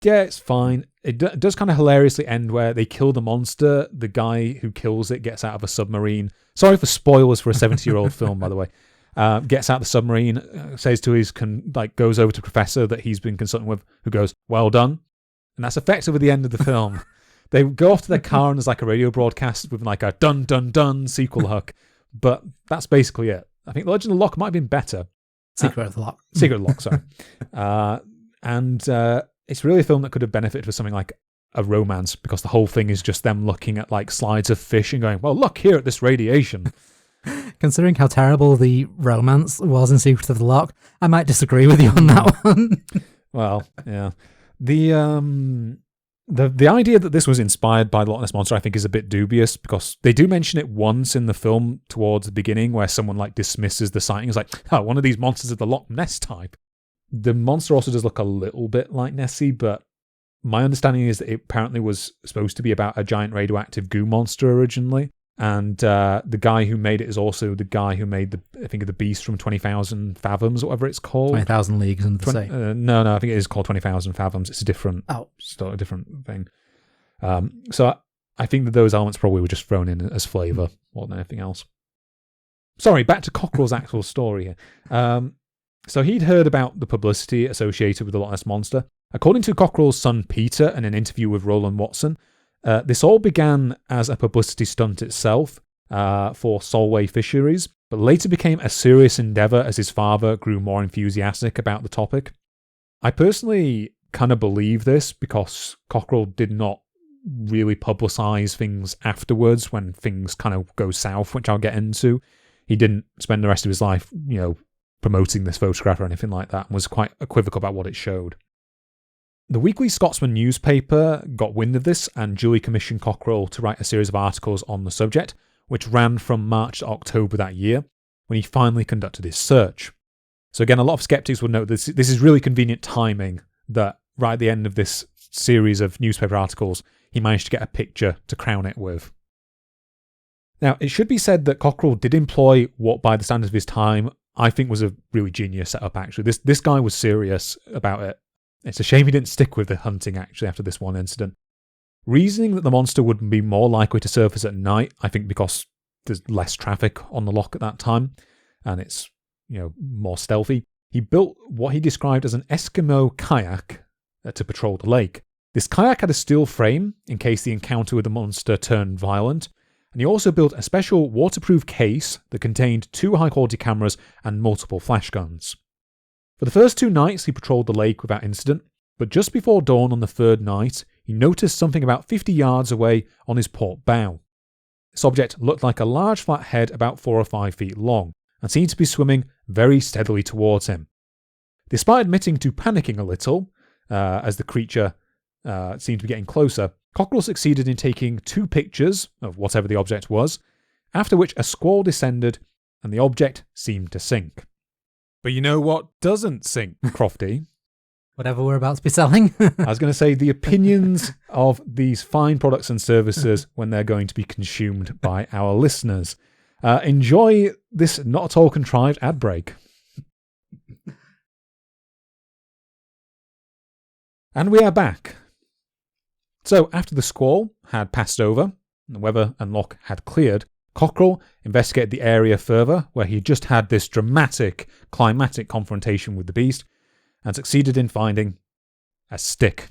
yeah, it's fine. It does kind of hilariously end where they kill the monster. The guy who kills it gets out of a submarine. Sorry for spoilers for a 70-year-old film, by the way. Gets out of the submarine, says to goes over to Professor that he's been consulting with, who goes, "Well done." And that's effectively the end of the film. They go off to their car and there's like a radio broadcast with like a dun dun dun sequel hook. But that's basically it. I think The Legend of the Loch might have been better. Secret of the Loch. Secret of the Loch, sorry. It's really a film that could have benefited for something like a romance, because the whole thing is just them looking at like slides of fish and going, well, look here at this radiation. Considering how terrible the romance was in Secret of the Loch, I might disagree with you on that one. Well, yeah. The idea that this was inspired by the Loch Ness Monster, I think, is a bit dubious, because they do mention it once in the film towards the beginning where someone like dismisses the sighting as like, oh, one of these monsters of the Loch Ness type. The monster also does look a little bit like Nessie, but my understanding is that it apparently was supposed to be about a giant radioactive goo monster originally. And the guy who made it is also the guy who made the beast from 20,000 Fathoms, or whatever it's called. 20,000 Leagues Under the Sea. No, I think it is called 20,000 Fathoms. It's a different, a different thing. So I think that those elements probably were just thrown in as flavour more than anything else. Sorry, back to Cockerell's actual story here. So he'd heard about the publicity associated with the Loch Ness Monster. According to Cockerell's son Peter in an interview with Roland Watson, this all began as a publicity stunt itself for Solway Fisheries, but later became a serious endeavour as his father grew more enthusiastic about the topic. I personally kind of believe this because Cockerell did not really publicise things afterwards when things kind of go south, which I'll get into. He didn't spend the rest of his life, promoting this photograph or anything like that, and was quite equivocal about what it showed. The Weekly Scotsman newspaper got wind of this and duly commissioned Cockerell to write a series of articles on the subject, which ran from March to October that year, when he finally conducted his search. So again, a lot of skeptics would note this is really convenient timing that right at the end of this series of newspaper articles, he managed to get a picture to crown it with. Now, it should be said that Cockerell did employ what, by the standards of his time, I think was a really genius setup, actually. This guy was serious about it. It's a shame he didn't stick with the hunting, actually, after this one incident. Reasoning that the monster would be more likely to surface at night, I think because there's less traffic on the loch at that time, and it's, more stealthy, he built what he described as an Eskimo kayak to patrol the lake. This kayak had a steel frame in case the encounter with the monster turned violent, and he also built a special waterproof case that contained 2 high-quality cameras and multiple flash guns. For the first 2 nights, he patrolled the lake without incident, but just before dawn on the 3rd night, he noticed something about 50 yards away on his port bow. This object looked like a large flat head about 4 or 5 feet long, and seemed to be swimming very steadily towards him. Despite admitting to panicking a little, as the creature seemed to be getting closer, Cockerell succeeded in taking 2 pictures of whatever the object was, after which a squall descended and the object seemed to sink. But you know what doesn't sink, Crofty? Whatever we're about to be selling. I was going to say the opinions of these fine products and services when they're going to be consumed by our listeners. Enjoy this not at all contrived ad break. And we are back. So after the squall had passed over, and the weather and loch had cleared, Cockerell investigated the area further, where he just had this dramatic, climatic confrontation with the beast, and succeeded in finding a stick.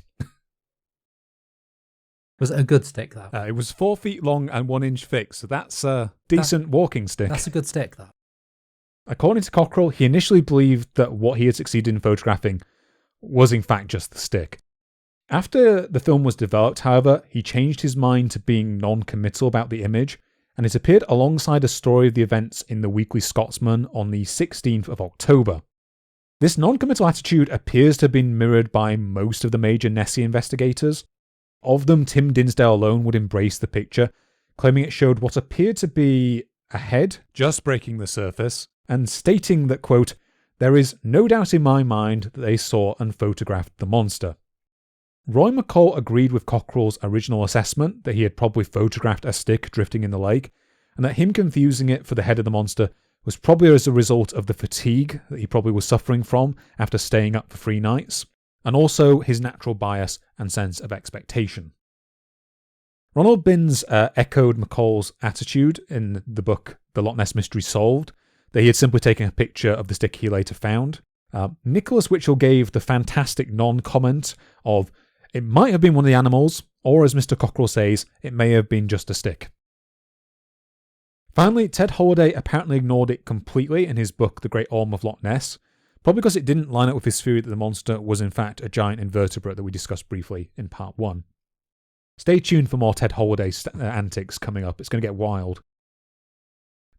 Was it a good stick, though? It was 4 feet long and 1 inch thick, so that's a decent walking stick. That's a good stick, though. According to Cockerell, he initially believed that what he had succeeded in photographing was in fact just the stick. After the film was developed, however, he changed his mind to being non-committal about the image, and it appeared alongside a story of the events in the Weekly Scotsman on the 16th of October. This non-committal attitude appears to have been mirrored by most of the major Nessie investigators. Of them, Tim Dinsdale alone would embrace the picture, claiming it showed what appeared to be a head just breaking the surface, and stating that, quote, "There is no doubt in my mind that they saw and photographed the monster." Roy McCall agreed with Cockerell's original assessment that he had probably photographed a stick drifting in the lake, and that him confusing it for the head of the monster was probably as a result of the fatigue that he probably was suffering from after staying up for 3 nights, and also his natural bias and sense of expectation. Ronald Binns echoed McCall's attitude in the book The Loch Ness Mystery Solved, that he had simply taken a picture of the stick he later found. Nicholas Witchell gave the fantastic non-comment of, "It might have been one of the animals, or as Mr. Cockerell says, it may have been just a stick." Finally, Ted Holliday apparently ignored it completely in his book The Great Orm of Loch Ness, probably because it didn't line up with his theory that the monster was in fact a giant invertebrate that we discussed briefly in part 1. Stay tuned for more Ted Holliday antics coming up, it's going to get wild.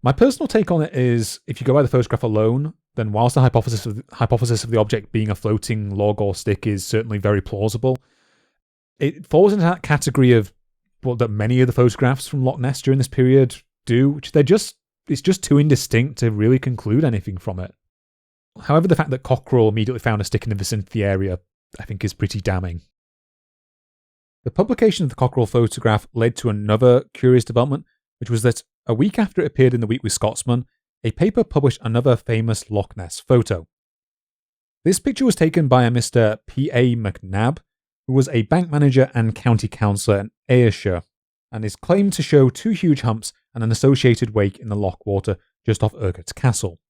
My personal take on it is, if you go by the photograph alone, then whilst the hypothesis of the object being a floating log or stick is certainly very plausible, it falls into that category of what that many of the photographs from Loch Ness during this period do, which it's just too indistinct to really conclude anything from it. However, the fact that Cockerell immediately found a stick in the vicinity of the area, I think, is pretty damning. The publication of the Cockerell photograph led to another curious development, which was that a week after it appeared in the Weekly Scotsman, a paper published another famous Loch Ness photo. This picture was taken by a Mr. P.A. McNabb, who was a bank manager and county councillor in Ayrshire, and is claimed to show 2 huge humps and an associated wake in the loch water just off Urquhart's Castle.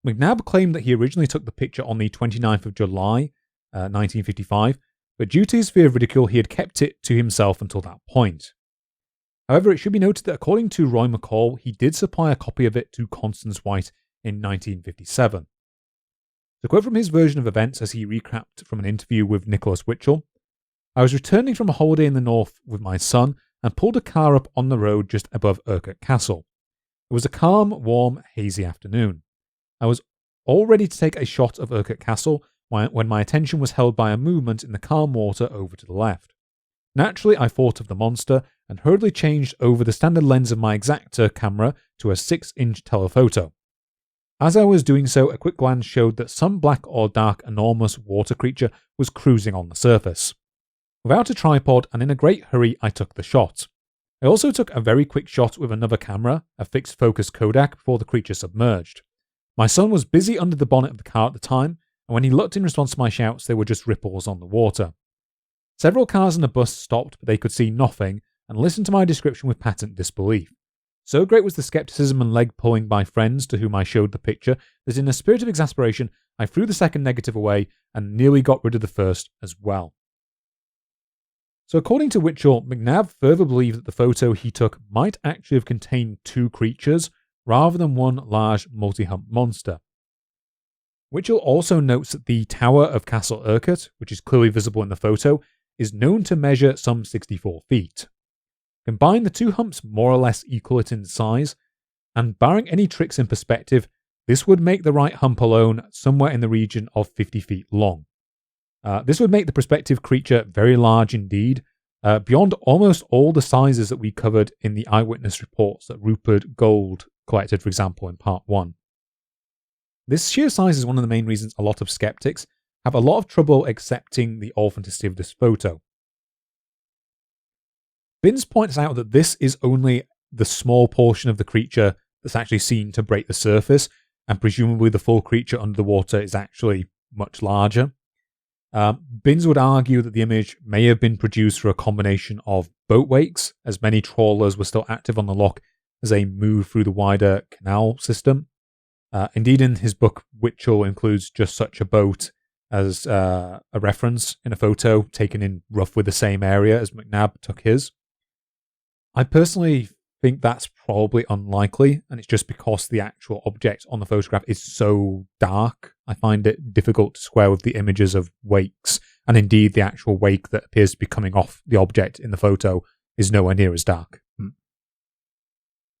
McNabb claimed that he originally took the picture on the 29th of July, 1955, but due to his fear of ridicule, he had kept it to himself until that point. However, it should be noted that according to Roy McCall, he did supply a copy of it to Constance White in 1957. To quote from his version of events as he recapped from an interview with Nicholas Witchell, "I was returning from a holiday in the north with my son and pulled a car up on the road just above Urquhart Castle. It was a calm, warm, hazy afternoon. I was all ready to take a shot of Urquhart Castle when my attention was held by a movement in the calm water over to the left. Naturally, I thought of the monster and hurriedly changed over the standard lens of my Exacta camera to a 6-inch telephoto. As I was doing so, a quick glance showed that some black or dark enormous water creature was cruising on the surface. Without a tripod and in a great hurry, I took the shot. I also took a very quick shot with another camera, a fixed focus Kodak, before the creature submerged. My son was busy under the bonnet of the car at the time, and when he looked in response to my shouts, they were just ripples on the water. Several cars and a bus stopped, but they could see nothing, and listened to my description with patent disbelief. So great was the skepticism and leg-pulling by friends to whom I showed the picture that in a spirit of exasperation, I threw the second negative away and nearly got rid of the first as well." So according to Witchell, McNabb further believed that the photo he took might actually have contained 2 creatures, rather than one large multi-hump monster. Witchell also notes that the tower of Castle Urquhart, which is clearly visible in the photo, is known to measure some 64 feet. Combine the 2 humps more or less equal it in size, and barring any tricks in perspective, this would make the right hump alone somewhere in the region of 50 feet long. This would make the prospective creature very large indeed, beyond almost all the sizes that we covered in the eyewitness reports that Rupert Gold collected, for example, in part 1. This sheer size is one of the main reasons a lot of skeptics have a lot of trouble accepting the authenticity of this photo. Binns points out that this is only the small portion of the creature that's actually seen to break the surface, and presumably the full creature under the water is actually much larger. Binns would argue that the image may have been produced through a combination of boat wakes, as many trawlers were still active on the loch as they moved through the wider canal system. Indeed, in his book, Witchell includes just such a boat as a reference in a photo taken in roughly the same area as McNab took his. I personally think that's probably unlikely, and it's just because the actual object on the photograph is so dark. I find it difficult to square with the images of wakes, and indeed the actual wake that appears to be coming off the object in the photo is nowhere near as dark.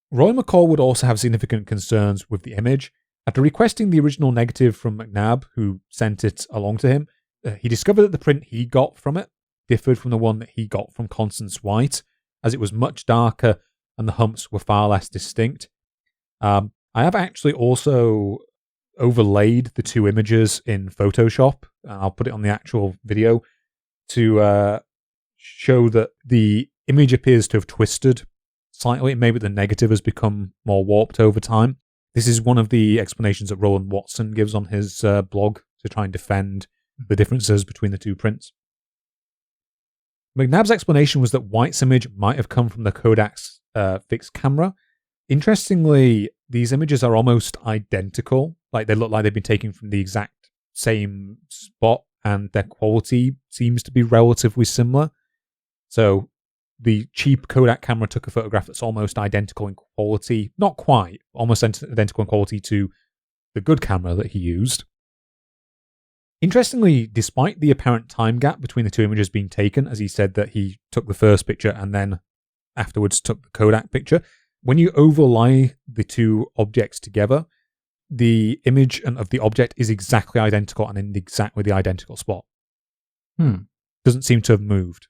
Roy McCall would also have significant concerns with the image. After requesting the original negative from McNab, who sent it along to him, he discovered that the print he got from it differed from the one that he got from Constance White, as it was much darker and the humps were far less distinct. I have actually also overlaid the two images in Photoshop, and I'll put it on the actual video, to show that the image appears to have twisted slightly. Maybe the negative has become more warped over time. This is one of the explanations that Roland Watson gives on his blog to try and defend the differences between the two prints. McNab's explanation was that White's image might have come from the Kodak's fixed camera. Interestingly, these images are almost identical. Like, they look like they've been taken from the exact same spot, and their quality seems to be relatively similar. So the cheap Kodak camera took a photograph that's almost identical in quality. Not quite, almost identical in quality to the good camera that he used. Interestingly, despite the apparent time gap between the two images being taken, as he said that he took the first picture and then afterwards took the Kodak picture, when you overlay the two objects together, the image of the object is exactly identical and in exactly the identical spot. Doesn't seem to have moved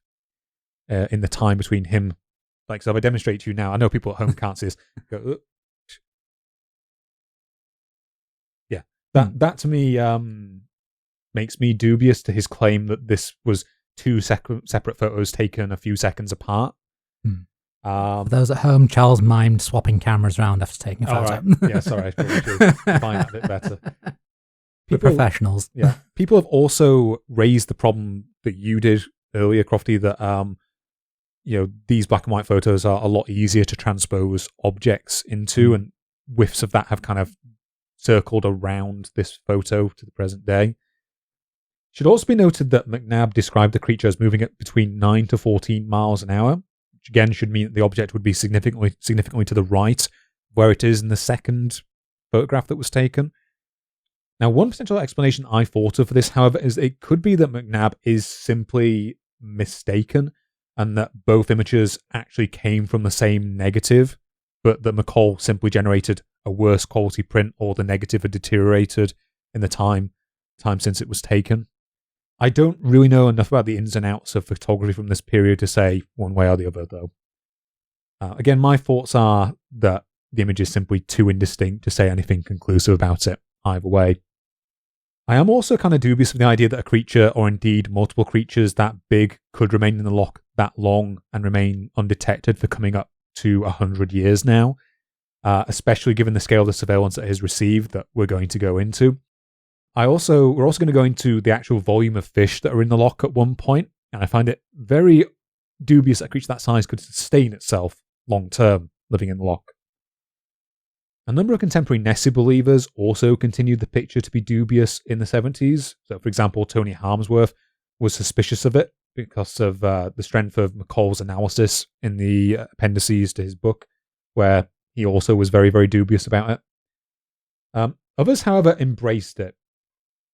in the time between him. Like, so if I demonstrate to you now, I know people at home can't see this. Go, yeah, that to me makes me dubious to his claim that this was two separate photos taken a few seconds apart. For those at home, Charles mimed swapping cameras around after taking a photo. Right. Yeah, sorry, I probably should find that a bit better. We're professionals. Yeah, people have also raised the problem that you did earlier, Crofty, that these black and white photos are a lot easier to transpose objects into, and whiffs of that have kind of circled around this photo to the present day. Should also be noted that McNab described the creature as moving at between 9 to 14 miles an hour, which again should mean that the object would be significantly to the right, where it is in the second photograph that was taken. Now, one potential explanation I thought of for this, however, is it could be that McNab is simply mistaken, and that both images actually came from the same negative, but that McCall simply generated a worse quality print, or the negative had deteriorated in the time since it was taken. I don't really know enough about the ins and outs of photography from this period to say one way or the other, though. Again, my thoughts are that the image is simply too indistinct to say anything conclusive about it either way. I am also kind of dubious of the idea that a creature, or indeed multiple creatures that big, could remain in the loch that long and remain undetected for coming up to 100 years now, especially given the scale of the surveillance that it has received that we're going to go into. We're also going to go into the actual volume of fish that are in the loch at one point, and I find it very dubious that a creature that size could sustain itself long term living in the loch. A number of contemporary Nessie believers also continued the picture to be dubious in the 70s. So, for example, Tony Harmsworth was suspicious of it because of the strength of McCall's analysis in the appendices to his book, where he also was very, very dubious about it. Others, however, embraced it.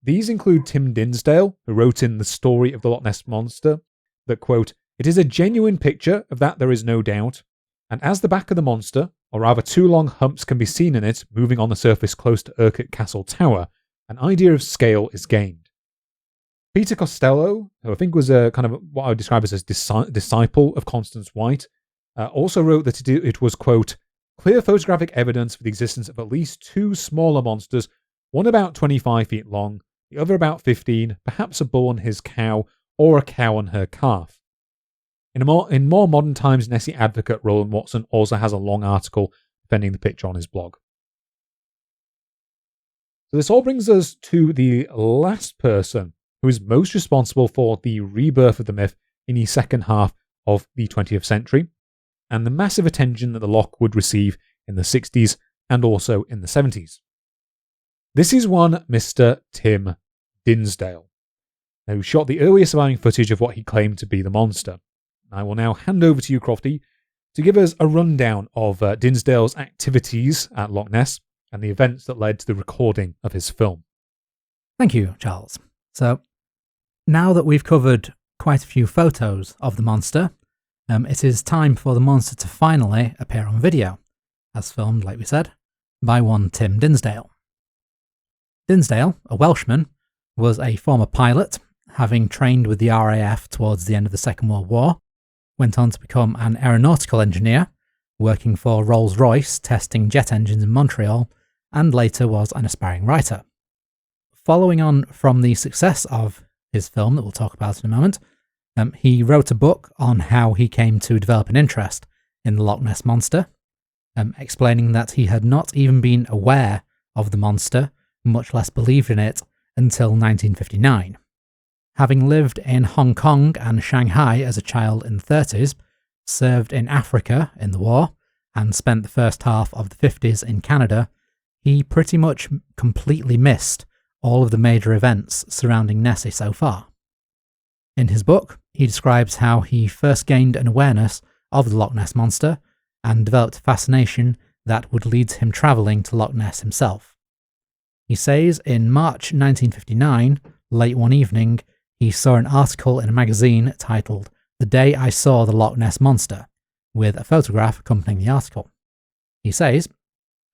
These include Tim Dinsdale, who wrote in The Story of the Loch Ness Monster that, quote, "It is a genuine picture, of that there is no doubt, and as the back of the monster, or rather two long humps can be seen in it moving on the surface close to Urquhart Castle Tower, an idea of scale is gained." Peter Costello, who I think was a kind of what I would describe as a disciple of Constance White, also wrote that it was, quote, "clear photographic evidence for the existence of at least two smaller monsters, one about 25 feet long, the other about 15, perhaps a bull and his cow, or a cow and her calf." In more modern times, Nessie advocate Roland Watson also has a long article defending the picture on his blog. So this all brings us to the last person who is most responsible for the rebirth of the myth in the second half of the 20th century, and the massive attention that the loch would receive in the 60s and also in the 70s. This is one Mr. Tim Dinsdale, who shot the earliest surviving footage of what he claimed to be the monster. I will now hand over to you, Crofty, to give us a rundown of Dinsdale's activities at Loch Ness and the events that led to the recording of his film. Thank you, Charles. So, now that we've covered quite a few photos of the monster, it is time for the monster to finally appear on video, as filmed, like we said, by one Tim Dinsdale. Dinsdale, a Welshman, was a former pilot, having trained with the RAF towards the end of the Second World War, went on to become an aeronautical engineer, working for Rolls-Royce testing jet engines in Montreal, and later was an aspiring writer. Following on from the success of his film that we'll talk about in a moment, he wrote a book on how he came to develop an interest in the Loch Ness Monster, explaining that he had not even been aware of the monster, much less believed in it, until 1959. Having lived in Hong Kong and Shanghai as a child in the 30s, served in Africa in the war, and spent the first half of the 50s in Canada, he pretty much completely missed all of the major events surrounding Nessie so far. In his book, he describes how he first gained an awareness of the Loch Ness Monster and developed a fascination that would lead to him travelling to Loch Ness himself. He says in March 1959, late one evening, he saw an article in a magazine titled "The Day I Saw the Loch Ness Monster," with a photograph accompanying the article. He says,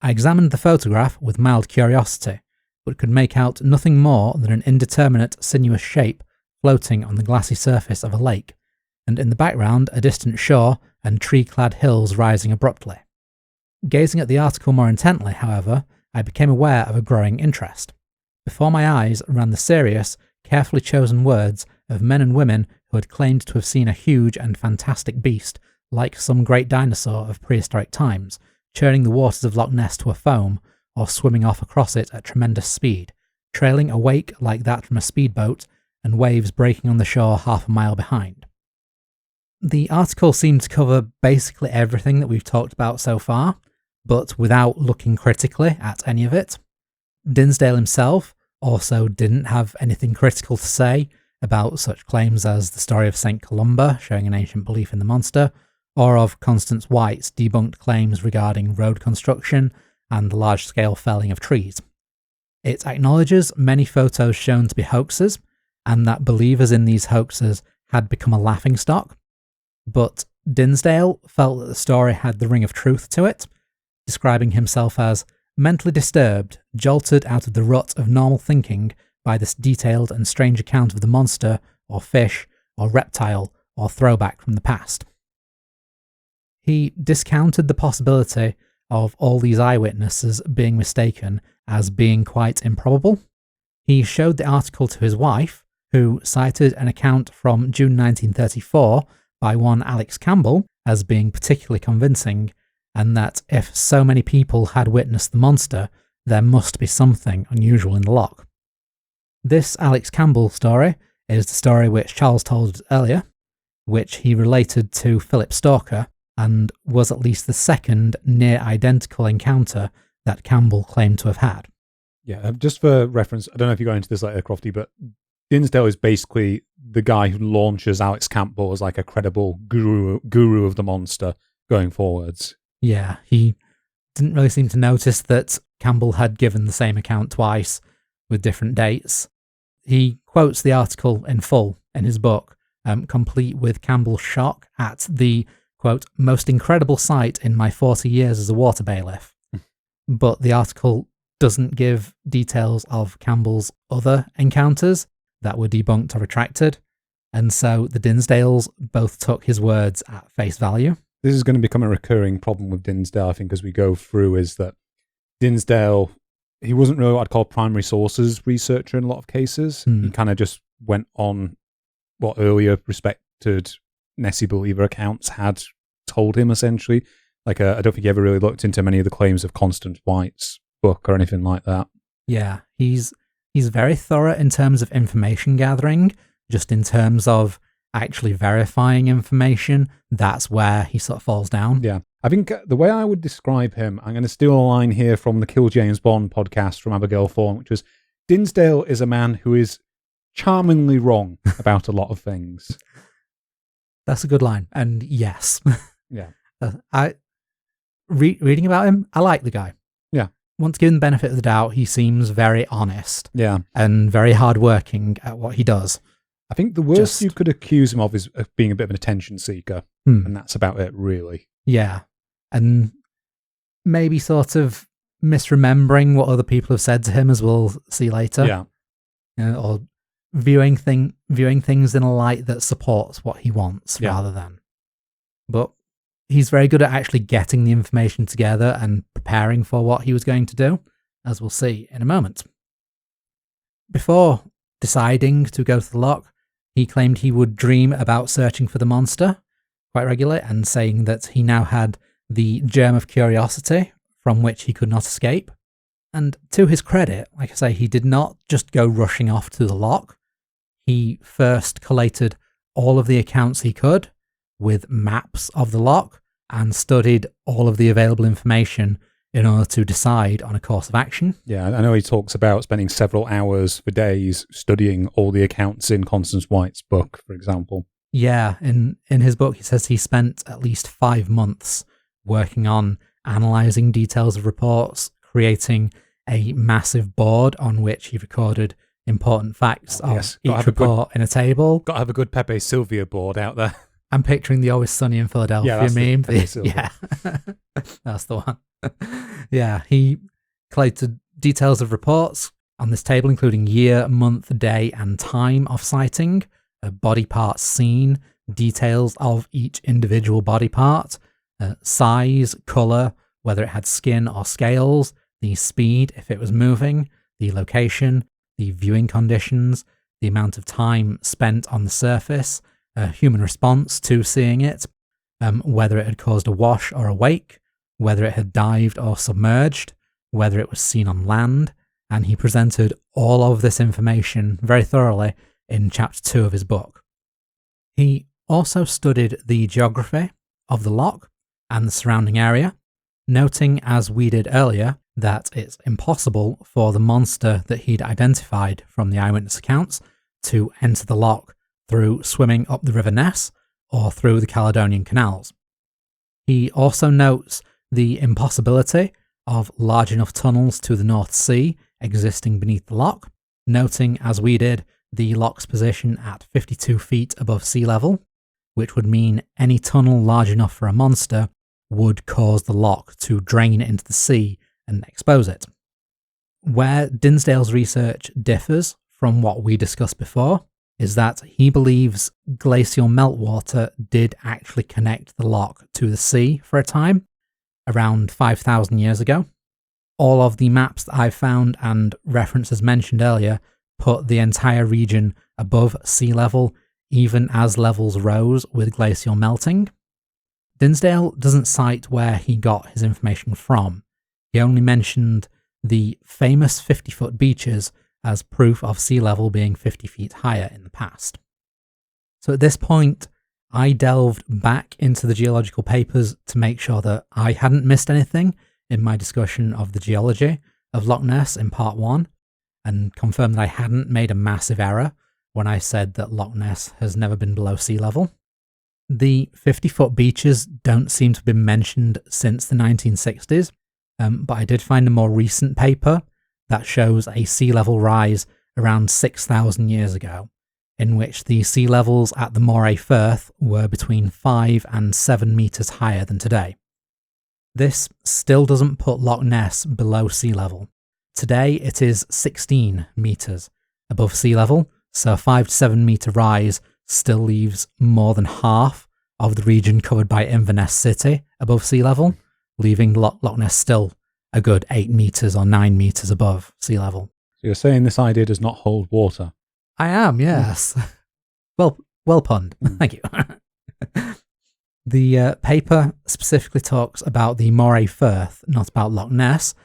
"I examined the photograph with mild curiosity, but could make out nothing more than an indeterminate, sinuous shape floating on the glassy surface of a lake, and in the background a distant shore and tree-clad hills rising abruptly. Gazing at the article more intently, however, I became aware of a growing interest. Before my eyes ran the serious, carefully chosen words of men and women who had claimed to have seen a huge and fantastic beast, like some great dinosaur of prehistoric times, churning the waters of Loch Ness to a foam, or swimming off across it at tremendous speed, trailing a wake like that from a speedboat, and waves breaking on the shore half a mile behind." The article seemed to cover basically everything that we've talked about so far, but without looking critically at any of it. Dinsdale himself also didn't have anything critical to say about such claims as the story of St. Columba showing an ancient belief in the monster, or of Constance White's debunked claims regarding road construction and the large-scale felling of trees. It acknowledges many photos shown to be hoaxes, and that believers in these hoaxes had become a laughingstock, but Dinsdale felt that the story had the ring of truth to it, describing himself as mentally disturbed, jolted out of the rut of normal thinking by this detailed and strange account of the monster, or fish, or reptile, or throwback from the past. He discounted the possibility of all these eyewitnesses being mistaken as being quite improbable. He showed the article to his wife, who cited an account from June 1934 by one Alex Campbell as being particularly convincing, and that if so many people had witnessed the monster, there must be something unusual in the loch. This Alex Campbell story is the story which Charles told earlier, which he related to Philip Stalker, and was at least the second near-identical encounter that Campbell claimed to have had. Yeah, just for reference, I don't know if you got into this later, Crofty, but Dinsdale is basically the guy who launches Alex Campbell as like a credible guru of the monster going forwards. Yeah, he didn't really seem to notice that Campbell had given the same account twice with different dates. He quotes the article in full in his book, complete with Campbell's shock at the, quote, "most incredible sight in my 40 years as a water bailiff." But the article doesn't give details of Campbell's other encounters that were debunked or retracted, and so the Dinsdales both took his words at face value. This is going to become a recurring problem with Dinsdale, I think, as we go through, is that Dinsdale, he wasn't really what I'd call primary sources researcher in a lot of cases. He kind of just went on what earlier respected Nessie believer accounts had told him, essentially. Like, I don't think he ever really looked into many of the claims of Constance White's book or anything like that. Yeah, he's He's very thorough in terms of information gathering, just in terms of actually verifying information. That's where he sort of falls down. Yeah. I think the way I would describe him, I'm going to steal a line here from the Kill James Bond podcast from Abigail Thorne, which was, Dinsdale is a man who is charmingly wrong about a lot of things. That's a good line. And yes. Yeah. Reading about him, I like the guy. Yeah. Once given the benefit of the doubt, he seems very honest. Yeah. And very hardworking at what he does. I think the worst you could accuse him of is being a bit of an attention seeker. And that's about it, really. Yeah. And maybe sort of misremembering what other people have said to him, as we'll see later. Yeah. Or viewing things in a light that supports what he wants rather than. But he's very good at actually getting the information together and preparing for what he was going to do, as we'll see in a moment. Before deciding to go to the loch, he claimed he would dream about searching for the monster quite regularly, and saying that he now had the germ of curiosity from which he could not escape. And to his credit, like I say, he did not just go rushing off to the loch. He first collated all of the accounts he could with maps of the loch and studied all of the available information in order to decide on a course of action. Yeah, I know he talks about spending several hours for days studying all the accounts in Constance White's book, for example. Yeah, in his book, he says he spent at least 5 months working on analysing details of reports, creating a massive board on which he recorded important facts of each report in a table. Got to have a good Pepe Sylvia board out there. I'm picturing the Always Sunny in Philadelphia meme. Yeah, that's the one. Yeah, he collated details of reports on this table, including year, month, day, and time of sighting, a body part seen, details of each individual body part, size, colour, whether it had skin or scales, the speed if it was moving, the location, the viewing conditions, the amount of time spent on the surface, human response to seeing it, whether it had caused a wash or a wake, whether it had dived or submerged, whether it was seen on land, and he presented all of this information very thoroughly in chapter 2 of his book. He also studied the geography of the loch and the surrounding area, noting, as we did earlier, that it's impossible for the monster that he'd identified from the eyewitness accounts to enter the loch through swimming up the River Ness or through the Caledonian canals. He also notes the impossibility of large enough tunnels to the North Sea existing beneath the loch, noting, as we did, the loch's position at 52 feet above sea level, which would mean any tunnel large enough for a monster would cause the loch to drain into the sea and expose it. Where Dinsdale's research differs from what we discussed before is that he believes glacial meltwater did actually connect the loch to the sea for a time, around 5,000 years ago. All of the maps that I've found and references mentioned earlier put the entire region above sea level, even as levels rose with glacial melting. Dinsdale doesn't cite where he got his information from. He only mentioned the famous 50-foot beaches as proof of sea level being 50 feet higher in the past. So at this point, I delved back into the geological papers to make sure that I hadn't missed anything in my discussion of the geology of Loch Ness in part 1, and confirmed that I hadn't made a massive error when I said that Loch Ness has never been below sea level. The 50-foot beaches don't seem to have been mentioned since the 1960s, but I did find a more recent paper that shows a sea level rise around 6,000 years ago, in which the sea levels at the Moray Firth were between 5 and 7 metres higher than today. This still doesn't put Loch Ness below sea level. Today it is 16 metres above sea level, so a 5 to 7 metre rise still leaves more than half of the region covered by Inverness City above sea level, leaving Loch Ness still a good 8 metres or 9 metres above sea level. So you're saying this idea does not hold water? I am, yes. Well punned. Thank you. The paper specifically talks about the Moray Firth, not about Loch Ness,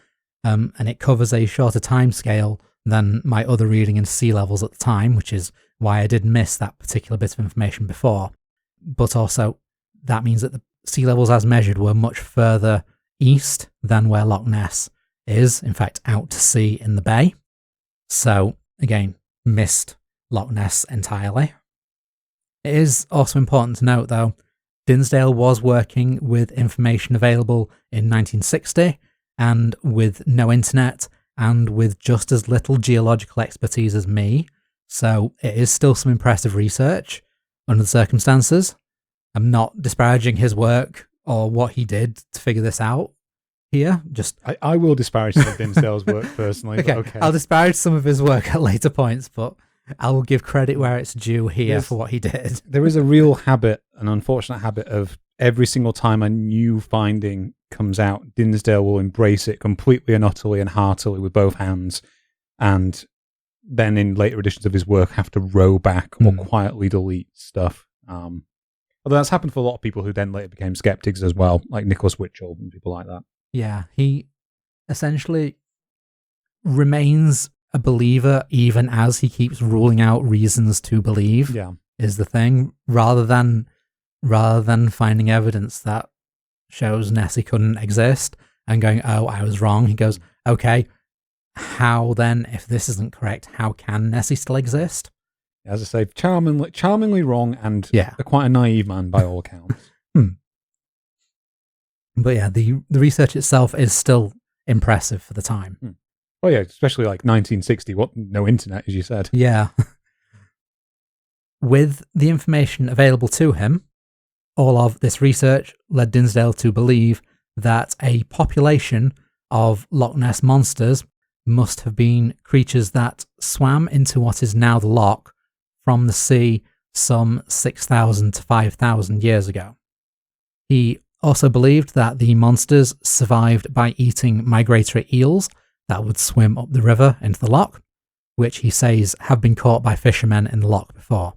and it covers a shorter timescale than my other reading in sea levels at the time, which is why I did miss that particular bit of information before. But also, that means that the sea levels as measured were much further east than where Loch Ness is, in fact, out to sea in the bay. So, again, missed Loch Ness entirely. It is also important to note, though, Dinsdale was working with information available in 1960 and with no internet and with just as little geological expertise as me, so it is still some impressive research under the circumstances. I'm not disparaging his work or what he did to figure this out here. I will disparage some of Dinsdale's work personally. Okay, I'll disparage some of his work at later points, but I will give credit where it's due here for what he did. There is a real habit, an unfortunate habit, of every single time a new finding comes out, Dinsdale will embrace it completely and utterly and heartily with both hands, and then in later editions of his work have to row back or quietly delete stuff. Although that's happened for a lot of people who then later became skeptics as well, like Nicholas Witchell and people like that. Yeah, he essentially remains a believer even as he keeps ruling out reasons to believe. Yeah, is the thing, rather than finding evidence that shows Nessie couldn't exist and going, oh, I was wrong. He goes, okay, how then, if this isn't correct, how can Nessie still exist? As I say, charmingly wrong and quite a naive man by all accounts. But yeah, the research itself is still impressive for the time. Oh yeah, especially like 1960, no internet, as you said. Yeah. With the information available to him, all of this research led Dinsdale to believe that a population of Loch Ness monsters must have been creatures that swam into what is now the loch from the sea some 6,000 to 5,000 years ago. He also believed that the monsters survived by eating migratory eels that would swim up the river into the loch, which he says have been caught by fishermen in the loch before.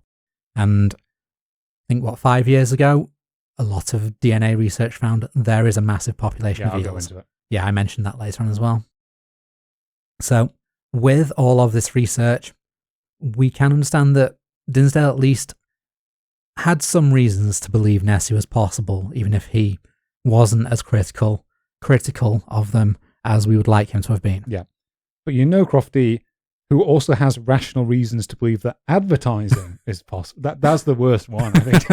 And I think, 5 years ago, a lot of DNA research found there is a massive population of eels. I'll go into it. Yeah, I mentioned that later on as well. So, with all of this research, we can understand that Dinsdale at least had some reasons to believe Nessie was possible, even if he wasn't as critical of them as we would like him to have been. Yeah. But Crofty, who also has rational reasons to believe that advertising is possible. That's the worst one, I think.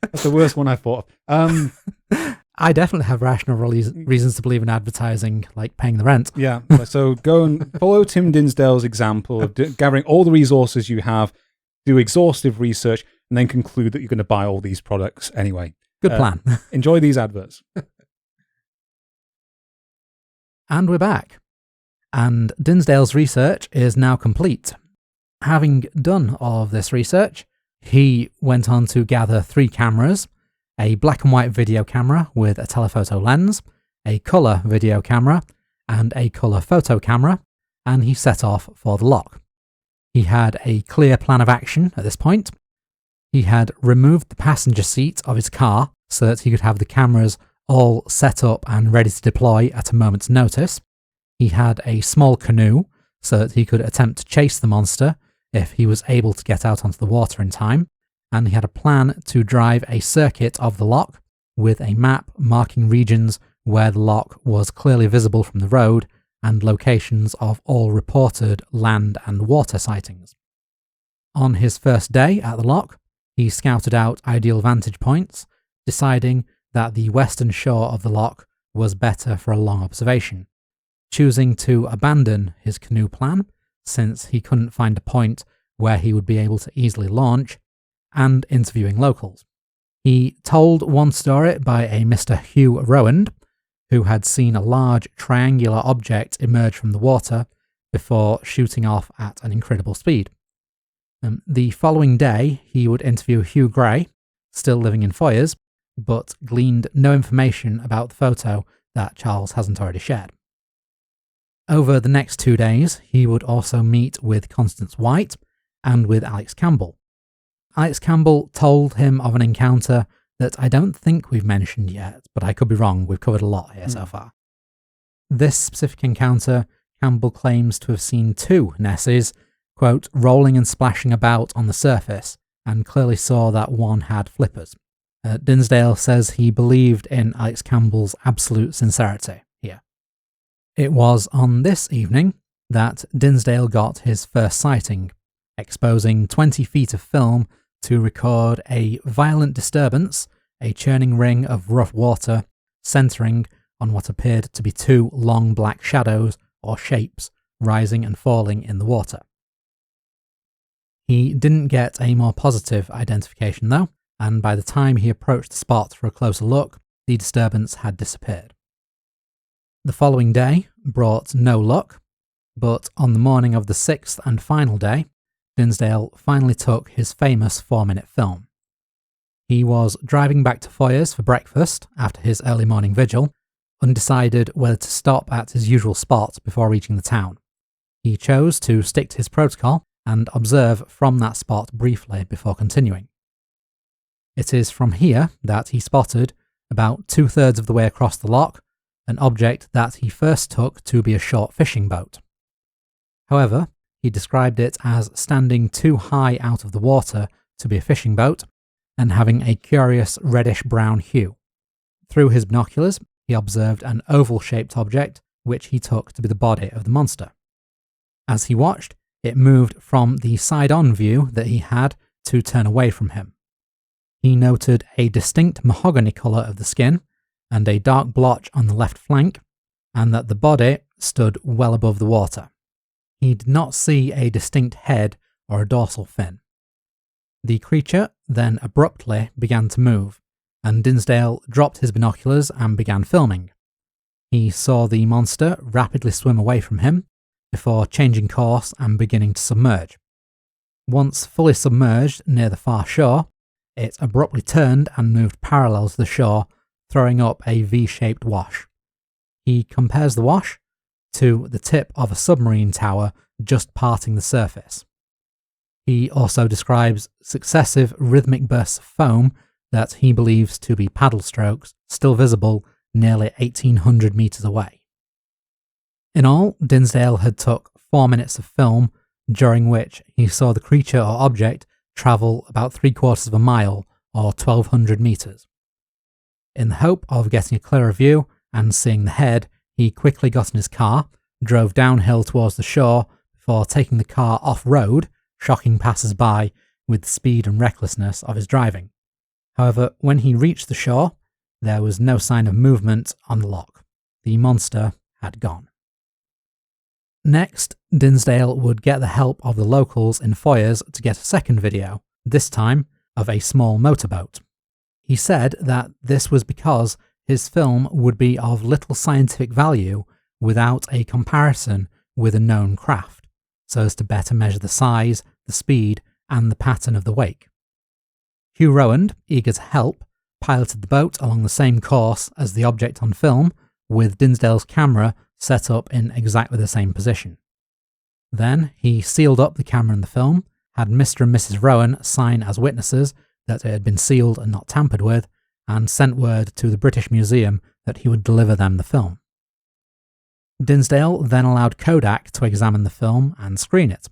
That's the worst one I thought of. I definitely have rational reasons to believe in advertising, like paying the rent. Yeah. So go and follow Tim Dinsdale's example of gathering all the resources you have, do exhaustive research, and then conclude that you're going to buy all these products anyway. Good plan. Enjoy these adverts. And we're back. And Dinsdale's research is now complete. Having done all of this research, he went on to gather 3 cameras, a black and white video camera with a telephoto lens, a colour video camera, and a colour photo camera, and he set off for the loch. He had a clear plan of action at this point. He had removed the passenger seat of his car so that he could have the cameras all set up and ready to deploy at a moment's notice. He had a small canoe so that he could attempt to chase the monster if he was able to get out onto the water in time, and he had a plan to drive a circuit of the loch with a map marking regions where the loch was clearly visible from the road and locations of all reported land and water sightings. On his first day at the loch, he scouted out ideal vantage points, deciding that the western shore of the loch was better for a long observation, choosing to abandon his canoe plan since he couldn't find a point where he would be able to easily launch, and interviewing locals. He told one story by a Mr. Hugh Rowand, who had seen a large triangular object emerge from the water before shooting off at an incredible speed. The following day, he would interview Hugh Gray, still living in Foyers, but gleaned no information about the photo that Charles hasn't already shared. Over the next 2 days, he would also meet with Constance White and with Alex Campbell. Alex Campbell told him of an encounter that I don't think we've mentioned yet, but I could be wrong. We've covered a lot here so far. This specific encounter Campbell claims to have seen 2 Nessies, quote, rolling and splashing about on the surface, and clearly saw that one had flippers. Dinsdale says he believed in Alex Campbell's absolute sincerity here. It was on this evening that Dinsdale got his first sighting, exposing 20 feet of film to record a violent disturbance, a churning ring of rough water, centering on what appeared to be 2 long black shadows or shapes rising and falling in the water. He didn't get a more positive identification though, and by the time he approached the spot for a closer look, the disturbance had disappeared. The following day brought no luck, but on the morning of the 6th and final day, Dinsdale finally took his famous 4-minute film. He was driving back to Foyers for breakfast after his early morning vigil, undecided whether to stop at his usual spot before reaching the town. He chose to stick to his protocol and observe from that spot briefly before continuing. It is from here that he spotted, about 2/3 of the way across the loch, an object that he first took to be a short fishing boat. However, he described it as standing too high out of the water to be a fishing boat and having a curious reddish-brown hue. Through his binoculars, he observed an oval-shaped object which he took to be the body of the monster. As he watched, it moved from the side-on view that he had to turn away from him. He noted a distinct mahogany colour of the skin and a dark blotch on the left flank, and that the body stood well above the water. He did not see a distinct head or a dorsal fin. The creature then abruptly began to move, and Dinsdale dropped his binoculars and began filming. He saw the monster rapidly swim away from him, before changing course and beginning to submerge. Once fully submerged near the far shore, it abruptly turned and moved parallel to the shore, throwing up a V-shaped wash. He compares the wash to the tip of a submarine tower just parting the surface. He also describes successive rhythmic bursts of foam that he believes to be paddle strokes still visible nearly 1,800 metres away. In all, Dinsdale had took 4 minutes of film, during which he saw the creature or object travel about 3/4 of a mile or 1,200 metres. In the hope of getting a clearer view and seeing the head, he quickly got in his car, drove downhill towards the shore before taking the car off-road, shocking passers-by with the speed and recklessness of his driving. However, when he reached the shore, there was no sign of movement on the loch. The monster had gone. Next, Dinsdale would get the help of the locals in Foyers to get a second video, this time of a small motorboat. He said that this was because his film would be of little scientific value without a comparison with a known craft, so as to better measure the size, the speed, and the pattern of the wake. Hugh Rowand, eager to help, piloted the boat along the same course as the object on film, with Dinsdale's camera set up in exactly the same position. Then he sealed up the camera and the film, had Mr. and Mrs. Rowan sign as witnesses that it had been sealed and not tampered with, and sent word to the British Museum that he would deliver them the film. Dinsdale then allowed Kodak to examine the film and screen it.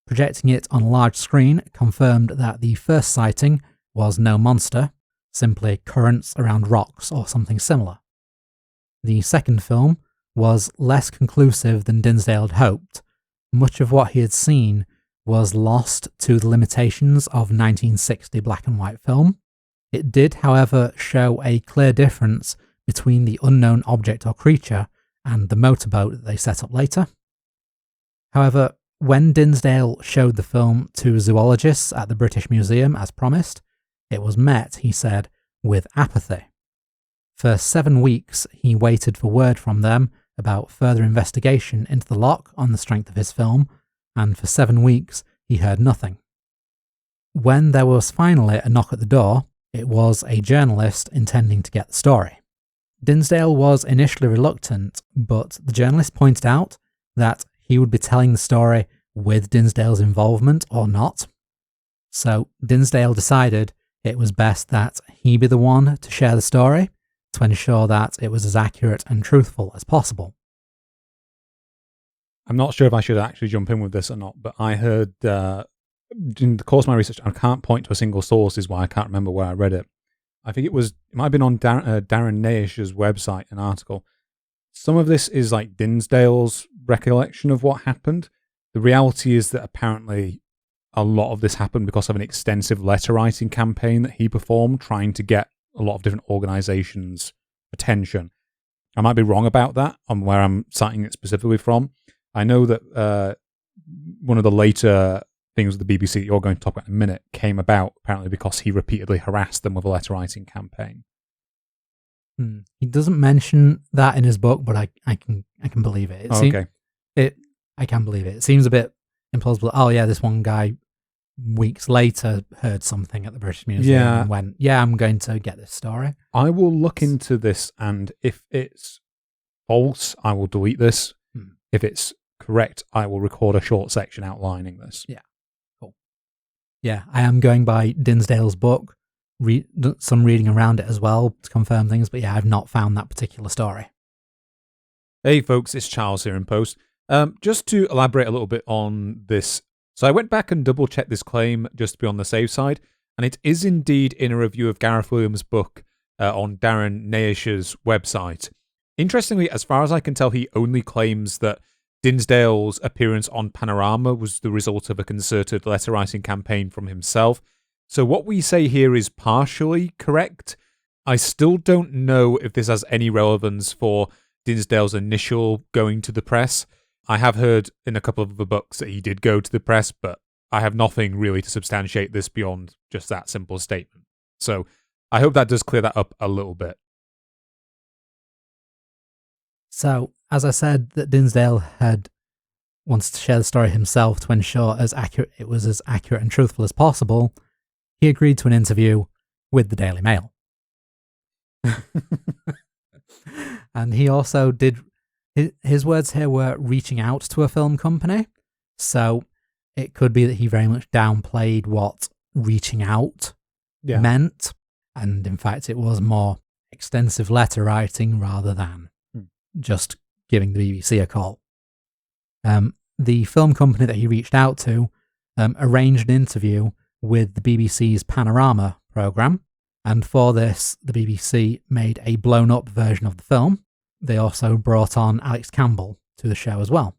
Projecting it on a large screen confirmed that the first sighting was no monster, simply currents around rocks or something similar. The second film was less conclusive than Dinsdale had hoped. Much of what he had seen was lost to the limitations of 1960 black and white film. It did, however, show a clear difference between the unknown object or creature and the motorboat that they set up later. However, when Dinsdale showed the film to zoologists at the British Museum as promised, it was met, he said, with apathy. For 7 weeks, he waited for word from them about further investigation into the loch on the strength of his film, and for 7 weeks he heard nothing. When there was finally a knock at the door, it was a journalist intending to get the story. Dinsdale was initially reluctant, but the journalist pointed out that he would be telling the story with Dinsdale's involvement or not. So Dinsdale decided it was best that he be the one to share the story, to ensure that it was as accurate and truthful as possible. I'm not sure if I should actually jump in with this or not, but I heard in the course of my research, I can't point to a single source, is why I can't remember where I read it. I think it might have been on Darren Naish's website, an article. Some of this is like Dinsdale's recollection of what happened. The reality is that apparently a lot of this happened because of an extensive letter writing campaign that he performed, trying to get a lot of different organizations' attention. I might be wrong about that on where I'm citing it specifically from. I know that one of the later things with the BBC that you're going to talk about in a minute came about apparently because he repeatedly harassed them with a letter writing campaign. He doesn't mention that in his book, but I can believe it. Okay. I can believe it. It seems a bit implausible. Oh yeah, this one guy weeks later heard something at the British Museum and went, yeah, I'm going to get this story. I will look into this, and if it's false, I will delete this. If it's correct, I will record a short section outlining this. Yeah, cool. Yeah, I am going by Dinsdale's book, some reading around it as well to confirm things, but yeah, I've not found that particular story. Hey folks, it's Charles here in Post. Just to elaborate a little bit on this, so I went back and double checked this claim just to be on the safe side, and it is indeed in a review of Gareth Williams' book on Darren Naish's website. Interestingly, as far as I can tell, he only claims that Dinsdale's appearance on Panorama was the result of a concerted letter-writing campaign from himself. So what we say here is partially correct. I still don't know if this has any relevance for Dinsdale's initial going to the press. I have heard in a couple of the books that he did go to the press, but I have nothing really to substantiate this beyond just that simple statement. So I hope that does clear that up a little bit. So, as I said, that Dinsdale wants to share the story himself to ensure it was as accurate and truthful as possible. He agreed to an interview with the Daily Mail. And he also did, his words here were reaching out to a film company. So it could be that he very much downplayed what reaching out meant. And in fact, it was more extensive letter writing rather than just giving the BBC a call. The film company that he reached out to arranged an interview with the BBC's Panorama programme, and for this, the BBC made a blown-up version of the film. They also brought on Alex Campbell to the show as well.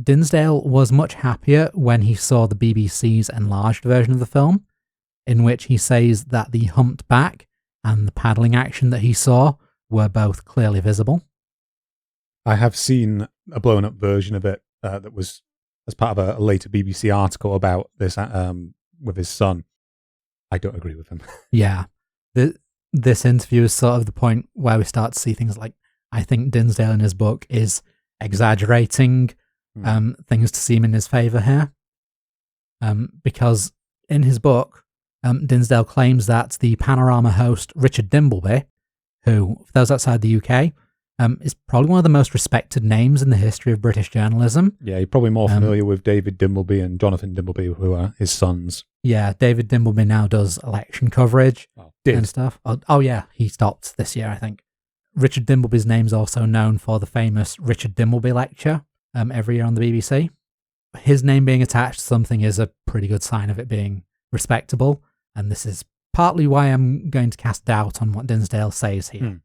Dinsdale was much happier when he saw the BBC's enlarged version of the film, in which he says that the humped back and the paddling action that he saw were both clearly visible. I have seen a blown-up version of it that was as part of a later BBC article about this with his son. I don't agree with him. Yeah. This interview is sort of the point where we start to see things like, I think Dinsdale in his book is exaggerating things to seem in his favour here. Because in his book, Dinsdale claims that the Panorama host Richard Dimbleby, who, for those outside the UK, is probably one of the most respected names in the history of British journalism. Yeah, you're probably more familiar with David Dimbleby and Jonathan Dimbleby, who are his sons. Yeah, David Dimbleby now does election coverage and stuff. Oh yeah, he stopped this year, I think. Richard Dimbleby's name's also known for the famous Richard Dimbleby lecture every year on the BBC. His name being attached to something is a pretty good sign of it being respectable, and this is partly why I'm going to cast doubt on what Dinsdale says here.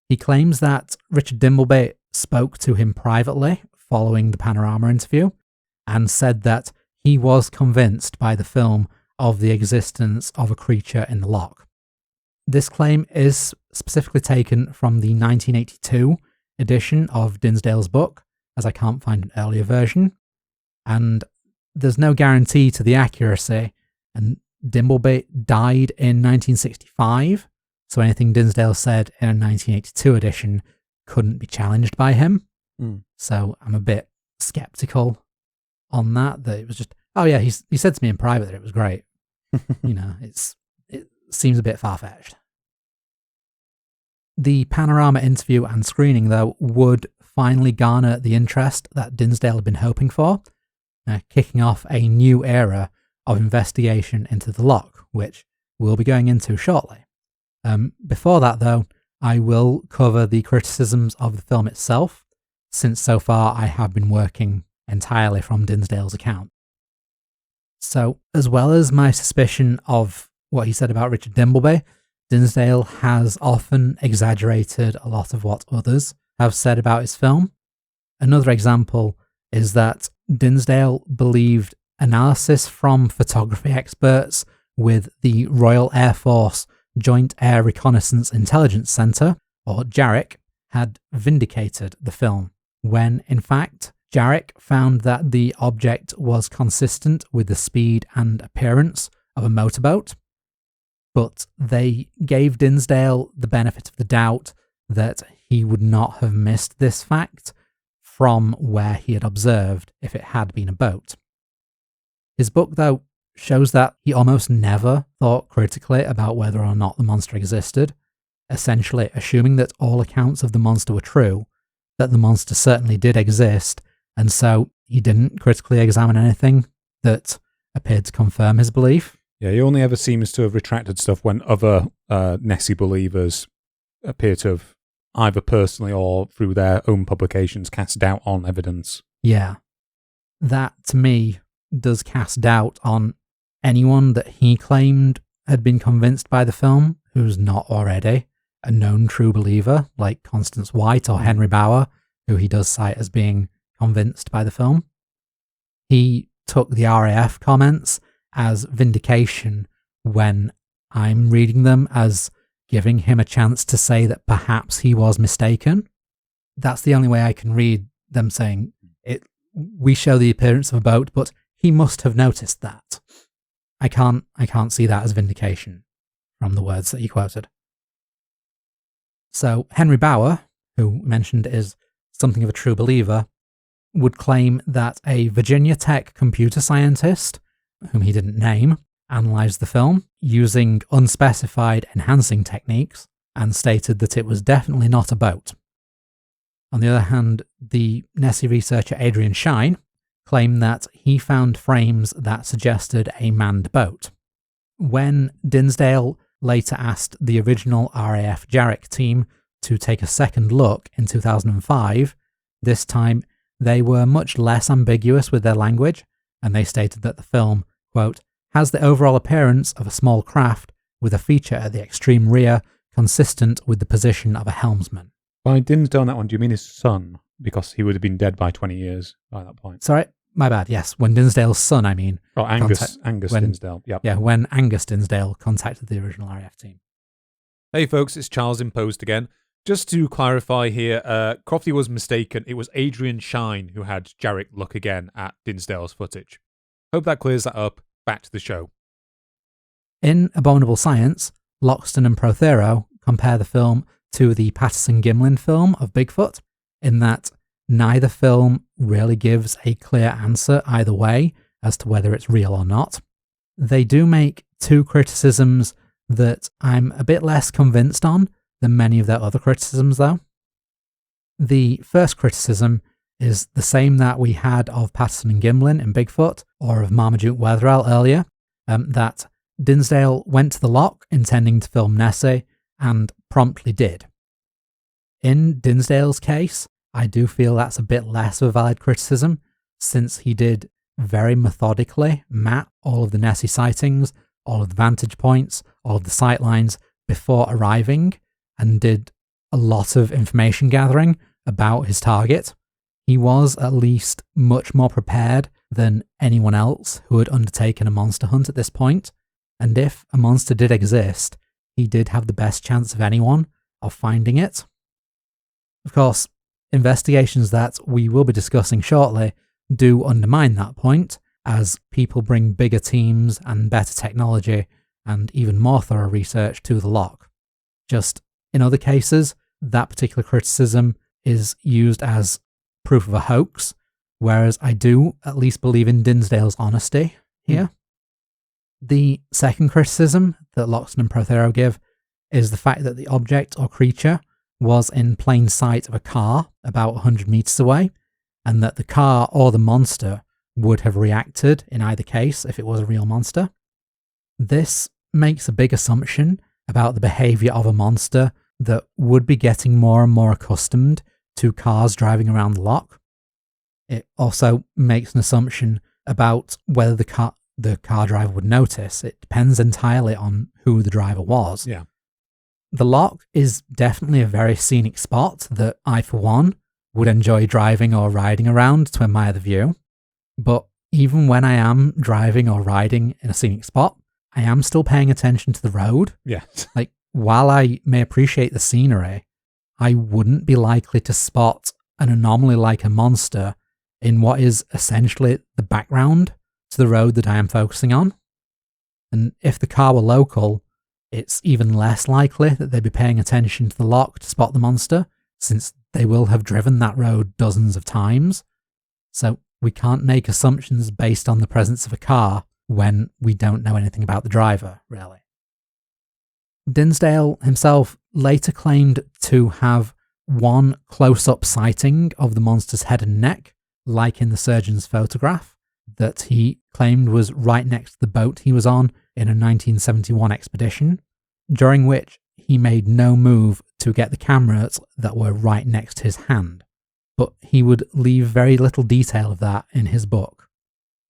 He claims that Richard Dimbleby spoke to him privately following the Panorama interview and said that he was convinced by the film of the existence of a creature in the loch. This claim is specifically taken from the 1982 edition of Dinsdale's book, as I can't find an earlier version, and there's no guarantee to the accuracy, and Dimbleby died in 1965, so anything Dinsdale said in a 1982 edition couldn't be challenged by him. So I'm a bit skeptical on that it was just, oh yeah, he said to me in private that it was great. It seems a bit far-fetched. The Panorama interview and screening, though, would finally garner the interest that Dinsdale had been hoping for, kicking off a new era of investigation into the loch, which we'll be going into shortly. Before that, though, I will cover the criticisms of the film itself. since so far I have been working entirely from Dinsdale's account. So, as well as my suspicion of what he said about Richard Dimbleby, Dinsdale has often exaggerated a lot of what others have said about his film. Another example is that Dinsdale believed analysis from photography experts with the Royal Air Force Joint Air Reconnaissance Intelligence Centre, or JARIC, had vindicated the film, when in fact JARIC found that the object was consistent with the speed and appearance of a motorboat, but they gave Dinsdale the benefit of the doubt that he would not have missed this fact from where he had observed if it had been a boat. His book, though, shows that he almost never thought critically about whether or not the monster existed, essentially assuming that all accounts of the monster were true, that the monster certainly did exist, and so he didn't critically examine anything that appeared to confirm his belief. Yeah, he only ever seems to have retracted stuff when other Nessie believers appear to have either personally or through their own publications cast doubt on evidence. Yeah. That, to me, does cast doubt on anyone that he claimed had been convinced by the film who's not already a known true believer, like Constance White or Henry Bauer, who he does cite as being convinced by the film. He took the RAF comments as vindication when I'm reading them as giving him a chance to say that perhaps he was mistaken. That's the only way I can read them saying, we show the appearance of a boat, but he must have noticed that. I can't see that as vindication from the words that he quoted. So Henry Bauer, who mentioned is something of a true believer, would claim that a Virginia Tech computer scientist, whom he didn't name, analysed the film using unspecified enhancing techniques and stated that it was definitely not a boat. On the other hand, the Nessie researcher Adrian Shine claimed that he found frames that suggested a manned boat. When Dinsdale later asked the original RAF JARIC team to take a second look in 2005, this time they were much less ambiguous with their language, and they stated that the film, quote, has the overall appearance of a small craft with a feature at the extreme rear consistent with the position of a helmsman. By Dinsdale on that one, do you mean his son? Because he would have been dead by 20 years by that point. Sorry, my bad, yes. When Dinsdale's son, I mean. Oh, Angus Dinsdale, yep. Yeah, when Angus Dinsdale contacted the original RAF team. Hey folks, it's Charles in Post again. Just to clarify here, Crofty was mistaken. It was Adrian Shine who had JARIC look again at Dinsdale's footage. Hope that clears that up. Back to the show. In Abominable Science, Loxton and Prothero compare the film to the Patterson-Gimlin film of Bigfoot, in that neither film really gives a clear answer either way as to whether it's real or not. They do make two criticisms that I'm a bit less convinced on than many of their other criticisms, though. The first criticism is the same that we had of Patterson and Gimlin in Bigfoot, or of Marmaduke Wetherell earlier, that Dinsdale went to the loch intending to film Nessie, and promptly did. In Dinsdale's case, I do feel that's a bit less of a valid criticism, since he did very methodically map all of the Nessie sightings, all of the vantage points, all of the sight lines before arriving, and did a lot of information gathering about his target. He was at least much more prepared than anyone else who had undertaken a monster hunt at this point, and if a monster did exist, he did have the best chance of anyone of finding it. Of course, investigations that we will be discussing shortly do undermine that point, as people bring bigger teams and better technology and even more thorough research to the loch. Just in other cases, that particular criticism is used as proof of a hoax, whereas I do at least believe in Dinsdale's honesty here. The second criticism that Loxton and Prothero give is the fact that the object or creature was in plain sight of a car about 100 meters away, and that the car or the monster would have reacted in either case if it was a real monster. This makes a big assumption about the behavior of a monster that would be getting more and more accustomed two cars driving around the loch. It also makes an assumption about whether the car driver would notice. It depends entirely on who the driver was. Yeah. The loch is definitely a very scenic spot that I, for one, would enjoy driving or riding around to admire the view. But even when I am driving or riding in a scenic spot, I am still paying attention to the road. Yes. Like, while I may appreciate the scenery, I wouldn't be likely to spot an anomaly like a monster in what is essentially the background to the road that I am focusing on. And if the car were local, it's even less likely that they'd be paying attention to the loch to spot the monster, since they will have driven that road dozens of times. So we can't make assumptions based on the presence of a car when we don't know anything about the driver, really. Dinsdale himself later claimed to have one close-up sighting of the monster's head and neck, like in the surgeon's photograph, that he claimed was right next to the boat he was on in a 1971 expedition, during which he made no move to get the cameras that were right next to his hand. But he would leave very little detail of that in his book.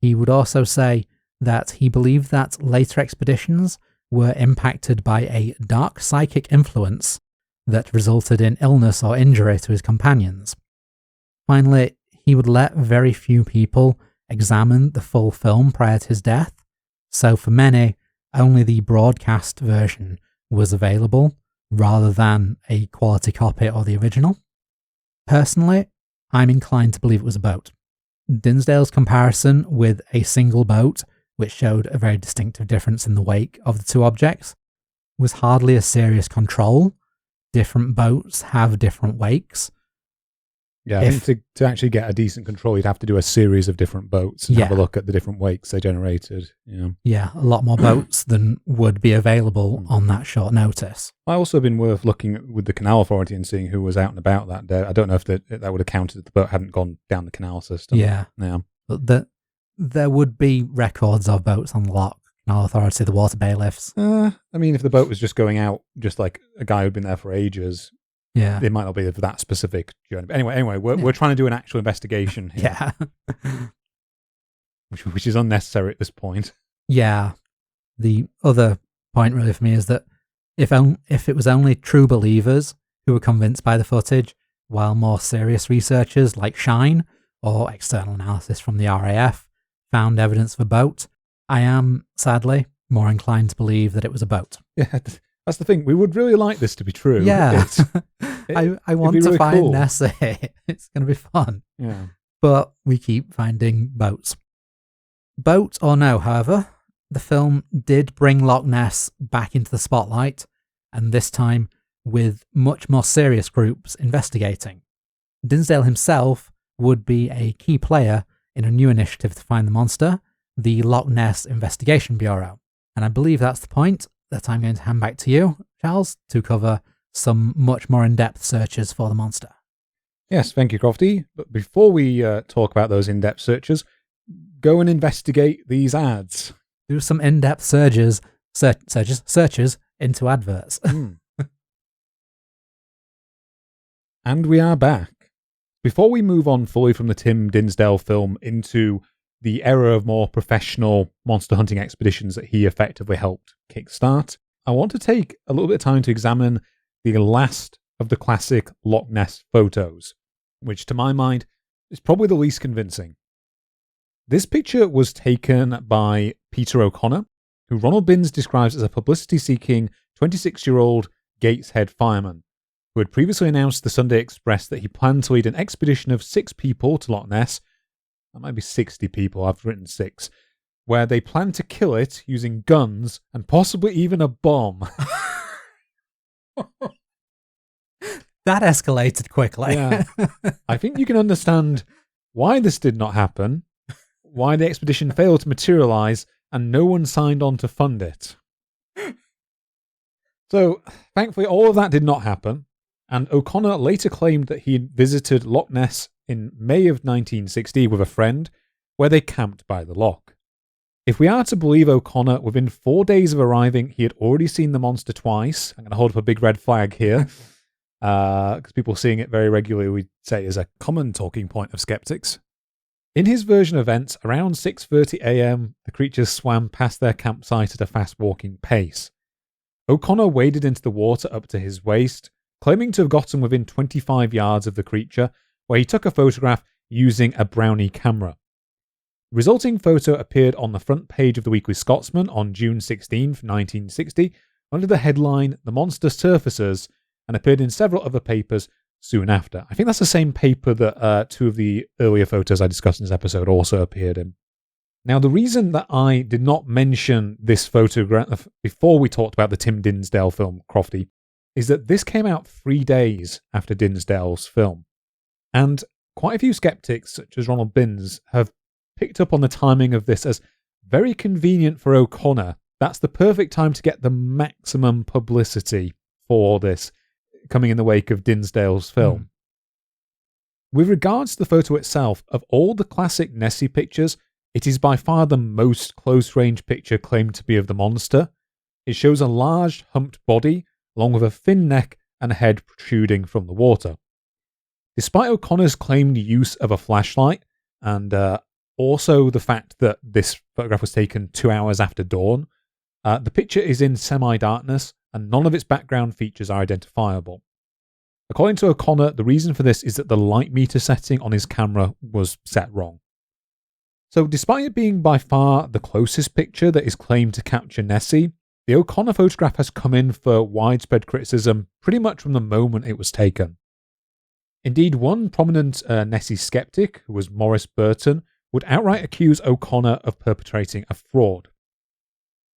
He would also say that he believed that later expeditions were impacted by a dark psychic influence that resulted in illness or injury to his companions. Finally, he would let very few people examine the full film prior to his death, so for many, only the broadcast version was available rather than a quality copy or the original. Personally, I'm inclined to believe it was a boat. Dinsdale's comparison with a single boat, which showed a very distinctive difference in the wake of the two objects, was hardly a serious control. Different boats have different wakes. Yeah, I think to actually get a decent control, you'd have to do a series of different boats and have a look at the different wakes they generated. Yeah, a lot more boats than would be available on that short notice. Might also have been worth looking with the Canal Authority and seeing who was out and about that day. I don't know if that would have counted if the boat hadn't gone down the canal system. Yeah. But there would be records of boats on the Loch Canal Authority, the water bailiffs. I mean, if the boat was just going out, just like a guy who'd been there for ages, it might not be that specific journey. But anyway, we're trying to do an actual investigation here. Yeah. which is unnecessary at this point. Yeah. The other point really for me is that if it was only true believers who were convinced by the footage, while more serious researchers like Shine or external analysis from the RAF found evidence of a boat, I am, sadly, more inclined to believe that it was a boat. Yeah, that's the thing. We would really like this to be true. Yeah. I want to really find cool. Nessie. It's going to be fun. Yeah. But we keep finding boats. Boat or no, however, the film did bring Loch Ness back into the spotlight, and this time with much more serious groups investigating. Dinsdale himself would be a key player in a new initiative to find the monster, the Loch Ness Investigation Bureau. And I believe that's the point that I'm going to hand back to you, Charles, to cover some much more in-depth searches for the monster. Yes, thank you, Crofty. But before we talk about those in-depth searches, go and investigate these ads. Do some in-depth searches into adverts. And we are back. Before we move on fully from the Tim Dinsdale film into the era of more professional monster hunting expeditions that he effectively helped kickstart, I want to take a little bit of time to examine the last of the classic Loch Ness photos, which to my mind is probably the least convincing. This picture was taken by Peter O'Connor, who Ronald Binns describes as a publicity-seeking 26-year-old Gateshead fireman, who had previously announced to the Sunday Express that he planned to lead an expedition of 6 people to Loch Ness. That might be 60 people, I've written 6, where they planned to kill it using guns and possibly even a bomb. That escalated quickly. Yeah. I think you can understand why this did not happen, why the expedition failed to materialize, and no one signed on to fund it. So, thankfully, all of that did not happen, and O'Connor later claimed that he had visited Loch Ness in May of 1960 with a friend, where they camped by the loch. If we are to believe O'Connor, within 4 days of arriving, he had already seen the monster twice. I'm going to hold up a big red flag here. because people seeing it very regularly, we say, is a common talking point of skeptics. In his version of events, around 6:30 a.m., the creatures swam past their campsite at a fast-walking pace. O'Connor waded into the water up to his waist, claiming to have gotten within 25 yards of the creature, where he took a photograph using a Brownie camera. The resulting photo appeared on the front page of the Weekly Scotsman on June 16, 1960, under the headline "The Monster Surfaces," and appeared in several other papers soon after. I think that's the same paper that two of the earlier photos I discussed in this episode also appeared in. Now, the reason that I did not mention this photograph before we talked about the Tim Dinsdale film, Crofty, is that this came out 3 days after Dinsdale's film. And quite a few skeptics, such as Ronald Binns, have picked up on the timing of this as very convenient for O'Connor. That's the perfect time to get the maximum publicity for this, coming in the wake of Dinsdale's film. With regards to the photo itself, of all the classic Nessie pictures, it is by far the most close-range picture claimed to be of the monster. It shows a large, humped body, along with a thin neck and a head protruding from the water. Despite O'Connor's claimed use of a flashlight, and also the fact that this photograph was taken 2 hours after dawn, the picture is in semi-darkness, and none of its background features are identifiable. According to O'Connor, the reason for this is that the light meter setting on his camera was set wrong. So despite it being by far the closest picture that is claimed to capture Nessie, the O'Connor photograph has come in for widespread criticism pretty much from the moment it was taken. Indeed, one prominent Nessie skeptic, who was Maurice Burton, would outright accuse O'Connor of perpetrating a fraud.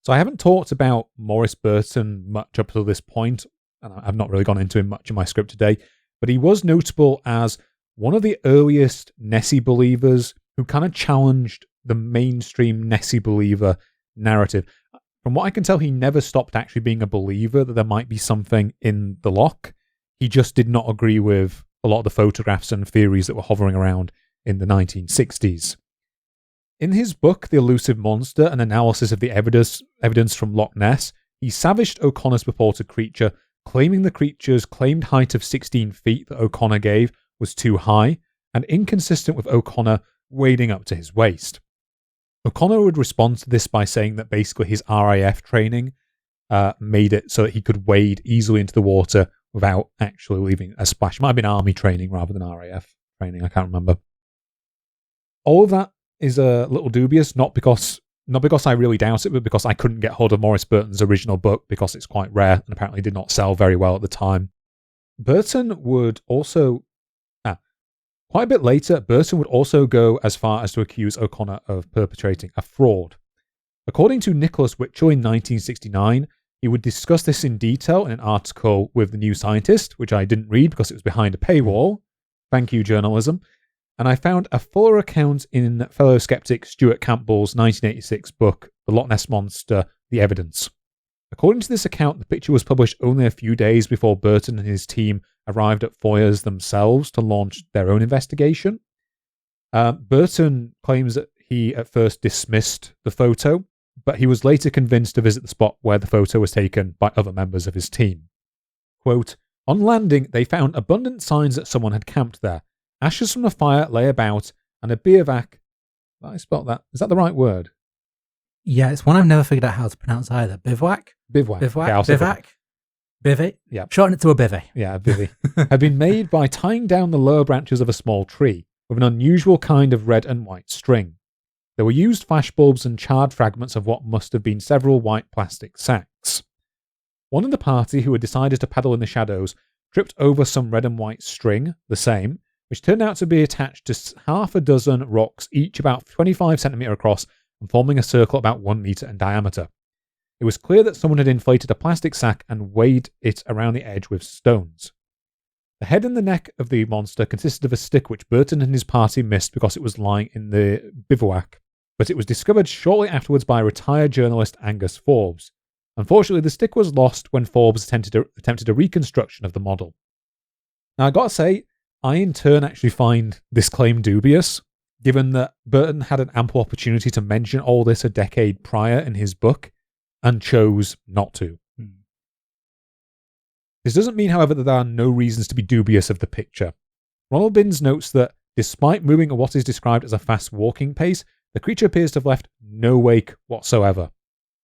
So I haven't talked about Maurice Burton much up to this point, and I've not really gone into him much in my script today, but he was notable as one of the earliest Nessie believers who kind of challenged the mainstream Nessie believer narrative. From what I can tell, he never stopped actually being a believer that there might be something in the loch. He just did not agree with a lot of the photographs and theories that were hovering around in the 1960s. In his book, The Elusive Monster, an analysis of the evidence from Loch Ness, he savaged O'Connor's purported creature, claiming the creature's claimed height of 16 feet that O'Connor gave was too high and inconsistent with O'Connor wading up to his waist. O'Connor would respond to this by saying that basically his RAF training made it so that he could wade easily into the water without actually leaving a splash. It might have been army training rather than RAF training, I can't remember. All of that is a little dubious, not because I really doubt it, but because I couldn't get hold of Maurice Burton's original book because it's quite rare and apparently did not sell very well at the time. Burton would also, quite a bit later, Burton would also go as far as to accuse O'Connor of perpetrating a fraud. According to Nicholas Witchell in 1969, he would discuss this in detail in an article with The New Scientist, which I didn't read because it was behind a paywall. Thank you, journalism. And I found a fuller account in fellow skeptic Stuart Campbell's 1986 book, The Loch Ness Monster, The Evidence. According to this account, the picture was published only a few days before Burton and his team arrived at Foyers themselves to launch their own investigation. Burton claims that he at first dismissed the photo, but he was later convinced to visit the spot where the photo was taken by other members of his team. Quote, "On landing, they found abundant signs that someone had camped there. Ashes from the fire lay about, and a bivouac..." I spelled that. Is that the right word? Yeah, it's one I've never figured out how to pronounce either. Bivouac? Bivouac. Bivouac? Bivvy? Yeah. Shorten it to a bivvy. Yeah, a bivvy. Had been made by tying down the lower branches of a small tree with an unusual kind of red and white string. There were used flashbulbs and charred fragments of what must have been several white plastic sacks. One of the party who had decided to paddle in the shadows tripped over some red and white string, the same, which turned out to be attached to half a dozen rocks, each about 25 centimetres across and forming a circle about 1 metre in diameter. It was clear that someone had inflated a plastic sack and weighed it around the edge with stones. The head and the neck of the monster consisted of a stick which Burton and his party missed because it was lying in the bivouac, but it was discovered shortly afterwards by retired journalist Angus Forbes. Unfortunately, the stick was lost when Forbes attempted a reconstruction of the model. Now, I gotta say, I in turn actually find this claim dubious, given that Burton had an ample opportunity to mention all this a decade prior in his book, and chose not to. This doesn't mean, however, that there are no reasons to be dubious of the picture. Ronald Binns notes that despite moving at what is described as a fast walking pace, the creature appears to have left no wake whatsoever.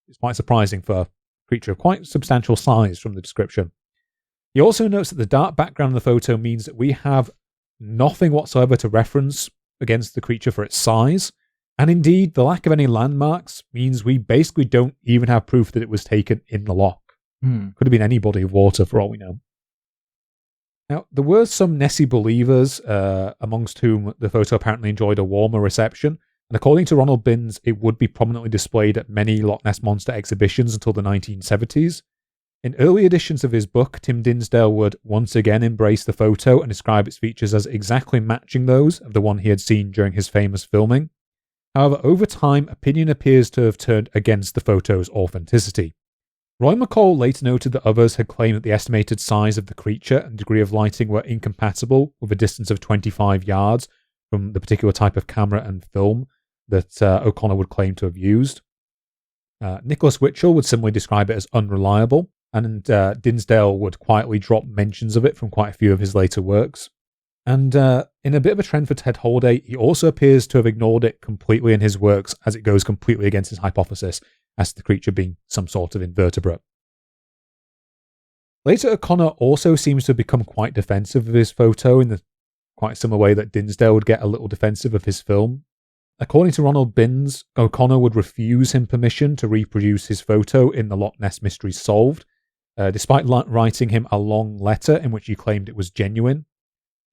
It's quite surprising for a creature of quite substantial size from the description. He also notes that the dark background in the photo means that we have nothing whatsoever to reference against the creature for its size, and indeed the lack of any landmarks means we basically don't even have proof that it was taken in the loch. Could have been any body of water for all we know. Now, there were some Nessie believers, amongst whom the photo apparently enjoyed a warmer reception, and according to Ronald Binns, it would be prominently displayed at many Loch Ness Monster exhibitions until the 1970s. In early editions of his book, Tim Dinsdale would once again embrace the photo and describe its features as exactly matching those of the one he had seen during his famous filming. However, over time, opinion appears to have turned against the photo's authenticity. Roy McCall later noted that others had claimed that the estimated size of the creature and degree of lighting were incompatible with a distance of 25 yards from the particular type of camera and film that O'Connor would claim to have used. Nicholas Witchell would similarly describe it as unreliable, and Dinsdale would quietly drop mentions of it from quite a few of his later works. And in a bit of a trend for Ted Holiday, he also appears to have ignored it completely in his works, as it goes completely against his hypothesis as to the creature being some sort of invertebrate. Later, O'Connor also seems to have become quite defensive of his photo in the quite similar way that Dinsdale would get a little defensive of his film. According to Ronald Binns, O'Connor would refuse him permission to reproduce his photo in the Loch Ness Mysteries Solved, despite writing him a long letter in which he claimed it was genuine.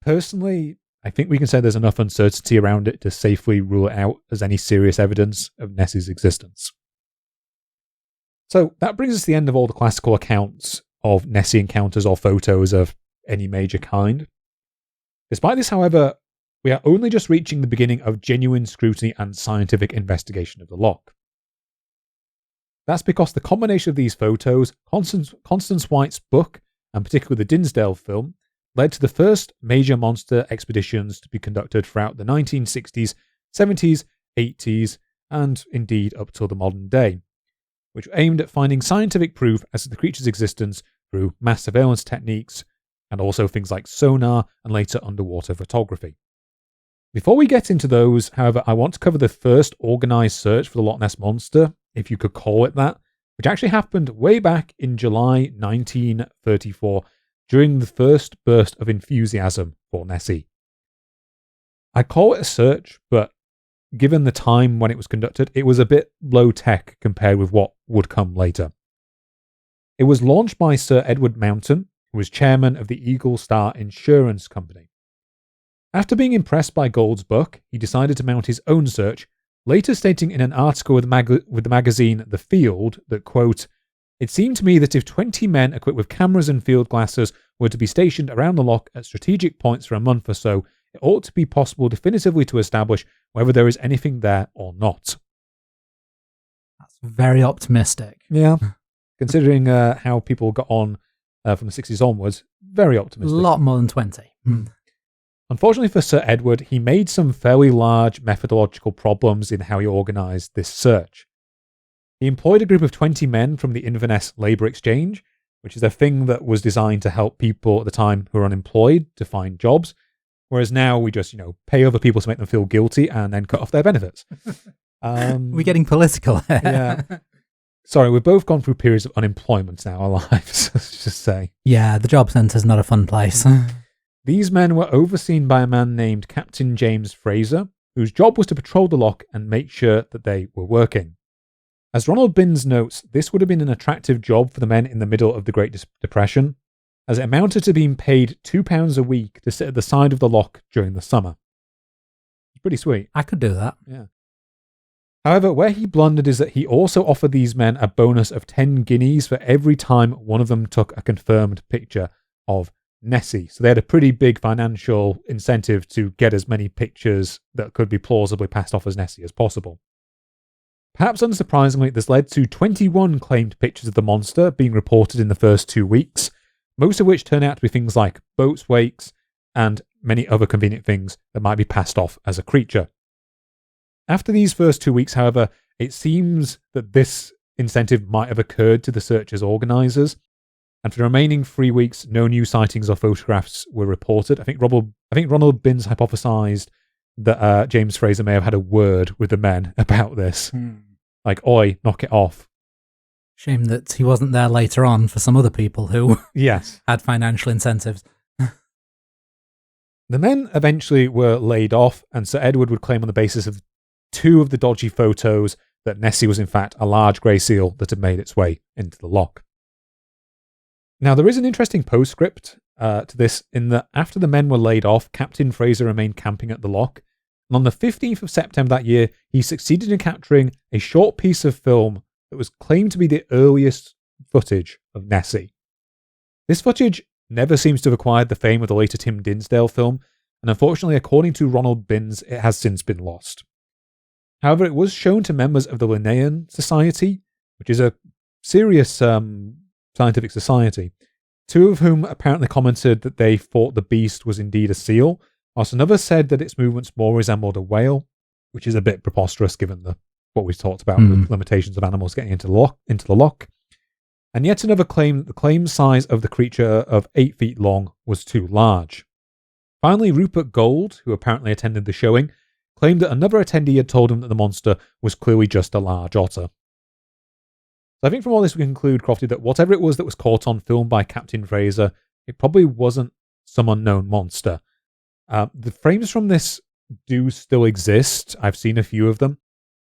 Personally, I think we can say there's enough uncertainty around it to safely rule it out as any serious evidence of Nessie's existence. So that brings us to the end of all the classical accounts of Nessie encounters or photos of any major kind. Despite this, however, we are only just reaching the beginning of genuine scrutiny and scientific investigation of the loch. That's because the combination of these photos, Constance White's book, and particularly the Dinsdale film, led to the first major monster expeditions to be conducted throughout the 1960s, 70s, 80s, and indeed up till the modern day, which were aimed at finding scientific proof as to the creature's existence through mass surveillance techniques, and also things like sonar and later underwater photography. Before we get into those, however, I want to cover the first organised search for the Loch Ness Monster, if you could call it that, which actually happened way back in July 1934, during the first burst of enthusiasm for Nessie. I call it a search, but given the time when it was conducted, it was a bit low-tech compared with what would come later. It was launched by Sir Edward Mountain, who was chairman of the Eagle Star Insurance Company. After being impressed by Gould's book, he decided to mount his own search, later stating in an article with the magazine The Field that, quote, "It seemed to me that if 20 men equipped with cameras and field glasses were to be stationed around the loch at strategic points for a month or so, it ought to be possible definitively to establish whether there is anything there or not." That's very optimistic. Yeah. Considering how people got on from the 60s onwards, very optimistic. A lot more than 20. Unfortunately for Sir Edward, he made some fairly large methodological problems in how he organised this search. He employed a group of 20 men from the Inverness Labour Exchange, which is a thing that was designed to help people at the time who are unemployed to find jobs, whereas now we just, pay other people to make them feel guilty and then cut off their benefits. We're getting political here. Yeah. Sorry, we've both gone through periods of unemployment now, our lives, let's just say. Yeah, the job centre's not a fun place. These men were overseen by a man named Captain James Fraser, whose job was to patrol the loch and make sure that they were working. As Ronald Binns notes, this would have been an attractive job for the men in the middle of the Great Depression, as it amounted to being paid £2 a week to sit at the side of the loch during the summer. It's pretty sweet. I could do that. Yeah. However, where he blundered is that he also offered these men a bonus of 10 guineas for every time one of them took a confirmed picture of Nessie. So they had a pretty big financial incentive to get as many pictures that could be plausibly passed off as Nessie as possible. Perhaps unsurprisingly, this led to 21 claimed pictures of the monster being reported in the first 2 weeks, most of which turn out to be things like boats' wakes and many other convenient things that might be passed off as a creature. After these first 2 weeks, however, it seems that this incentive might have occurred to the search's organisers, And for the remaining 3 weeks, no new sightings or photographs were reported. I think Ronald Binns hypothesized that James Fraser may have had a word with the men about this. Like, oi, knock it off. Shame that he wasn't there later on for some other people who Yes. had financial incentives. The men eventually were laid off, and Sir Edward would claim on the basis of 2 of the dodgy photos that Nessie was in fact a large grey seal that had made its way into the loch. Now, there is an interesting postscript to this in that after the men were laid off, Captain Fraser remained camping at the loch, and on the 15th of September that year, he succeeded in capturing a short piece of film that was claimed to be the earliest footage of Nessie. This footage never seems to have acquired the fame of the later Tim Dinsdale film, and unfortunately, according to Ronald Binns, it has since been lost. However, it was shown to members of the Linnaean Society, which is a serious scientific society, 2 of whom apparently commented that they thought the beast was indeed a seal, whilst another said that its movements more resembled a whale, which is a bit preposterous given what we've talked about, the limitations of animals getting into the loch. And yet another claimed that the claimed size of the creature of 8 feet long was too large. Finally, Rupert Gold, who apparently attended the showing, claimed that another attendee had told him that the monster was clearly just a large otter. So I think from all this we can conclude, Crofty, that whatever it was that was caught on film by Captain Fraser, it probably wasn't some unknown monster. The frames from this do still exist. I've seen a few of them.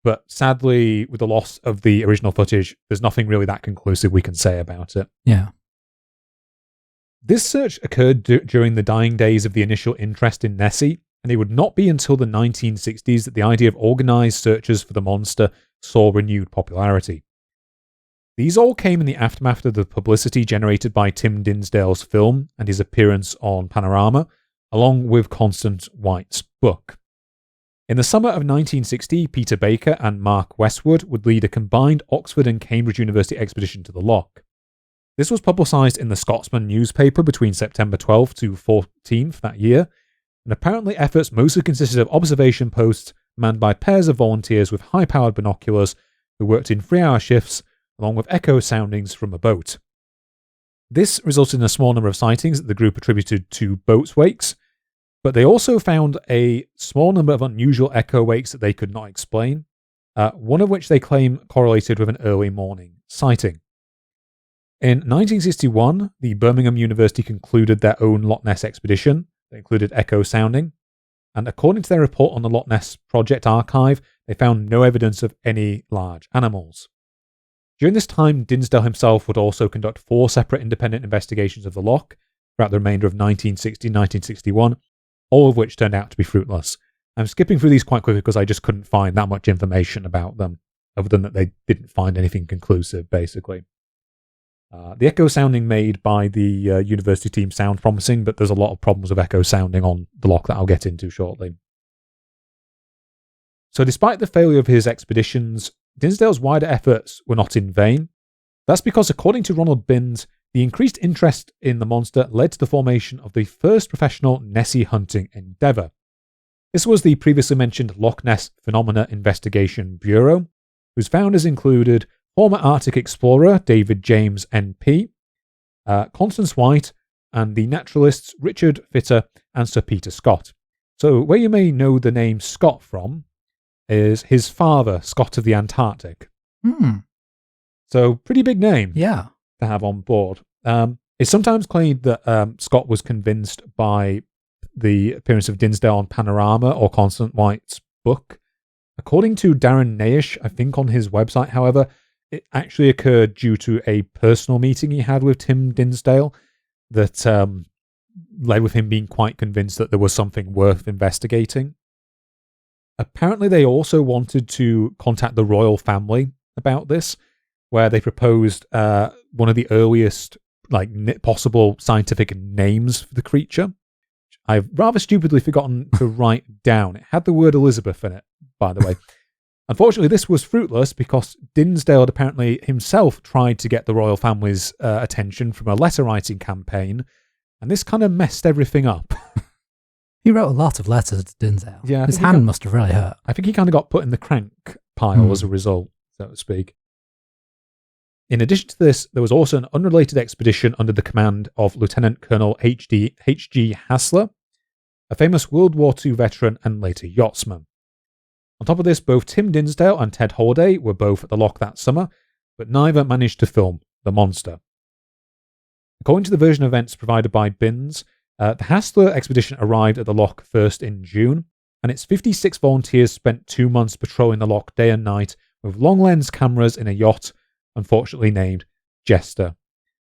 But sadly, with the loss of the original footage, there's nothing really that conclusive we can say about it. Yeah. This search occurred during the dying days of the initial interest in Nessie, and it would not be until the 1960s that the idea of organised searches for the monster saw renewed popularity. These all came in the aftermath of the publicity generated by Tim Dinsdale's film and his appearance on Panorama, along with Constance White's book. In the summer of 1960, Peter Baker and Mark Westwood would lead a combined Oxford and Cambridge University expedition to the loch. This was publicised in the Scotsman newspaper between September 12th to 14th that year, and apparently efforts mostly consisted of observation posts manned by pairs of volunteers with high-powered binoculars who worked in 3-hour shifts, along with echo soundings from a boat. This resulted in a small number of sightings that the group attributed to boats' wakes, but they also found a small number of unusual echo wakes that they could not explain, one of which they claim correlated with an early morning sighting. In 1961, the Birmingham University concluded their own Loch Ness expedition that included echo sounding, and according to their report on the Loch Ness Project Archive, they found no evidence of any large animals. During this time, Dinsdale himself would also conduct 4 separate independent investigations of the loch throughout the remainder of 1960 and 1961, all of which turned out to be fruitless. I'm skipping through these quite quickly because I just couldn't find that much information about them, other than that they didn't find anything conclusive, basically. The echo sounding made by the university team sound promising, but there's a lot of problems with echo sounding on the loch that I'll get into shortly. So despite the failure of his expeditions, Dinsdale's wider efforts were not in vain. That's because, according to Ronald Binns, the increased interest in the monster led to the formation of the first professional Nessie hunting endeavour. This was the previously mentioned Loch Ness Phenomena Investigation Bureau, whose founders included former Arctic explorer David James N.P., Constance White, and the naturalists Richard Fitter and Sir Peter Scott. So where you may know the name Scott from is his father, Scott of the Antarctic. So pretty big name to have on board. It's sometimes claimed that Scott was convinced by the appearance of Dinsdale on Panorama or Constance White's book. According to Darren Naish, I think on his website, however, it actually occurred due to a personal meeting he had with Tim Dinsdale that led with him being quite convinced that there was something worth investigating. Apparently, they also wanted to contact the royal family about this, where they proposed one of the earliest possible scientific names for the creature. I've rather stupidly forgotten to write down. It had the word Elizabeth in it, by the way. Unfortunately, this was fruitless because Dinsdale had apparently himself tried to get the royal family's attention from a letter-writing campaign, and this kind of messed everything up. He wrote a lot of letters to Dinsdale. Yeah, his hand must have really hurt. I think he kind of got put in the crank pile as a result, so to speak. In addition to this, there was also an unrelated expedition under the command of Lieutenant Colonel H.G. Hassler, a famous World War II veteran and later yachtsman. On top of this, both Tim Dinsdale and Ted Holiday were both at the loch that summer, but neither managed to film the monster. According to the version of events provided by Binns, the Hassler expedition arrived at the loch first in June, and its 56 volunteers spent 2 months patrolling the loch day and night with long lens cameras in a yacht, unfortunately named Jester.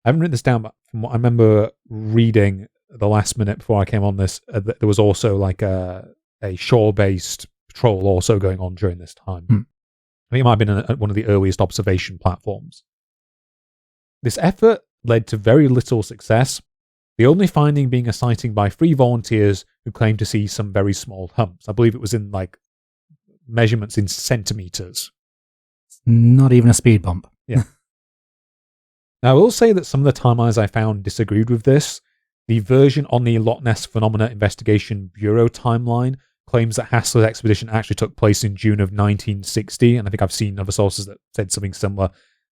I haven't written this down, but from what I remember reading the last minute before I came on this, there was also like a shore-based patrol also going on during this time. I think it might have been one of the earliest observation platforms. This effort led to very little success, the only finding being a sighting by 3 volunteers who claimed to see some very small humps. I believe it was in like measurements in centimeters. Not even a speed bump. Yeah. Now, I will say that some of the timelines I found disagreed with this. The version on the Loch Ness Phenomena Investigation Bureau timeline claims that Hassler's expedition actually took place in June of 1960, and I think I've seen other sources that said something similar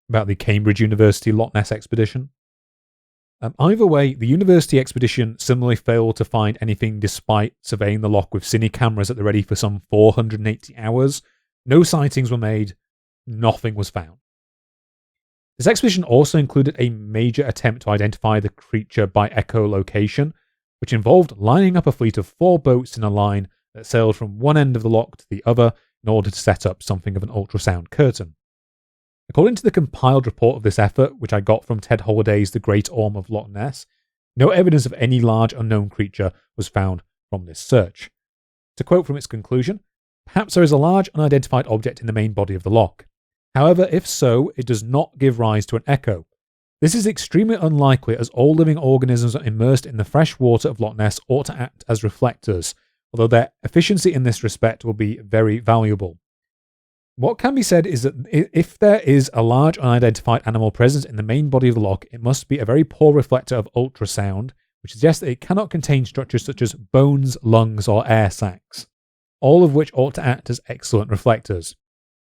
about the Cambridge University Loch Ness expedition. Either way, the university expedition similarly failed to find anything despite surveying the loch with cine cameras at the ready for some 480 hours. No sightings were made, nothing was found. This expedition also included a major attempt to identify the creature by echolocation, which involved lining up a fleet of 4 boats in a line that sailed from one end of the loch to the other in order to set up something of an ultrasound curtain. According to the compiled report of this effort, which I got from Ted Holiday's The Great Orme of Loch Ness, no evidence of any large unknown creature was found from this search. To quote from its conclusion, "Perhaps there is a large unidentified object in the main body of the loch. However, if so, it does not give rise to an echo. This is extremely unlikely, as all living organisms immersed in the fresh water of Loch Ness ought to act as reflectors, although their efficiency in this respect will be very valuable. What can be said is that if there is a large unidentified animal present in the main body of the loch, it must be a very poor reflector of ultrasound, which suggests that it cannot contain structures such as bones, lungs, or air sacs, all of which ought to act as excellent reflectors.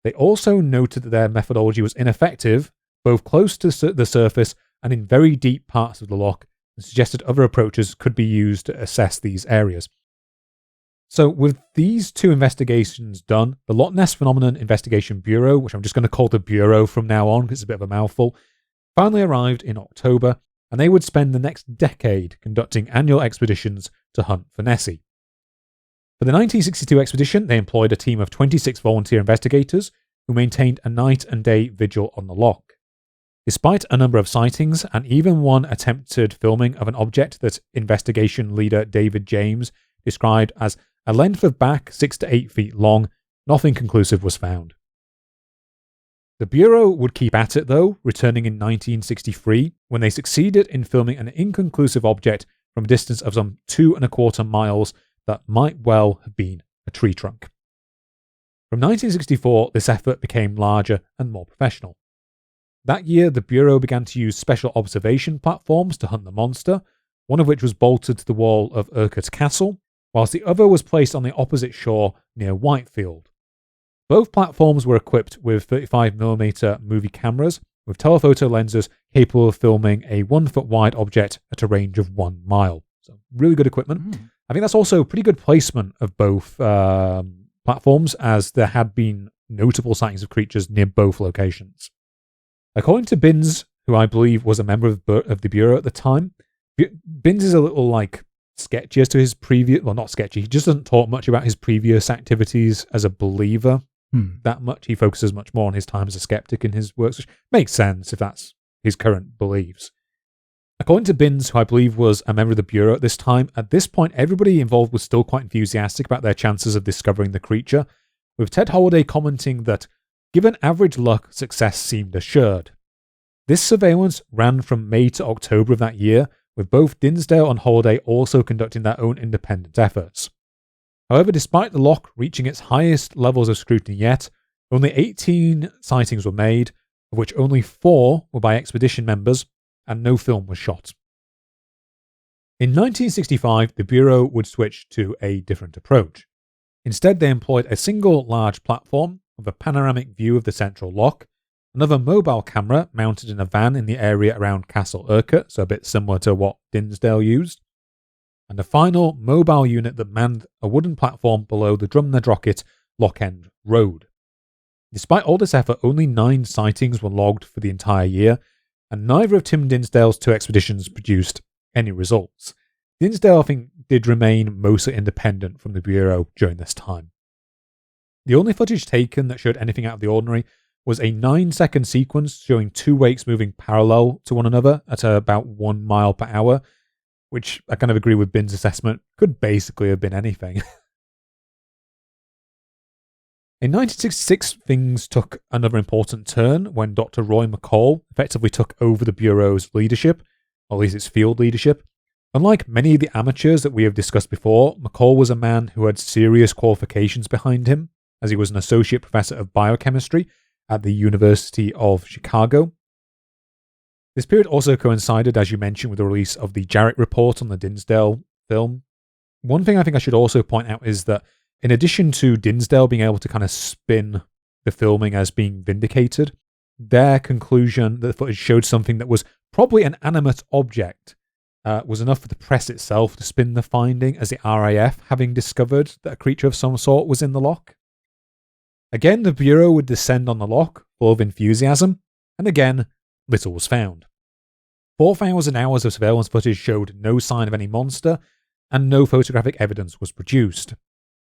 They also noted that their methodology was ineffective, both close to the surface and in very deep parts of the loch, and suggested other approaches could be used to assess these areas." So with these 2 investigations done, the Loch Ness Phenomenon Investigation Bureau, which I'm just going to call the Bureau from now on because it's a bit of a mouthful, finally arrived in October, and they would spend the next decade conducting annual expeditions to hunt for Nessie. For the 1962 expedition, they employed a team of 26 volunteer investigators who maintained a night and day vigil on the loch. Despite a number of sightings and even one attempted filming of an object that investigation leader David James described as a length of back 6 to 8 feet long, nothing conclusive was found. The Bureau would keep at it though, returning in 1963 when they succeeded in filming an inconclusive object from a distance of some 2.25 miles that might well have been a tree trunk. From 1964, this effort became larger and more professional. That year, the Bureau began to use special observation platforms to hunt the monster, one of which was bolted to the wall of Urquhart Castle, whilst the other was placed on the opposite shore near Whitefield. Both platforms were equipped with 35mm movie cameras with telephoto lenses capable of filming a 1 foot wide object at a range of 1 mile. So really good equipment. I think that's also pretty good placement of both platforms, as there had been notable sightings of creatures near both locations. According to Binns, who I believe was a member of the Bureau at the time, Binns is a little sketchy as to his previous, well, not sketchy, he just doesn't talk much about his previous activities as a believer that much. He focuses much more on his time as a skeptic in his works, which makes sense if that's his current beliefs. According to Binns, who I believe was a member of the Bureau at this time, at this point everybody involved was still quite enthusiastic about their chances of discovering the creature, with Ted Holiday commenting that, given average luck, success seemed assured. This surveillance ran from May to October of that year, with both Dinsdale and Holiday also conducting their own independent efforts. However, despite the loch reaching its highest levels of scrutiny yet, only 18 sightings were made, of which only 4 were by expedition members, and no film was shot. In 1965, the Bureau would switch to a different approach. Instead, they employed a single large platform with a panoramic view of the central loch, another mobile camera mounted in a van in the area around Castle Urquhart, so a bit similar to what Dinsdale used, and a final mobile unit that manned a wooden platform below the Drumnadrochit Loch End Road. Despite all this effort, only 9 sightings were logged for the entire year, and neither of Tim Dinsdale's 2 expeditions produced any results. Dinsdale, I think, did remain mostly independent from the Bureau during this time. The only footage taken that showed anything out of the ordinary was a 9-second sequence showing 2 wakes moving parallel to one another at about 1 mile per hour, which I kind of agree with Bin's assessment, could basically have been anything. In 1966, things took another important turn when Dr. Roy McCall effectively took over the Bureau's leadership, or at least its field leadership. Unlike many of the amateurs that we have discussed before, McCall was a man who had serious qualifications behind him, as he was an associate professor of biochemistry at the University of Chicago. This period also coincided, as you mentioned, with the release of the Jarrett Report on the Dinsdale film. One thing I think I should also point out is that in addition to Dinsdale being able to kind of spin the filming as being vindicated, their conclusion that the footage showed something that was probably an animate object was enough for the press itself to spin the finding as the RAF having discovered that a creature of some sort was in the loch. Again, the Bureau would descend on the loch, full of enthusiasm, and again, little was found. 4,000 hours of surveillance footage showed no sign of any monster, and no photographic evidence was produced.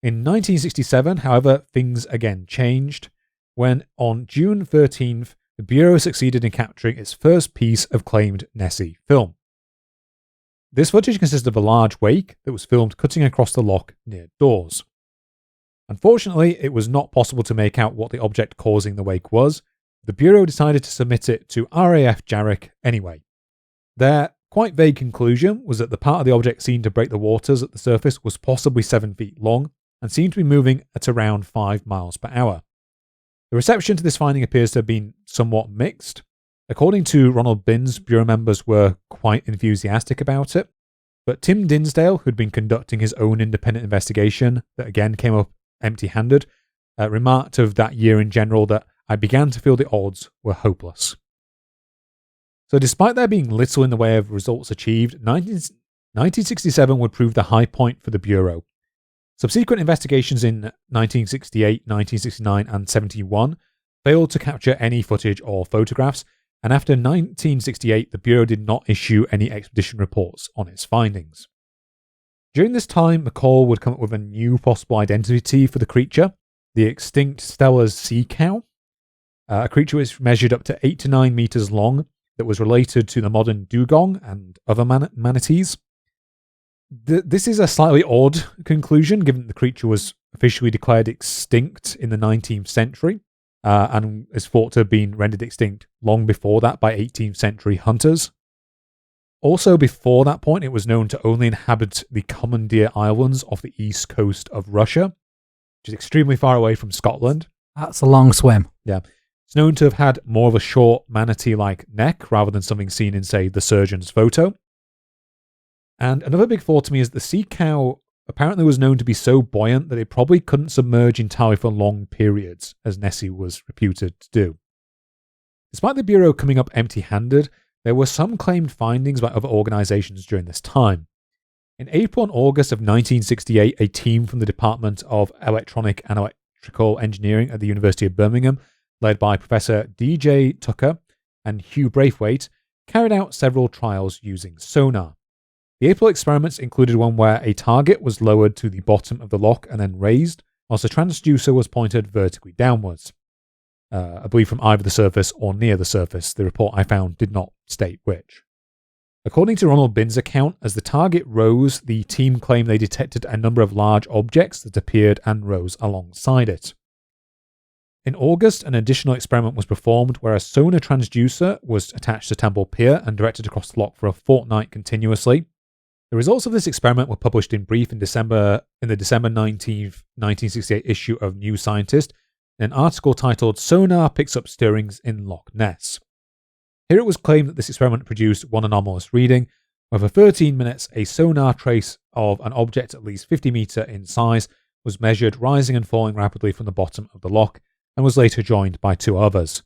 In 1967, however, things again changed, when on June 13th, the Bureau succeeded in capturing its first piece of claimed Nessie film. This footage consisted of a large wake that was filmed cutting across the loch near Dawes. Unfortunately, it was not possible to make out what the object causing the wake was. The Bureau decided to submit it to RAF Jarrick anyway. Their quite vague conclusion was that the part of the object seen to break the waters at the surface was possibly 7 feet long and seemed to be moving at around 5 miles per hour. The reception to this finding appears to have been somewhat mixed. According to Ronald Binns, Bureau members were quite enthusiastic about it, but Tim Dinsdale, who'd been conducting his own independent investigation that again came up empty-handed, remarked of that year in general that I began to feel the odds were hopeless. So despite there being little in the way of results achieved, 1967 would prove the high point for the Bureau. Subsequent investigations in 1968, 1969 and 71 failed to capture any footage or photographs, and after 1968 the Bureau did not issue any expedition reports on its findings. During this time, McCall would come up with a new possible identity for the creature, the extinct Steller's sea cow, a creature which measured up to 8 to 9 meters long that was related to the modern dugong and other manatees. This is a slightly odd conclusion, given that the creature was officially declared extinct in the 19th century, and is thought to have been rendered extinct long before that by 18th century hunters. Also, before that point, it was known to only inhabit the Commandeer Islands off the east coast of Russia, which is extremely far away from Scotland. That's a long swim. Yeah. It's known to have had more of a short manatee-like neck rather than something seen in, say, the surgeon's photo. And another big thought to me is that the sea cow apparently was known to be so buoyant that it probably couldn't submerge entirely for long periods, as Nessie was reputed to do. Despite the Bureau coming up empty-handed, there were some claimed findings by other organisations during this time. In April and August of 1968, a team from the Department of Electronic and Electrical Engineering at the University of Birmingham, led by Professor D.J. Tucker and Hugh Braithwaite, carried out several trials using sonar. The April experiments included one where a target was lowered to the bottom of the loch and then raised, whilst the transducer was pointed vertically downwards. I believe from either the surface or near the surface. The report I found did not state which. According to Ronald Binns' account, as the target rose, the team claimed they detected a number of large objects that appeared and rose alongside it. In August, an additional experiment was performed where a sonar transducer was attached to Temple Pier and directed across the loch for a fortnight continuously. The results of this experiment were published in brief in the December 19th, 1968 issue of New Scientist, in an article titled Sonar Picks Up Stirrings in Loch Ness. Here it was claimed that this experiment produced one anomalous reading, where for 13 minutes a sonar trace of an object at least 50 metres in size was measured rising and falling rapidly from the bottom of the loch, and was later joined by 2 others.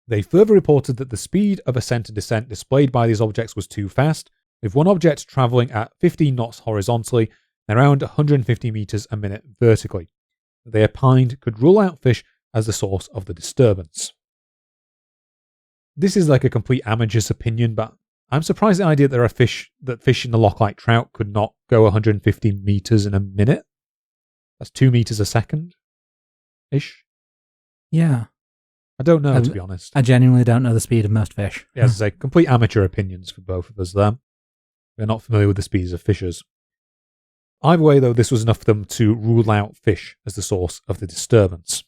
They further reported that the speed of ascent and descent displayed by these objects was too fast, with one object travelling at 15 knots horizontally and around 150 metres a minute vertically. They opined could rule out fish as the source of the disturbance. This is like a complete amateur's opinion, but I'm surprised at the idea that fish in the loch like trout could not go 150 metres in a minute. That's 2 metres a second-ish. Yeah. I don't know, to be honest. I genuinely don't know the speed of most fish. Yeah, as I say, complete amateur opinions for both of us there. We're not familiar with the speeds of fishes. Either way, though, this was enough for them to rule out fish as the source of the disturbance.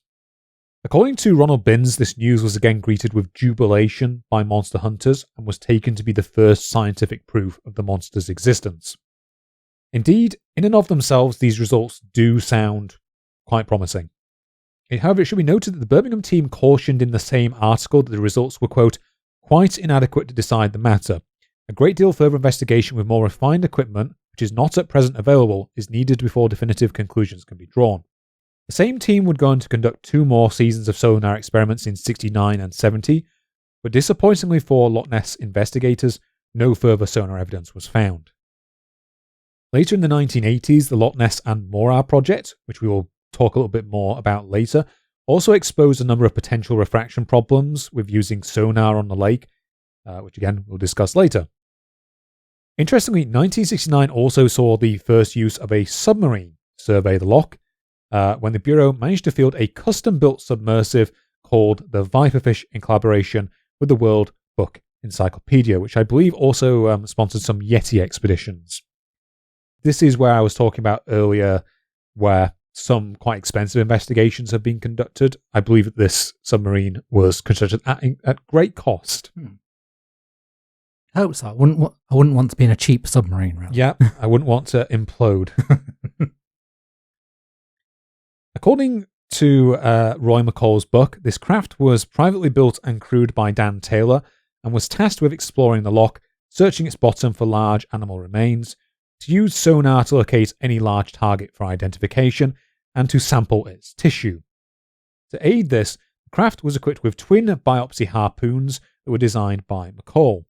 According to Ronald Binns, this news was again greeted with jubilation by monster hunters and was taken to be the first scientific proof of the monster's existence. Indeed, in and of themselves, these results do sound quite promising. However, it should be noted that the Birmingham team cautioned in the same article that the results were, quote, quite inadequate to decide the matter. A great deal further investigation with more refined equipment, which is not at present available, is needed before definitive conclusions can be drawn. The same team would go on to conduct 2 more seasons of sonar experiments in 69 and 70, but disappointingly for Loch Ness investigators, no further sonar evidence was found. Later in the 1980s, the Loch Ness and Morar project, which we will talk a little bit more about later, also exposed a number of potential refraction problems with using sonar on the lake, which again we'll discuss later. Interestingly, 1969 also saw the first use of a submarine to survey the loch, when the Bureau managed to field a custom-built submersive called the Viperfish in collaboration with the World Book Encyclopedia, which I believe also sponsored some Yeti expeditions. This is where I was talking about earlier, where some quite expensive investigations have been conducted. I believe that this submarine was constructed at great cost. I hope so. I wouldn't want to be in a cheap submarine, really. Yeah, I wouldn't want to implode. According to Roy McCall's book, this craft was privately built and crewed by Dan Taylor and was tasked with exploring the loch, searching its bottom for large animal remains, to use sonar to locate any large target for identification, and to sample its tissue. To aid this, the craft was equipped with twin biopsy harpoons that were designed by McCall.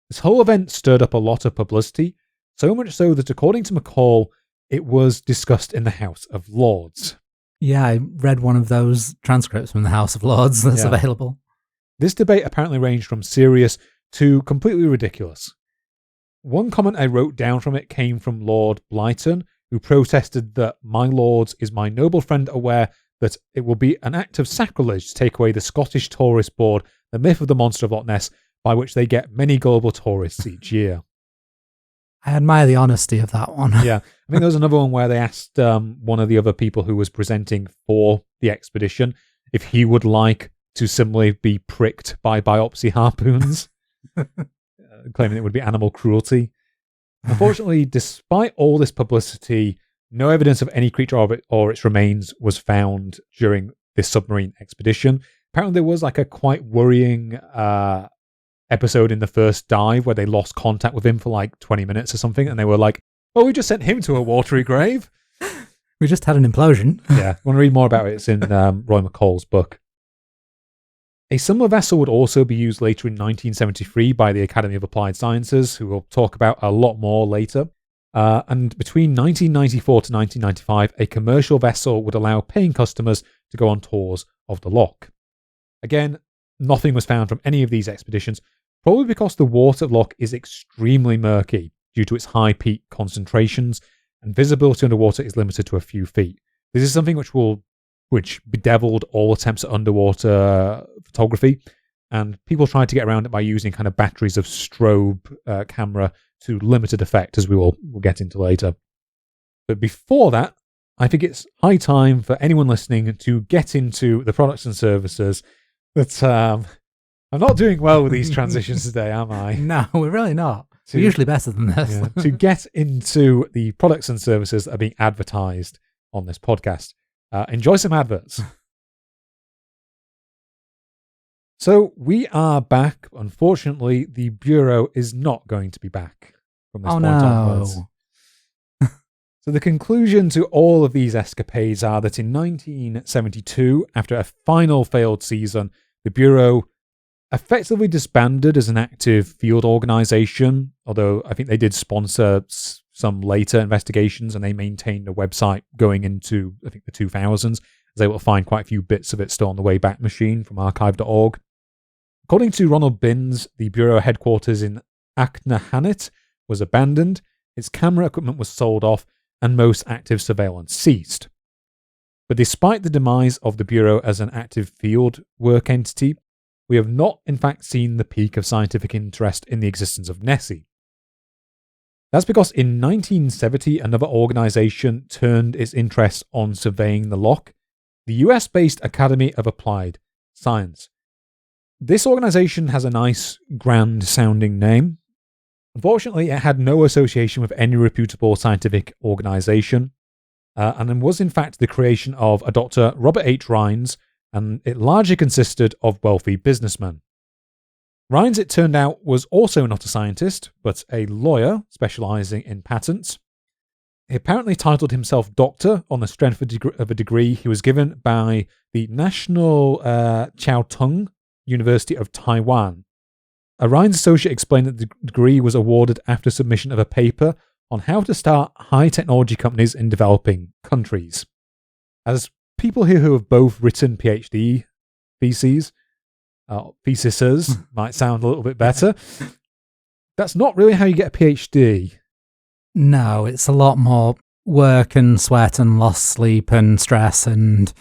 This whole event stirred up a lot of publicity, so much so that according to McCall, it was discussed in the House of Lords. Yeah, I read one of those transcripts from the House of Lords that's available. This debate apparently ranged from serious to completely ridiculous. One comment I wrote down from it came from Lord Blyton, who protested that, "My lords, is my noble friend aware that it will be an act of sacrilege to take away the Scottish Tourist Board, the myth of the monster of Loch Ness, by which they get many global tourists each year." I admire the honesty of that one. Yeah, I think there was another one where they asked one of the other people who was presenting for the expedition if he would like to similarly be pricked by biopsy harpoons, claiming it would be animal cruelty. Unfortunately, despite all this publicity, no evidence of any creature or its remains was found during this submarine expedition. Apparently, there was like a quite worrying episode in the first dive where they lost contact with him for like 20 minutes or something, and they were like, "Oh, we just sent him to a watery grave. We just had an implosion." Yeah, want to read more about it? It's in Roy McCall's book. A similar vessel would also be used later in 1973 by the Academy of Applied Sciences, who we'll talk about a lot more later. And between 1994 to 1995, a commercial vessel would allow paying customers to go on tours of the loch. Again, nothing was found from any of these expeditions, probably because the water of the loch is extremely murky due to its high peat concentrations, and visibility underwater is limited to a few feet. This is something which bedeviled all attempts at underwater photography, and people tried to get around it by using kind of batteries of strobe camera to limited effect, as we'll get into later. But before that, I think it's high time for anyone listening to get into the products and services that I'm not doing well with these transitions today, am I? No, we're really not. We're usually better than this. Yeah, to get into the products and services that are being advertised on this podcast. Enjoy some adverts. So we are back. Unfortunately, the Bureau is not going to be back from this point onwards. So the conclusion to all of these escapades are that in 1972, after a final failed season, the Bureau effectively disbanded as an active field organization, although I think they did sponsor some later investigations, and they maintained a website going into, I think, the 2000s. I was able to find quite a few bits of it still on the Wayback Machine from archive.org. According to Ronald Binns, the Bureau headquarters in Achnahanit was abandoned, its camera equipment was sold off, and most active surveillance ceased. But despite the demise of the Bureau as an active field work entity, we have not in fact seen the peak of scientific interest in the existence of Nessie. That's because in 1970, another organisation turned its interest on surveying the loch, the US-based Academy of Applied Science. This organisation has a nice, grand-sounding name. Unfortunately, it had no association with any reputable scientific organisation, and was in fact the creation of a Dr. Robert H. Rines, and it largely consisted of wealthy businessmen. Rines, it turned out, was also not a scientist, but a lawyer specialising in patents. He apparently titled himself doctor on the strength of a degree he was given by the National Chiao Tung University of Taiwan. A Rines associate explained that the degree was awarded after submission of a paper on how to start high-technology companies in developing countries. As people here who have both written PhD theses might sound a little bit better. That's not really how you get a PhD. No, it's a lot more work and sweat and lost sleep and stress and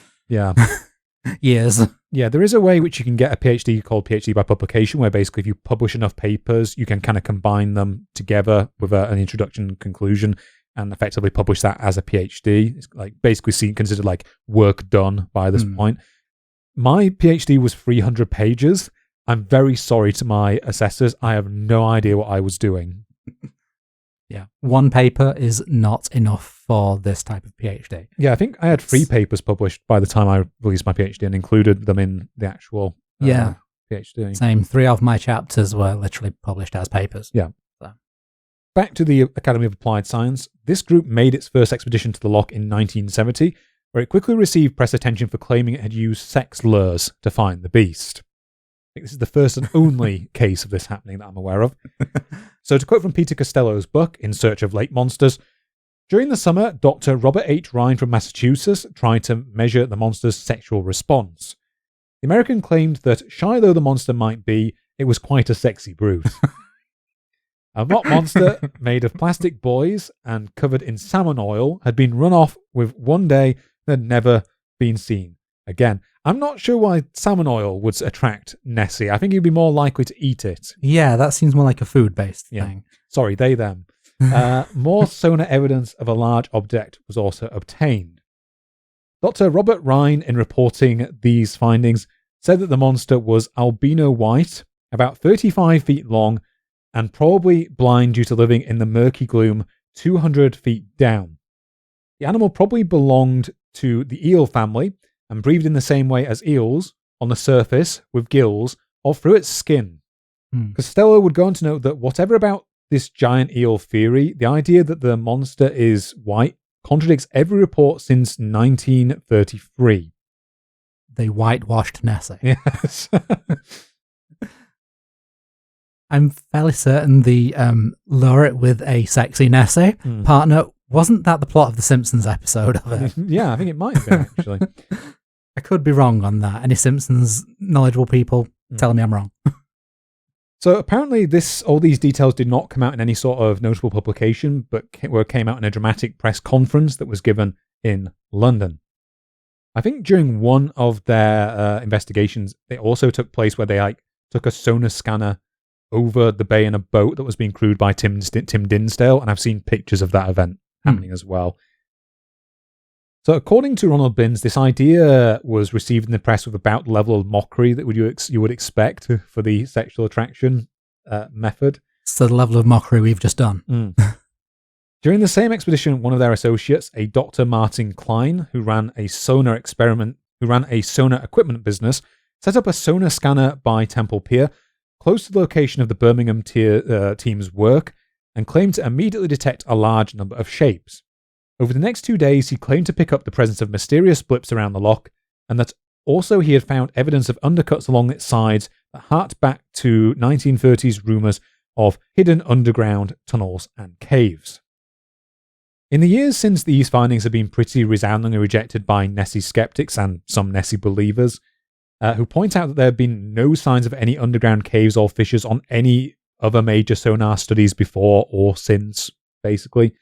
years. Yeah, there is a way which you can get a PhD called PhD by publication, where basically if you publish enough papers, you can kind of combine them together with an introduction and conclusion and effectively publish that as a PhD. It's like basically considered like work done by this point. My PhD was 300 pages. I'm very sorry to my assessors. I have no idea what I was doing. Yeah, one paper is not enough for this type of PhD. Yeah, I think I had 3 papers published by the time I released my PhD and included them in the actual PhD. Same. 3 of my chapters were literally published as papers. Yeah. Back to the Academy of Applied Science, this group made its first expedition to the loch in 1970, where it quickly received press attention for claiming it had used sex lures to find the beast. I think this is the first and only case of this happening that I'm aware of. So to quote from Peter Costello's book, In Search of Lake Monsters, during the summer, Dr. Robert H. Rine from Massachusetts tried to measure the monster's sexual response. The American claimed that, shy though the monster might be, it was quite a sexy brute. A mock monster made of plastic buoys and covered in salmon oil had been run off with one day and had never been seen again. I'm not sure why salmon oil would attract Nessie. I think you'd be more likely to eat it. Yeah, that seems more like a food-based thing. Sorry, they, them. More sonar evidence of a large object was also obtained. Dr. Robert Rine, in reporting these findings, said that the monster was albino white, about 35 feet long, and probably blind due to living in the murky gloom 200 feet down. The animal probably belonged to the eel family and breathed in the same way as eels, on the surface, with gills, or through its skin. Costello would go on to note that whatever about this giant eel theory, the idea that the monster is white contradicts every report since 1933. They whitewashed Nessie. Yes. I'm fairly certain the lure it with a sexy Nessie partner, wasn't that the plot of the Simpsons episode of it? Yeah, I think it might have been, actually. I could be wrong on that. Any Simpsons knowledgeable people telling me I'm wrong. So apparently all these details did not come out in any sort of notable publication, but came out in a dramatic press conference that was given in London. I think during one of their investigations, it also took place where they took a sonar scanner over the bay in a boat that was being crewed by Tim Dinsdale, and I've seen pictures of that event happening as well. So according to Ronald Binns, this idea was received in the press with about the level of mockery that you would expect for the sexual attraction method. So the level of mockery we've just done. During the same expedition, one of their associates, a Dr. Martin Klein, who ran a sonar equipment business, set up a sonar scanner by Temple Pier, close to the location of the Birmingham team's work, and claimed to immediately detect a large number of shapes. Over the next 2 days, he claimed to pick up the presence of mysterious blips around the loch, and that also he had found evidence of undercuts along its sides that harked back to 1930s rumours of hidden underground tunnels and caves. In the years since these findings have been pretty resoundingly rejected by Nessie skeptics and some Nessie believers, who point out that there have been no signs of any underground caves or fissures on any other major sonar studies before or since, basically.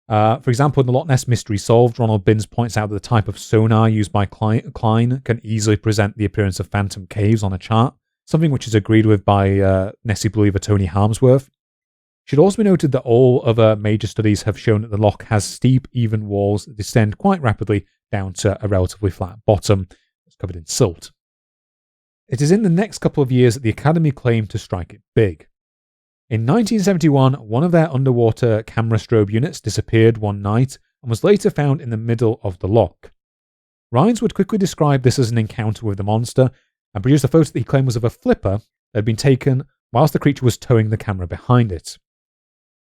For example, in the Loch Ness Mystery Solved, Ronald Binns points out that the type of sonar used by Klein can easily present the appearance of phantom caves on a chart, something which is agreed with by Nessie believer Tony Harmsworth. It should also be noted that all other major studies have shown that the loch has steep, even walls that descend quite rapidly down to a relatively flat bottom that's covered in silt. It is in the next couple of years that the Academy claimed to strike it big. In 1971, one of their underwater camera strobe units disappeared one night and was later found in the middle of the loch. Rines would quickly describe this as an encounter with the monster and produced a photo that he claimed was of a flipper that had been taken whilst the creature was towing the camera behind it.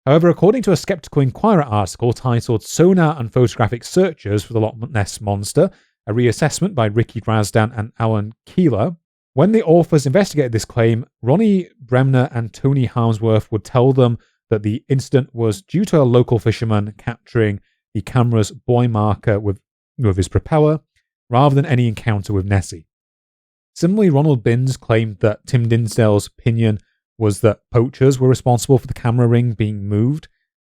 However, according to a Skeptical Inquirer article titled Sonar and Photographic Searchers for the Loch Ness Monster, a reassessment by Ricky Drasdan and Alan Keeler, when the authors investigated this claim, Ronnie Bremner and Tony Harmsworth would tell them that the incident was due to a local fisherman capturing the camera's buoy marker with his propeller, rather than any encounter with Nessie. Similarly, Ronald Binns claimed that Tim Dinsdale's opinion was that poachers were responsible for the camera ring being moved,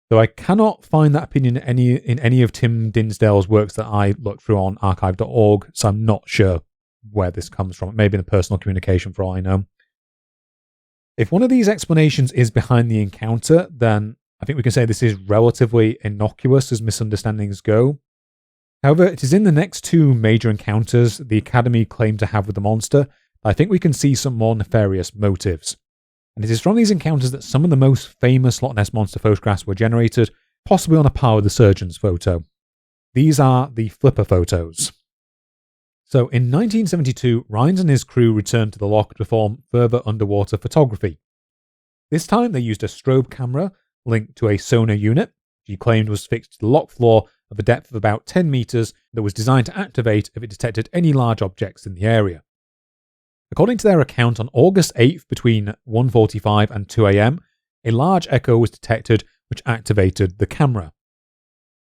though I cannot find that opinion in any of Tim Dinsdale's works that I looked through on archive.org, so I'm not sure where this comes from. It may be in a personal communication for all I know. If one of these explanations is behind the encounter, then I think we can say this is relatively innocuous as misunderstandings go. However, it is in the next two major encounters the Academy claim to have with the monster that I think we can see some more nefarious motives. And it is from these encounters that some of the most famous Loch Ness Monster photographs were generated, possibly on a par with the surgeon's photo. These are the flipper photos. So in 1972, Rines and his crew returned to the loch to perform further underwater photography. This time they used a strobe camera linked to a sonar unit, which he claimed was fixed to the loch floor of a depth of about 10 meters that was designed to activate if it detected any large objects in the area. According to their account, on August 8th between 1:45 and 2 a.m, a large echo was detected which activated the camera.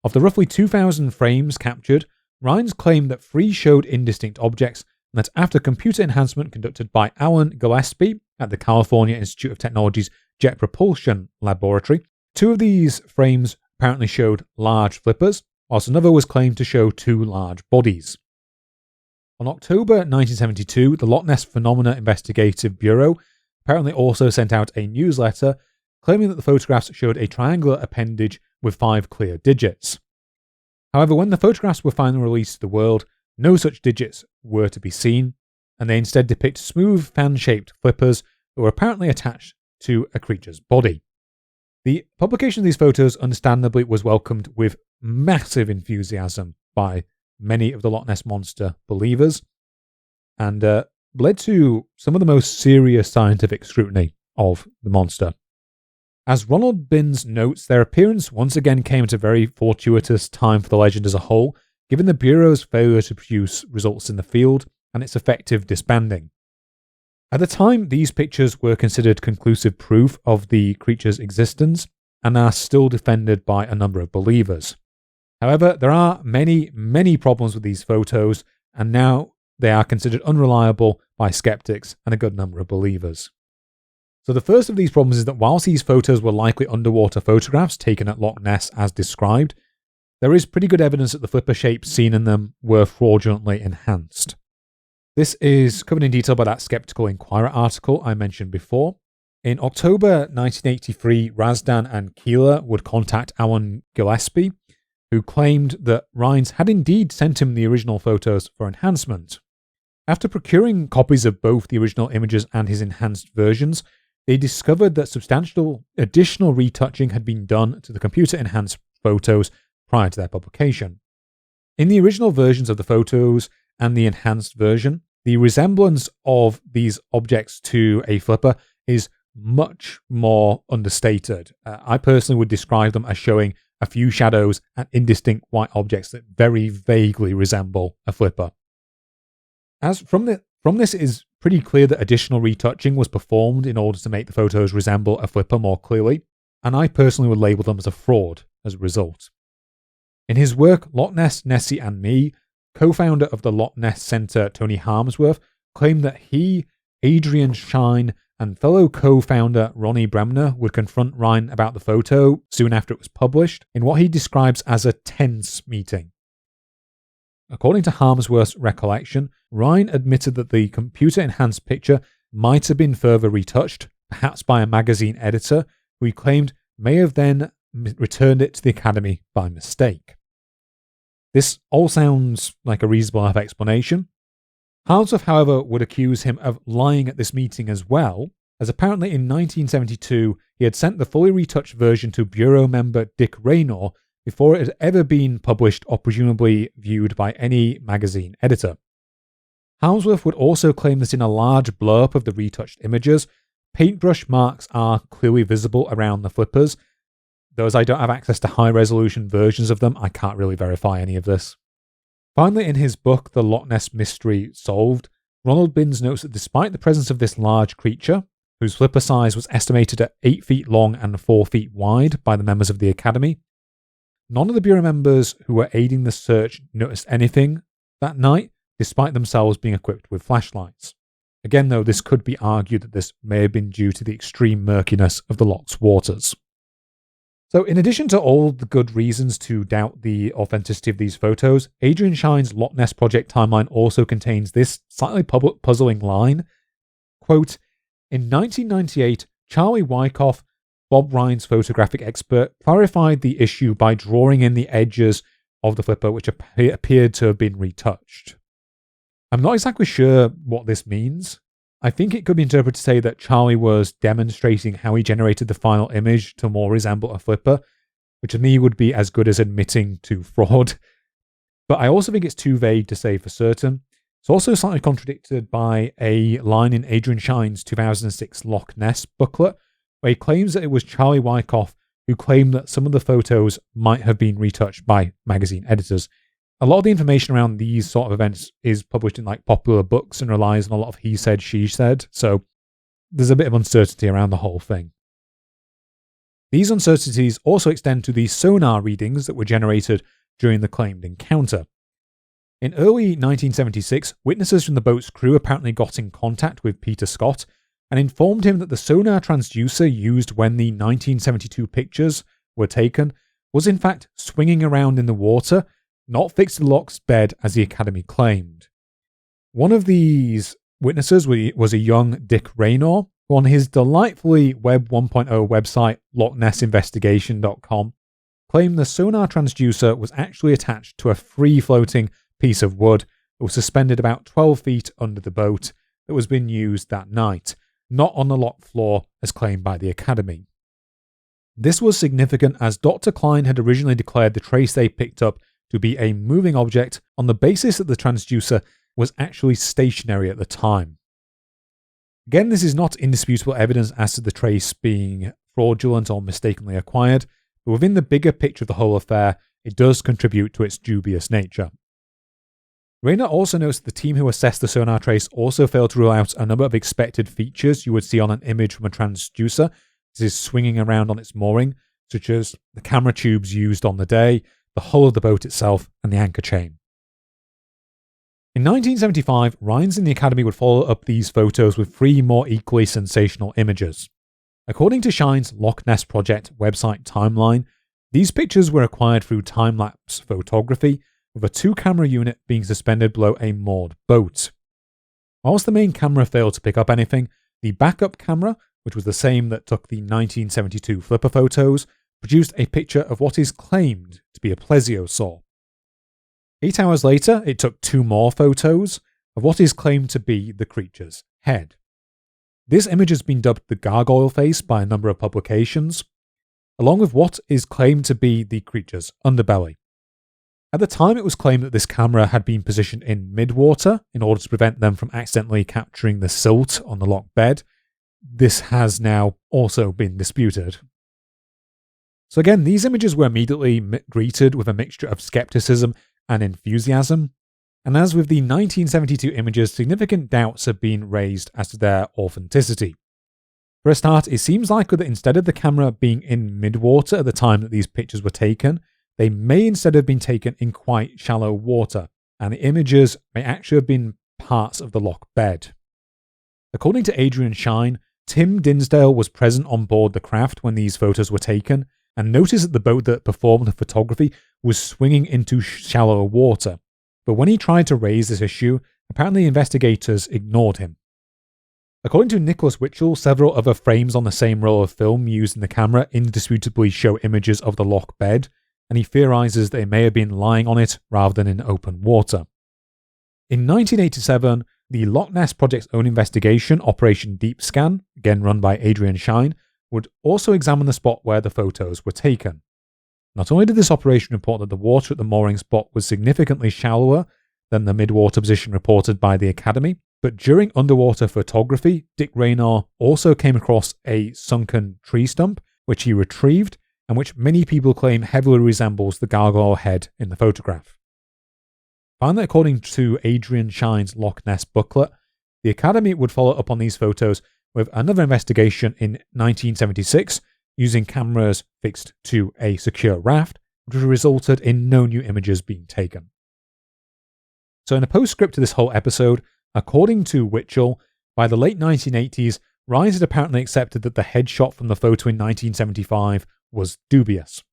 Of the roughly 2,000 frames captured, Rines claimed that 3 showed indistinct objects and that after computer enhancement conducted by Alan Gillespie at the California Institute of Technology's Jet Propulsion Laboratory, 2 of these frames apparently showed large flippers, whilst another was claimed to show 2 large bodies. On October 1972, the Loch Ness Phenomena Investigative Bureau apparently also sent out a newsletter claiming that the photographs showed a triangular appendage with 5 clear digits. However, when the photographs were finally released to the world, no such digits were to be seen, and they instead depict smooth fan-shaped flippers that were apparently attached to a creature's body. The publication of these photos understandably was welcomed with massive enthusiasm by many of the Loch Ness Monster believers, and led to some of the most serious scientific scrutiny of the monster. As Ronald Binns notes, their appearance once again came at a very fortuitous time for the legend as a whole, given the Bureau's failure to produce results in the field and its effective disbanding. At the time, these pictures were considered conclusive proof of the creature's existence and are still defended by a number of believers. However, there are many problems with these photos, and now they are considered unreliable by skeptics and a good number of believers. So the first of these problems is that whilst these photos were likely underwater photographs taken at Loch Ness as described, there is pretty good evidence that the flipper shapes seen in them were fraudulently enhanced. This is covered in detail by that Skeptical Inquirer article I mentioned before. In October 1983, Drasdan and Keeler would contact Alan Gillespie, who claimed that Rines had indeed sent him the original photos for enhancement. After procuring copies of both the original images and his enhanced versions, they discovered that substantial additional retouching had been done to the computer-enhanced photos prior to their publication. In the original versions of the photos and the enhanced version, the resemblance of these objects to a flipper is much more understated. I personally would describe them as showing a few shadows and indistinct white objects that very vaguely resemble a flipper. As from this, it is pretty clear that additional retouching was performed in order to make the photos resemble a flipper more clearly, and I personally would label them as a fraud as a result. In his work Loch Ness, Nessie and Me, co-founder of the Loch Ness Centre Tony Harmsworth claimed that he, Adrian Shine, and fellow co-founder Ronnie Bremner would confront Ryan about the photo soon after it was published in what he describes as a tense meeting. According to Harmsworth's recollection, Ryan admitted that the computer-enhanced picture might have been further retouched, perhaps by a magazine editor, who he claimed may have then returned it to the Academy by mistake. This all sounds like a reasonable enough explanation. Harmsworth, however, would accuse him of lying at this meeting as well, as apparently in 1972 he had sent the fully retouched version to Bureau member Dick Raynor before it had ever been published or presumably viewed by any magazine editor. Harmsworth would also claim that in a large blurb of the retouched images, paintbrush marks are clearly visible around the flippers. Though as I don't have access to high-resolution versions of them, I can't really verify any of this. Finally, in his book, The Loch Ness Mystery Solved, Ronald Binns notes that despite the presence of this large creature, whose flipper size was estimated at 8 feet long and 4 feet wide by the members of the Academy, none of the Bureau members who were aiding the search noticed anything that night, despite themselves being equipped with flashlights. Again, though, this could be argued that this may have been due to the extreme murkiness of the loch's waters. So, in addition to all the good reasons to doubt the authenticity of these photos, Adrian Shine's Loch Ness project timeline also contains this slightly puzzling line. Quote, in 1998, Charlie Wyckoff, Bob Ryan's photographic expert, clarified the issue by drawing in the edges of the flipper which appeared to have been retouched. I'm not exactly sure what this means. I think it could be interpreted to say that Charlie was demonstrating how he generated the final image to more resemble a flipper, which to me would be as good as admitting to fraud. But I also think it's too vague to say for certain. It's also slightly contradicted by a line in Adrian Shine's 2006 Loch Ness booklet, where he claims that it was Charlie Wyckoff who claimed that some of the photos might have been retouched by magazine editors. A lot of the information around these sort of events is published in like popular books and relies on a lot of he said, she said, so there's a bit of uncertainty around the whole thing. These uncertainties also extend to the sonar readings that were generated during the claimed encounter. In early 1976, witnesses from the boat's crew apparently got in contact with Peter Scott and informed him that the sonar transducer used when the 1972 pictures were taken was in fact swinging around in the water, not fixed to the loch's bed as the Academy claimed. One of these witnesses was a young Dick Raynor, who on his delightfully Web 1.0 website, LochNessInvestigation.com, claimed the sonar transducer was actually attached to a free-floating piece of wood that was suspended about 12 feet under the boat that was being used that night, not on the loch floor as claimed by the Academy. This was significant as Dr. Klein had originally declared the trace they picked up to be a moving object on the basis that the transducer was actually stationary at the time. Again, this is not indisputable evidence as to the trace being fraudulent or mistakenly acquired, but within the bigger picture of the whole affair, it does contribute to its dubious nature. Raynor also notes that the team who assessed the sonar trace also failed to rule out a number of expected features you would see on an image from a transducer that is swinging around on its mooring, such as the camera tubes used on the day, the hull of the boat itself, and the anchor chain. In 1975, Rines and the Academy would follow up these photos with 3 more equally sensational images. According to Shine's Loch Ness Project website timeline, these pictures were acquired through time-lapse photography, with a 2-camera unit being suspended below a moored boat. Whilst the main camera failed to pick up anything, the backup camera, which was the same that took the 1972 flipper photos, produced a picture of what is claimed to be a plesiosaur. 8 hours later, it took 2 more photos of what is claimed to be the creature's head. This image has been dubbed the gargoyle face by a number of publications, along with what is claimed to be the creature's underbelly. At the time, it was claimed that this camera had been positioned in mid-water in order to prevent them from accidentally capturing the silt on the loch bed. This has now also been disputed. So again, these images were immediately greeted with a mixture of skepticism and enthusiasm. And as with the 1972 images, significant doubts have been raised as to their authenticity. For a start, it seems likely that instead of the camera being in midwater at the time that these pictures were taken, they may instead have been taken in quite shallow water, and the images may actually have been parts of the loch bed. According to Adrian Shine, Tim Dinsdale was present on board the craft when these photos were taken, and noticed that the boat that performed the photography was swinging into shallower water. But when he tried to raise this issue, apparently investigators ignored him. According to Nicholas Witchell, several other frames on the same roll of film used in the camera indisputably show images of the loch bed, and he theorizes that it may have been lying on it rather than in open water. In 1987, the Loch Ness Project's own investigation, Operation Deep Scan, again run by Adrian Shine, would also examine the spot where the photos were taken. Not only did this operation report that the water at the mooring spot was significantly shallower than the midwater position reported by the Academy, but during underwater photography, Dick Raynor also came across a sunken tree stump, which he retrieved, and which many people claim heavily resembles the gargoyle head in the photograph. Finally, according to Adrian Shine's Loch Ness booklet, the Academy would follow up on these photos with another investigation in 1976 using cameras fixed to a secure raft, which resulted in no new images being taken. So in a postscript to this whole episode, according to Witchell, by the late 1980s, Rhines had apparently accepted that the headshot from the photo in 1975 was dubious.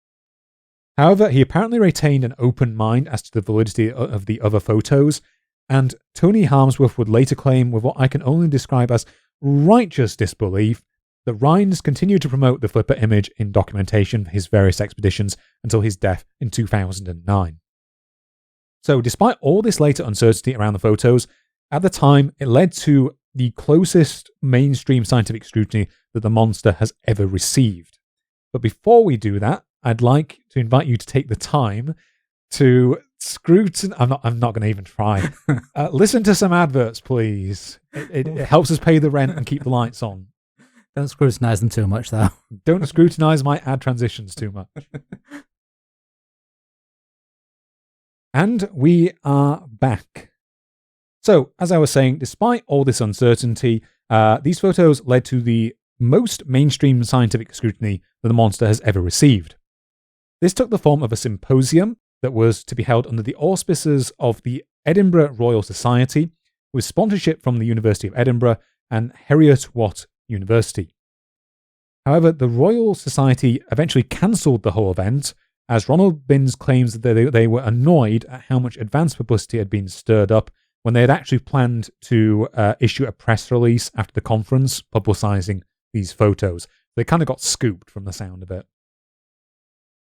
However, he apparently retained an open mind as to the validity of the other photos, and Tony Harmsworth would later claim, with what I can only describe as righteous disbelief, that Rhines continued to promote the flipper image in documentation for his various expeditions until his death in 2009. So despite all this later uncertainty around the photos, at the time it led to the closest mainstream scientific scrutiny that the monster has ever received. But before we do that, I'd like to invite you to take the time to scrutinize. I'm not going to even try. Listen to some adverts, please. It helps us pay the rent and keep the lights on. Don't scrutinize them too much, though. Don't scrutinize my ad transitions too much. And we are back. So, as I was saying, despite all this uncertainty, these photos led to the most mainstream scientific scrutiny that the monster has ever received. This took the form of a symposium that was to be held under the auspices of the Edinburgh Royal Society, with sponsorship from the University of Edinburgh and Heriot-Watt University. However, the Royal Society eventually cancelled the whole event, as Ronald Binns claims that they were annoyed at how much advance publicity had been stirred up when they had actually planned to issue a press release after the conference publicising these photos. They kind of got scooped from the sound of it.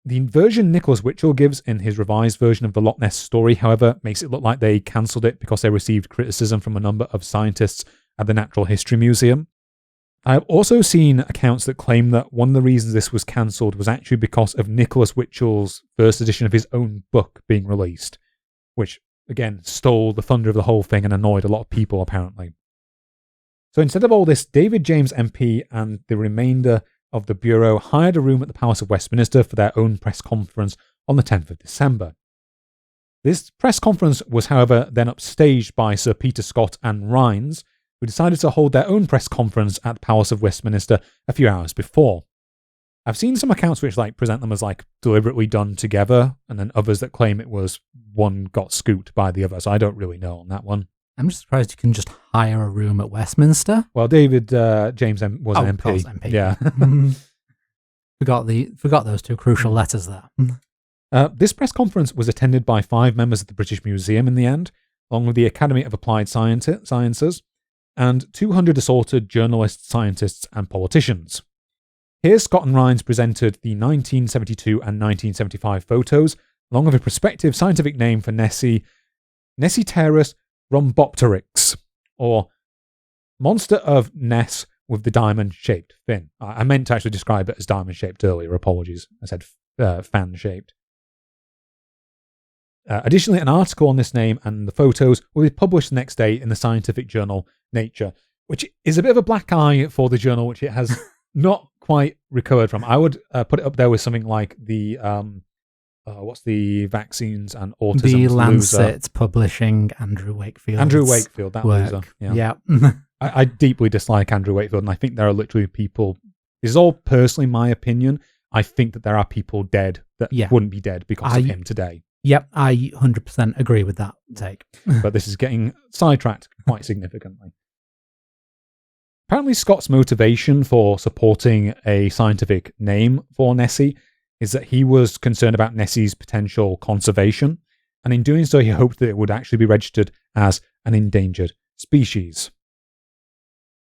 The version Nicholas Witchell gives in his revised version of the Loch Ness story, however, makes it look like they cancelled it because they received criticism from a number of scientists at the Natural History Museum. I have also seen accounts that claim that one of the reasons this was cancelled was actually because of Nicholas Witchell's first edition of his own book being released, which, again, stole the thunder of the whole thing and annoyed a lot of people, apparently. So instead of all this, David James MP and the remainder of the Bureau hired a room at the Palace of Westminster for their own press conference on the 10th of December. This press conference was, however, then upstaged by Sir Peter Scott and Rhines, who decided to hold their own press conference at the Palace of Westminster a few hours before. I've seen some accounts which present them as deliberately done together, and then others that claim it was one got scooped by the other, so I don't really know on that one. I'm just surprised you can just hire a room at Westminster. Well, David James was an MP. Of course, MP. Yeah. Forgot those two crucial letters there. This press conference was attended by 5 members of the British Museum in the end, along with the Academy of Applied Sciences, and 200 assorted journalists, scientists, and politicians. Here, Scott and Rhines presented the 1972 and 1975 photos, along with a prospective scientific name for Nessie, Nessie-Hunters rhombopteryx, or monster of Ness with the diamond-shaped fin. I meant to actually describe it as diamond-shaped earlier, apologies. I said fan-shaped. Additionally, an article on this name and the photos will be published the next day in the scientific journal Nature, which is a bit of a black eye for the journal, which it has not quite recovered from. I would put it up there with something like the what's the vaccines and autism The loser? Lancet Publishing, Andrew Wakefield. That loser. Yeah. I deeply dislike Andrew Wakefield, and I think there are literally people. This is all personally my opinion. I think that there are people dead that wouldn't be dead because of him today. Yep, I 100% agree with that take. But this is getting sidetracked quite significantly. Apparently, Scott's motivation for supporting a scientific name for Nessie is that he was concerned about Nessie's potential conservation, and in doing so, he hoped that it would actually be registered as an endangered species.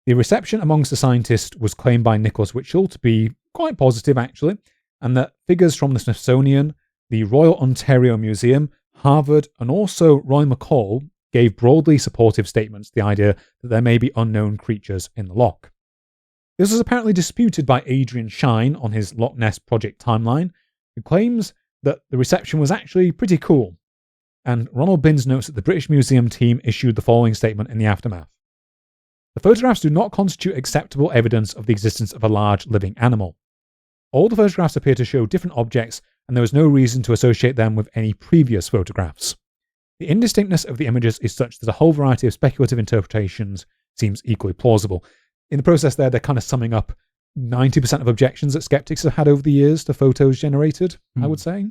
The reception amongst the scientists was claimed by Nicholas Witchell to be quite positive, actually, and that figures from the Smithsonian, the Royal Ontario Museum, Harvard, and also Roy McCall gave broadly supportive statements to the idea that there may be unknown creatures in the loch. This was apparently disputed by Adrian Shine on his Loch Ness project timeline, who claims that the reception was actually pretty cool, and Ronald Binns notes that the British Museum team issued the following statement in the aftermath. The photographs do not constitute acceptable evidence of the existence of a large living animal. All the photographs appear to show different objects, and there is no reason to associate them with any previous photographs. The indistinctness of the images is such that a whole variety of speculative interpretations seems equally plausible. In the process there, they're kind of summing up 90% of objections that skeptics have had over the years to photos generated, I would say.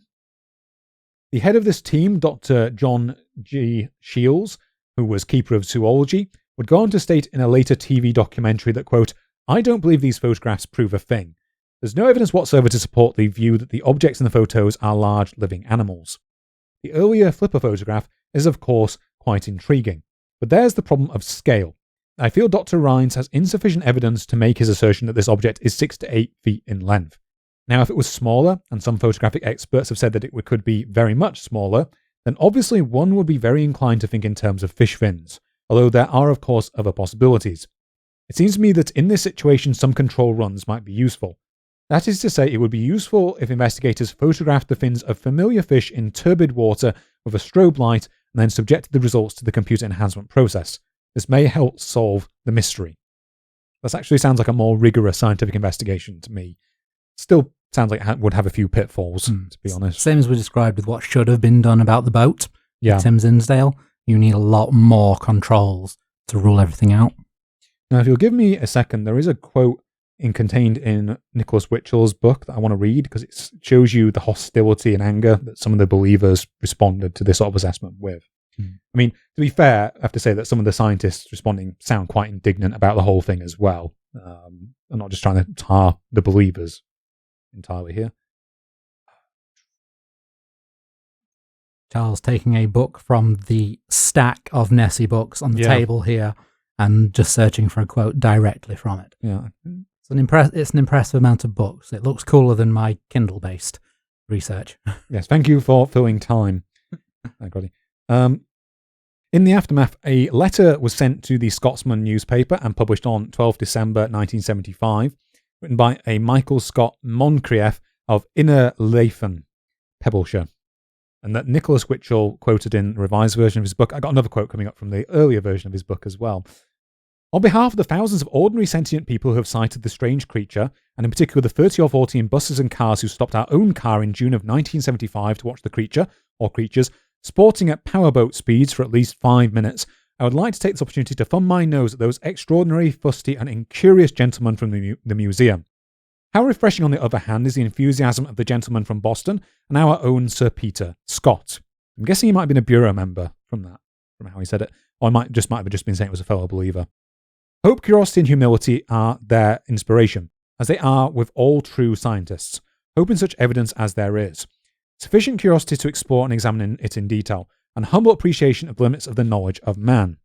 The head of this team, Dr. John G. Shields, who was keeper of zoology, would go on to state in a later TV documentary that, quote, I don't believe these photographs prove a thing. There's no evidence whatsoever to support the view that the objects in the photos are large living animals. The earlier flipper photograph is, of course, quite intriguing, but there's the problem of scale. I feel Dr. Rines has insufficient evidence to make his assertion that this object is 6 to 8 feet in length. Now, if it was smaller, and some photographic experts have said that it could be very much smaller, then obviously one would be very inclined to think in terms of fish fins, although there are, of course, other possibilities. It seems to me that in this situation some control runs might be useful. That is to say, it would be useful if investigators photographed the fins of familiar fish in turbid water with a strobe light and then subjected the results to the computer enhancement process. This may help solve the mystery. This actually sounds like a more rigorous scientific investigation to me. Still sounds like it would have a few pitfalls, to be honest. Same as we described with what should have been done about the boat. Yeah. Tim Zinsdale. You need a lot more controls to rule everything out. Now, if you'll give me a second, there is a quote contained in Nicholas Witchell's book that I want to read because it shows you the hostility and anger that some of the believers responded to this sort of assessment with. I mean, to be fair, I have to say that some of the scientists responding sound quite indignant about the whole thing as well. I'm not just trying to tar the believers entirely here. Charles taking a book from the stack of Nessie books on the table here and just searching for a quote directly from it. Yeah. It's an impressive amount of books. It looks cooler than my Kindle-based research. Yes, thank you for filling time. In the aftermath, a letter was sent to the Scotsman newspaper and published on 12 December 1975, written by a Michael Scott Moncrieff of Inner Leithen, Pebbleshire, and that Nicholas Witchell quoted in the revised version of his book. I got another quote coming up from the earlier version of his book as well. On behalf of the thousands of ordinary sentient people who have sighted the strange creature, and in particular the 30 or 40 in buses and cars who stopped our own car in June of 1975 to watch the creature, or creatures, sporting at powerboat speeds for at least 5 minutes, I would like to take this opportunity to thumb my nose at those extraordinary, fusty, and incurious gentlemen from the museum. How refreshing, on the other hand, is the enthusiasm of the gentleman from Boston and our own Sir Peter Scott. I'm guessing he might have been a bureau member from how he said it, or might have just been saying it was a fellow believer. Hope, curiosity, and humility are their inspiration, as they are with all true scientists. Hope in such evidence as there is. Sufficient curiosity to explore and examine it in detail, and humble appreciation of the limits of the knowledge of man.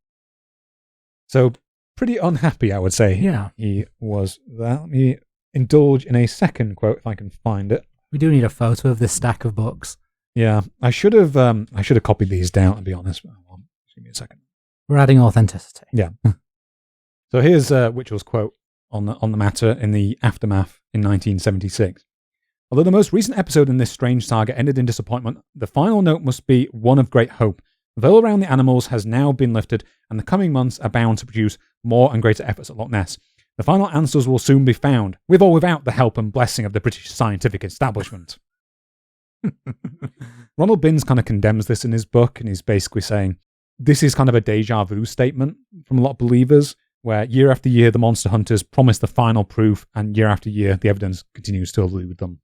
So, pretty unhappy, I would say. Yeah. He was there. Let me indulge in a second quote if I can find it. We do need a photo of this stack of books. Yeah, I should have copied these down, to be honest. Just give me a second. We're adding authenticity. Yeah. So here's Witchell's quote on the matter in the aftermath in 1976. Although the most recent episode in this strange saga ended in disappointment, the final note must be one of great hope. The veil around the animals has now been lifted, and the coming months are bound to produce more and greater efforts at Loch Ness. The final answers will soon be found, with or without the help and blessing of the British scientific establishment. Ronald Binns kind of condemns this in his book, and he's basically saying this is kind of a deja vu statement from a lot of believers, where year after year the monster hunters promise the final proof, and year after year the evidence continues to elude them.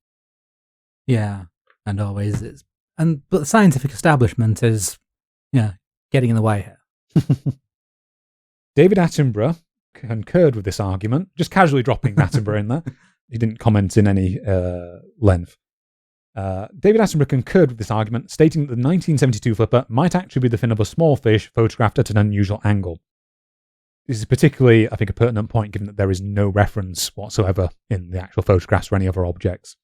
Yeah, and always is. But the scientific establishment is, getting in the way here. David Attenborough concurred with this argument, just casually dropping Attenborough in there. He didn't comment in any length. David Attenborough concurred with this argument, stating that the 1972 flipper might actually be the fin of a small fish photographed at an unusual angle. This is particularly, I think, a pertinent point, given that there is no reference whatsoever in the actual photographs or any other objects.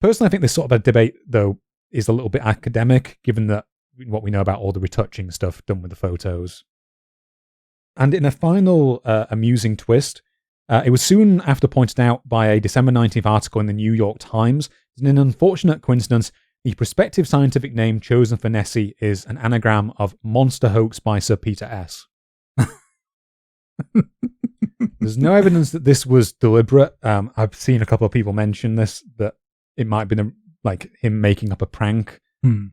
Personally, I think this sort of a debate, though, is a little bit academic, given that what we know about all the retouching stuff done with the photos. And in a final amusing twist, it was soon after pointed out by a December 19th article in the New York Times that in an unfortunate coincidence, the prospective scientific name chosen for Nessie is an anagram of Monster Hoax by Sir Peter S. There's no evidence that this was deliberate. I've seen a couple of people mention this, that it might have been like him making up a prank.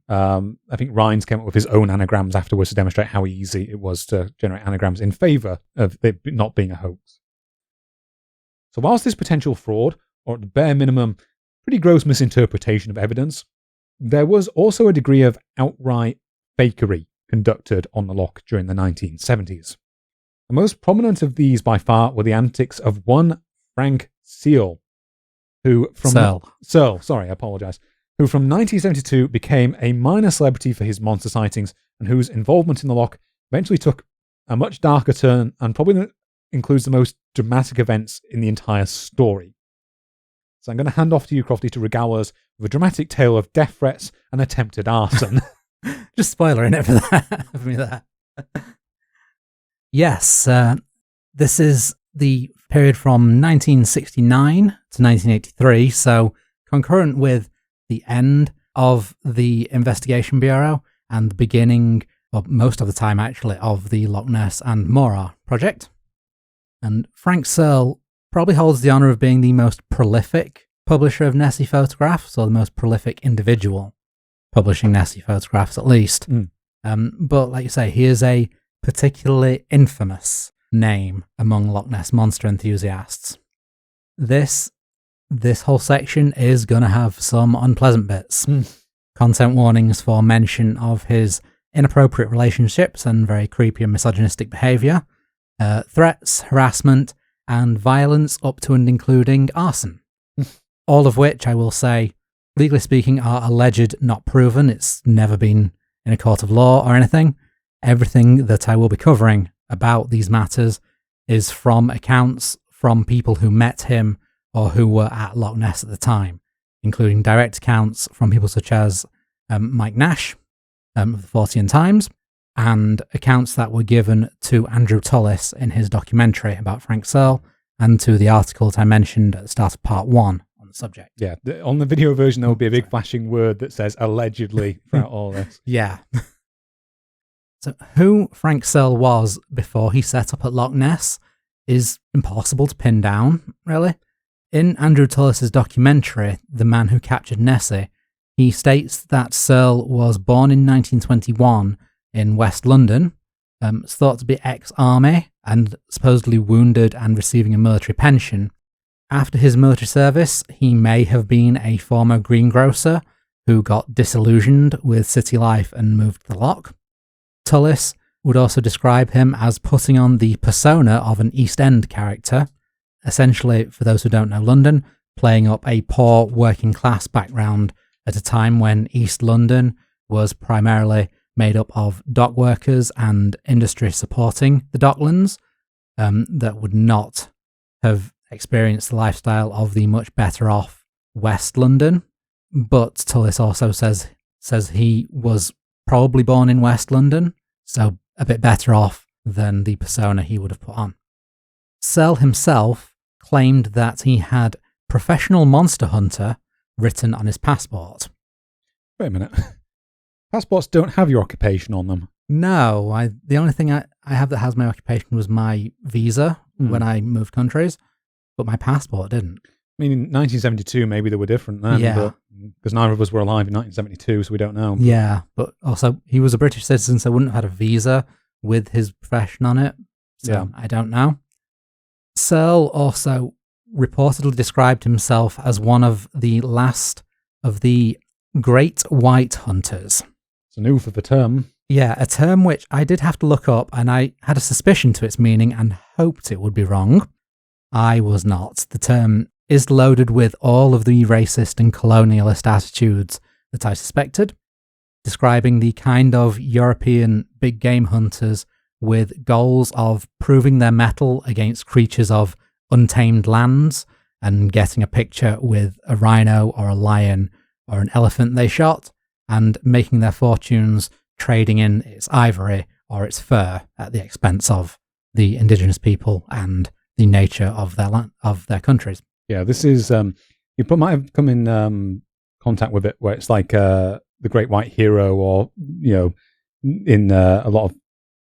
I think Rhines came up with his own anagrams afterwards to demonstrate how easy it was to generate anagrams in favour of it not being a hoax. So whilst this potential fraud, or at the bare minimum, pretty gross misinterpretation of evidence, there was also a degree of outright fakery conducted on the loch during the 1970s. The most prominent of these by far were the antics of one Frank Searle, who from Searle, sorry, I apologise, who from 1972 became a minor celebrity for his monster sightings, and whose involvement in the loch eventually took a much darker turn and probably includes the most dramatic events in the entire story. So I'm going to hand off to you, Crofty, to regale us with a dramatic tale of death threats and attempted arson. Just spoilering it for that. For me there. Yes, this is the period from 1969 to 1983, so concurrent with the end of the Investigation Bureau and the beginning, or most of the time actually, of the Loch Ness and Morar project. And Frank Searle probably holds the honour of being the most prolific publisher of Nessie photographs, or the most prolific individual publishing Nessie photographs at least. But like you say, he is a particularly infamous name among Loch Ness monster enthusiasts. This whole section is going to have some unpleasant bits. Content warnings for mention of his inappropriate relationships and very creepy and misogynistic behaviour, threats, harassment, and violence up to and including arson. All of which, I will say, legally speaking, are alleged, not proven. It's never been in a court of law or anything. Everything that I will be covering about these matters is from accounts from people who met him or who were at Loch Ness at the time, including direct accounts from people such as Mike Naish of the Fortean Times, and accounts that were given to Andrew Tullis in his documentary about Frank Searle, and to the article that I mentioned at the start of part 1 on the subject. Yeah, on the video version there will be a big flashing word that says allegedly throughout all this. Yeah. So who Frank Searle was before he set up at Loch Ness is impossible to pin down, really. In Andrew Tullis's documentary, The Man Who Captured Nessie, he states that Searle was born in 1921 in West London, is thought to be ex-army and supposedly wounded and receiving a military pension. After his military service, he may have been a former greengrocer who got disillusioned with city life and moved to the Loch. Tullis would also describe him as putting on the persona of an East End character, essentially, for those who don't know London, playing up a poor working class background at a time when East London was primarily made up of dock workers and industry supporting the docklands that would not have experienced the lifestyle of the much better off West London. But Tullis also says he was probably born in West London, so a bit better off than the persona he would have put on. Searle himself claimed that he had professional monster hunter written on his passport. Wait a minute. Passports don't have your occupation on them. No, the only thing I have that has my occupation was my visa when I moved countries, but my passport didn't. I mean, in 1972, maybe they were different then. Yeah. Because neither of us were alive in 1972, so we don't know. Yeah, but also he was a British citizen, so wouldn't have had a visa with his profession on it. So Yeah. I don't know. Searle also reportedly described himself as one of the last of the great white hunters. It's a new for the term. Yeah, a term which I did have to look up, and I had a suspicion to its meaning and hoped it would be wrong. I was not. The term is loaded with all of the racist and colonialist attitudes that I suspected, describing the kind of European big game hunters with goals of proving their mettle against creatures of untamed lands and getting a picture with a rhino or a lion or an elephant they shot and making their fortunes trading in its ivory or its fur at the expense of the indigenous people and the nature of their countries. Yeah, this is you might have come in contact with it, where it's like the Great White Hero, or in a lot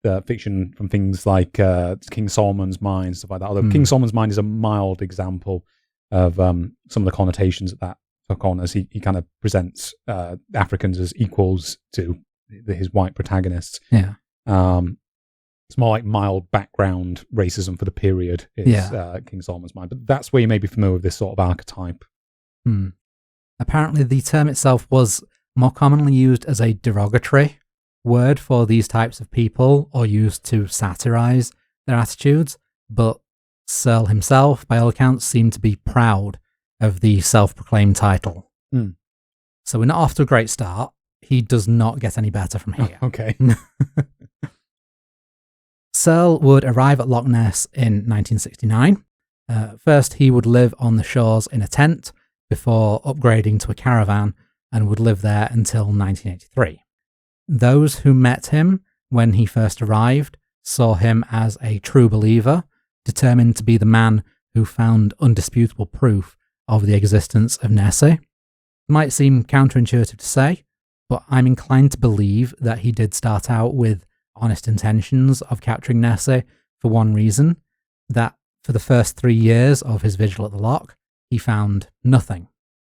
of fiction from things like King Solomon's Mine, stuff like that. Although King Solomon's Mine is a mild example of some of the connotations that took on, as he kind of presents Africans as equals to his white protagonists. Yeah. It's more like mild background racism for the period. It's King Solomon's Mine. But that's where you may be familiar with this sort of archetype. Apparently, the term itself was more commonly used as a derogatory word for these types of people, or used to satirize their attitudes. But Searle himself, by all accounts, seemed to be proud of the self-proclaimed title. So we're not off to a great start. He does not get any better from here. Okay. Searle would arrive at Loch Ness in 1969. First, he would live on the shores in a tent before upgrading to a caravan, and would live there until 1983. Those who met him when he first arrived saw him as a true believer, determined to be the man who found undisputable proof of the existence of Nessie. It might seem counterintuitive to say, but I'm inclined to believe that he did start out with honest intentions of capturing Nessie for one reason, that for the first 3 years of his vigil at the loch, he found nothing.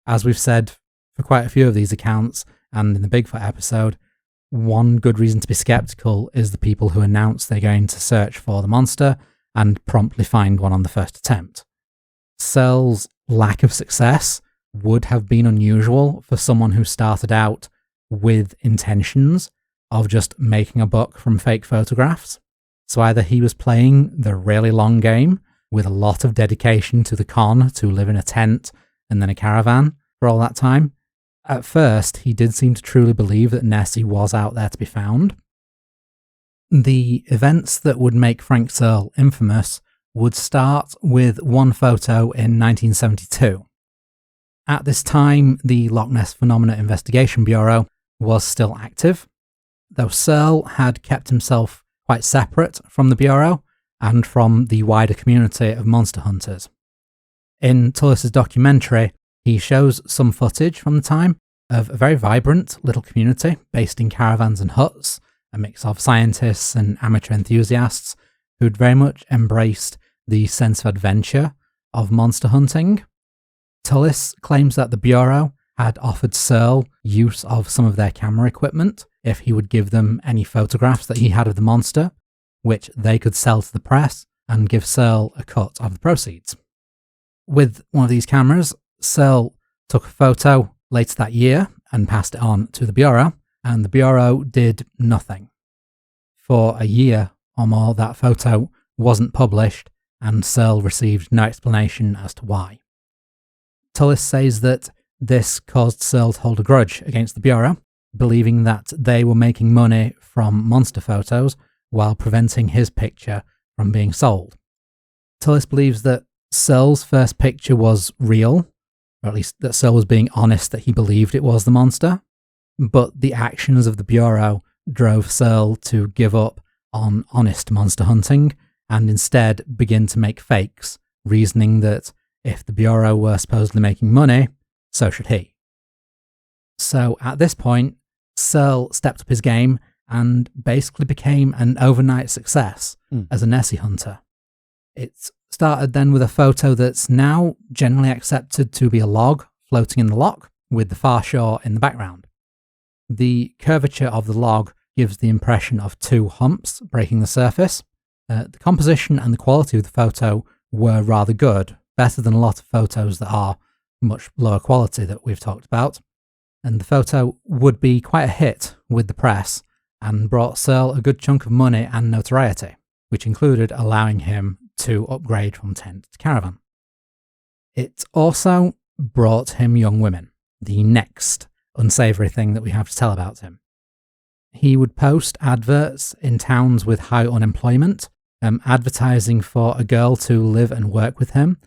As we've said for quite a few of these accounts, and in the Bigfoot episode, one good reason to be skeptical is the people who announce they're going to search for the monster and promptly find one on the first attempt. Searle's lack of success would have been unusual for someone who started out with intentions of just making a buck from fake photographs. So either he was playing the really long game with a lot of dedication to the con to live in a tent and then a caravan for all that time. At first, he did seem to truly believe that Nessie was out there to be found. The events that would make Frank Searle infamous would start with one photo in 1972. At this time, the Loch Ness Phenomena Investigation Bureau was still active, though Searle had kept himself quite separate from the Bureau and from the wider community of monster hunters. In Tullis's documentary, he shows some footage from the time of a very vibrant little community based in caravans and huts, a mix of scientists and amateur enthusiasts who'd very much embraced the sense of adventure of monster hunting. Tullis claims that the Bureau had offered Searle use of some of their camera equipment if he would give them any photographs that he had of the monster, which they could sell to the press and give Searle a cut of the proceeds. With one of these cameras, Searle took a photo later that year and passed it on to the Bureau, and the Bureau did nothing. For a year or more, that photo wasn't published, and Searle received no explanation as to why. Tullis says that this caused Searle to hold a grudge against the Bureau, believing that they were making money from monster photos while preventing his picture from being sold. Tullis believes that Searle's first picture was real, or at least that Searle was being honest that he believed it was the monster, but the actions of the Bureau drove Searle to give up on honest monster hunting and instead begin to make fakes, reasoning that if the Bureau were supposedly making money, so should he. So at this point, Searle stepped up his game and basically became an overnight success as a Nessie hunter. It's started then with a photo that's now generally accepted to be a log floating in the loch with the far shore in the background. The curvature of the log gives the impression of two humps breaking the surface. The composition and the quality of the photo were rather good, better than a lot of photos that are much lower quality that we've talked about. And the photo would be quite a hit with the press and brought Searle a good chunk of money and notoriety, which included allowing him to upgrade from tent to caravan. It also brought him young women, the next unsavoury thing that we have to tell about him. He would post adverts in towns with high unemployment, advertising for a girl to live and work with him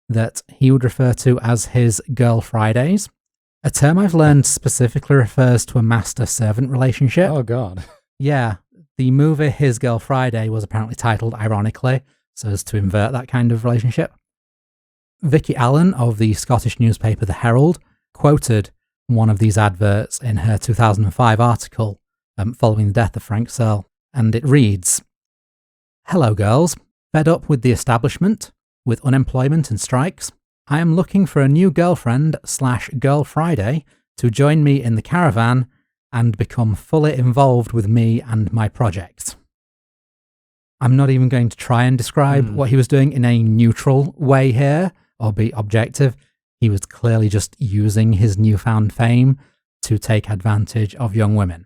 that he would refer to as his Girl Fridays. A term I've learned specifically refers to a master-servant relationship. Oh, God. Yeah, the movie His Girl Friday was apparently titled ironically, so as to invert that kind of relationship. Vicky Allen of the Scottish newspaper The Herald quoted one of these adverts in her 2005 article following the death of Frank Searle, and it reads, "Hello girls, fed up with the establishment, with unemployment and strikes, I am looking for a new girlfriend/Girl Friday to join me in the caravan and become fully involved with me and my project." I'm not even going to try and describe what he was doing in a neutral way here, or be objective. He was clearly just using his newfound fame to take advantage of young women.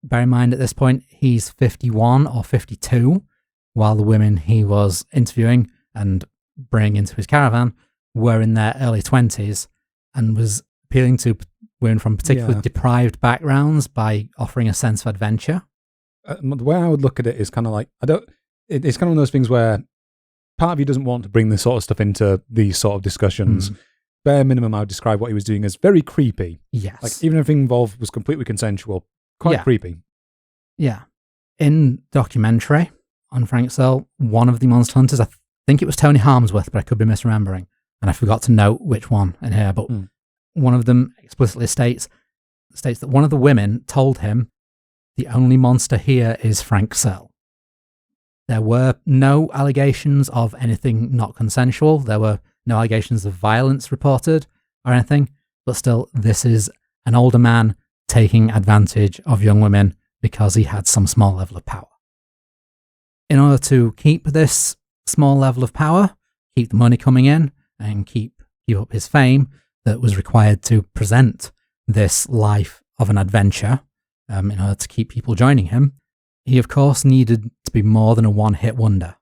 Bear in mind at this point, he's 51 or 52, while the women he was interviewing and bringing into his caravan were in their early 20s, and was appealing to women from particularly deprived backgrounds by offering a sense of adventure. The way I would look at it is kind of like, it's kind of one of those things where part of you doesn't want to bring this sort of stuff into these sort of discussions. Bare minimum, I would describe what he was doing as very creepy. Yes. Like, even if everything involved was completely consensual, quite creepy. Yeah. In documentary on Frank Searle, one of the monster hunters, I think it was Tony Harmsworth, but I could be misremembering, and I forgot to note which one in here, but one of them explicitly states that one of the women told him, "The only monster here is Frank Searle." There were no allegations of anything not consensual. There were no allegations of violence reported or anything, but still, this is an older man taking advantage of young women because he had some small level of power. In order to keep this small level of power, keep the money coming in, and keep up his fame that was required to present this life of an adventure, in order to keep people joining him, he of course needed to be more than a one-hit wonder.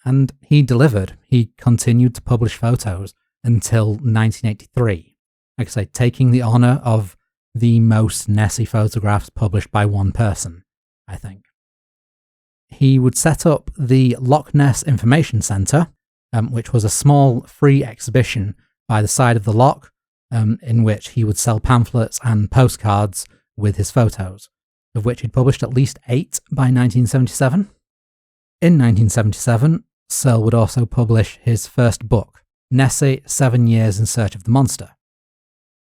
And he delivered. He continued to publish photos until 1983. Like I say, taking the honour of the most Nessie photographs published by one person, I think. He would set up the Loch Ness Information Centre, which was a small free exhibition by the side of the loch, in which he would sell pamphlets and postcards with his photos, of which he'd published at least 8 by 1977. In 1977, Searle would also publish his first book, Nessie, 7 Years in Search of the Monster.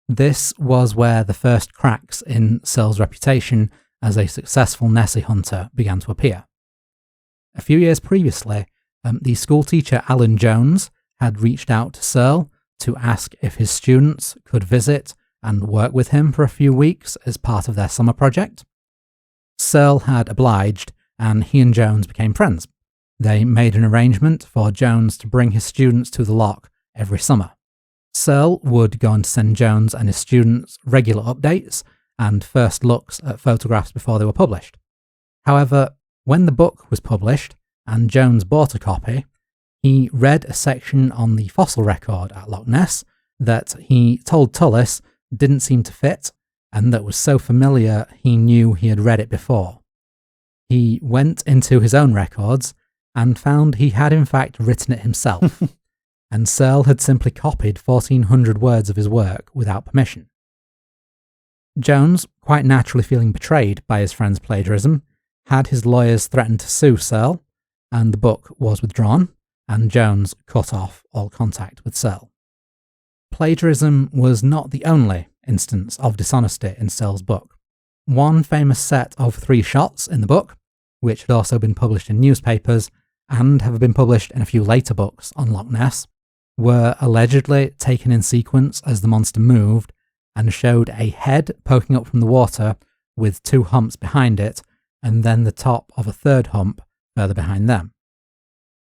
This was where the first cracks in Searle's reputation as a successful Nessie hunter began to appear. A few years previously, the schoolteacher Alan Jones had reached out to Searle to ask if his students could visit and work with him for a few weeks as part of their summer project. Searle had obliged, and he and Jones became friends. They made an arrangement for Jones to bring his students to the loch every summer. Searle would go on to send Jones and his students regular updates and first looks at photographs before they were published. However, when the book was published and Jones bought a copy, he read a section on the fossil record at Loch Ness that he told Tullis didn't seem to fit, and that was so familiar he knew he had read it before. He went into his own records and found he had in fact written it himself, and Searle had simply copied 1,400 words of his work without permission. Jones, quite naturally feeling betrayed by his friend's plagiarism, had his lawyers threaten to sue Searle, and the book was withdrawn, and Jones cut off all contact with Searle. Plagiarism was not the only instance of dishonesty in Searle's book. One famous set of 3 shots in the book, which had also been published in newspapers, and have been published in a few later books on Loch Ness, were allegedly taken in sequence as the monster moved and showed a head poking up from the water with 2 humps behind it, and then the top of a 3rd hump further behind them.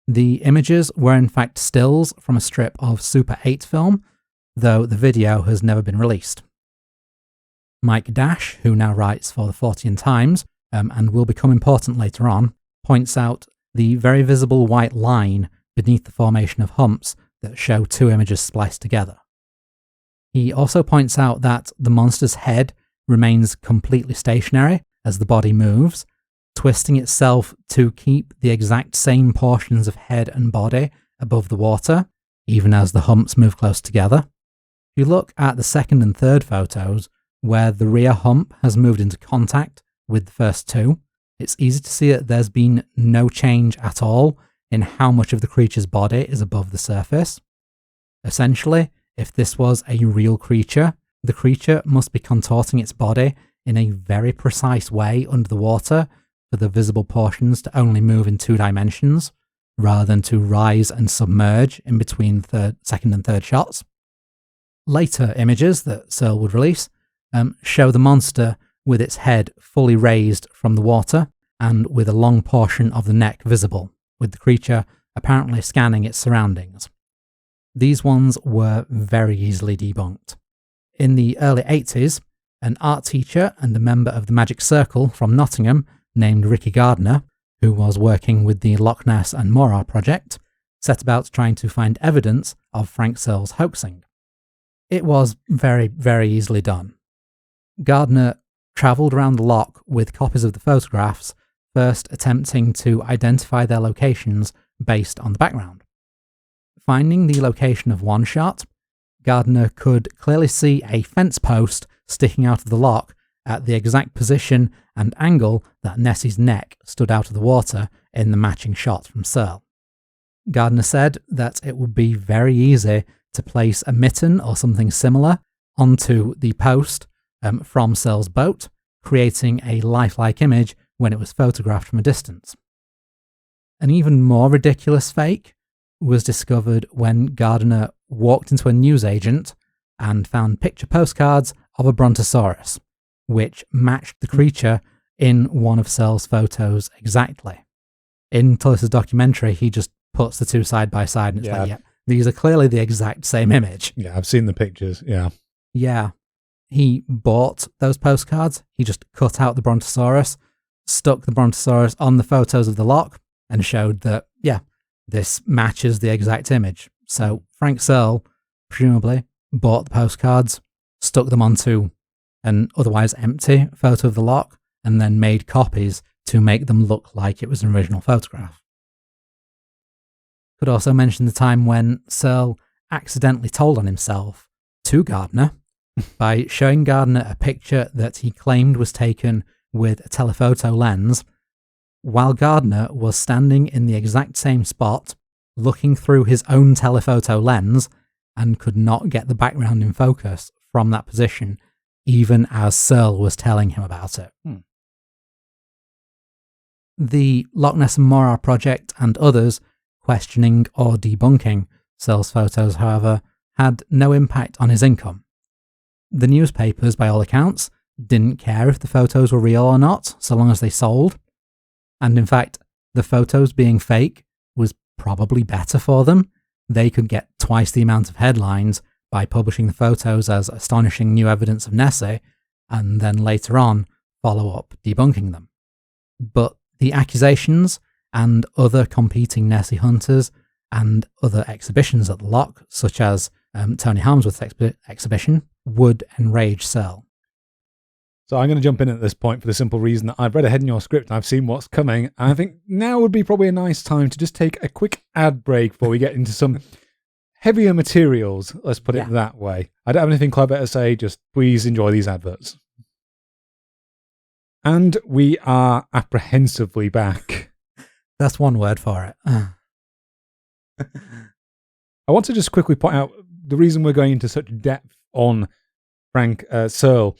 The images were in fact stills from a strip of Super 8 film, though the video has never been released. Mike Dash, who now writes for the Fortean Times, and will become important later on, points out the very visible white line beneath the formation of humps that show 2 images spliced together. He also points out that the monster's head remains completely stationary as the body moves, twisting itself to keep the exact same portions of head and body above the water, even as the humps move close together. If you look at the 2nd and 3rd photos, where the rear hump has moved into contact with the first 2, it's easy to see that there's been no change at all in how much of the creature's body is above the surface. Essentially, if this was a real creature, the creature must be contorting its body in a very precise way under the water for the visible portions to only move in 2 dimensions, rather than to rise and submerge in between the 2nd and 3rd shots. Later images that Searle would release show the monster with its head fully raised from the water and with a long portion of the neck visible, with the creature apparently scanning its surroundings. These ones were very easily debunked. In the early 80s, an art teacher and a member of the Magic Circle from Nottingham named Ricky Gardner, who was working with the Loch Ness and Morar project, set about trying to find evidence of Frank Searle's hoaxing. It was very, very easily done. Gardner travelled around the loch with copies of the photographs, first attempting to identify their locations based on the background. Finding the location of one shot, Gardner could clearly see a fence post sticking out of the loch at the exact position and angle that Nessie's neck stood out of the water in the matching shot from Searle. Gardner said that it would be very easy to place a mitten or something similar onto the post from Searle's boat, creating a lifelike image when it was photographed from a distance. An even more ridiculous fake was discovered when Gardner walked into a newsagent and found picture postcards of a brontosaurus, which matched the creature in one of Searle's photos exactly. In Tullis's documentary, he just puts the 2 side by side and it's like, yeah, these are clearly the exact same image. Yeah, I've seen the pictures, yeah. Yeah. He bought those postcards, he just cut out the brontosaurus, stuck the brontosaurus on the photos of the loch, and showed that, yeah, this matches the exact image. So Frank Searle, presumably, bought the postcards, stuck them onto an otherwise empty photo of the loch, and then made copies to make them look like it was an original photograph. Could also mention the time when Searle accidentally told on himself to Gardner by showing Gardner a picture that he claimed was taken with a telephoto lens, while Gardner was standing in the exact same spot, looking through his own telephoto lens, and could not get the background in focus from that position, even as Searle was telling him about it. The Loch Ness and Morar project and others questioning or debunking Searle's photos, however, had no impact on his income. The newspapers, by all accounts, didn't care if the photos were real or not, so long as they sold. And in fact, the photos being fake was probably better for them. They could get twice the amount of headlines by publishing the photos as astonishing new evidence of Nessie, and then later on follow up debunking them. But the accusations and other competing Nessie-Hunters and other exhibitions at the Loch, such as Tony Harmsworth's exhibition, would enrage Searle. So I'm going to jump in at this point for the simple reason that I've read ahead in your script and I've seen what's coming. And I think now would be probably a nice time to just take a quick ad break before we get into some heavier materials. Let's put it that way. I don't have anything clever to say. Just please enjoy these adverts. And we are apprehensively back. That's one word for it. I want to just quickly point out the reason we're going into such depth on Frank Searle.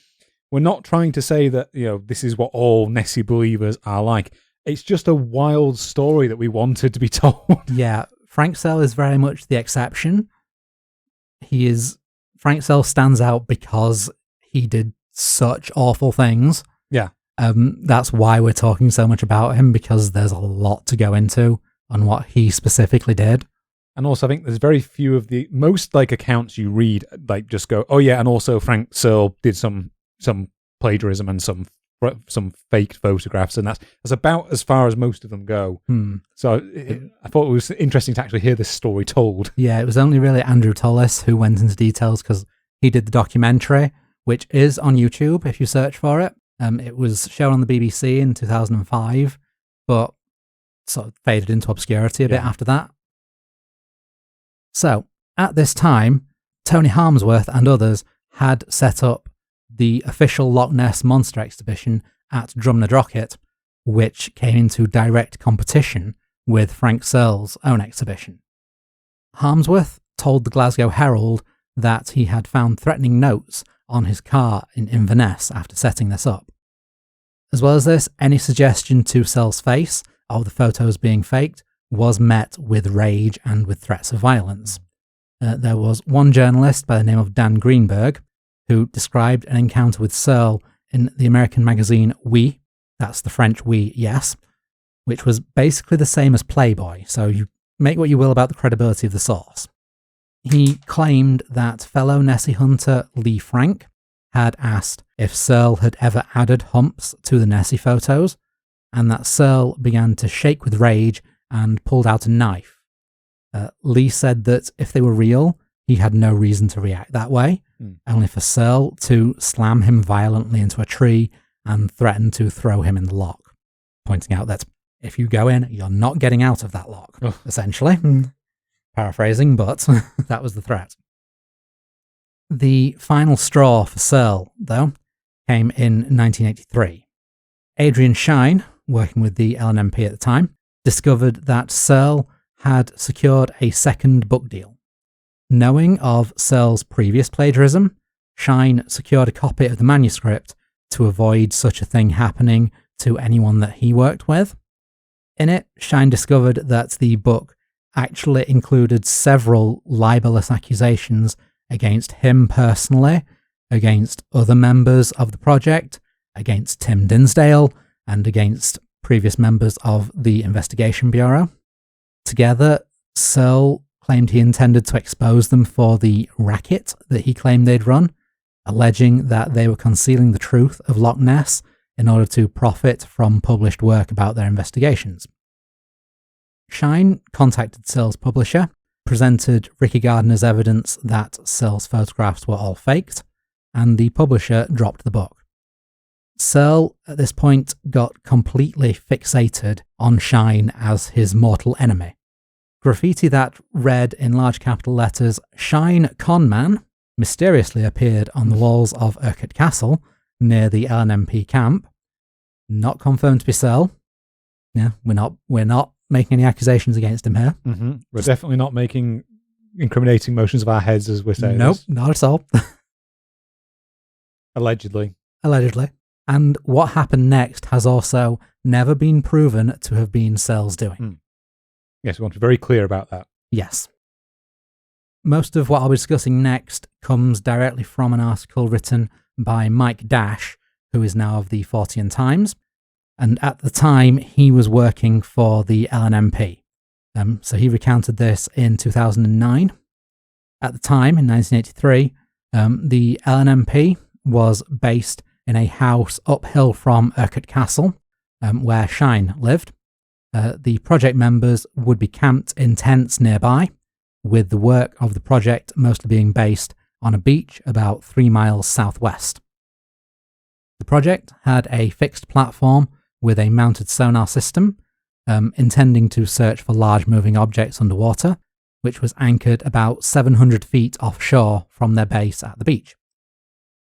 We're not trying to say that, this is what all Nessie believers are like. It's just a wild story that we wanted to be told. Yeah, Frank Searle is very much the exception. Frank Searle stands out because he did such awful things. Yeah. That's why we're talking so much about him, because there's a lot to go into on what he specifically did. And also, I think there's very few of the most like accounts you read like just go, oh yeah, and also Frank Searle did some plagiarism and some faked photographs, and that's about as far as most of them go. So I thought it was interesting to actually hear this story told. Yeah, it was only really Andrew Tullis who went into details because he did the documentary, which is on YouTube if you search for it. It was shown on the BBC in 2005, but sort of faded into obscurity a bit after that. So, at this time, Tony Harmsworth and others had set up the official Loch Ness Monster exhibition at Drumnadrochit, which came into direct competition with Frank Searle's own exhibition. Harmsworth told the Glasgow Herald that he had found threatening notes on his car in Inverness after setting this up. As well as this, any suggestion to Searle's face of the photos being faked was met with rage and with threats of violence. There was one journalist by the name of Dan Greenberg who described an encounter with Searle in the American magazine Oui, that's the French Oui, yes, which was basically the same as Playboy, so you make what you will about the credibility of the source. He claimed that fellow Nessie-Hunter Lee Frank had asked if Searle had ever added humps to the Nessie photos, and that Searle began to shake with rage and pulled out a knife. Lee said that if they were real, he had no reason to react that way, only for Searle to slam him violently into a tree and threaten to throw him in the loch, pointing out that if you go in, you're not getting out of that loch, essentially. Paraphrasing, but that was the threat. The final straw for Searle, though, came in 1983. Adrian Shine, working with the LNMP at the time, discovered that Searle had secured a second book deal. Knowing of Searle's previous plagiarism, Shine secured a copy of the manuscript to avoid such a thing happening to anyone that he worked with. In it, Shine discovered that the book actually included several libelous accusations against him personally, against other members of the project, against Tim Dinsdale, and against previous members of the Investigation Bureau. Together, Searle claimed he intended to expose them for the racket that he claimed they'd run, alleging that they were concealing the truth of Loch Ness in order to profit from published work about their investigations. Shine contacted Searle's publisher, presented Ricky Gardner's evidence that Searle's photographs were all faked, and the publisher dropped the book. Searle, at this point, got completely fixated on Shine as his mortal enemy. Graffiti that read in large capital letters, "Shine Conman," mysteriously appeared on the walls of Urquhart Castle, near the LNMP camp. Not confirmed to be Searle. Yeah, we're not making any accusations against him here. We're definitely not making incriminating motions of our heads as we're saying. Nope, this. not at all. Allegedly. And what happened next has also never been proven to have been Searle's doing. Yes, we want to be very clear about that. Yes. Most of what I'll be discussing next comes directly from an article written by Mike Dash, who is now of the Fortean Times. And at the time, he was working for the LNMP. So he recounted this in 2009. At the time, in 1983, the LNMP was based in a house uphill from Urquhart Castle, where Shine lived. The project members would be camped in tents nearby, with the work of the project mostly being based on a beach about 3 miles southwest. The project had a fixed platform with a mounted sonar system, intending to search for large moving objects underwater, which was anchored about 700 feet offshore from their base at the beach.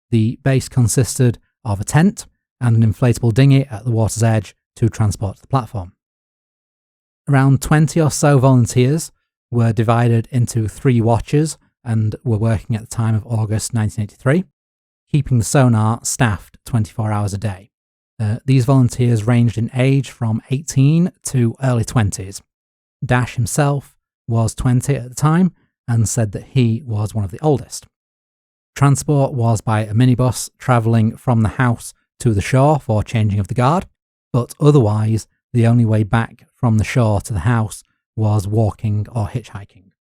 The base consisted of a tent and an inflatable dinghy at the water's edge to transport to the platform. Around 20 or so volunteers were divided into 3 watches and were working at the time of August 1983, keeping the sonar staffed 24 hours a day. These volunteers ranged in age from 18 to early 20s. Dash himself was 20 at the time and said that he was one of the oldest. Transport was by a minibus travelling from the house to the shore for changing of the guard, but otherwise the only way back from the shore to the house was walking or hitchhiking.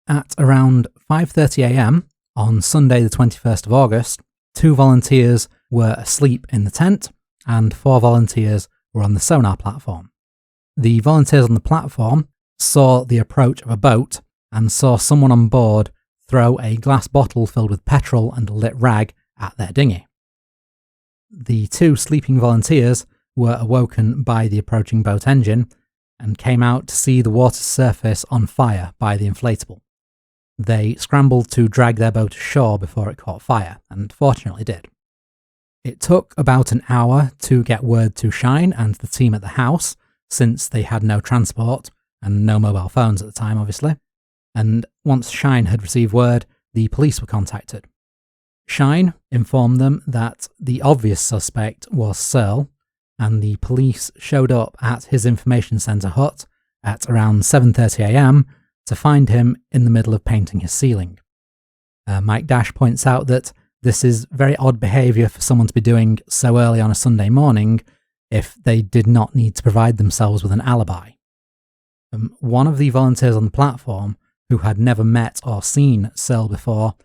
At around 5:30 a.m. on Sunday the 21st of August, 2 volunteers were asleep in the tent and 4 volunteers were on the sonar platform. The volunteers on the platform saw the approach of a boat and saw someone on board throw a glass bottle filled with petrol and a lit rag at their dinghy. The 2 sleeping volunteers were awoken by the approaching boat engine and came out to see the water's surface on fire by the inflatable. They scrambled to drag their boat ashore before it caught fire, and fortunately did. It took about an hour to get word to Shine and the team at the house, since they had no transport and no mobile phones at the time, obviously. And once Shine had received word, the police were contacted. Shine informed them that the obvious suspect was Searle, and the police showed up at his information centre hut at around 7:30 a.m. to find him in the middle of painting his ceiling. Mike Dash points out that this is very odd behaviour for someone to be doing so early on a Sunday morning if they did not need to provide themselves with an alibi. One of the volunteers on the platform, who had never met or seen Searle before,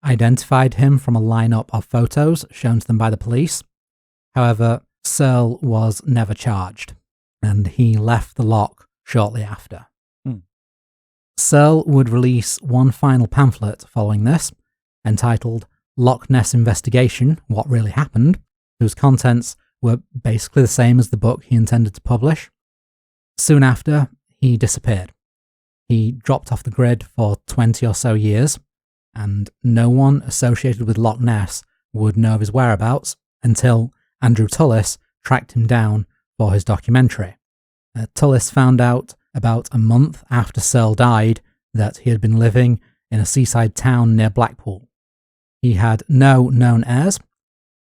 identified him from a lineup of photos shown to them by the police. However, Searle was never charged, and he left the loch shortly after. Searle would release one final pamphlet following this, entitled Loch Ness Investigation, What Really Happened, whose contents were basically the same as the book he intended to publish. Soon after, he disappeared. He dropped off the grid for 20 or so years, and no one associated with Loch Ness would know of his whereabouts until Andrew Tullis tracked him down for his documentary. Tullis found out about a month after Searle died that he had been living in a seaside town near Blackpool. He had no known heirs.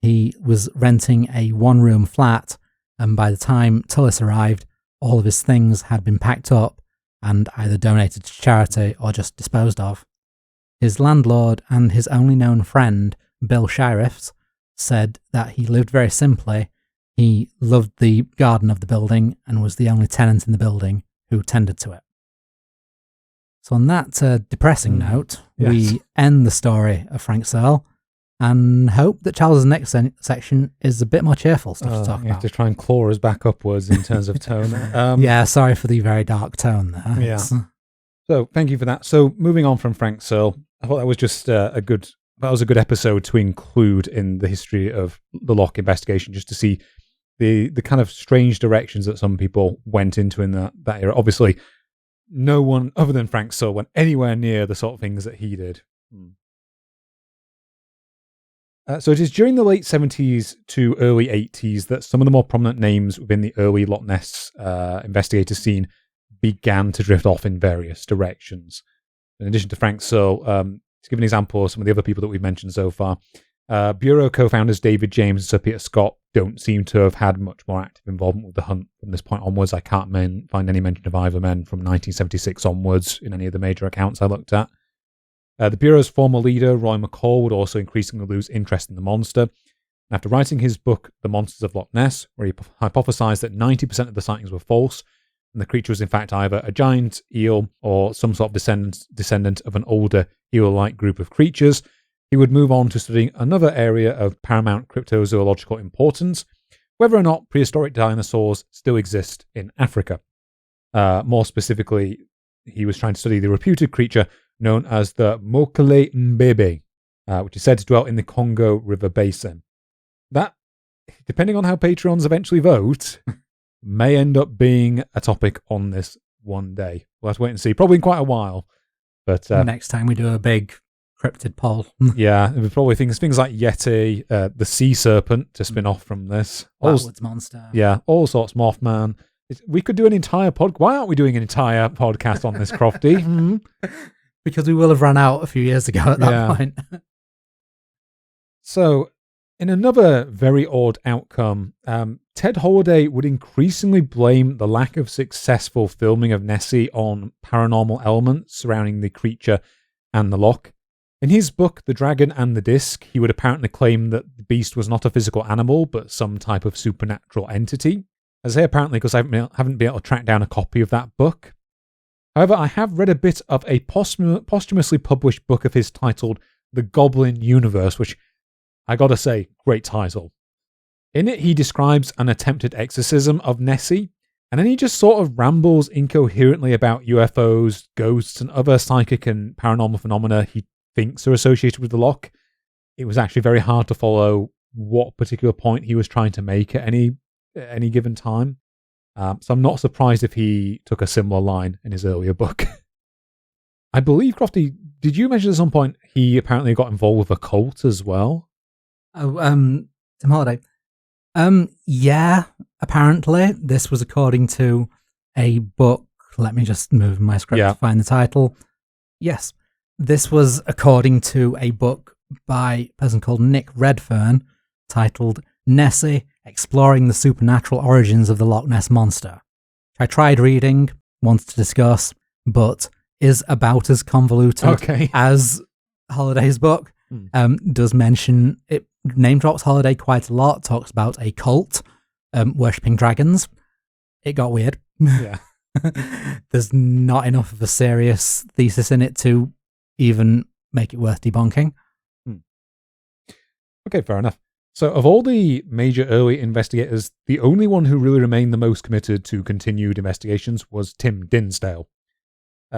He was renting a one-room flat, and by the time Tullis arrived, all of his things had been packed up and either donated to charity or just disposed of. His landlord and his only known friend, Bill Shirifts, said that he lived very simply. He loved the garden of the building and was the only tenant in the building who tended to it. So on that depressing note, we end the story of Frank Searle and hope that Charles' next section is a bit more cheerful stuff to talk about. You have to try and claw us back upwards in terms of tone. Yeah, sorry for the very dark tone there. Yeah. So thank you for that. So moving on from Frank Searle, I thought that was just a good episode to include in the history of the Loch investigation, just to see the kind of strange directions that some people went into in that era. Obviously, no one other than Frank Searle went anywhere near the sort of things that he did. So it is during the late 70s to early 80s that some of the more prominent names within the early Loch Ness investigator scene began to drift off in various directions. In addition to Frank Searle, to give an example of some of the other people that we've mentioned so far, Bureau co-founders David James and Sir Peter Scott don't seem to have had much more active involvement with the hunt from this point onwards. I can't find any mention of either men from 1976 onwards in any of the major accounts I looked at. The Bureau's former leader, Roy McCall, would also increasingly lose interest in the monster. After writing his book, The Monsters of Loch Ness, where he hypothesized that 90% of the sightings were false, and the creature was in fact either a giant eel or some sort of descendant of an older eel-like group of creatures, he would move on to studying another area of paramount cryptozoological importance, whether or not prehistoric dinosaurs still exist in Africa. More specifically, he was trying to study the reputed creature known as the Mokele Mbebe, which is said to dwell in the Congo River Basin. That, depending on how Patreons eventually vote, may end up being a topic on this one day. We'll have to wait and see. Probably in quite a while. But next time we do a big cryptid poll. Yeah, we probably things like Yeti, the sea serpent to spin off from this. Woods monster. Yeah, all sorts. Mothman. We could do an entire Why aren't we doing an entire podcast on this, Crofty? Because we will have run out a few years ago at that point. So, In another very odd outcome, Ted Holiday would increasingly blame the lack of successful filming of Nessie on paranormal elements surrounding the creature and the loch. In his book, The Dragon and the Disc, he would apparently claim that the beast was not a physical animal, but some type of supernatural entity. I say apparently because I haven't been able to track down a copy of that book. However, I have read a bit of a posthumously published book of his titled The Goblin Universe, which, I gotta say, great title. In it, he describes an attempted exorcism of Nessie, and then he just sort of rambles incoherently about UFOs, ghosts, and other psychic and paranormal phenomena he thinks are associated with the loch. It was actually very hard to follow what particular point he was trying to make at any given time. So I'm not surprised if he took a similar line in his earlier book. I believe, Crofty, did you mention at some point he apparently got involved with a cult as well? Oh, Tim Holiday. Yeah, apparently. This was according to a book. Let me just move my script to find the title. Yes. This was according to a book by a person called Nick Redfern titled Nessie, Exploring the Supernatural Origins of the Loch Ness Monster. I tried reading, wanted to discuss, but is about as convoluted as Holiday's book. Does mention, it name drops Holiday quite a lot, talks about a cult worshipping dragons. It got weird. Yeah. There's not enough of a serious thesis in it to even make it worth debunking. Okay, fair enough. So of all the major early investigators, the only one who really remained the most committed to continued investigations was Tim Dinsdale.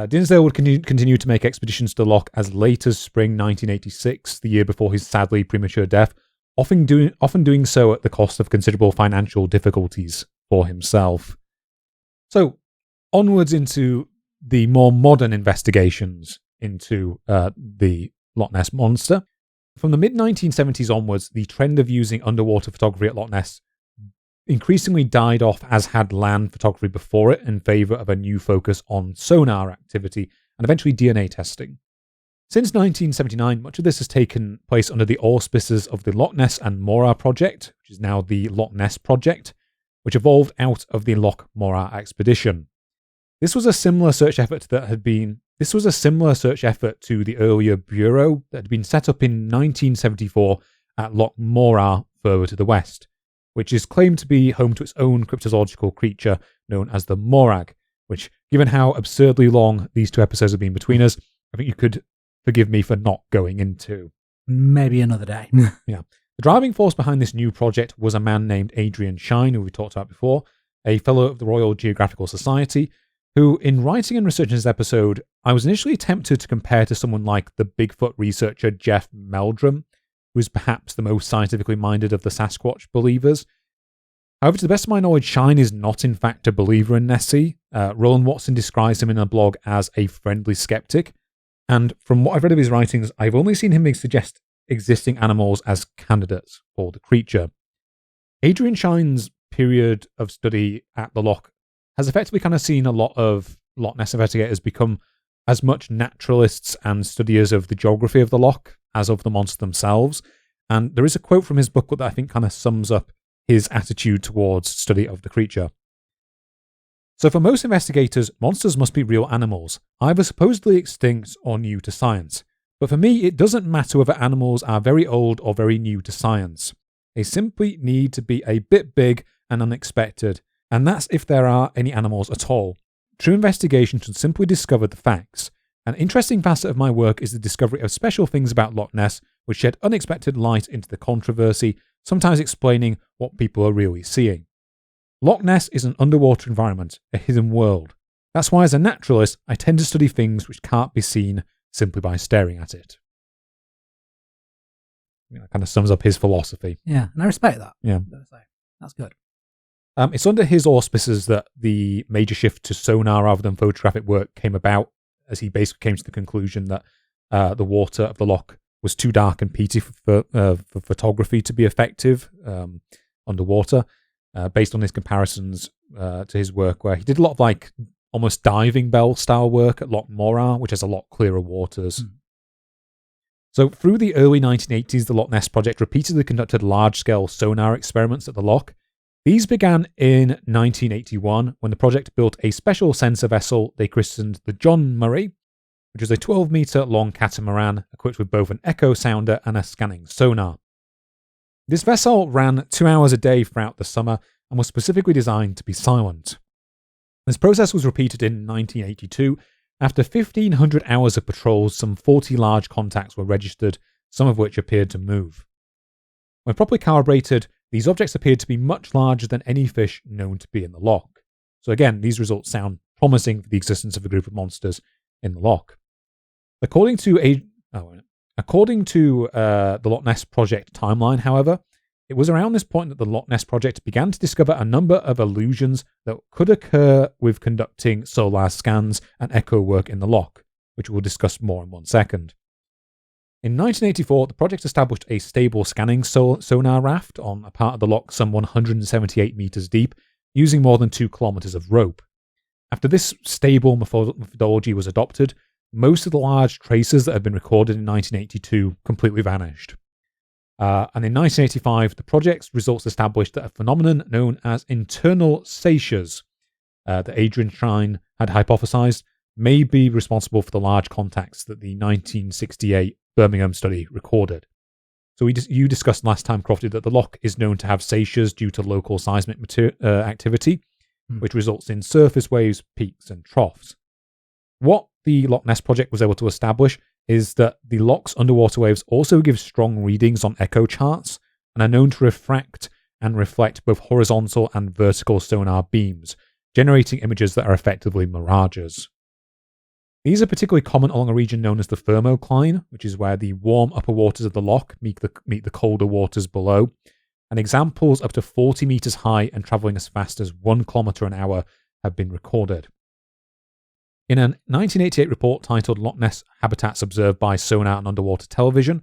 Dinsdale would continue to make expeditions to the loch as late as spring 1986, the year before his sadly premature death, often doing so at the cost of considerable financial difficulties for himself. So, onwards into the more modern investigations into the Loch Ness Monster. From the mid-1970s onwards, the trend of using underwater photography at Loch Ness increasingly died off, as had land photography before it, in favour of a new focus on sonar activity and eventually DNA testing. Since 1979, much of this has taken place under the auspices of the Loch Ness and Morar project, which is now the Loch Ness project, which evolved out of the Loch Morar expedition. This was a similar search effort to the earlier bureau that had been set up in 1974 at Loch Morar, further to the west, which is claimed to be home to its own cryptozoological creature known as the morag, which, given how absurdly long these two episodes have been between us, I think you could forgive me for not going into. Maybe another day. Yeah. The driving force behind this new project was a man named Adrian Shine, who we talked about before, a fellow of the Royal Geographical Society, who, in writing and researching this episode, I was initially tempted to compare to someone like the Bigfoot researcher Jeff Meldrum, who is perhaps the most scientifically minded of the Sasquatch believers. However, to the best of my knowledge, Shine is not in fact a believer in Nessie. Roland Watson describes him in a blog as a friendly skeptic, and from what I've read of his writings, I've only seen him suggest existing animals as candidates for the creature. Adrian Shine's period of study at the Loch has effectively kind of seen a lot of Loch Ness investigators become as much naturalists and studiers of the geography of the Loch as of the monster themselves. And there is a quote from his book that I think kind of sums up his attitude towards study of the creature. So for most investigators, monsters must be real animals, either supposedly extinct or new to science. But for me, it doesn't matter whether animals are very old or very new to science. They simply need to be a bit big and unexpected, and that's if there are any animals at all. True investigation should simply discover the facts. An interesting facet of my work is the discovery of special things about Loch Ness which shed unexpected light into the controversy, sometimes explaining what people are really seeing. Loch Ness is an underwater environment, a hidden world. That's why as a naturalist, I tend to study things which can't be seen simply by staring at it. That kind of sums up his philosophy. Yeah, and I respect that. Yeah. That's good. It's under his auspices that the major shift to sonar rather than photographic work came about, as he basically came to the conclusion that the water of the loch was too dark and peaty for photography to be effective underwater, based on his comparisons to his work, where he did a lot of almost diving bell style work at Loch Morar, which has a lot clearer waters. So through the early 1980s, the Loch Ness Project repeatedly conducted large-scale sonar experiments at the loch. These began in 1981 when the project built a special sensor vessel they christened the John Murray, which was a 12-metre long catamaran equipped with both an echo sounder and a scanning sonar. This vessel ran 2 hours a day throughout the summer and was specifically designed to be silent. This process was repeated in 1982. After 1,500 hours of patrols, some 40 large contacts were registered, some of which appeared to move. When properly calibrated, these objects appeared to be much larger than any fish known to be in the loch. So again, these results sound promising for the existence of a group of monsters in the loch. According to the Loch Ness Project timeline, however, it was around this point that the Loch Ness Project began to discover a number of illusions that could occur with conducting solar scans and echo work in the loch, which we'll discuss more in 1 second. In 1984, the project established a stable scanning sonar raft on a part of the loch some 178 metres deep, using more than 2 kilometres of rope. After this stable methodology was adopted, most of the large traces that had been recorded in 1982 completely vanished. And in 1985, the project's results established that a phenomenon known as internal seisures, that Adrian Shine had hypothesized, may be responsible for the large contacts that the 1968 Birmingham study recorded. So you discussed last time, Crofty, that the loch is known to have seisures due to local seismic activity, which results in surface waves, peaks, and troughs. What the Loch Ness Project was able to establish is that the loch's underwater waves also give strong readings on echo charts and are known to refract and reflect both horizontal and vertical sonar beams, generating images that are effectively mirages. These are particularly common along a region known as the thermocline, which is where the warm upper waters of the loch meet the colder waters below, and examples up to 40 metres high and travelling as fast as 1 kilometre an hour have been recorded. In a 1988 report titled Loch Ness Habitats Observed by Sonar and Underwater Television,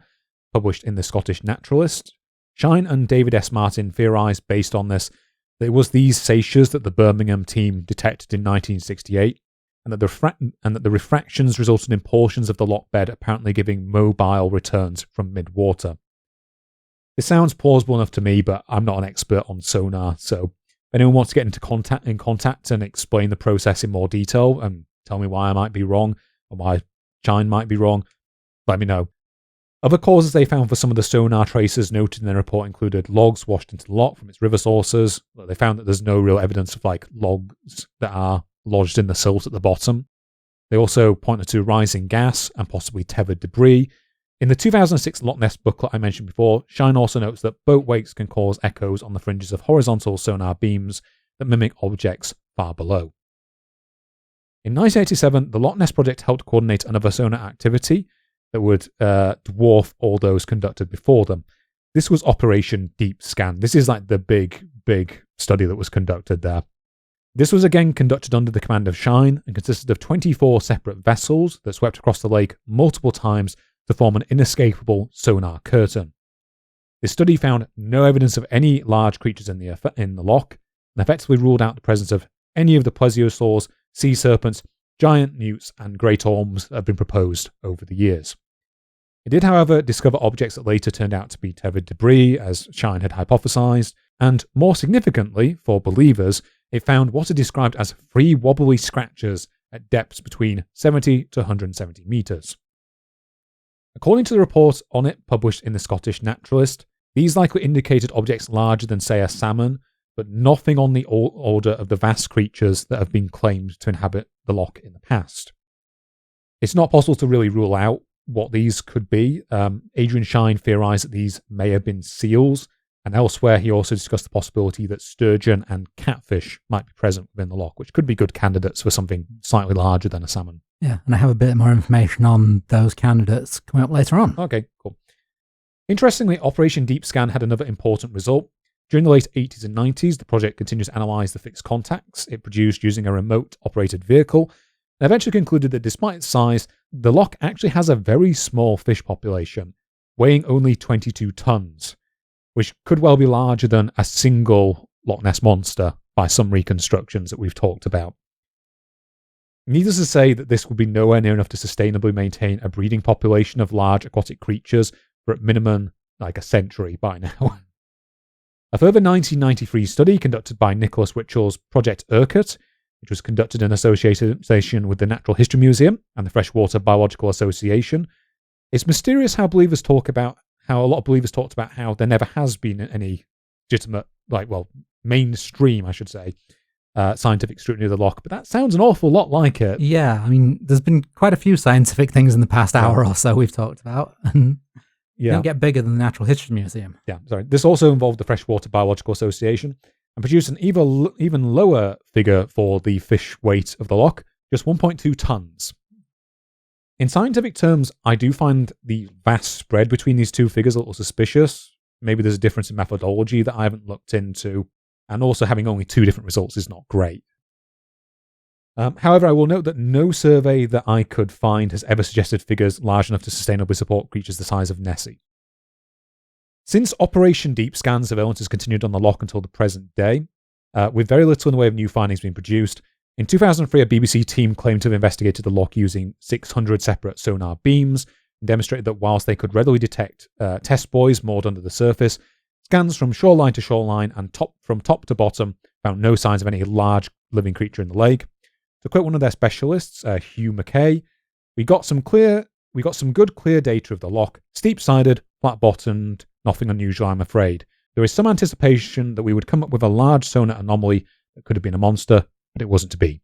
published in the Scottish Naturalist, Shine and David S. Martin theorised based on this that it was these seisures that the Birmingham team detected in 1968, and that the refractions resulted in portions of the loch bed apparently giving mobile returns from mid-water. This sounds plausible enough to me, but I'm not an expert on sonar, so if anyone wants to get into contact and explain the process in more detail and tell me why I might be wrong, or why Shine might be wrong, let me know. Other causes they found for some of the sonar traces noted in their report included logs washed into the loch from its river sources. They found that there's no real evidence of logs that are lodged in the silt at the bottom. They also pointed to rising gas and possibly tethered debris. In the 2006 Loch Ness booklet I mentioned before, Shine also notes that boat wakes can cause echoes on the fringes of horizontal sonar beams that mimic objects far below. In 1987, the Loch Ness Project helped coordinate another sonar activity that would dwarf all those conducted before them. This was Operation Deep Scan. This is the big study that was conducted there. This was again conducted under the command of Shine and consisted of 24 separate vessels that swept across the lake multiple times to form an inescapable sonar curtain. This study found no evidence of any large creatures in the loch and effectively ruled out the presence of any of the plesiosaurs, sea serpents, giant newts, and great orms that have been proposed over the years. It did, however, discover objects that later turned out to be tethered debris, as Shine had hypothesized, and more significantly, for believers, it found what are described as free wobbly scratches at depths between 70 to 170 metres. According to the report on it published in the Scottish Naturalist, these likely indicated objects larger than, say, a salmon, but nothing on the order of the vast creatures that have been claimed to inhabit the loch in the past. It's not possible to really rule out what these could be. Adrian Shine theorised that these may have been seals, and elsewhere he also discussed the possibility that sturgeon and catfish might be present within the loch, which could be good candidates for something slightly larger than a salmon. Yeah, and I have a bit more information on those candidates coming up later on. Okay, cool. Interestingly, Operation Deep Scan had another important result. During the late 80s and 90s, the project continued to analyse the fixed contacts it produced using a remote-operated vehicle, and eventually concluded that despite its size, the loch actually has a very small fish population, weighing only 22 tons, which could well be larger than a single Loch Ness monster by some reconstructions that we've talked about. Needless to say that this would be nowhere near enough to sustainably maintain a breeding population of large aquatic creatures for at minimum like a century by now. A further 1993 study conducted by Nicholas Witchell's Project Urquhart, which was conducted in association with the Natural History Museum and the Freshwater Biological Association. It's mysterious how a lot of believers talked about how there never has been any legitimate, mainstream, I should say, scientific scrutiny of the loch, but that sounds an awful lot like it. Yeah, I mean, there's been quite a few scientific things in the past hour or so we've talked about, and they don't get bigger than the Natural History Museum. Yeah, sorry. This also involved the Freshwater Biological Association and produced an even lower figure for the fish weight of the loch, just 1.2 tons. In scientific terms, I do find the vast spread between these two figures a little suspicious. Maybe there's a difference in methodology that I haven't looked into, and also having only two different results is not great. However, I will note that no survey that I could find has ever suggested figures large enough to sustainably support creatures the size of Nessie. Since Operation Deep Scan surveillance has continued on the loch until the present day, with very little in the way of new findings being produced, in 2003 a BBC team claimed to have investigated the loch using 600 separate sonar beams and demonstrated that whilst they could readily detect test buoys moored under the surface, scans from shoreline to shoreline and from top to bottom found no signs of any large living creature in the lake. To quote one of their specialists, Hugh McKay, we got some good clear data of the loch, steep-sided, flat-bottomed, nothing unusual, I'm afraid. There is some anticipation that we would come up with a large sonar anomaly that could have been a monster, but it wasn't to be.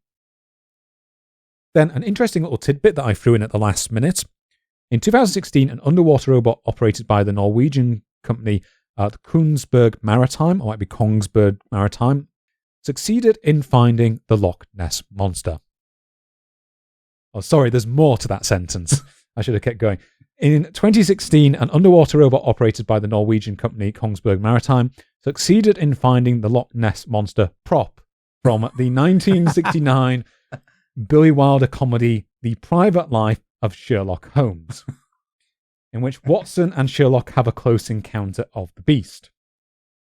Then, an interesting little tidbit that I threw in at the last minute. In 2016, an underwater robot operated by the Norwegian company the Kongsberg Maritime, or it might be Kongsberg Maritime, succeeded in finding the Loch Ness monster. Oh, sorry, there's more to that sentence. I should have kept going. In 2016, an underwater robot operated by the Norwegian company Kongsberg Maritime succeeded in finding the Loch Ness monster prop from the 1969 Billy Wilder comedy The Private Life of Sherlock Holmes, in which Watson and Sherlock have a close encounter of the beast.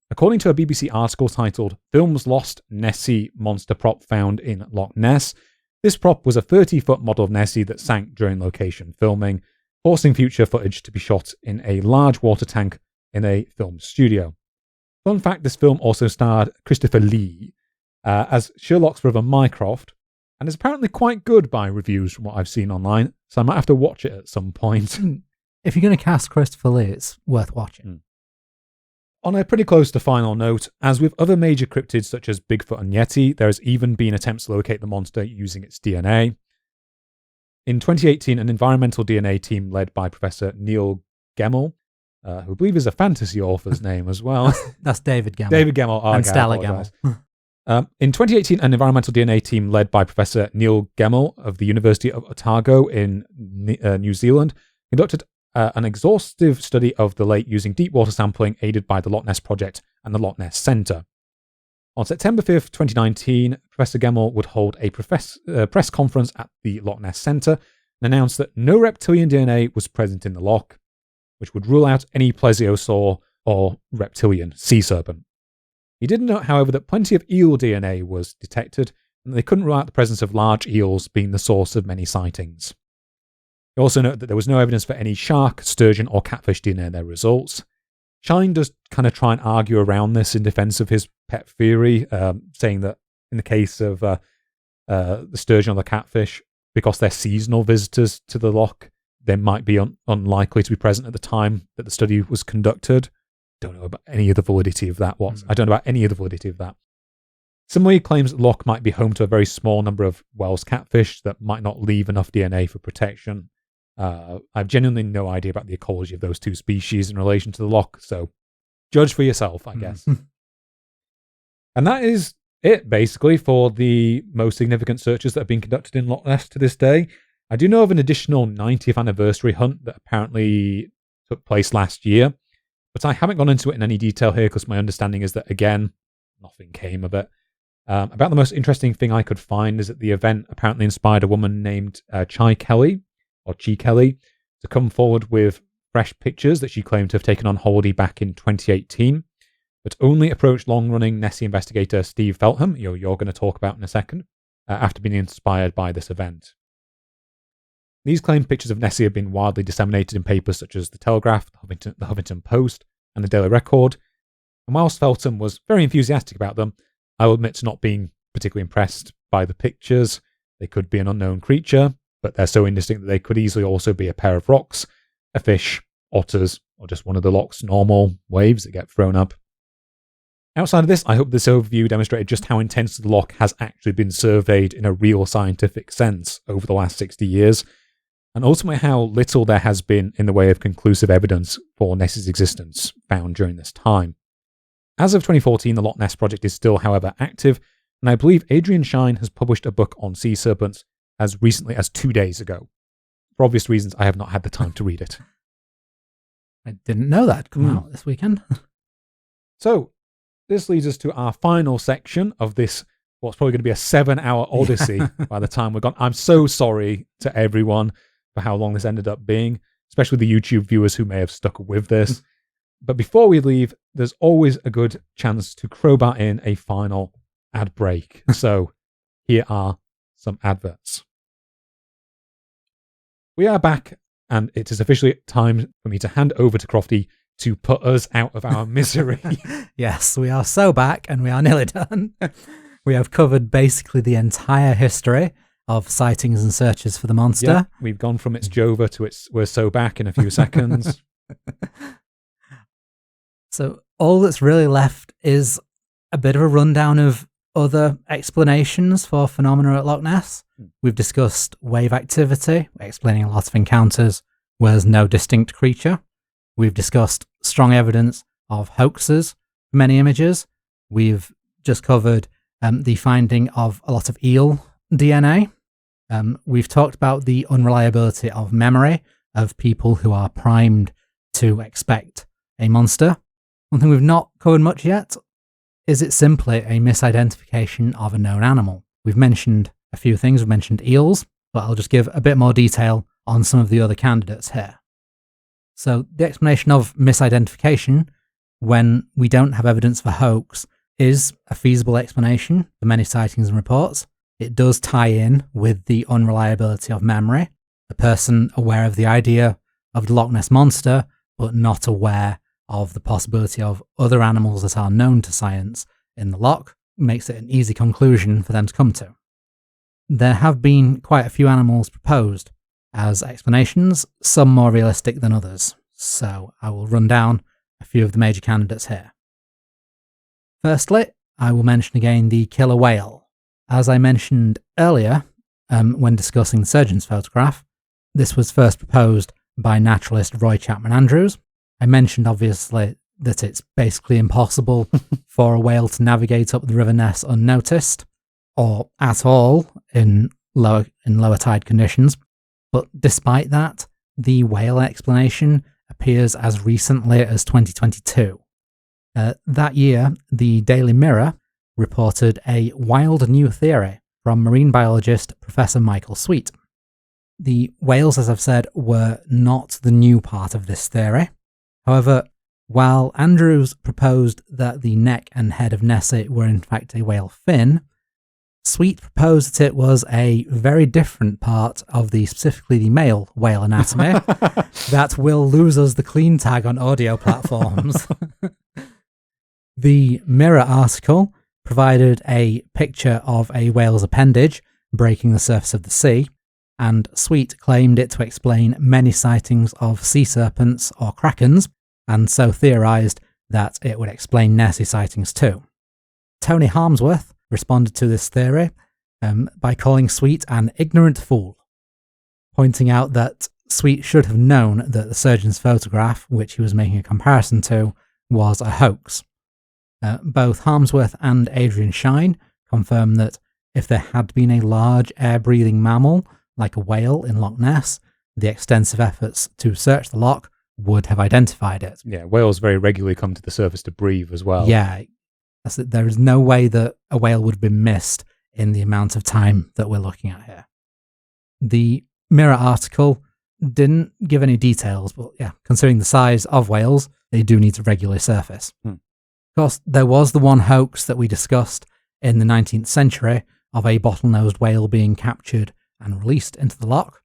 According to a BBC article titled Films Lost Nessie Monster Prop Found in Loch Ness, this prop was a 30-foot model of Nessie that sank during location filming, forcing future footage to be shot in a large water tank in a film studio. Fun fact, this film also starred Christopher Lee as Sherlock's brother Mycroft, and is apparently quite good by reviews from what I've seen online, so I might have to watch it at some point. If you're going to cast Christopher Lee, it's worth watching. On a pretty close to final note, as with other major cryptids such as Bigfoot and Yeti, there has even been attempts to locate the monster using its DNA. In 2018, an environmental DNA team led by Professor Neil Gemmell, who I believe is a fantasy author's name as well. That's David Gemmell. David Gemmell. And Stella Gemmell. In 2018, an environmental DNA team led by Professor Neil Gemmell of the University of Otago in New Zealand conducted an exhaustive study of the lake using deep water sampling aided by the Loch Ness Project and the Loch Ness Centre. On September 5th, 2019, Professor Gemmell would hold a press conference at the Loch Ness Centre and announced that no reptilian DNA was present in the loch, which would rule out any plesiosaur or reptilian sea serpent. He did note, however, that plenty of eel DNA was detected, and they couldn't rule out the presence of large eels being the source of many sightings. He also noted that there was no evidence for any shark, sturgeon, or catfish DNA in their results. Shine does kind of try and argue around this in defense of his pet theory, saying that in the case of the sturgeon or the catfish, because they're seasonal visitors to the loch, they might be unlikely to be present at the time that the study was conducted. Don't know about any of the validity of that. I don't know about any of the validity of that. Similarly, he claims that the loch might be home to a very small number of Wells catfish that might not leave enough DNA for protection. I've genuinely no idea about the ecology of those two species in relation to the loch, so judge for yourself, I guess. And that is it, basically, for the most significant searches that have been conducted in Loch Ness to this day. I do know of an additional 90th anniversary hunt that apparently took place last year, but I haven't gone into it in any detail here because my understanding is that, again, nothing came of it. About the most interesting thing I could find is that the event apparently inspired a woman named Chi Kelly, to come forward with fresh pictures that she claimed to have taken on holiday back in 2018, but only approached long-running Nessie investigator Steve Feltham, you're going to talk about in a second, after being inspired by this event. These claimed pictures of Nessie have been widely disseminated in papers such as The Telegraph, the Huffington Post, and the Daily Record, and whilst Feltham was very enthusiastic about them, I will admit to not being particularly impressed by the pictures. They could be an unknown creature, but they're so indistinct that they could easily also be a pair of rocks, a fish, otters, or just one of the loch's normal waves that get thrown up. Outside of this, I hope this overview demonstrated just how intensely the loch has actually been surveyed in a real scientific sense over the last 60 years, and ultimately how little there has been in the way of conclusive evidence for Nessie's existence found during this time. As of 2014, the Loch Ness project is still, however, active, and I believe Adrian Shine has published a book on sea serpents as recently as 2 days ago. For obvious reasons, I have not had the time to read it. I didn't know that had come out this weekend. So, this leads us to our final section of this, what's probably going to be a 7-hour odyssey by the time we're gone. I'm so sorry to everyone for how long this ended up being, especially the YouTube viewers who may have stuck with this. But before we leave, there's always a good chance to crowbar in a final ad break. So here are some adverts. We are back, and it is officially time for me to hand over to Crofty to put us out of our misery. Yes, we are so back, and we are nearly done. We have covered basically the entire history of sightings and searches for the monster. Yeah, we've gone from its Jova to its we're so back in a few seconds. So all that's really left is a bit of a rundown of other explanations for phenomena at Loch Ness. We've discussed wave activity, explaining a lot of encounters where there's no distinct creature. We've discussed strong evidence of hoaxes for many images. We've just covered the finding of a lot of eel DNA. We've talked about the unreliability of memory of people who are primed to expect a monster. One thing we've not covered much yet is it's simply a misidentification of a known animal. We've mentioned a few things. We've mentioned eels, but I'll just give a bit more detail on some of the other candidates here. So the explanation of misidentification, when we don't have evidence for hoax, is a feasible explanation for many sightings and reports. It does tie in with the unreliability of memory. A person aware of the idea of the Loch Ness monster, but not aware of the possibility of other animals that are known to science in the loch, makes it an easy conclusion for them to come to. There have been quite a few animals proposed as explanations, some more realistic than others, so I will run down a few of the major candidates here. Firstly, I will mention again the killer whale. As I mentioned earlier, when discussing the surgeon's photograph, this was first proposed by naturalist Roy Chapman Andrews. I mentioned, obviously, that it's basically impossible for a whale to navigate up the River Ness unnoticed, or at all in lower tide conditions. But despite that, the whale explanation appears as recently as 2022. That year, the Daily Mirror reported a wild new theory from marine biologist Professor Michael Sweet. The whales, as I've said, were not the new part of this theory. However, while Andrews proposed that the neck and head of Nessie were in fact a whale fin, Sweet proposed that it was a very different part of specifically the male whale anatomy that will lose us the clean tag on audio platforms. The Mirror article provided a picture of a whale's appendage breaking the surface of the sea, and Sweet claimed it to explain many sightings of sea serpents or krakens, and so theorised that it would explain Nessie sightings too. Tony Harmsworth responded to this theory by calling Sweet an ignorant fool, pointing out that Sweet should have known that the surgeon's photograph, which he was making a comparison to, was a hoax. Both Harmsworth and Adrian Shine confirmed that if there had been a large air-breathing mammal, like a whale in Loch Ness, the extensive efforts to search the loch would have identified it. Yeah, whales very regularly come to the surface to breathe as well. Yeah, there is no way that a whale would have been missed in the amount of time that we're looking at here. The Mirror article didn't give any details, but yeah, considering the size of whales, they do need to regularly surface. Of course, there was the one hoax that we discussed in the 19th century of a bottlenose whale being captured and released into the loch.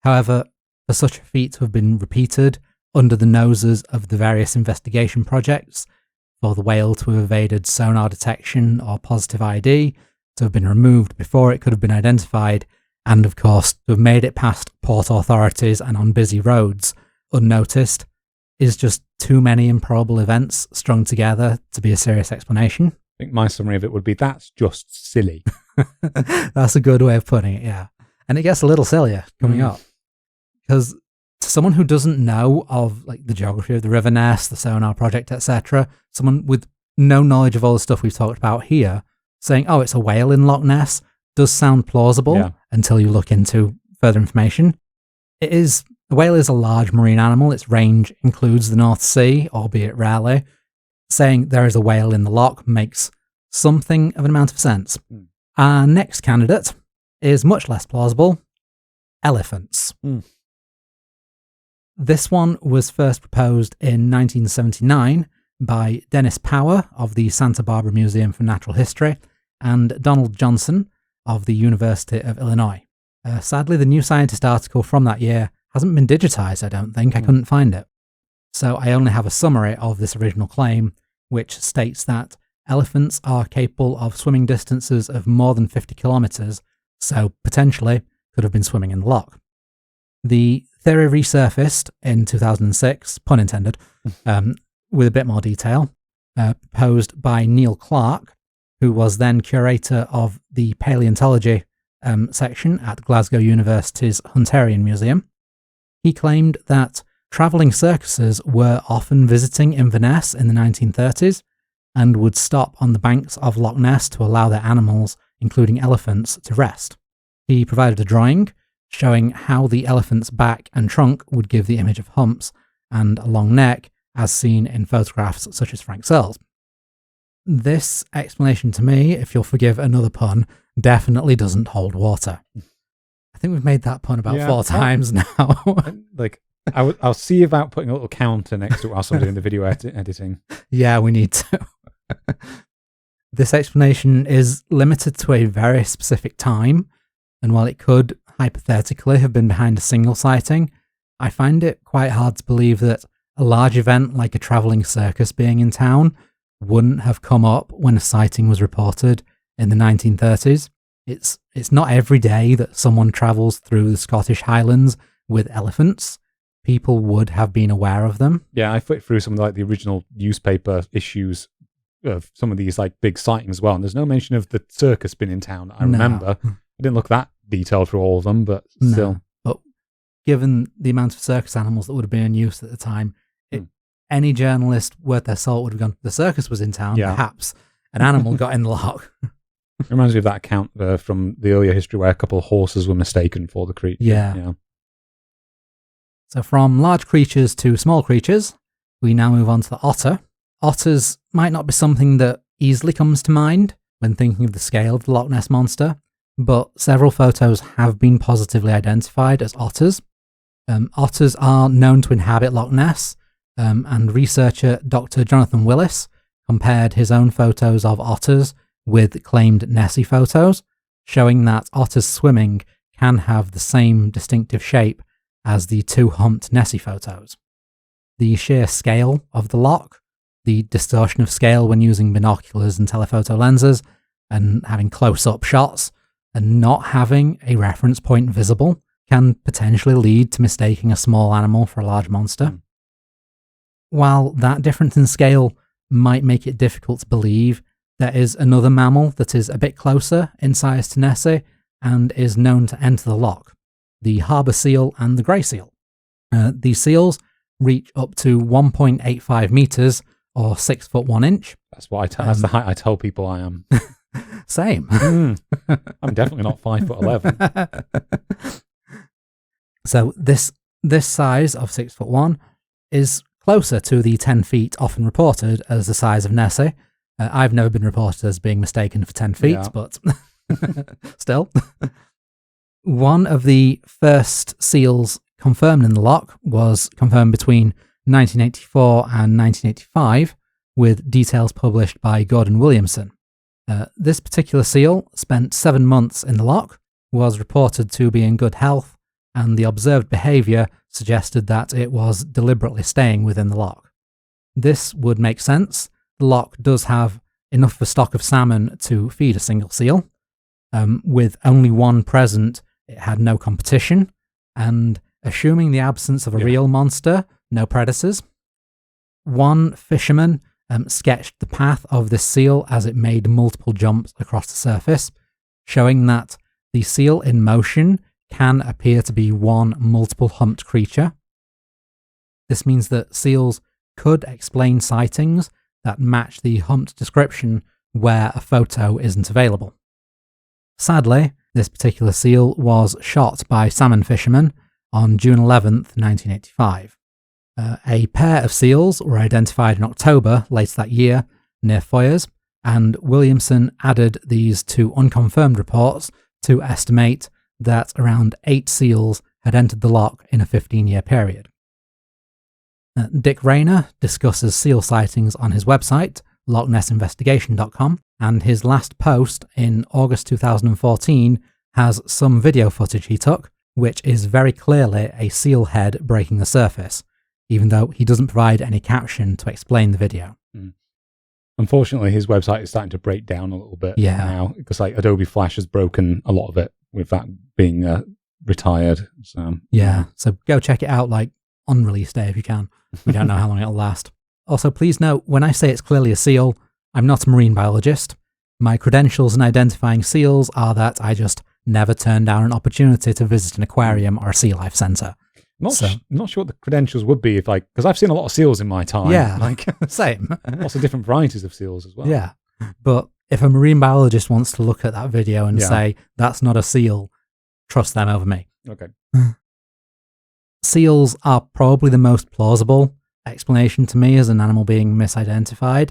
However, for such a feat to have been repeated under the noses of the various investigation projects, for the whale to have evaded sonar detection or positive ID, to have been removed before it could have been identified, and of course to have made it past port authorities and on busy roads unnoticed, is just too many improbable events strung together to be a serious explanation. I think my summary of it would be, that's just silly. That's a good way of putting it, yeah. And it gets a little sillier coming up. Because to someone who doesn't know of like the geography of the River Ness, the sonar project, etc., someone with no knowledge of all the stuff we've talked about here, saying, oh, it's a whale in Loch Ness, does sound plausible until you look into further information. The whale is a large marine animal. Its range includes the North Sea, albeit rarely. Saying there is a whale in the loch makes something of an amount of sense. Our next candidate is much less plausible: elephants. This one was first proposed in 1979 by Dennis Power of the Santa Barbara Museum for Natural History and Donald Johnson of the University of Illinois. Sadly, the New Scientist article from that year hasn't been digitized, I don't think. I couldn't find it. So I only have a summary of this original claim, which states that elephants are capable of swimming distances of more than 50 kilometers, so potentially could have been swimming in the loch. The theory resurfaced in 2006, pun intended, with a bit more detail, proposed by Neil Clark, who was then curator of the paleontology section at Glasgow University's Hunterian Museum. He claimed that travelling circuses were often visiting Inverness in the 1930s and would stop on the banks of Loch Ness to allow their animals, including elephants, to rest. He provided a drawing showing how the elephant's back and trunk would give the image of humps and a long neck, as seen in photographs such as Frank Searle's. This explanation to me, if you'll forgive another pun, definitely doesn't hold water. I think we've made that pun about 4 times now. I'll see about putting a little counter next to it whilst I'm doing the video editing. Yeah, we need to. This explanation is limited to a very specific time, and while it could hypothetically have been behind a single sighting, I find it quite hard to believe that a large event like a travelling circus being in town wouldn't have come up when a sighting was reported in the 1930s. It's not every day that someone travels through the Scottish Highlands with elephants. People would have been aware of them. Yeah, I flipped through some of the original newspaper issues of some of these big sightings as well, and there's no mention of the circus being in town. I remember. I didn't look that detailed through all of them, but still. No. But given the amount of circus animals that would have been in use at the time, any journalist worth their salt would have gone, the circus was in town, perhaps an animal got in the loch. It reminds me of that account from the earlier history where a couple of horses were mistaken for the creature. Yeah. So from large creatures to small creatures, we now move on to the otter. Otters might not be something that easily comes to mind when thinking of the scale of the Loch Ness monster, but several photos have been positively identified as otters. Otters are known to inhabit Loch Ness, and researcher Dr. Jonathan Willis compared his own photos of otters with claimed Nessie photos, showing that otters swimming can have the same distinctive shape as the 2-humped Nessie photos. The sheer scale of the loch, the distortion of scale when using binoculars and telephoto lenses, and having close-up shots, and not having a reference point visible, can potentially lead to mistaking a small animal for a large monster. While that difference in scale might make it difficult to believe, there is another mammal that is a bit closer in size to Nessie and is known to enter the loch: the harbour seal and the grey seal. These seals reach up to 1.85 metres or 6 foot 1 inch. That's the height I tell people I am. Same. I'm definitely not 5'11". So this size of 6 foot 1 is closer to the 10 feet often reported as the size of Nessie. I've never been reported as being mistaken for 10 feet, but still. One of the first seals confirmed in the loch was confirmed between 1984 and 1985, with details published by Gordon Williamson. This particular seal spent 7 months in the loch, was reported to be in good health, and the observed behaviour suggested that it was deliberately staying within the loch. This would make sense. The loch does have enough of a stock of salmon to feed a single seal. With only one present, it had no competition, and assuming the absence of a real monster, no predators. One fisherman sketched the path of this seal as it made multiple jumps across the surface, showing that the seal in motion can appear to be one multiple humped creature. This means that seals could explain sightings that match the humped description where a photo isn't available. Sadly, this particular seal was shot by salmon fishermen on June 11th, 1985. A pair of seals were identified in October later that year near Foyers, and Williamson added these two unconfirmed reports to estimate that around 8 seals had entered the loch in a 15-year period. Dick Rayner discusses seal sightings on his website, lochnessinvestigation.com, and his last post in August 2014 has some video footage he took, which is very clearly a seal head breaking the surface, even though he doesn't provide any caption to explain the video. Unfortunately, his website is starting to break down a little bit now, because like Adobe Flash has broken a lot of it with that being retired. So so go check it out like on release day if you can. We don't know how long it'll last. Also, please note, when I say it's clearly a seal, I'm not a marine biologist. My credentials in identifying seals are that I just never turn down an opportunity to visit an aquarium or a sea life centre. Not sure what the credentials would be if because I've seen a lot of seals in my time. Yeah, like same. Lots of different varieties of seals as well. Yeah, but if a marine biologist wants to look at that video and say, that's not a seal, trust them over me. Okay. Seals are probably the most plausible explanation to me as an animal being misidentified.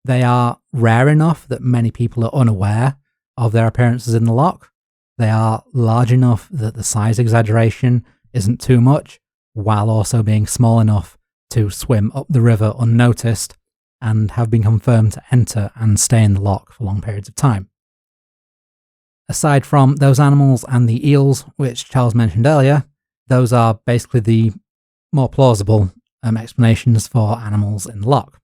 They are rare enough that many people are unaware of their appearances in the loch. They are large enough that the size exaggeration isn't too much, while also being small enough to swim up the river unnoticed, and have been confirmed to enter and stay in the loch for long periods of time. Aside from those animals and the eels, which Charles mentioned earlier, those are basically the more plausible explanations for animals in the loch.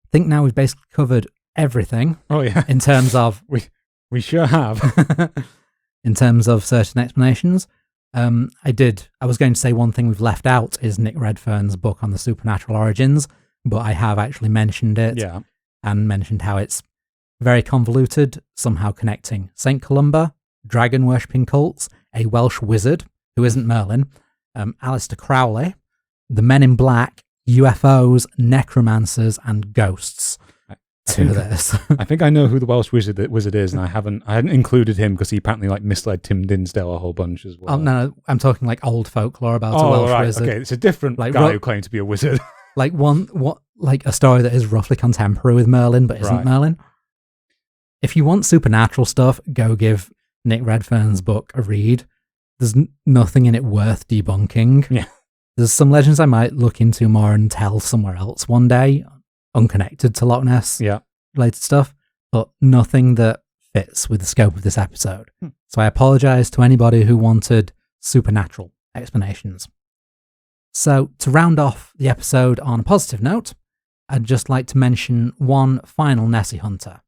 I think now we've basically covered everything. Oh yeah, in terms of we sure have. In terms of certain explanations, I was going to say one thing we've left out is Nick Redfern's book on the supernatural origins, but I have actually mentioned it and mentioned how it's very convoluted, somehow connecting St. Columba, dragon worshipping cults, a Welsh wizard who isn't Merlin, Aleister Crowley, the Men in Black, UFOs, necromancers, and ghosts. I think I know who the Welsh wizard is, and I hadn't included him because he apparently misled Tim Dinsdale a whole bunch as well. Oh no, I'm talking old folklore about a Welsh wizard. Okay, it's a different guy who claimed to be a wizard. A story that is roughly contemporary with Merlin, but isn't Merlin. If you want supernatural stuff, go give Nick Redfern's book a read. There's nothing in it worth debunking. Yeah. There's some legends I might look into more and tell somewhere else one day, unconnected to Loch Ness related stuff, but nothing that fits with the scope of this episode. So I apologize to anybody who wanted supernatural explanations. So to round off the episode on a positive note, I'd just like to mention one final Nessie-Hunter.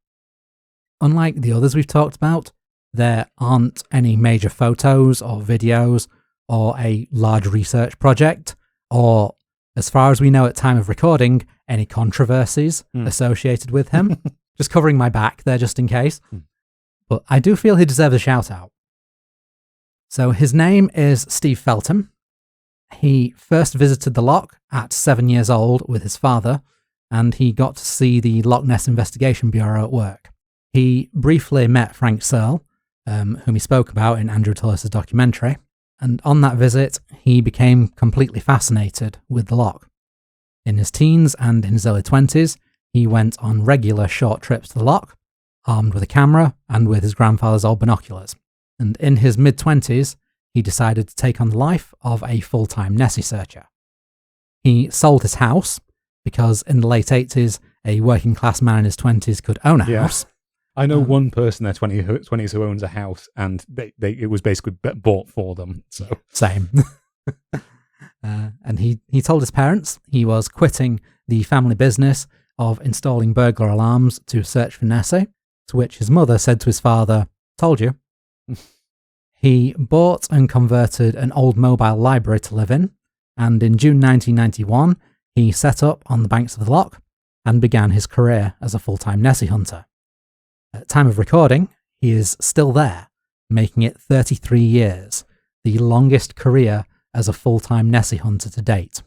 Unlike the others we've talked about, there aren't any major photos or videos or a large research project, or, as far as we know at time of recording, any controversies associated with him. Just covering my back there just in case. But I do feel he deserves a shout out. So his name is Steve Feltham. He first visited the loch at 7 years old with his father, and he got to see the Loch Ness Investigation Bureau at work. He briefly met Frank Searle, whom he spoke about in Andrew Tullis' documentary, and on that visit, he became completely fascinated with the loch. In his teens and in his early 20s, he went on regular short trips to the loch, armed with a camera and with his grandfather's old binoculars. And in his mid-20s, he decided to take on the life of a full-time Nessie searcher. He sold his house, because in the late 80s, a working-class man in his 20s could own a house. I know one person in their 20s who owns a house, and it was basically bought for them. So same. And he told his parents he was quitting the family business of installing burglar alarms to search for Nessie, to which his mother said to his father, "Told you." He bought and converted an old mobile library to live in, and in June 1991, he set up on the banks of the loch and began his career as a full-time Nessie hunter. At the time of recording, he is still there, making it 33 years, the longest career as a full-time Nessie hunter to date.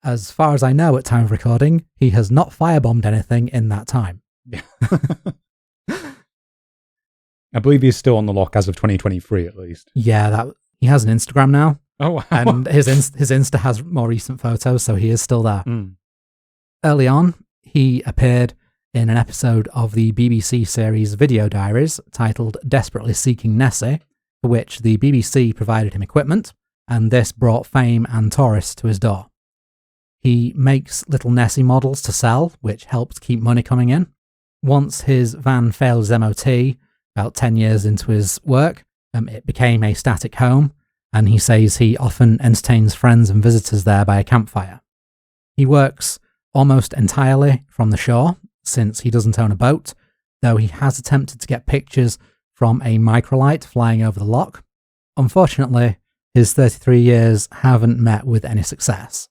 As far as I know at time of recording, he has not firebombed anything in that time. Yeah. I believe he's still on the loch as of 2023 at least. Yeah, he has an Instagram now. Oh, wow. And his Insta has more recent photos, so he is still there. Mm. Early on, he appeared in an episode of the BBC series Video Diaries titled Desperately Seeking Nessie, for which the BBC provided him equipment, and this brought fame and tourists to his door. He makes little Nessie models to sell, which helps keep money coming in. Once his van failed his MOT, about 10 years into his work, it became a static home, and he says he often entertains friends and visitors there by a campfire. He works almost entirely from the shore, since he doesn't own a boat, though he has attempted to get pictures from a microlight flying over the loch. Unfortunately, his 33 years haven't met with any success.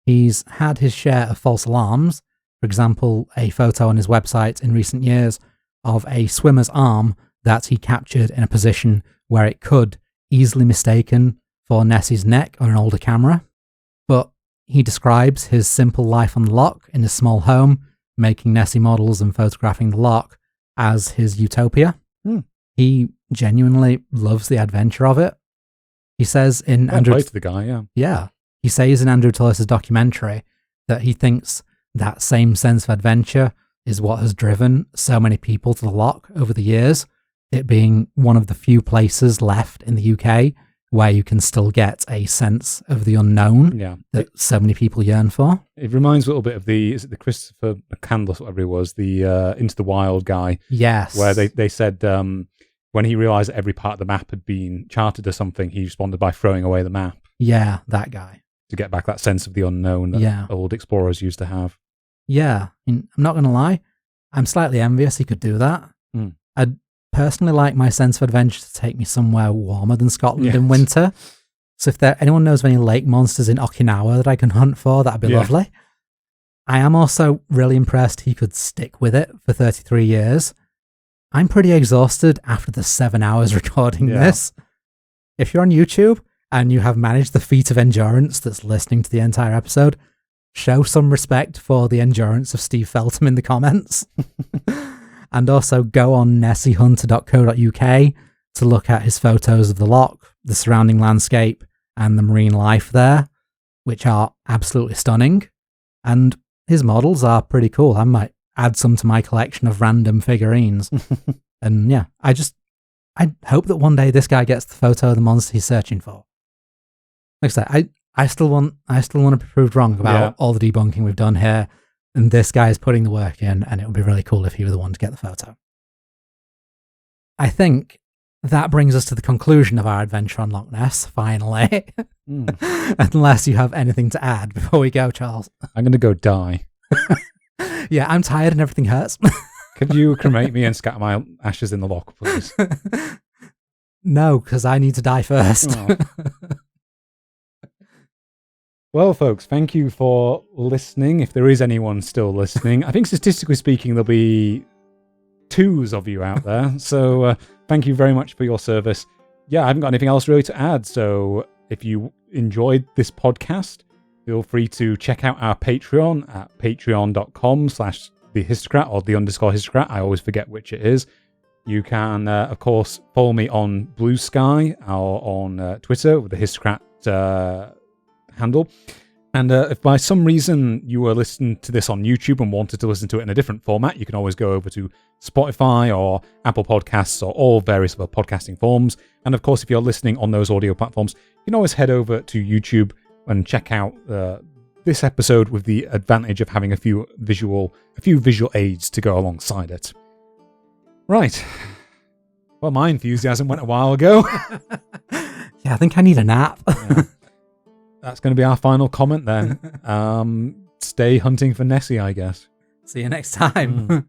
He's had his share of false alarms, for example, a photo on his website in recent years of a swimmer's arm that he captured in a position where it could easily mistaken for Nessie's neck on an older camera. But he describes his simple life on the loch in his small home, making Nessie models and photographing the loch, as his utopia. He genuinely loves the adventure of it. He says in Andrew... the guy, yeah. Yeah. He says in Andrew Tullis's documentary that he thinks that same sense of adventure is what has driven so many people to the loch over the years, it being one of the few places left in the UK where you can still get a sense of the unknown that so many people yearn for. It reminds me a little bit of is it the Christopher McCandless, whatever he was, the Into the Wild guy? Yes. Where they said when he realised that every part of the map had been charted or something, he responded by throwing away the map. Yeah, that guy. To get back that sense of the unknown that old explorers used to have. Yeah, I'm not going to lie, I'm slightly envious he could do that. I'd personally like my sense of adventure to take me somewhere warmer than Scotland in winter. So if anyone knows of any lake monsters in Okinawa that I can hunt for, that'd be lovely. I am also really impressed he could stick with it for 33 years. I'm pretty exhausted after the 7 hours recording this. If you're on YouTube and you have managed the feat of endurance that's listening to the entire episode, show some respect for the endurance of Steve Feltham in the comments. And also go on Nessie-Hunter.co.uk to look at his photos of the loch, the surrounding landscape, and the marine life there, which are absolutely stunning. And his models are pretty cool. I might add some to my collection of random figurines. And yeah, I hope that one day this guy gets the photo of the monster he's searching for. Like I said, I still want to be proved wrong about all the debunking we've done here. And this guy is putting the work in, and it would be really cool if he were the one to get the photo. I think that brings us to the conclusion of our adventure on Loch Ness, finally. Unless you have anything to add before we go, Charles. I'm going to go die. Yeah, I'm tired and everything hurts. Could you cremate me and scatter my ashes in the loch, please? No, because I need to die first. Oh. Well, folks, thank you for listening. If there is anyone still listening, I think statistically speaking, there'll be 2s of you out there. So thank you very much for your service. Yeah, I haven't got anything else really to add. So if you enjoyed this podcast, feel free to check out our Patreon at patreon.com/thehistocrat or _histocrat. I always forget which it is. You can, of course, follow me on Blue Sky or on Twitter with the Histocrat handle. And if by some reason you were listening to this on YouTube and wanted to listen to it in a different format, you can always go over to Spotify or Apple Podcasts or all various other podcasting forms. And of course, if you're listening on those audio platforms, you can always head over to YouTube and check out the this episode with the advantage of having a few visual aids to go alongside it. Right. Well, my enthusiasm went a while ago. Yeah, I think I need a nap. Yeah. That's going to be our final comment then. Stay hunting for Nessie, I guess. See you next time.